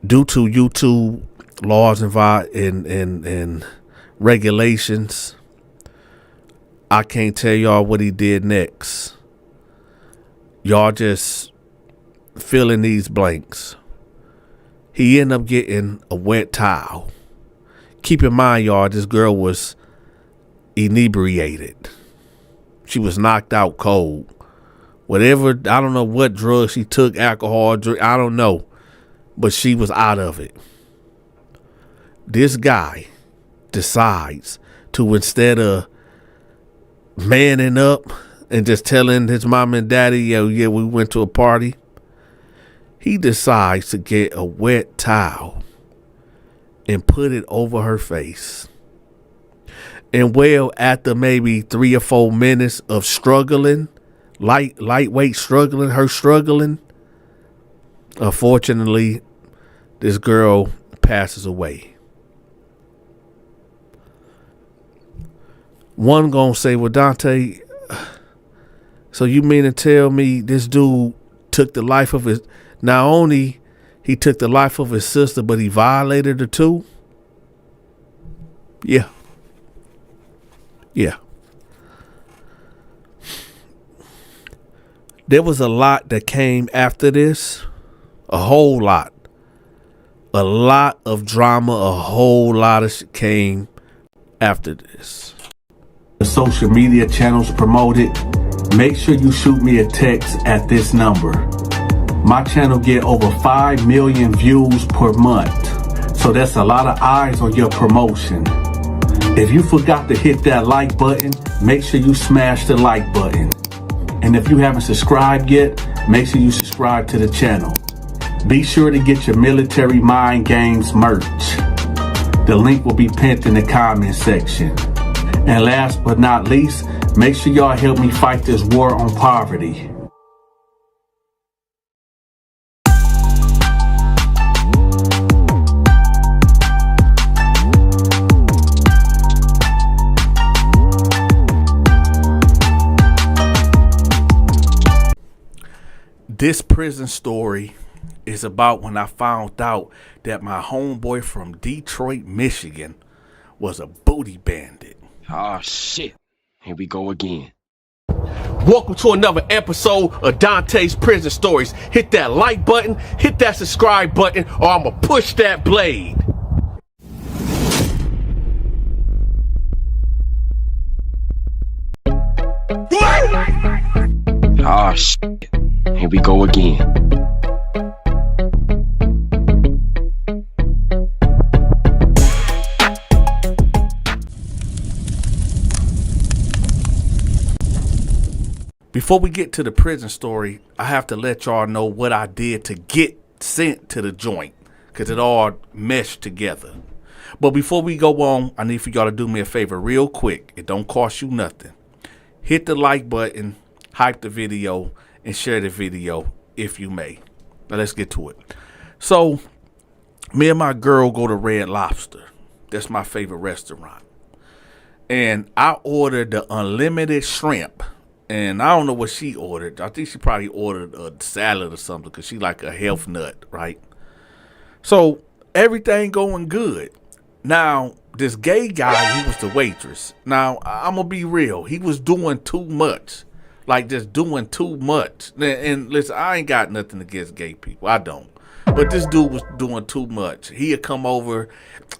due to YouTube laws and regulations, I can't tell y'all what he did next. Y'all just fill in these blanks. He ended up getting a wet towel. Keep in mind, y'all, this girl was inebriated. She was knocked out cold. Whatever, I don't know what drugs she took, alcohol, I don't know. But she was out of it. This guy decides to, instead of manning up and just telling his mom and daddy, yeah, we went to a party, he decides to get a wet towel and put it over her face. And well, after maybe 3 or 4 minutes of struggling, lightweight struggling, her struggling, unfortunately, this girl passes away. One gonna say, well, Donta, so you mean to tell me this dude took the life of his, not only he took the life of his sister, but he violated her too? Yeah. Yeah. There was a lot that came after this. A whole lot. A lot of drama, a whole lot of shit came after this. The social media channels promoted. Make sure you shoot me a text at this number. My channel get over 5 million views per month. So that's a lot of eyes on your promotion. If you forgot to hit that like button, make sure you smash the like button. And if you haven't subscribed yet, make sure you subscribe to the channel. Be sure to get your Military Mind Games merch. The link will be pinned in the comment section. And last but not least, make sure y'all help me fight this war on poverty. This prison story is about when I found out that my homeboy from Detroit, Michigan was a booty bandit. Oh, shit. Here we go again. Welcome to another episode of Dante's Prison Stories. Hit that like button, hit that subscribe button, or I'ma push that blade. Oh, shit. Here we go again. Before we get to the prison story, I have to let y'all know what I did to get sent to the joint, because it all meshed together. But before we go on, I need for y'all to do me a favor real quick. It don't cost you nothing. Hit the like button, hype the video, and share the video if you may. Now let's get to it. So, me and my girl go to Red Lobster. That's my favorite restaurant. And I ordered the unlimited shrimp. And I don't know what she ordered. I think she probably ordered a salad or something because she like a health nut, right? So everything going good. Now, this gay guy, he was the waitress. Now, I'm going to be real. He was doing too much. Like, just doing too much. And listen, I ain't got nothing against gay people. I don't. But this dude was doing too much. He'd come over.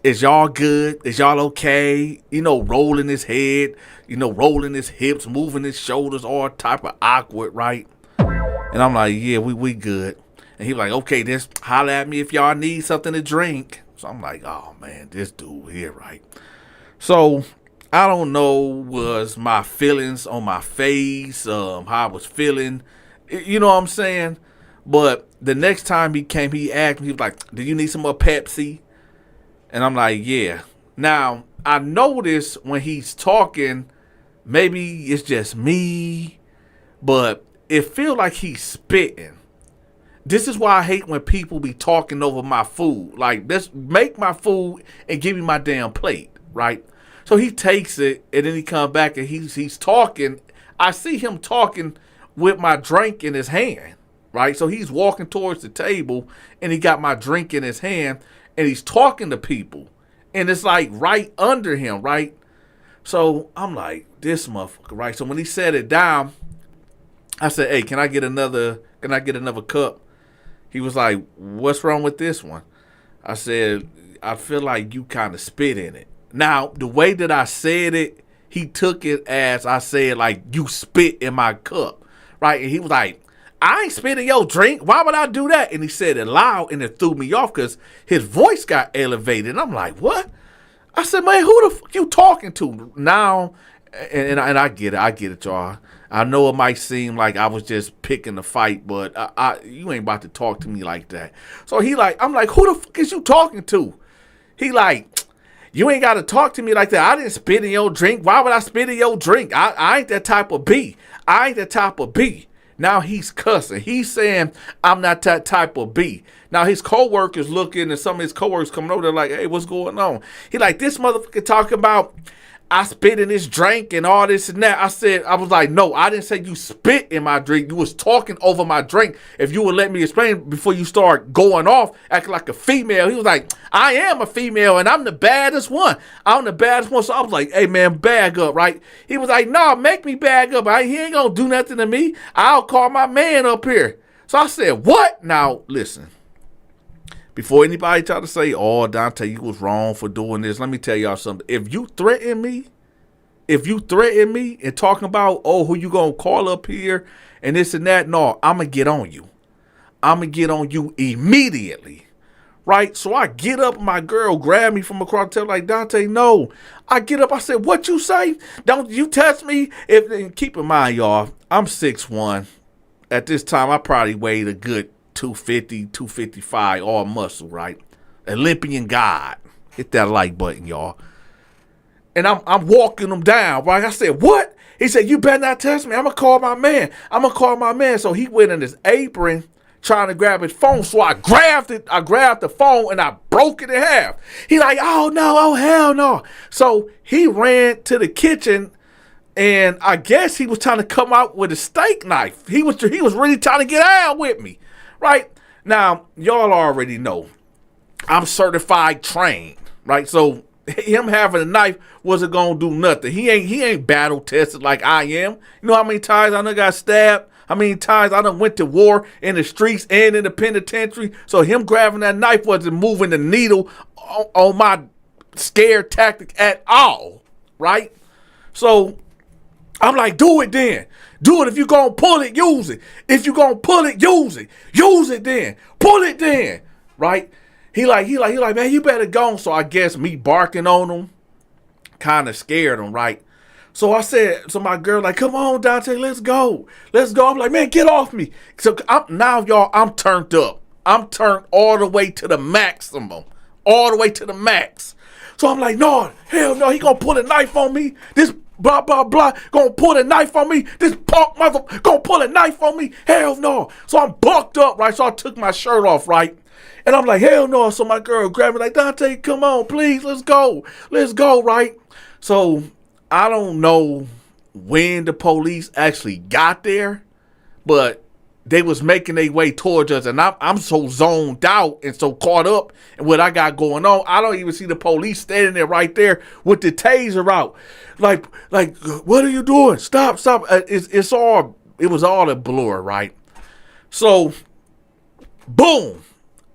Is y'all good? Is y'all okay? You know, rolling his head, you know, rolling his hips, moving his shoulders, all type of awkward, right? And I'm like, yeah, we good. And he was like, okay, just holler at me if y'all need something to drink. So I'm like, oh, man, this dude here, right? So I don't know, was my feelings on my face, how I was feeling. You know what I'm saying? But the next time he came, he asked me, he was like, do you need some more Pepsi? And I'm like, yeah. Now, I notice when he's talking, maybe it's just me, but it feels like he's spitting. This is why I hate when people be talking over my food. Like, let's make my food and give me my damn plate, right? So he takes it, and then he comes back, and he's talking. I see him talking with my drink in his hand, right? So he's walking towards the table, and he got my drink in his hand, and he's talking to people, and it's like right under him, right? So I'm like, this motherfucker, right? So when he set it down, I said, hey, can I get another cup? He was like, what's wrong with this one? I said, I feel like you kind of spit in it. Now, the way that I said it, he took it as I said, like, you spit in my cup, right? And he was like, I ain't spitting your drink. Why would I do that? And he said it loud, and it threw me off because his voice got elevated. And I'm like, what? I said, man, who the fuck you talking to now? And I get it, y'all. I know it might seem like I was just picking the fight, but you ain't about to talk to me like that. So I'm like, who the fuck is you talking to? He like, you ain't got to talk to me like that. I didn't spit in your drink. Why would I spit in your drink? I ain't that type of B. I ain't that type of B. Now he's cussing. He's saying, I'm not that type of B. Now his coworkers looking, and some of his coworkers coming over there like, hey, what's going on? He like, this motherfucker talking about I spit in his drink and all this and that. I was like, no, I didn't say you spit in my drink. You was talking over my drink. If you would let me explain before you start going off, acting like a female. He was like, I am a female and I'm the baddest one. I'm the baddest one. So I was like, hey man, bag up, right? He was like, no, make me bag up. He ain't gonna do nothing to me. I'll call my man up here. So I said, what? Now, listen. Before anybody try to say, oh, Donta, you was wrong for doing this, let me tell y'all something. If you threaten me and talking about, oh, who you gonna call up here and this and that, no, I'm gonna get on you. I'm gonna get on you immediately, right? So I get up, my girl grabbed me from across the table like, Donta, no. I get up, I said, what you say? Don't you touch me? And keep in mind, y'all, I'm 6'1". At this time, I probably weighed a good 250, 255, all muscle, right? Olympian God. Hit that like button, y'all. And I'm walking him down, right? I said, what? He said, you better not touch me. I'm going to call my man. I'm going to call my man. So he went in his apron trying to grab his phone. So I grabbed it. I grabbed the phone and I broke it in half. He like, oh, no. Oh, hell no. So he ran to the kitchen. And I guess he was trying to come out with a steak knife. He was really trying to get out with me. Right? Now, y'all already know I'm certified trained, right? So him having a knife wasn't gonna do nothing. He ain't battle tested like I am. You know how many times I done got stabbed? How many times I done went to war in the streets and in the penitentiary? So him grabbing that knife wasn't moving the needle on my scare tactic at all, right? So I'm like, do it then. Do it. If you're going to pull it, use it. If you're going to pull it, use it. Use it then. Pull it then. Right? He like, man, you better go. So I guess me barking on him kind of scared him, right? So I said, so my girl like, come on, Donta, let's go. Let's go. I'm like, man, get off me. So now, y'all, I'm turned up. I'm turned all the way to the maximum. All the way to the max. So I'm like, no, hell no, he going to pull a knife on me. This blah, blah, blah, gonna pull a knife on me. This punk mother gonna pull a knife on me. Hell no. So I'm bucked up, right? So I took my shirt off, right? And I'm like, hell no. So my girl grabbed me like, Donta, come on, please, let's go. Let's go, right? So I don't know when the police actually got there, but they was making their way towards us, and I'm so zoned out and so caught up in what I got going on. I don't even see the police standing there right there with the taser out. Like, what are you doing? Stop. It was all a blur, right? So, boom,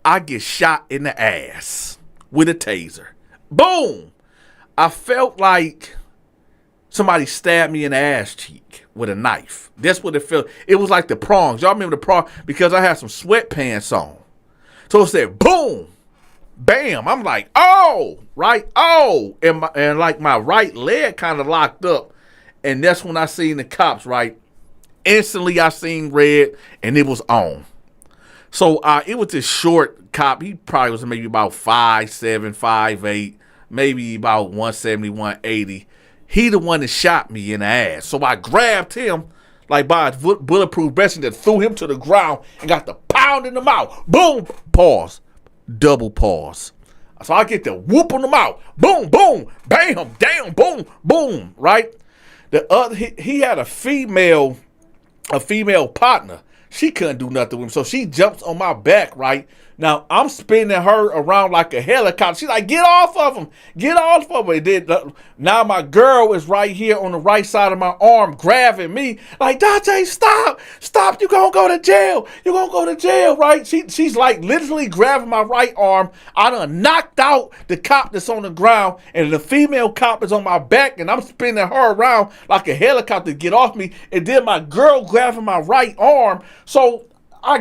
I get shot in the ass with a taser. Boom. I felt like somebody stabbed me in the ass cheek with a knife. That's what it felt. It was like the prongs. Y'all remember the prong? Because I had some sweatpants on. So it said, boom, bam. I'm like, oh, right, oh. And like my right leg kind of locked up. And that's when I seen the cops, right? Instantly I seen red and it was on. So it was this short cop. He probably was maybe about 5'7", 5'8", maybe about 170, 180. He the one that shot me in the ass. So I grabbed him like by his bulletproof vest and threw him to the ground and got the pound in the mouth. Boom. Pause. Double pause. So I get to whooping him out. Boom, boom, bam, down, boom, boom, right? The other he had a female partner. She couldn't do nothing with him. So she jumps on my back, right? Now, I'm spinning her around like a helicopter. She's like, get off of him. Get off of him. Now my girl is right here on the right side of my arm grabbing me. Like, Donta, stop. Stop. You're going to go to jail. You're going to go to jail, right? She's like literally grabbing my right arm. I done knocked out the cop that's on the ground. And the female cop is on my back. And I'm spinning her around like a helicopter to get off me. And then my girl grabbing my right arm. So I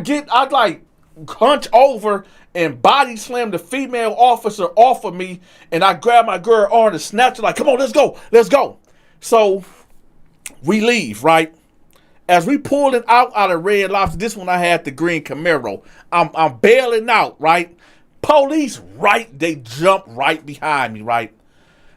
like hunch over and body slam the female officer off of me, and I grab my girl arm and snatch her like, come on, let's go. So we leave, right? As we pulling out of Red Lobster, this one I had the green Camaro. I'm bailing out, right? Police, right, they jump right behind me, right?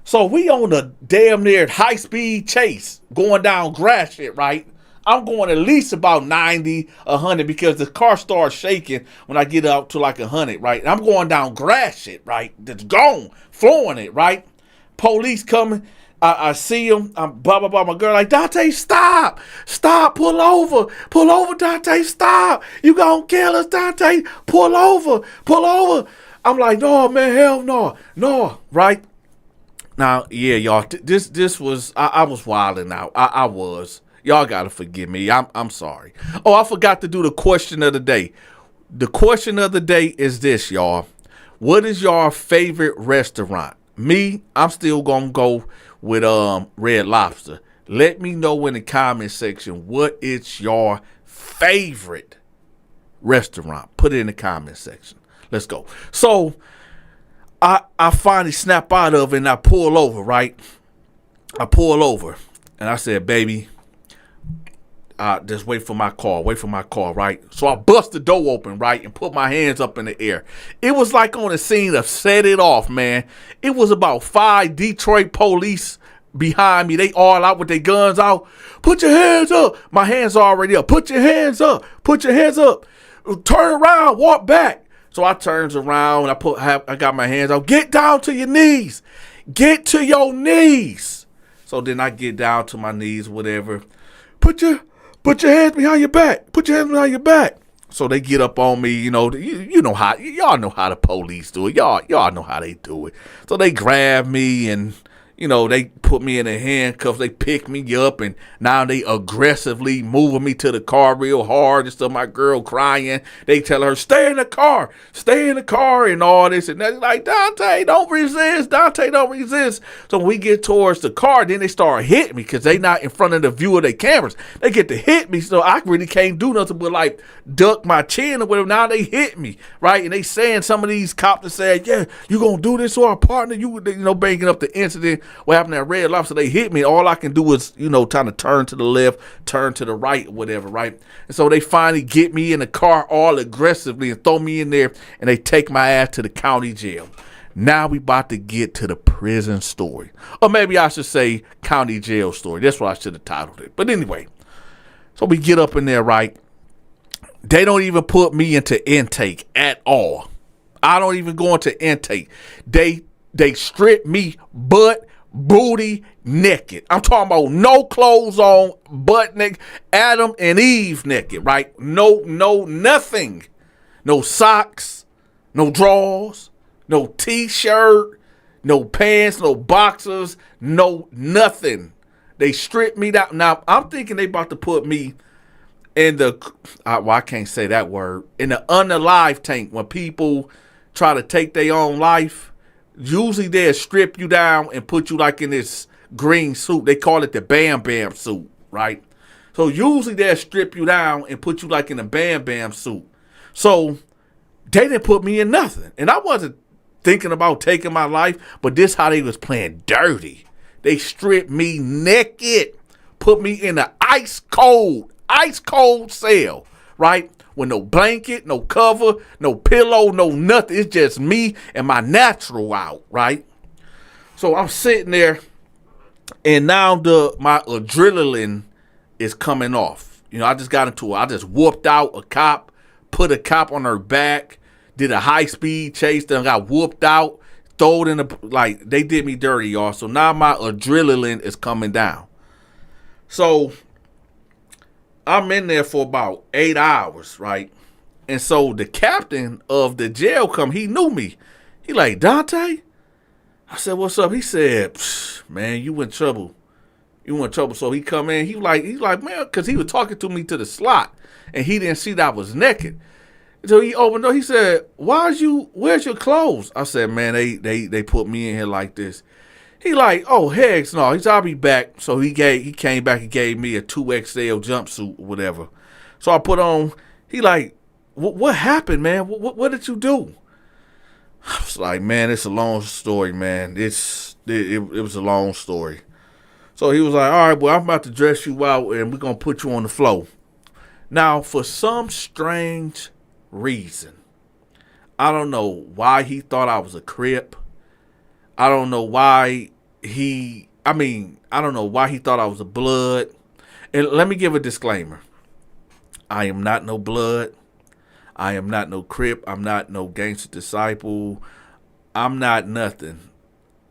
So we on a damn near high-speed chase going down grass shit, right? I'm going at least about 90, 100 because the car starts shaking when I get up to like 100, right? And I'm going down grass shit, right? That's gone, flooring it, right? Police coming. I see him. I'm blah, blah, blah. My girl like, Dante, stop. Stop. Pull over. Pull over, Dante. Stop. You gonna kill us, Dante. Pull over. Pull over. I'm like, no, man, hell no. No, right? Now, yeah, y'all, this was, I was wilding out. I was. Y'all gotta forgive me. I'm sorry. Oh, I forgot to do the question of the day. The question of the day is this, y'all. What is your favorite restaurant? Me, I'm still gonna go with Red Lobster. Let me know in the comment section what is your favorite restaurant. Put it in the comment section. Let's go. So I finally snap out of it and I pull over, right? I pull over and I said, baby, just wait for my car, right? So I bust the door open, right, and put my hands up in the air. It was like on a scene of Set It Off, man. It was about 5 Detroit police behind me. They all out with their guns out. Put your hands up. My hands are already up. Put your hands up. Put your hands up. Turn around. Walk back. So I turns around and I got my hands out. Get down to your knees. Get to your knees. So then I get down to my knees, whatever. Put your hands behind your back. Put your hands behind your back. So they get up on me, you know know how, y'all know how the police do it. Y'all know how they do it. So they grab me and, they put me in the handcuffs. They pick me up and now they aggressively moving me to the car real hard. And stuff. My girl crying. They tell her, stay in the car and all this. And they're like, Dante, don't resist. Dante, don't resist. So when we get towards the car, then they start hitting me because they not in front of the view of their cameras. They get to hit me. So I really can't do nothing but like duck my chin or whatever. Now they hit me, right? And they saying some of these cops that said, yeah, you going to do this to our partner? You bringing up the incident. What happened at Red Lobster? They hit me. All I can do is, trying to turn to the left, turn to the right, whatever, right? And so they finally get me in the car all aggressively and throw me in there, and they take my ass to the county jail. Now we about to get to the prison story. Or maybe I should say county jail story. That's what I should have titled it. But anyway, so we get up in there, right? They don't even put me into intake at all. I don't even go into intake. They strip me butt, booty, naked. I'm talking about no clothes on, butt naked, Adam and Eve naked, right? No, nothing. No socks, no drawers, no t-shirt, no pants, no boxers, no nothing. They stripped me down. Now, I'm thinking they about to put me in I can't say that word, in the unalive tank when people try to take their own life. Usually they'll strip you down and put you like in this green suit. They call it the Bam Bam suit, right? So usually they'll strip you down and put you like in a Bam Bam suit. So they didn't put me in nothing. And I wasn't thinking about taking my life, but this how they was playing dirty. They stripped me naked, put me in an ice cold cell, right? With no blanket, no cover, no pillow, no nothing. It's just me and my natural out, right? So I'm sitting there, and now my adrenaline is coming off. I just got into it. I just whooped out a cop, put a cop on her back, did a high-speed chase, then got whooped out, throw it in they did me dirty, y'all. So now my adrenaline is coming down. So I'm in there for about 8 hours, right? And so the captain of the jail he knew me. He like, Dante? I said, what's up? He said, man, you in trouble. You in trouble. So he come in, he's like, man, because he was talking to me to the slot, and he didn't see that I was naked. So he opened the door, he said, where's your clothes? I said, man, they put me in here like this. He like, oh, heck no. He said, I'll be back. So he came back and gave me a 2XL jumpsuit or whatever. So I put on, he like, what happened, man? What did you do? I was like, man, it's a long story, man. It was a long story. So he was like, all right, well, I'm about to dress you out and we're going to put you on the floor. Now, for some strange reason, I don't know why he thought I was a Crip. I don't know why I don't know why he thought I was a Blood. And let me give a disclaimer. I am not no Blood. I am not no Crip. I'm not no gangster disciple. I'm not nothing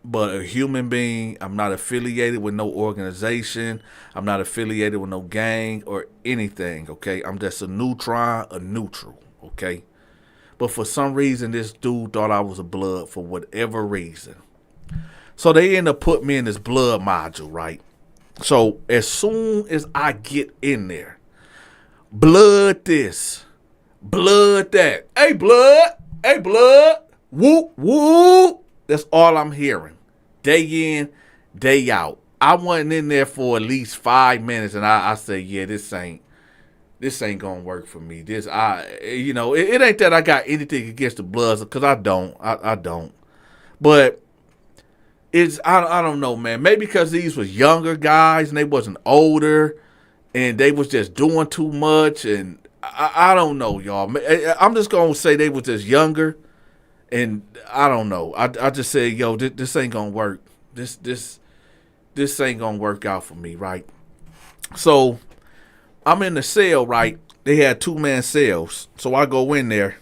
but a human being. I'm not affiliated with no organization. I'm not affiliated with no gang or anything, okay? I'm just a neutron, a neutral, okay? But for some reason, this dude thought I was a Blood for whatever reason. So they end up putting me in this Blood module, right? So as soon as I get in there, Blood this, Blood that. Hey, Blood. Hey, Blood. Whoop, whoop. That's all I'm hearing. Day in, day out. I wasn't in there for at least 5 minutes, and I said, yeah, this ain't gonna work for me. It ain't that I got anything against the Bloods, because I don't. I don't. But I don't know, man. Maybe because these was younger guys and they wasn't older, and they was just doing too much, and I don't know, y'all. I'm just gonna say they was just younger, and I don't know. I just said, yo, this ain't gonna work. This ain't gonna work out for me, right? So I'm in the cell, right? They had 2-man cells, so I go in there,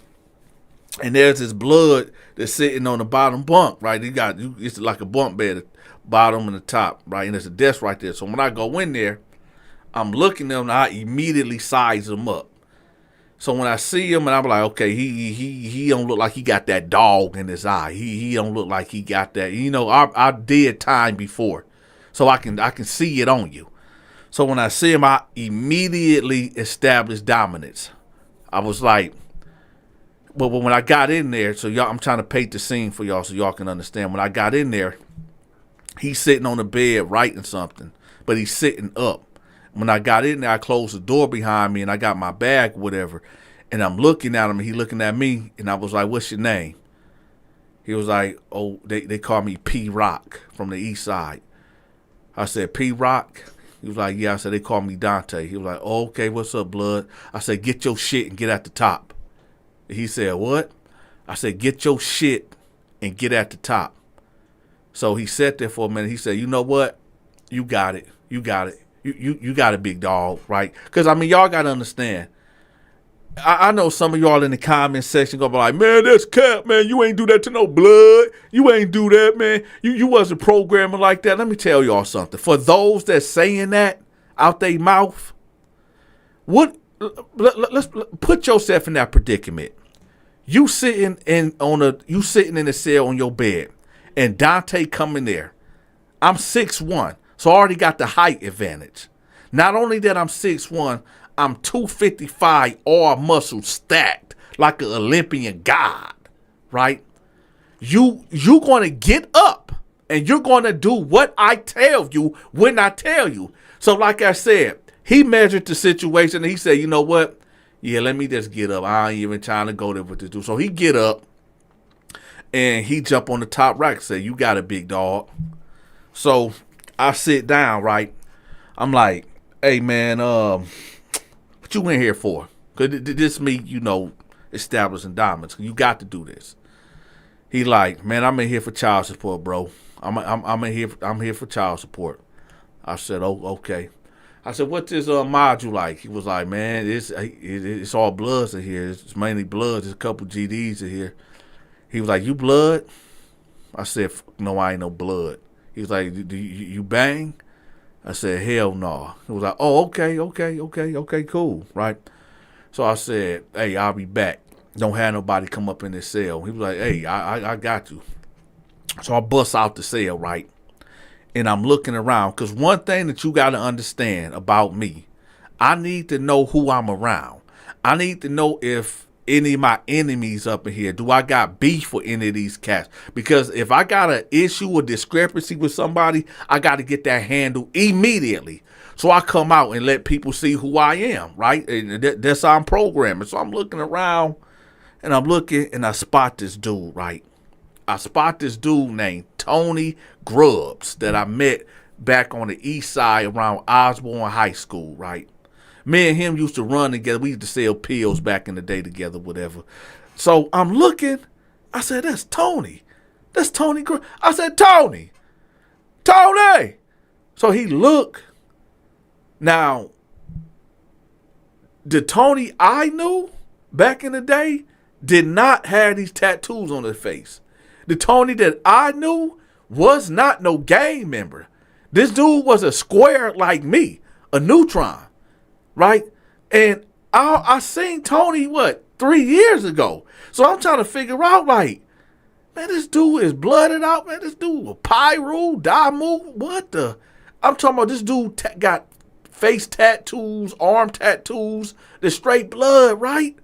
and there's this Blood that's sitting on the bottom bunk, right? It's like a bunk bed, bottom and the top, right? And there's a desk right there. So when I go in there, I'm looking at him, and I immediately size him up. So when I see him, and I'm like, okay, he don't look like he got that dog in his eye. He don't look like he got that. I did time before, so I can see it on you. So when I see him, I immediately established dominance. I was like, but when I got in there, so y'all, I'm trying to paint the scene for y'all so y'all can understand. When I got in there, he's sitting on the bed writing something, but he's sitting up. When I got in there, I closed the door behind me, and I got my bag, whatever, and I'm looking at him, and he looking at me, and I was like, what's your name? He was like, oh, they call me P Rock from the East Side. I said, P Rock? He was like, yeah. I said, they call me Donta. He was like, oh, okay, what's up, Blood? I said, get your shit and get at the top. He said, what? I said, get your shit and get at the top. So he sat there for a minute. He said, you know what? You got it. You got it. You got a big dog, right? Because, y'all got to understand. I know some of y'all in the comment section going to be like, man, that's cap, man. You ain't do that to no Blood. You ain't do that, man. You wasn't programming like that. Let me tell y'all something. For those that's saying that out their mouth, let's put yourself in that predicament. You sitting in the cell on your bed, and Dante coming there. I'm 6'1", so I already got the height advantage. Not only that I'm 6'1", I'm 255, all muscle stacked like an Olympian god, right? You going to get up, and you're going to do what I tell you when I tell you. So like I said, he measured the situation, and he said, you know what? Yeah, let me just get up. I ain't even trying to go there with this dude. So he get up, and he jump on the top rack and say, you got a big dog. So I sit down, right? I'm like, hey, man, what you in here for? Because this me, establishing dominance. You got to do this. He like, man, I'm in here for child support, bro. I'm here for child support. I said, oh, okay. I said, what's this module like? He was like, man, it's all Bloods in here. It's mainly Bloods. There's a couple GDs in here. He was like, you Blood? I said, no, I ain't no Blood. He was like, do you bang? I said, hell no. He was like, oh, okay, cool, right? So I said, hey, I'll be back. Don't have nobody come up in this cell. He was like, hey, I got you. So I bust out the cell, right? And I'm looking around, because one thing that you got to understand about me, I need to know who I'm around. I need to know if any of my enemies up in here, do I got beef with any of these cats? Because if I got an issue or discrepancy with somebody, I got to get that handled immediately. So I come out and let people see who I am, right? And that's how I'm programming. So I'm looking around, and I'm looking, and I spot this dude, right? I spot this dude named Tony Grubbs that I met back on the east side around Osborne High School, right? Me and him used to run together. We used to sell pills back in the day together, whatever. So I'm looking. I said, that's Tony. That's Tony. I said, Tony. Tony. So he looked. Now, the Tony I knew back in the day did not have these tattoos on his face. The Tony that I knew was not no gang member. This dude was a square like me, a neutron, right? And I seen Tony, 3 years ago. So I'm trying to figure out, like, man, this dude is blooded out, man. This dude was Pyro, Damu, what the? I'm talking about this dude got face tattoos, arm tattoos, the straight blood, right?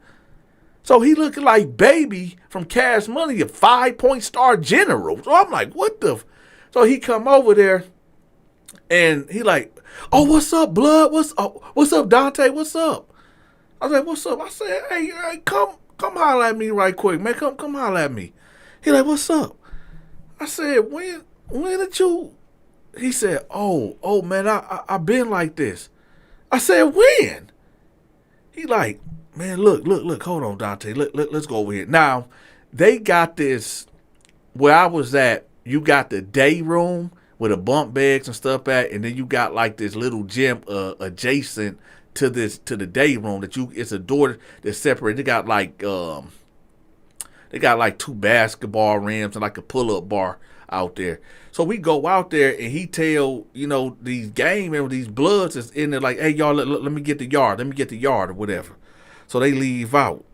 So he looking like Baby from Cash Money, a 5-point star general. So I'm like, what the? So he come over there and he like, oh, what's up, blood? What's up, Donta? What's up? I was like, what's up? I said, hey, come holler at me right quick, man. Come holler at me. He like, what's up? I said, when did you? He said, oh man, I been like this. I said, when? He like, man, look, hold on, Donta. Let's go over here. Now, they got this, where I was at, you got the day room with the bunk beds and stuff at, and then you got like this little gym adjacent to the day room it's a door that's separate. They got like 2 basketball rims and like a pull-up bar out there. So we go out there and he tell, these gang members, these bloods is in there like, hey, y'all, let me get the yard. Let me get the yard or whatever. So they leave out.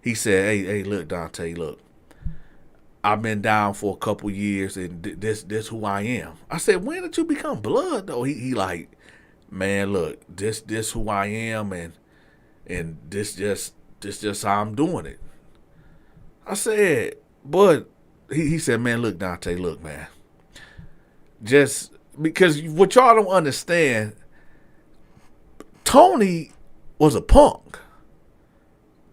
He said, hey, look, Donta, look. I've been down for a couple years and this who I am. I said, when did you become blood though? He like, man, look, this who I am and this just how I'm doing it. I said, but he said, man, look, Donta, look, man. Just because what y'all don't understand, Tony was a punk.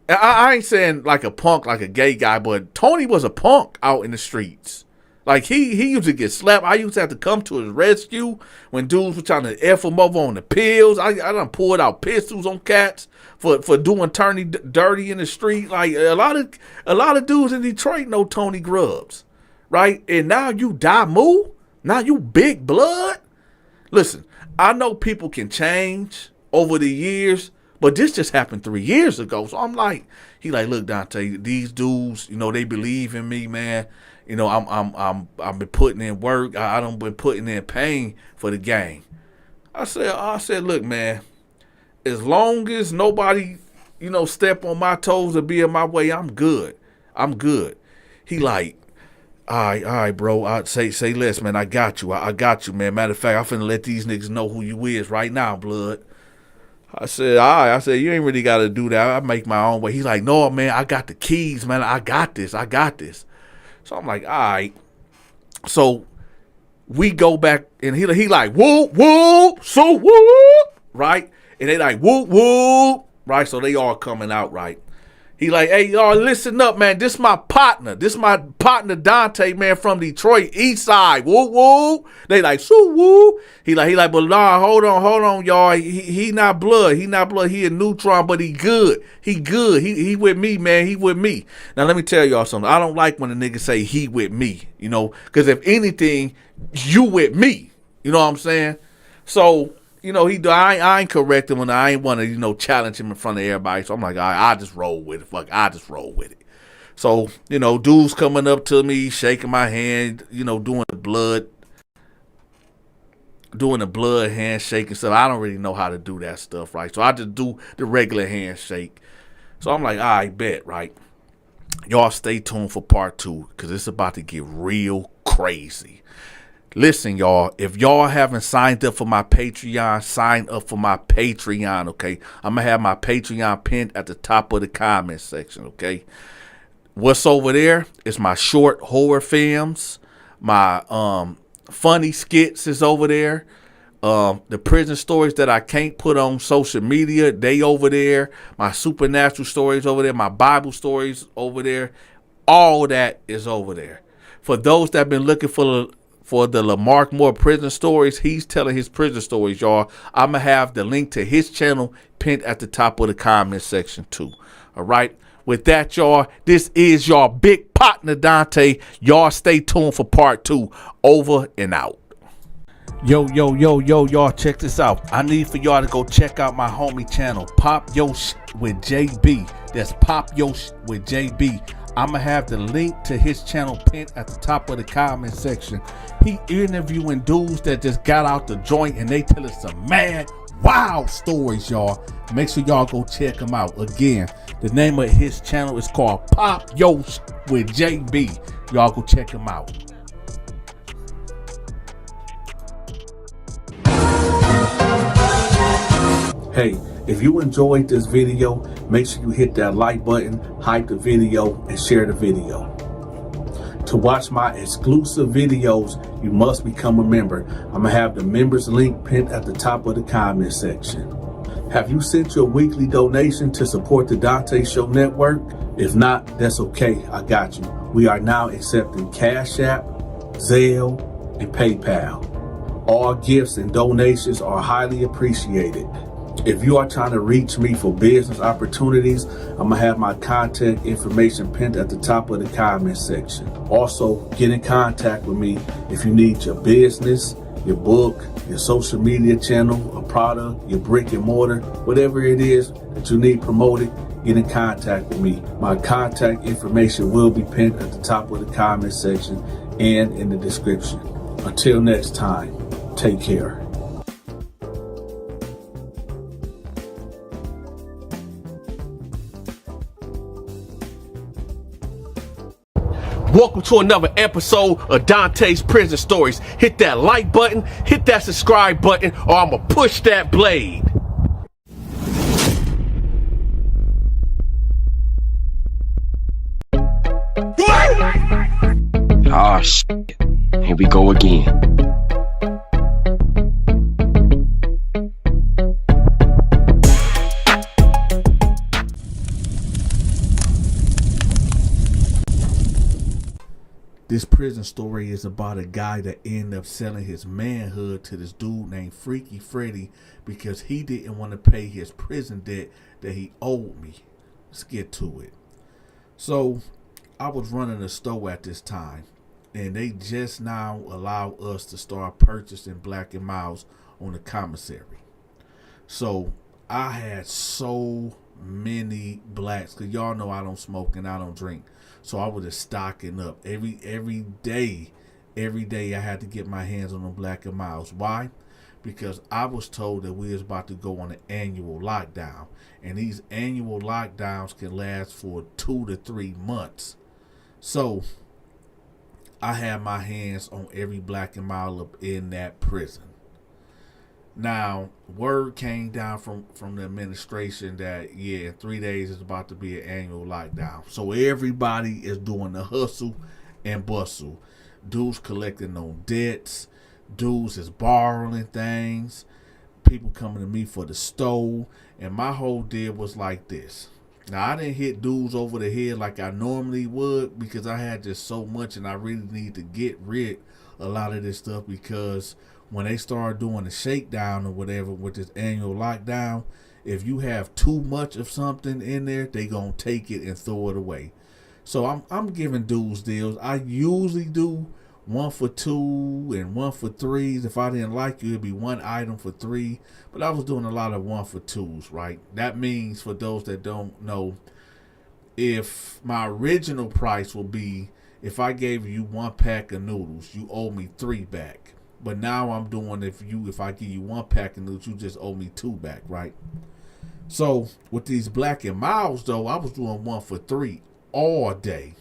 I ain't saying like a punk, like a gay guy, but Tony was a punk out in the streets. Like he used to get slapped. I used to have to come to his rescue when dudes were trying to F him over on the pills. I done pulled out pistols on cats for doing dirty in the street. Like a lot of dudes in Detroit know Tony Grubbs, right? And now you Damu, now you big blood. Listen, I know people can change over the years, but this just happened 3 years ago. So I'm like, he like, look, Donta, these dudes, they believe in me, man. I've been putting in work. I done been putting in pain for the gang. I said, look, man, as long as nobody, step on my toes or be in my way, I'm good. I'm good. He like, all right, bro. I say less, man. I got you. I got you, man. Matter of fact, I'm finna let these niggas know who you is right now, blood. I said, all right. I said, you ain't really got to do that. I make my own way. He's like, no, man, I got the keys, man. I got this. So I'm like, all right. So we go back, and he like, whoop, whoop, so whoop, right? And they like, whoop, whoop, right? So they all coming out, right? He like, hey, y'all, listen up, man. This my partner. Donta, man, from Detroit, East Side. Woo, woo. They like, so woo. He like, but nah, hold on, y'all. He not blood. He a neutron, but he good. He with me, man. He with me. Now, let me tell y'all something. I don't like when a nigga say he with me, because if anything, you with me. You know what I'm saying? So, I ain't correct him, and I ain't want to, challenge him in front of everybody. So I'm like, all right, I just roll with it. Fuck, I just roll with it. So, dudes coming up to me, shaking my hand, doing the blood handshake and stuff. I don't really know how to do that stuff, right? So I just do the regular handshake. So I'm like, all right, bet, right? Y'all stay tuned for part 2, because it's about to get real crazy. Listen, y'all, if y'all haven't signed up for my Patreon, sign up for my Patreon, okay? I'm going to have my Patreon pinned at the top of the comment section, okay? What's over there is my short horror films. My funny skits is over there. The prison stories that I can't put on social media, they over there. My supernatural stories over there. My Bible stories over there. All that is over there. For those that have been looking for the Lamarck Moore prison stories, he's telling his prison stories, y'all. I'm going to have the link to his channel pinned at the top of the comment section, too. All right? With that, y'all, this is your big partner, Donta. Y'all stay tuned for part 2. Over and out. Yo, y'all, check this out. I need for y'all to go check out my homie channel, Pop Yo with JB. That's Pop Yo with JB. I'ma have the link to his channel pinned at the top of the comment section. He interviewing dudes that just got out the joint and they telling some mad, wild stories, y'all. Make sure y'all go check him out. Again, the name of his channel is called Pop Yo with JB. Y'all go check him out. Hey, if you enjoyed this video, make sure you hit that like button, hype the video, and share the video. To watch my exclusive videos, you must become a member. I'm going to have the members link pinned at the top of the comment section. Have you sent your weekly donation to support the Donta Show Network? If not, that's okay. I got you. We are now accepting Cash App, Zelle, and PayPal. All gifts and donations are highly appreciated. If you are trying to reach me for business opportunities, I'm going to have my contact information pinned at the top of the comment section. Also, get in contact with me if you need your business, your book, your social media channel, a product, your brick and mortar, whatever it is that you need promoted, get in contact with me. My contact information will be pinned at the top of the comment section and in the description. Until next time, take care. Welcome to another episode of Donta's Prison Stories. Hit that like button, hit that subscribe button, or I'm gonna push that blade. Ah, shit. Here we go again. This prison story is about a guy that ended up selling his manhood to this dude named Freaky Freddy because he didn't want to pay his prison debt that he owed me. Let's get to it. So, I was running a store at this time, and they just now allow us to start purchasing Black and Milds on the commissary. So, I had so many blacks, because y'all know I don't smoke and I don't drink. So I was just stocking up every day. Every day I had to get my hands on the Black and Milds. Why? Because I was told that we was about to go on an annual lockdown, and these annual lockdowns can last for 2 to 3 months. So I had my hands on every Black and Mild up in that prison. Now, word came down from the administration that, yeah, in 3 days it's about to be an annual lockdown. So everybody is doing the hustle and bustle. Dudes collecting on debts. Dudes is borrowing things. People coming to me for the stove. And my whole deal was like this. Now, I didn't hit dudes over the head like I normally would because I had just so much and I really need to get rid of a lot of this stuff, because when they start doing the shakedown or whatever with this annual lockdown, if you have too much of something in there, they gonna take it and throw it away. So I'm giving dudes deals. I usually do 1 for 2 and 1 for 3s. If I didn't like you, it'd be 1 item for 3. But I was doing a lot of 1 for 2s, right? That means, for those that don't know, if my original price will be, if I gave you 1 pack of noodles, you owe me 3 back. But now I'm doing, if I give you 1 pack of noodles, you just owe me 2 back, right? So with these Black and Milds though, I was doing 1 for 3 all day.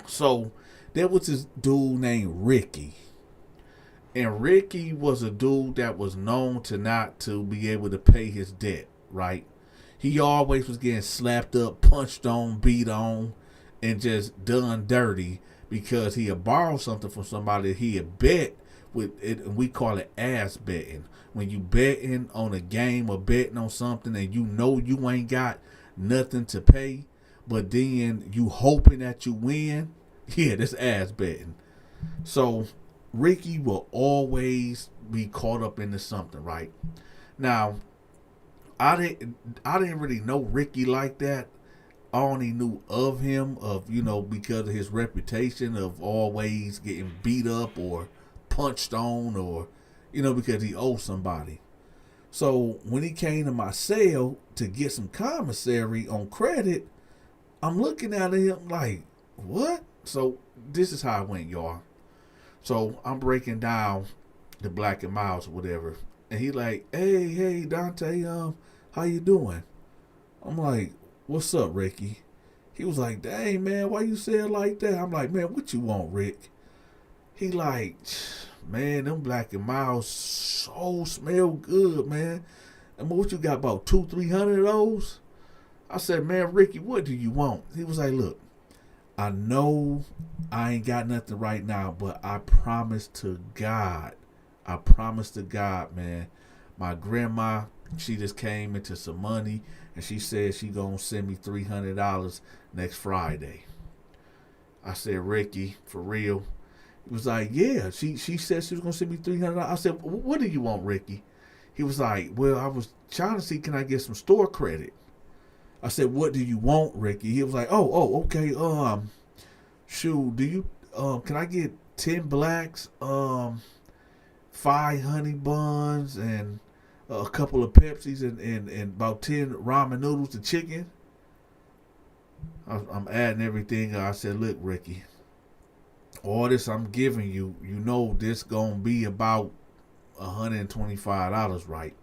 So there was this dude named Ricky. And Ricky was a dude that was known to not to be able to pay his debt, right? He always was getting slapped up, punched on, beat on, and just done dirty because he had borrowed something from somebody that he had bet with it, and we call it ass betting. When you betting on a game or betting on something and you know you ain't got nothing to pay, but then you hoping that you win, yeah, that's ass betting. So Ricky will always be caught up into something, right? Now, I didn't really know Ricky like that all he knew of him, of, you know, because of his reputation of always getting beat up or punched on, or, you know, because he owed somebody. So when he came to my cell to get some commissary on credit, I'm looking at him like, what? So this is how it went, y'all. So I'm breaking down the Black and Miles or whatever, and he like, hey Donta, how you doing? I'm like, what's up, Ricky? He was like, dang man, why you say it like that? I'm like, man, what you want, Rick? He like, man, them Black and Miles so smell good, man. And what you got, about 200-300 of those? I said, man, Ricky, what do you want? He was like, look, I know I ain't got nothing right now, but I promise to God, man, my grandma, she just came into some money, and she said she gonna send me $300 next Friday. I said, Ricky, for real? He was like, yeah, she said she was gonna send me $300. I said, what do you want, Ricky? He was like, well, I was trying to see, can I get some store credit? I said, what do you want, Ricky? He was like, oh, okay. Shoot, do you, can I get 10 blacks, 5 honey buns, and a couple of Pepsis, and about 10 ramen noodles and chicken? I'm adding everything. I said, look, Ricky, all this I'm giving you, you know this gonna be about $125, right?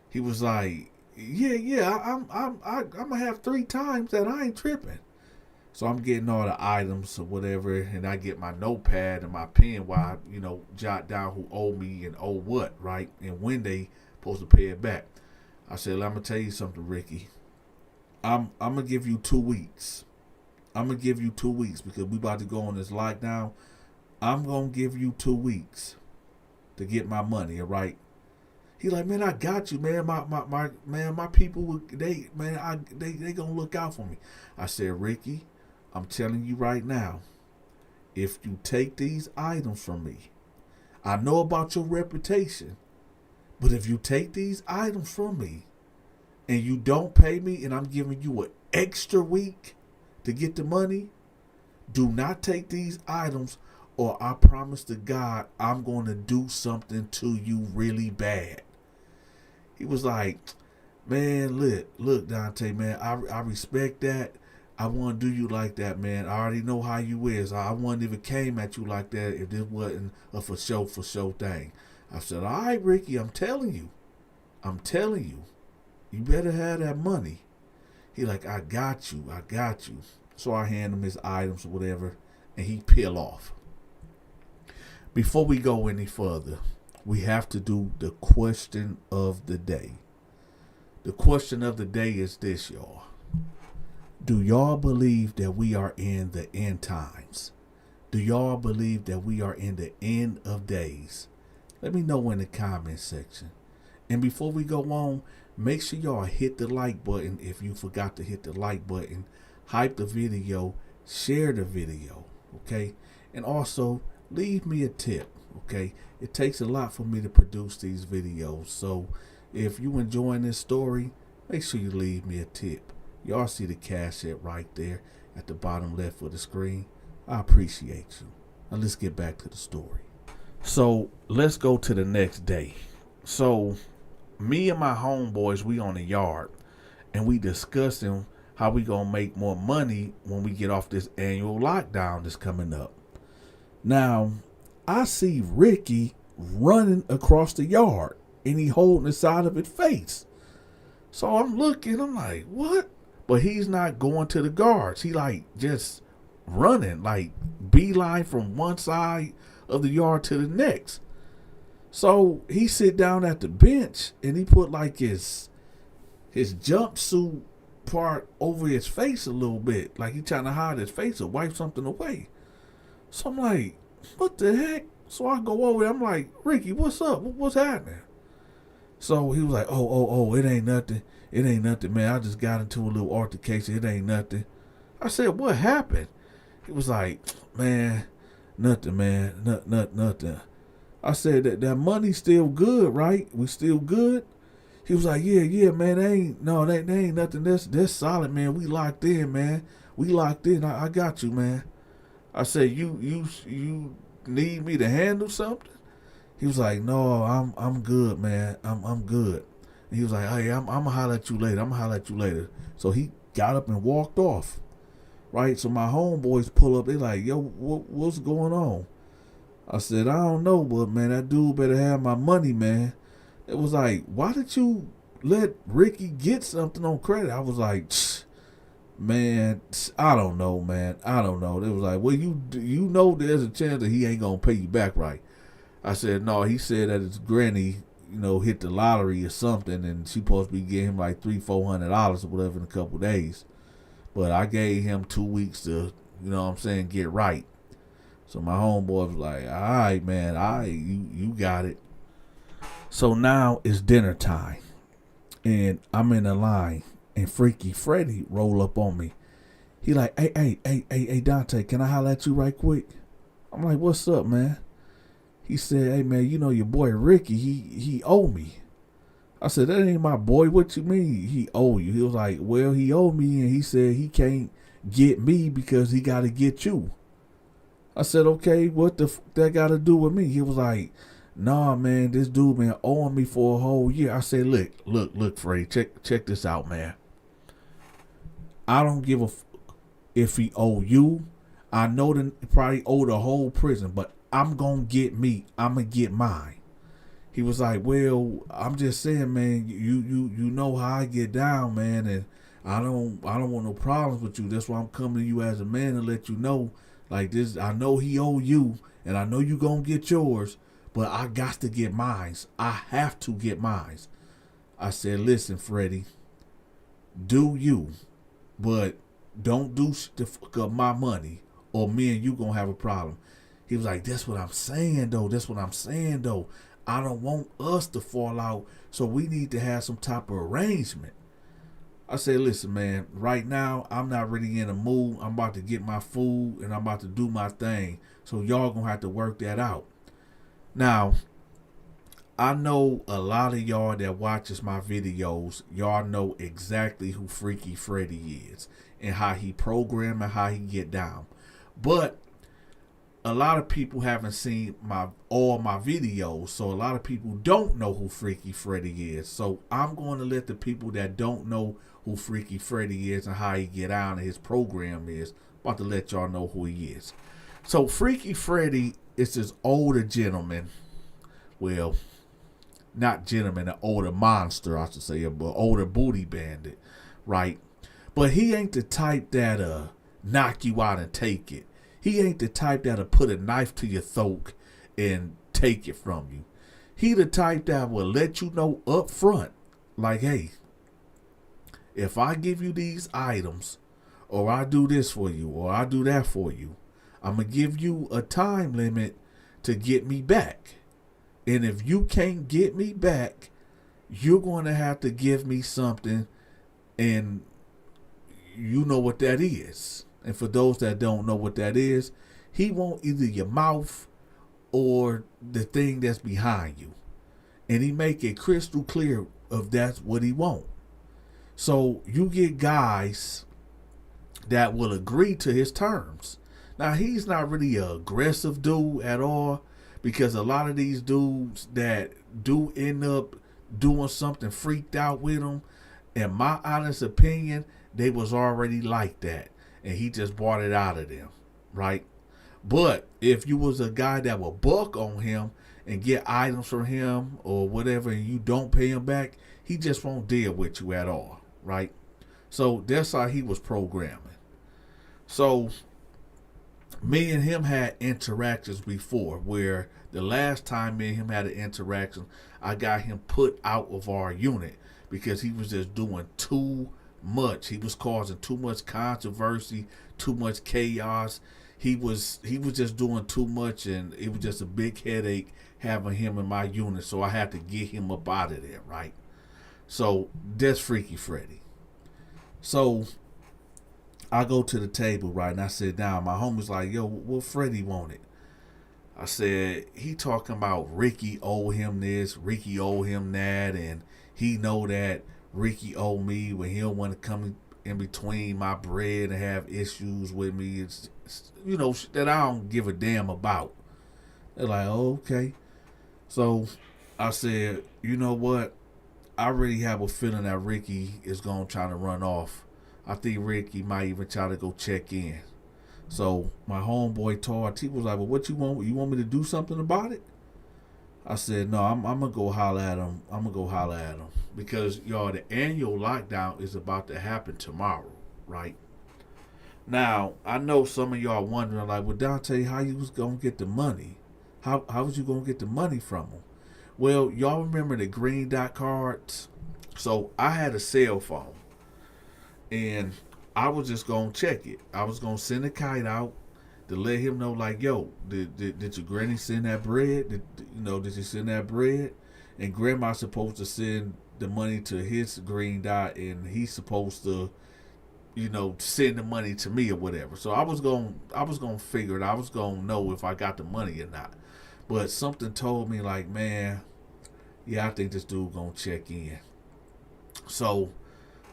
He was like, yeah, I'm gonna have 3 times that. I ain't tripping. So I'm getting all the items or whatever, and I get my notepad and my pen while I, you know, jot down who owe me and owe what, right? And when they supposed to pay it back. I said, I'm gonna tell you something, Ricky. I'm gonna give you 2 weeks. I'm gonna give you 2 weeks because we about to go on this lockdown. I'm gonna give you 2 weeks to get my money, all right? He like, man, I got you, man. My people, they gonna look out for me. I said, Ricky, I'm telling you right now, if you take these items from me, I know about your reputation, but if you take these items from me and you don't pay me and I'm giving you an extra week to get the money, do not take these items, or I promise to God I'm going to do something to you really bad. He was like, man, look, Donta, man, I respect that. I want to do you like that, man. I already know how you is. I wouldn't even came at you like that if this wasn't a for show thing. I said, all right, Ricky, I'm telling you, you better have that money. He like, I got you. So I hand him his items or whatever, and he peel off. Before we go any further, we have to do the question of the day. The question of the day is this, y'all. Do y'all believe that we are in the end times? Do y'all believe that we are in the end of days? Let me know in the comment section. And before we go on, make sure y'all hit the like button if you forgot to hit the like button. Hype the video, share the video, okay? And also, leave me a tip, okay? It takes a lot for me to produce these videos. So if you enjoying this story, make sure you leave me a tip. Y'all see the Cash App right there at the bottom left of the screen. I appreciate you. Now let's get back to the story. So let's go to the next day. So me and my homeboys, we on the yard, and we discussing how we gonna make more money when we get off this annual lockdown that's coming up. Now, I see Ricky running across the yard, and he holding the side of his face. So I'm looking, I'm like, what? But he's not going to the guards. He like just running, like beeline from one side of the yard to the next. So he sit down at the bench, and he put like his jumpsuit part over his face a little bit, like he trying to hide his face or wipe something away. So I'm like, what the heck? So I go over there, I'm like, Ricky, what's up? What's happening? So he was like, oh, it ain't nothing. It ain't nothing, man. I just got into a little altercation. It ain't nothing. I said, what happened? He was like, man, nothing, man. Nothing. I said, that money's still good, right? We still good? He was like, yeah, man, they ain't nothing. This solid, man. We locked in, man. We locked in. I got you, man. I said, you need me to handle something? He was like, no, I'm good, man. I'm good. And he was like, hey, I'm gonna holler at you later. So he got up and walked off. Right? So my homeboys pull up. They like, yo, what's going on? I said, I don't know, but man, that dude better have my money, man. It was like, why did you let Ricky get something on credit? I was like, man, I don't know, man. I don't know. It was like, well, you know there's a chance that he ain't gonna pay you back right. I said, no, he said that his granny, hit the lottery or something, and she supposed to be getting him like $300-400 or whatever in a couple of days. But I gave him 2 weeks to, get right. So my homeboy was like, all right, man, you got it. So now it's dinner time, and I'm in the line, and Freaky Freddy roll up on me. He like, hey, Donta, can I holler at you right quick? I'm like, what's up, man? He said, hey, man, your boy Ricky, he owe me. I said, that ain't my boy. What you mean he owe you? He was like, well, he owe me, and he said he can't get me because he got to get you. I said, okay, what that got to do with me? He was like, nah, man, this dude been owing me for a whole year. I said, look, Freddie, check this out, man. I don't give a if he owe you. I know that probably owe the whole prison, but I'm gonna get me. I'm gonna get mine. He was like, well, I'm just saying, man, you know how I get down, man, and I don't want no problems with you. That's why I'm coming to you as a man to let you know, like this. I know he owe you, and I know you gonna get yours, but I got to get mines. I have to get mines. I said, listen, Freddie, do you, but don't do shit to fuck up my money, or me and you gonna have a problem. He was like, that's what I'm saying, though. I don't want us to fall out, so we need to have some type of arrangement. I said, listen, man, right now, I'm not really in a mood. I'm about to get my food, and I'm about to do my thing. So y'all gonna have to work that out. Now, I know a lot of y'all that watches my videos, y'all know exactly who Freaky Freddy is and how he program and how he get down. But a lot of people haven't seen all my videos, so a lot of people don't know who Freaky Freddy is. So I'm going to let the people that don't know who Freaky Freddy is and how he get down and his program is, about to let y'all know who he is. So Freaky Freddy is this older gentleman. Well, not gentleman, an older monster, I should say, but older booty bandit, right? But he ain't the type that knock you out and take it. He ain't the type that'll put a knife to your throat and take it from you. He the type that will let you know up front, like, hey, if I give you these items, or I do this for you, or I do that for you, I'm going to give you a time limit to get me back. And if you can't get me back, you're going to have to give me something, and you know what that is. And for those that don't know what that is, he want either your mouth or the thing that's behind you. And he make it crystal clear of that's what he want. So you get guys that will agree to his terms. Now, he's not really an aggressive dude at all, because a lot of these dudes that do end up doing something freaked out with him, in my honest opinion, they was already like that. And he just brought it out of them, right? But if you was a guy that would buck on him and get items from him or whatever, and you don't pay him back, he just won't deal with you at all, right? So that's how he was programming. So me and him had interactions before, where the last time me and him had an interaction, I got him put out of our unit because he was just doing too much. He was causing too much controversy, too much chaos. He was just doing too much, and it was just a big headache having him in my unit. So I had to get him up out of there, right? So that's Freaky Freddy. So I go to the table, right, and I sit down. My homie's like, yo, what Freddy wanted? I said, he talking about Ricky owe him this, Ricky owe him that, and he know that Ricky owe me, when he don't want to come in between my bread and have issues with me. It's that I don't give a damn about. They're like, oh, okay. So I said, you know what? I really have a feeling that Ricky is going to try to run off. I think Ricky might even try to go check in. So my homeboy Todd, he was like, well, what you want? You want me to do something about it? I said, no, I'm going to go holler at him. Because, y'all, the annual lockdown is about to happen tomorrow, right? Now, I know some of y'all wondering, like, well, Dante, how you was going to get the money? How was you going to get the money from him? Well, y'all remember the green dot cards? So I had a cell phone, and I was just going to check it. I was going to send a kite out to let him know, like, yo, did your granny send that bread? Did you send that bread? And grandma's supposed to send the money to his green dot, and he's supposed to, send the money to me or whatever. So I was gonna figure it. I was gonna know if I got the money or not. But something told me, like, man, yeah, I think this dude gonna check in. So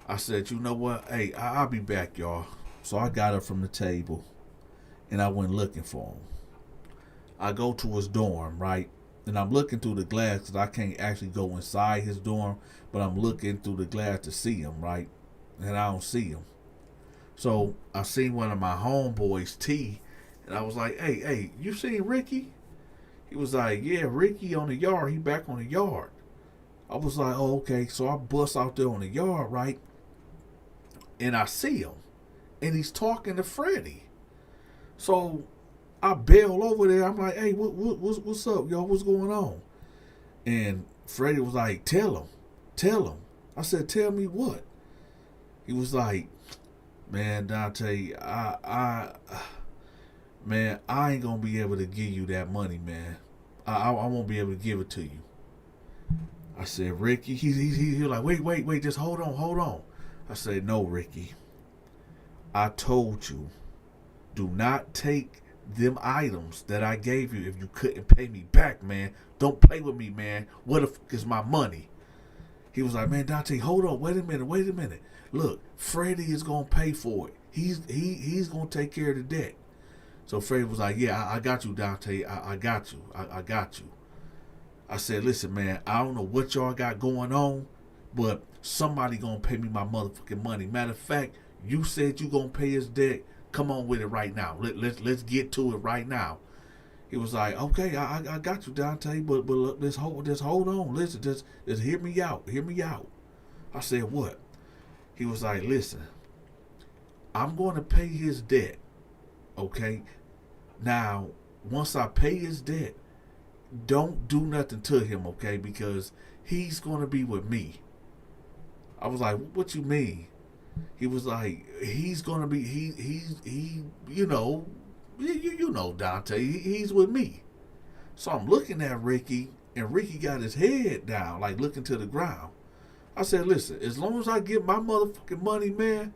I said, you know what? Hey, I'll be back, y'all. So I got up from the table, and I went looking for him. I go to his dorm, right? And I'm looking through the glass because I can't actually go inside his dorm, but I'm looking through the glass to see him, right? And I don't see him. So I seen one of my homeboys, T, and I was like, hey, you seen Ricky? He was like, yeah, Ricky on the yard. He back on the yard. I was like, oh, okay. So I bust out there on the yard, right? And I see him. And he's talking to Freddie. So I bail over there. I'm like, hey, what's up, y'all? What's going on? And Freddie was like, tell him. I said, tell me what? He was like, man, Dante, I ain't gonna be able to give you that money, man. I won't be able to give it to you. I said, Ricky, he's like, wait, just hold on. I said, no, Ricky. I told you, do not take them items that I gave you if you couldn't pay me back, man. Don't play with me, man. What if it's my money? He was like, man, Dante, hold on, wait a minute. Look, Freddie is gonna pay for it. He's gonna take care of the debt. So Freddie was like, yeah, I got you, Dante. I got you. I got you. I said, listen, man, I don't know what y'all got going on, but somebody gonna pay me my motherfucking money. Matter of fact, you said you gonna pay his debt. Come on with it right now. Let's get to it right now. He was like, okay, I got you, Dante, but look, just hold on. Listen, just hear me out. I said, what? He was like, listen, I'm going to pay his debt, okay? Now, once I pay his debt, don't do nothing to him, okay? Because he's going to be with me. I was like, what you mean? He was like, he's going to be, you know, Dante, he's with me. So I'm looking at Ricky, and Ricky got his head down, like looking to the ground. I said, listen, as long as I get my motherfucking money, man,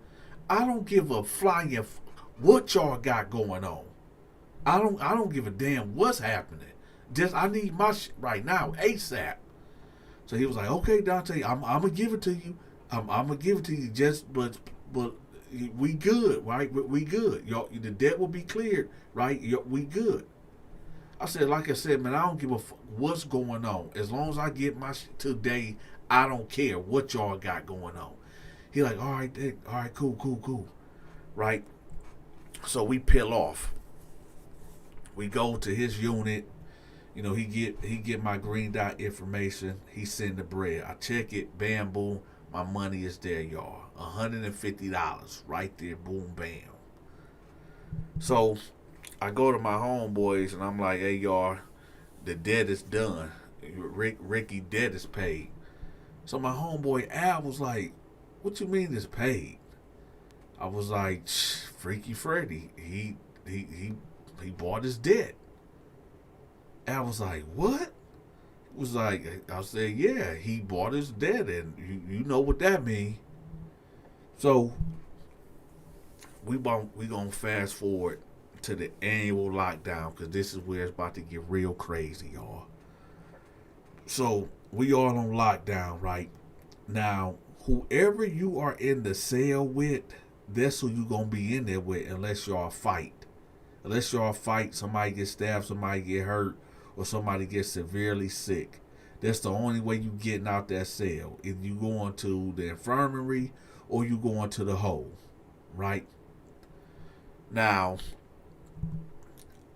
I don't give a flying what y'all got going on. I don't give a damn what's happening. Just I need my shit right now, ASAP. So he was like, okay, Dante, I'm gonna give it to you. I'm gonna give it to you. Just but we good, right? We good. Y'all, the debt will be cleared, right? We good. I said, like I said, man, I don't give a fuck what's going on. As long as I get my shit today, I don't care what y'all got going on. He like, all right, cool. Right? So we peel off. We go to his unit. You know, he get my green dot information. He send the bread. I check it. Bam, boom. My money is there, y'all. $150 right there. Boom, bam. So I go to my homeboys and I'm like, hey, y'all, the debt is done. Ricky debt is paid. So my homeboy Al was like, what you mean it's paid? I was like, Freaky Freddy, he bought his debt. Al was like, what? It was like, I said, yeah, he bought his debt, and you know what that means. So we gonna fast forward to the annual lockdown, because this is where it's about to get real crazy, y'all. So we all on lockdown, right? Now, whoever you are in the cell with, that's who you gonna be in there with, unless y'all fight. Unless y'all fight, somebody gets stabbed, somebody get hurt, or somebody gets severely sick. That's the only way you getting out that cell. If you going to the infirmary or you going to the hole, right? Now,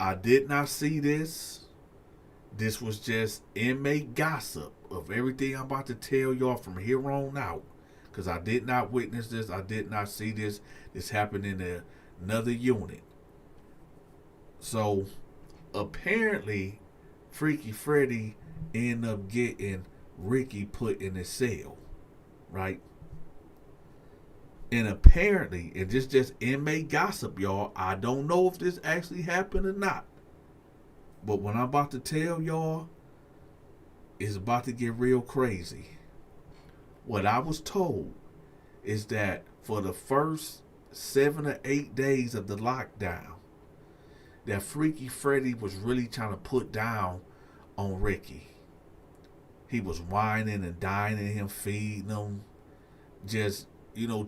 I did not see this. This was just inmate gossip of everything I'm about to tell y'all from here on out. Because I did not witness this. I did not see this. This happened in another unit. So, apparently, Freaky Freddy ended up getting Ricky put in a cell. Right? And apparently, and this just inmate gossip, y'all. I don't know if this actually happened or not. But what I'm about to tell y'all is about to get real crazy. What I was told is that for the first 7 or 8 days of the lockdown, that Freaky Freddy was really trying to put down on Ricky. He was whining and dining him, feeding him, just,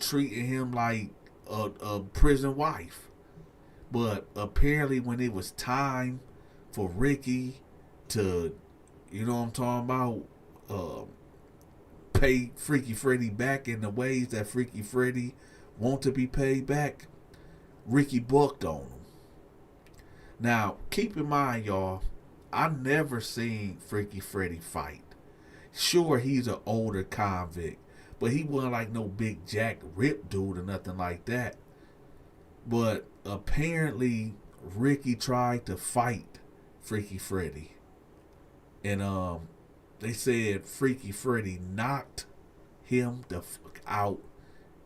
treating him like a prison wife. But apparently when it was time for Ricky to, you know what I'm talking about, pay Freaky Freddy back in the ways that Freaky Freddy want to be paid back, Ricky bucked on him. Now, keep in mind, y'all, I never seen Freaky Freddy fight. Sure, he's an older convict, but he wasn't like no big jack rip dude or nothing like that. But apparently, Ricky tried to fight Freaky Freddy. And they said Freaky Freddy knocked him the fuck out,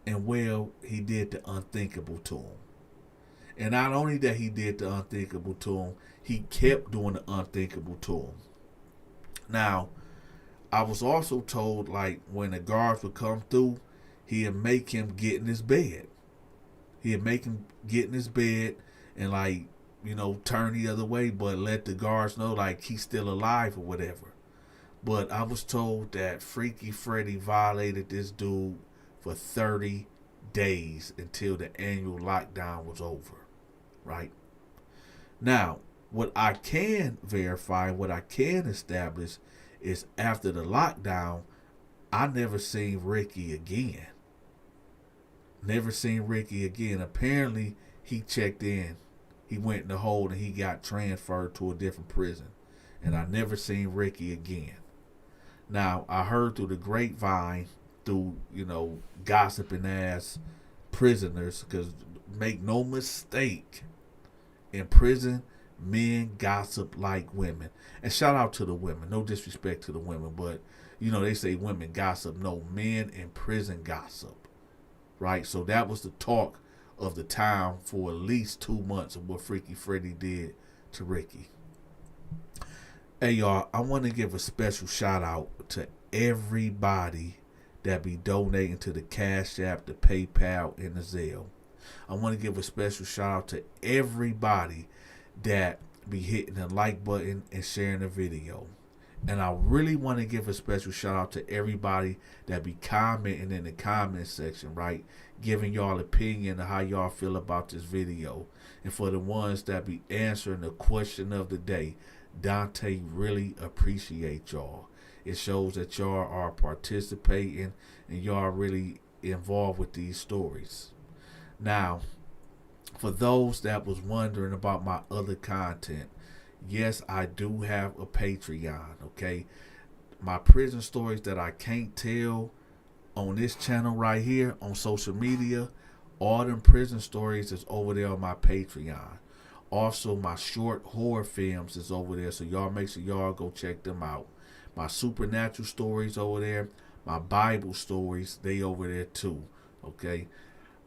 and well, he did the unthinkable to him. And not only that he did the unthinkable to him, he kept doing the unthinkable to him. Now, I was also told, like, when the guards would come through, he'd make him get in his bed. He'd make him get in his bed and, like, turn the other way, but let the guards know, like, he's still alive or whatever. But I was told that Freaky Freddy violated this dude for 30 days until the annual lockdown was over. Right? Now, what I can verify, what I can establish is after the lockdown, I never seen Ricky again. Never seen Ricky again. Apparently, he checked in. He went in the hole and he got transferred to a different prison. And I never seen Ricky again. Now, I heard through the grapevine, through, gossiping ass prisoners, because make no mistake, in prison, men gossip like women. And shout out to the women. No disrespect to the women, but, they say women gossip. No, men in prison gossip. Right? So that was the talk of the town for at least 2 months of what Freaky Freddy did to Ricky. Hey, y'all, I want to give a special shout out to everybody that be donating to the Cash App, the PayPal, and the Zelle. I want to give a special shout out to everybody that be hitting the like button and sharing the video. And I really want to give a special shout out to everybody that be commenting in the comment section, right? Giving y'all opinion of how y'all feel about this video. And for the ones that be answering the question of the day, Donta really appreciate y'all. It shows that y'all are participating and y'all really involved with these stories. Now, for those that was wondering about my other content, yes, I do have a Patreon, okay? My prison stories that I can't tell on this channel right here on social media, all them prison stories is over there on my Patreon. Also, my short horror films is over there, so y'all make sure y'all go check them out. My supernatural stories over there, my Bible stories, they over there too, okay?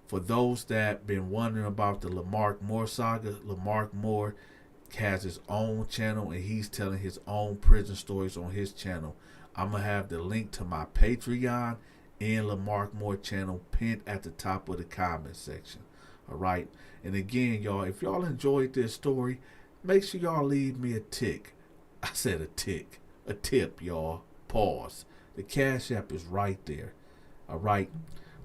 For those that been wondering about the Lamarck Moore saga, Lamarck Moore has his own channel and he's telling his own prison stories on his channel. I'm going to have the link to my Patreon and Lamarck Moore channel pinned at the top of the comment section. All right. And again, y'all, if y'all enjoyed this story, make sure y'all leave me a tick. I said a tick. A tip, y'all. Pause. The Cash App is right there. All right.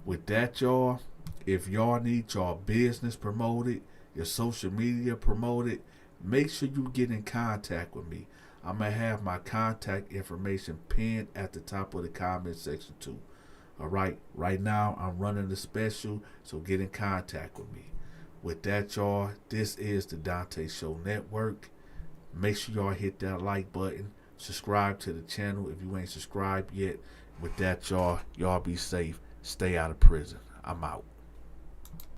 With that, y'all, if y'all need y'all business promoted, your social media promoted, make sure you get in contact with me. I'm going to have my contact information pinned at the top of the comment section too. All right. Right now, I'm running a special, so get in contact with me. With that, y'all, this is the Donta Show Network. Make sure y'all hit that like button. Subscribe to the channel if you ain't subscribed yet. With that, y'all be safe. Stay out of prison. I'm out.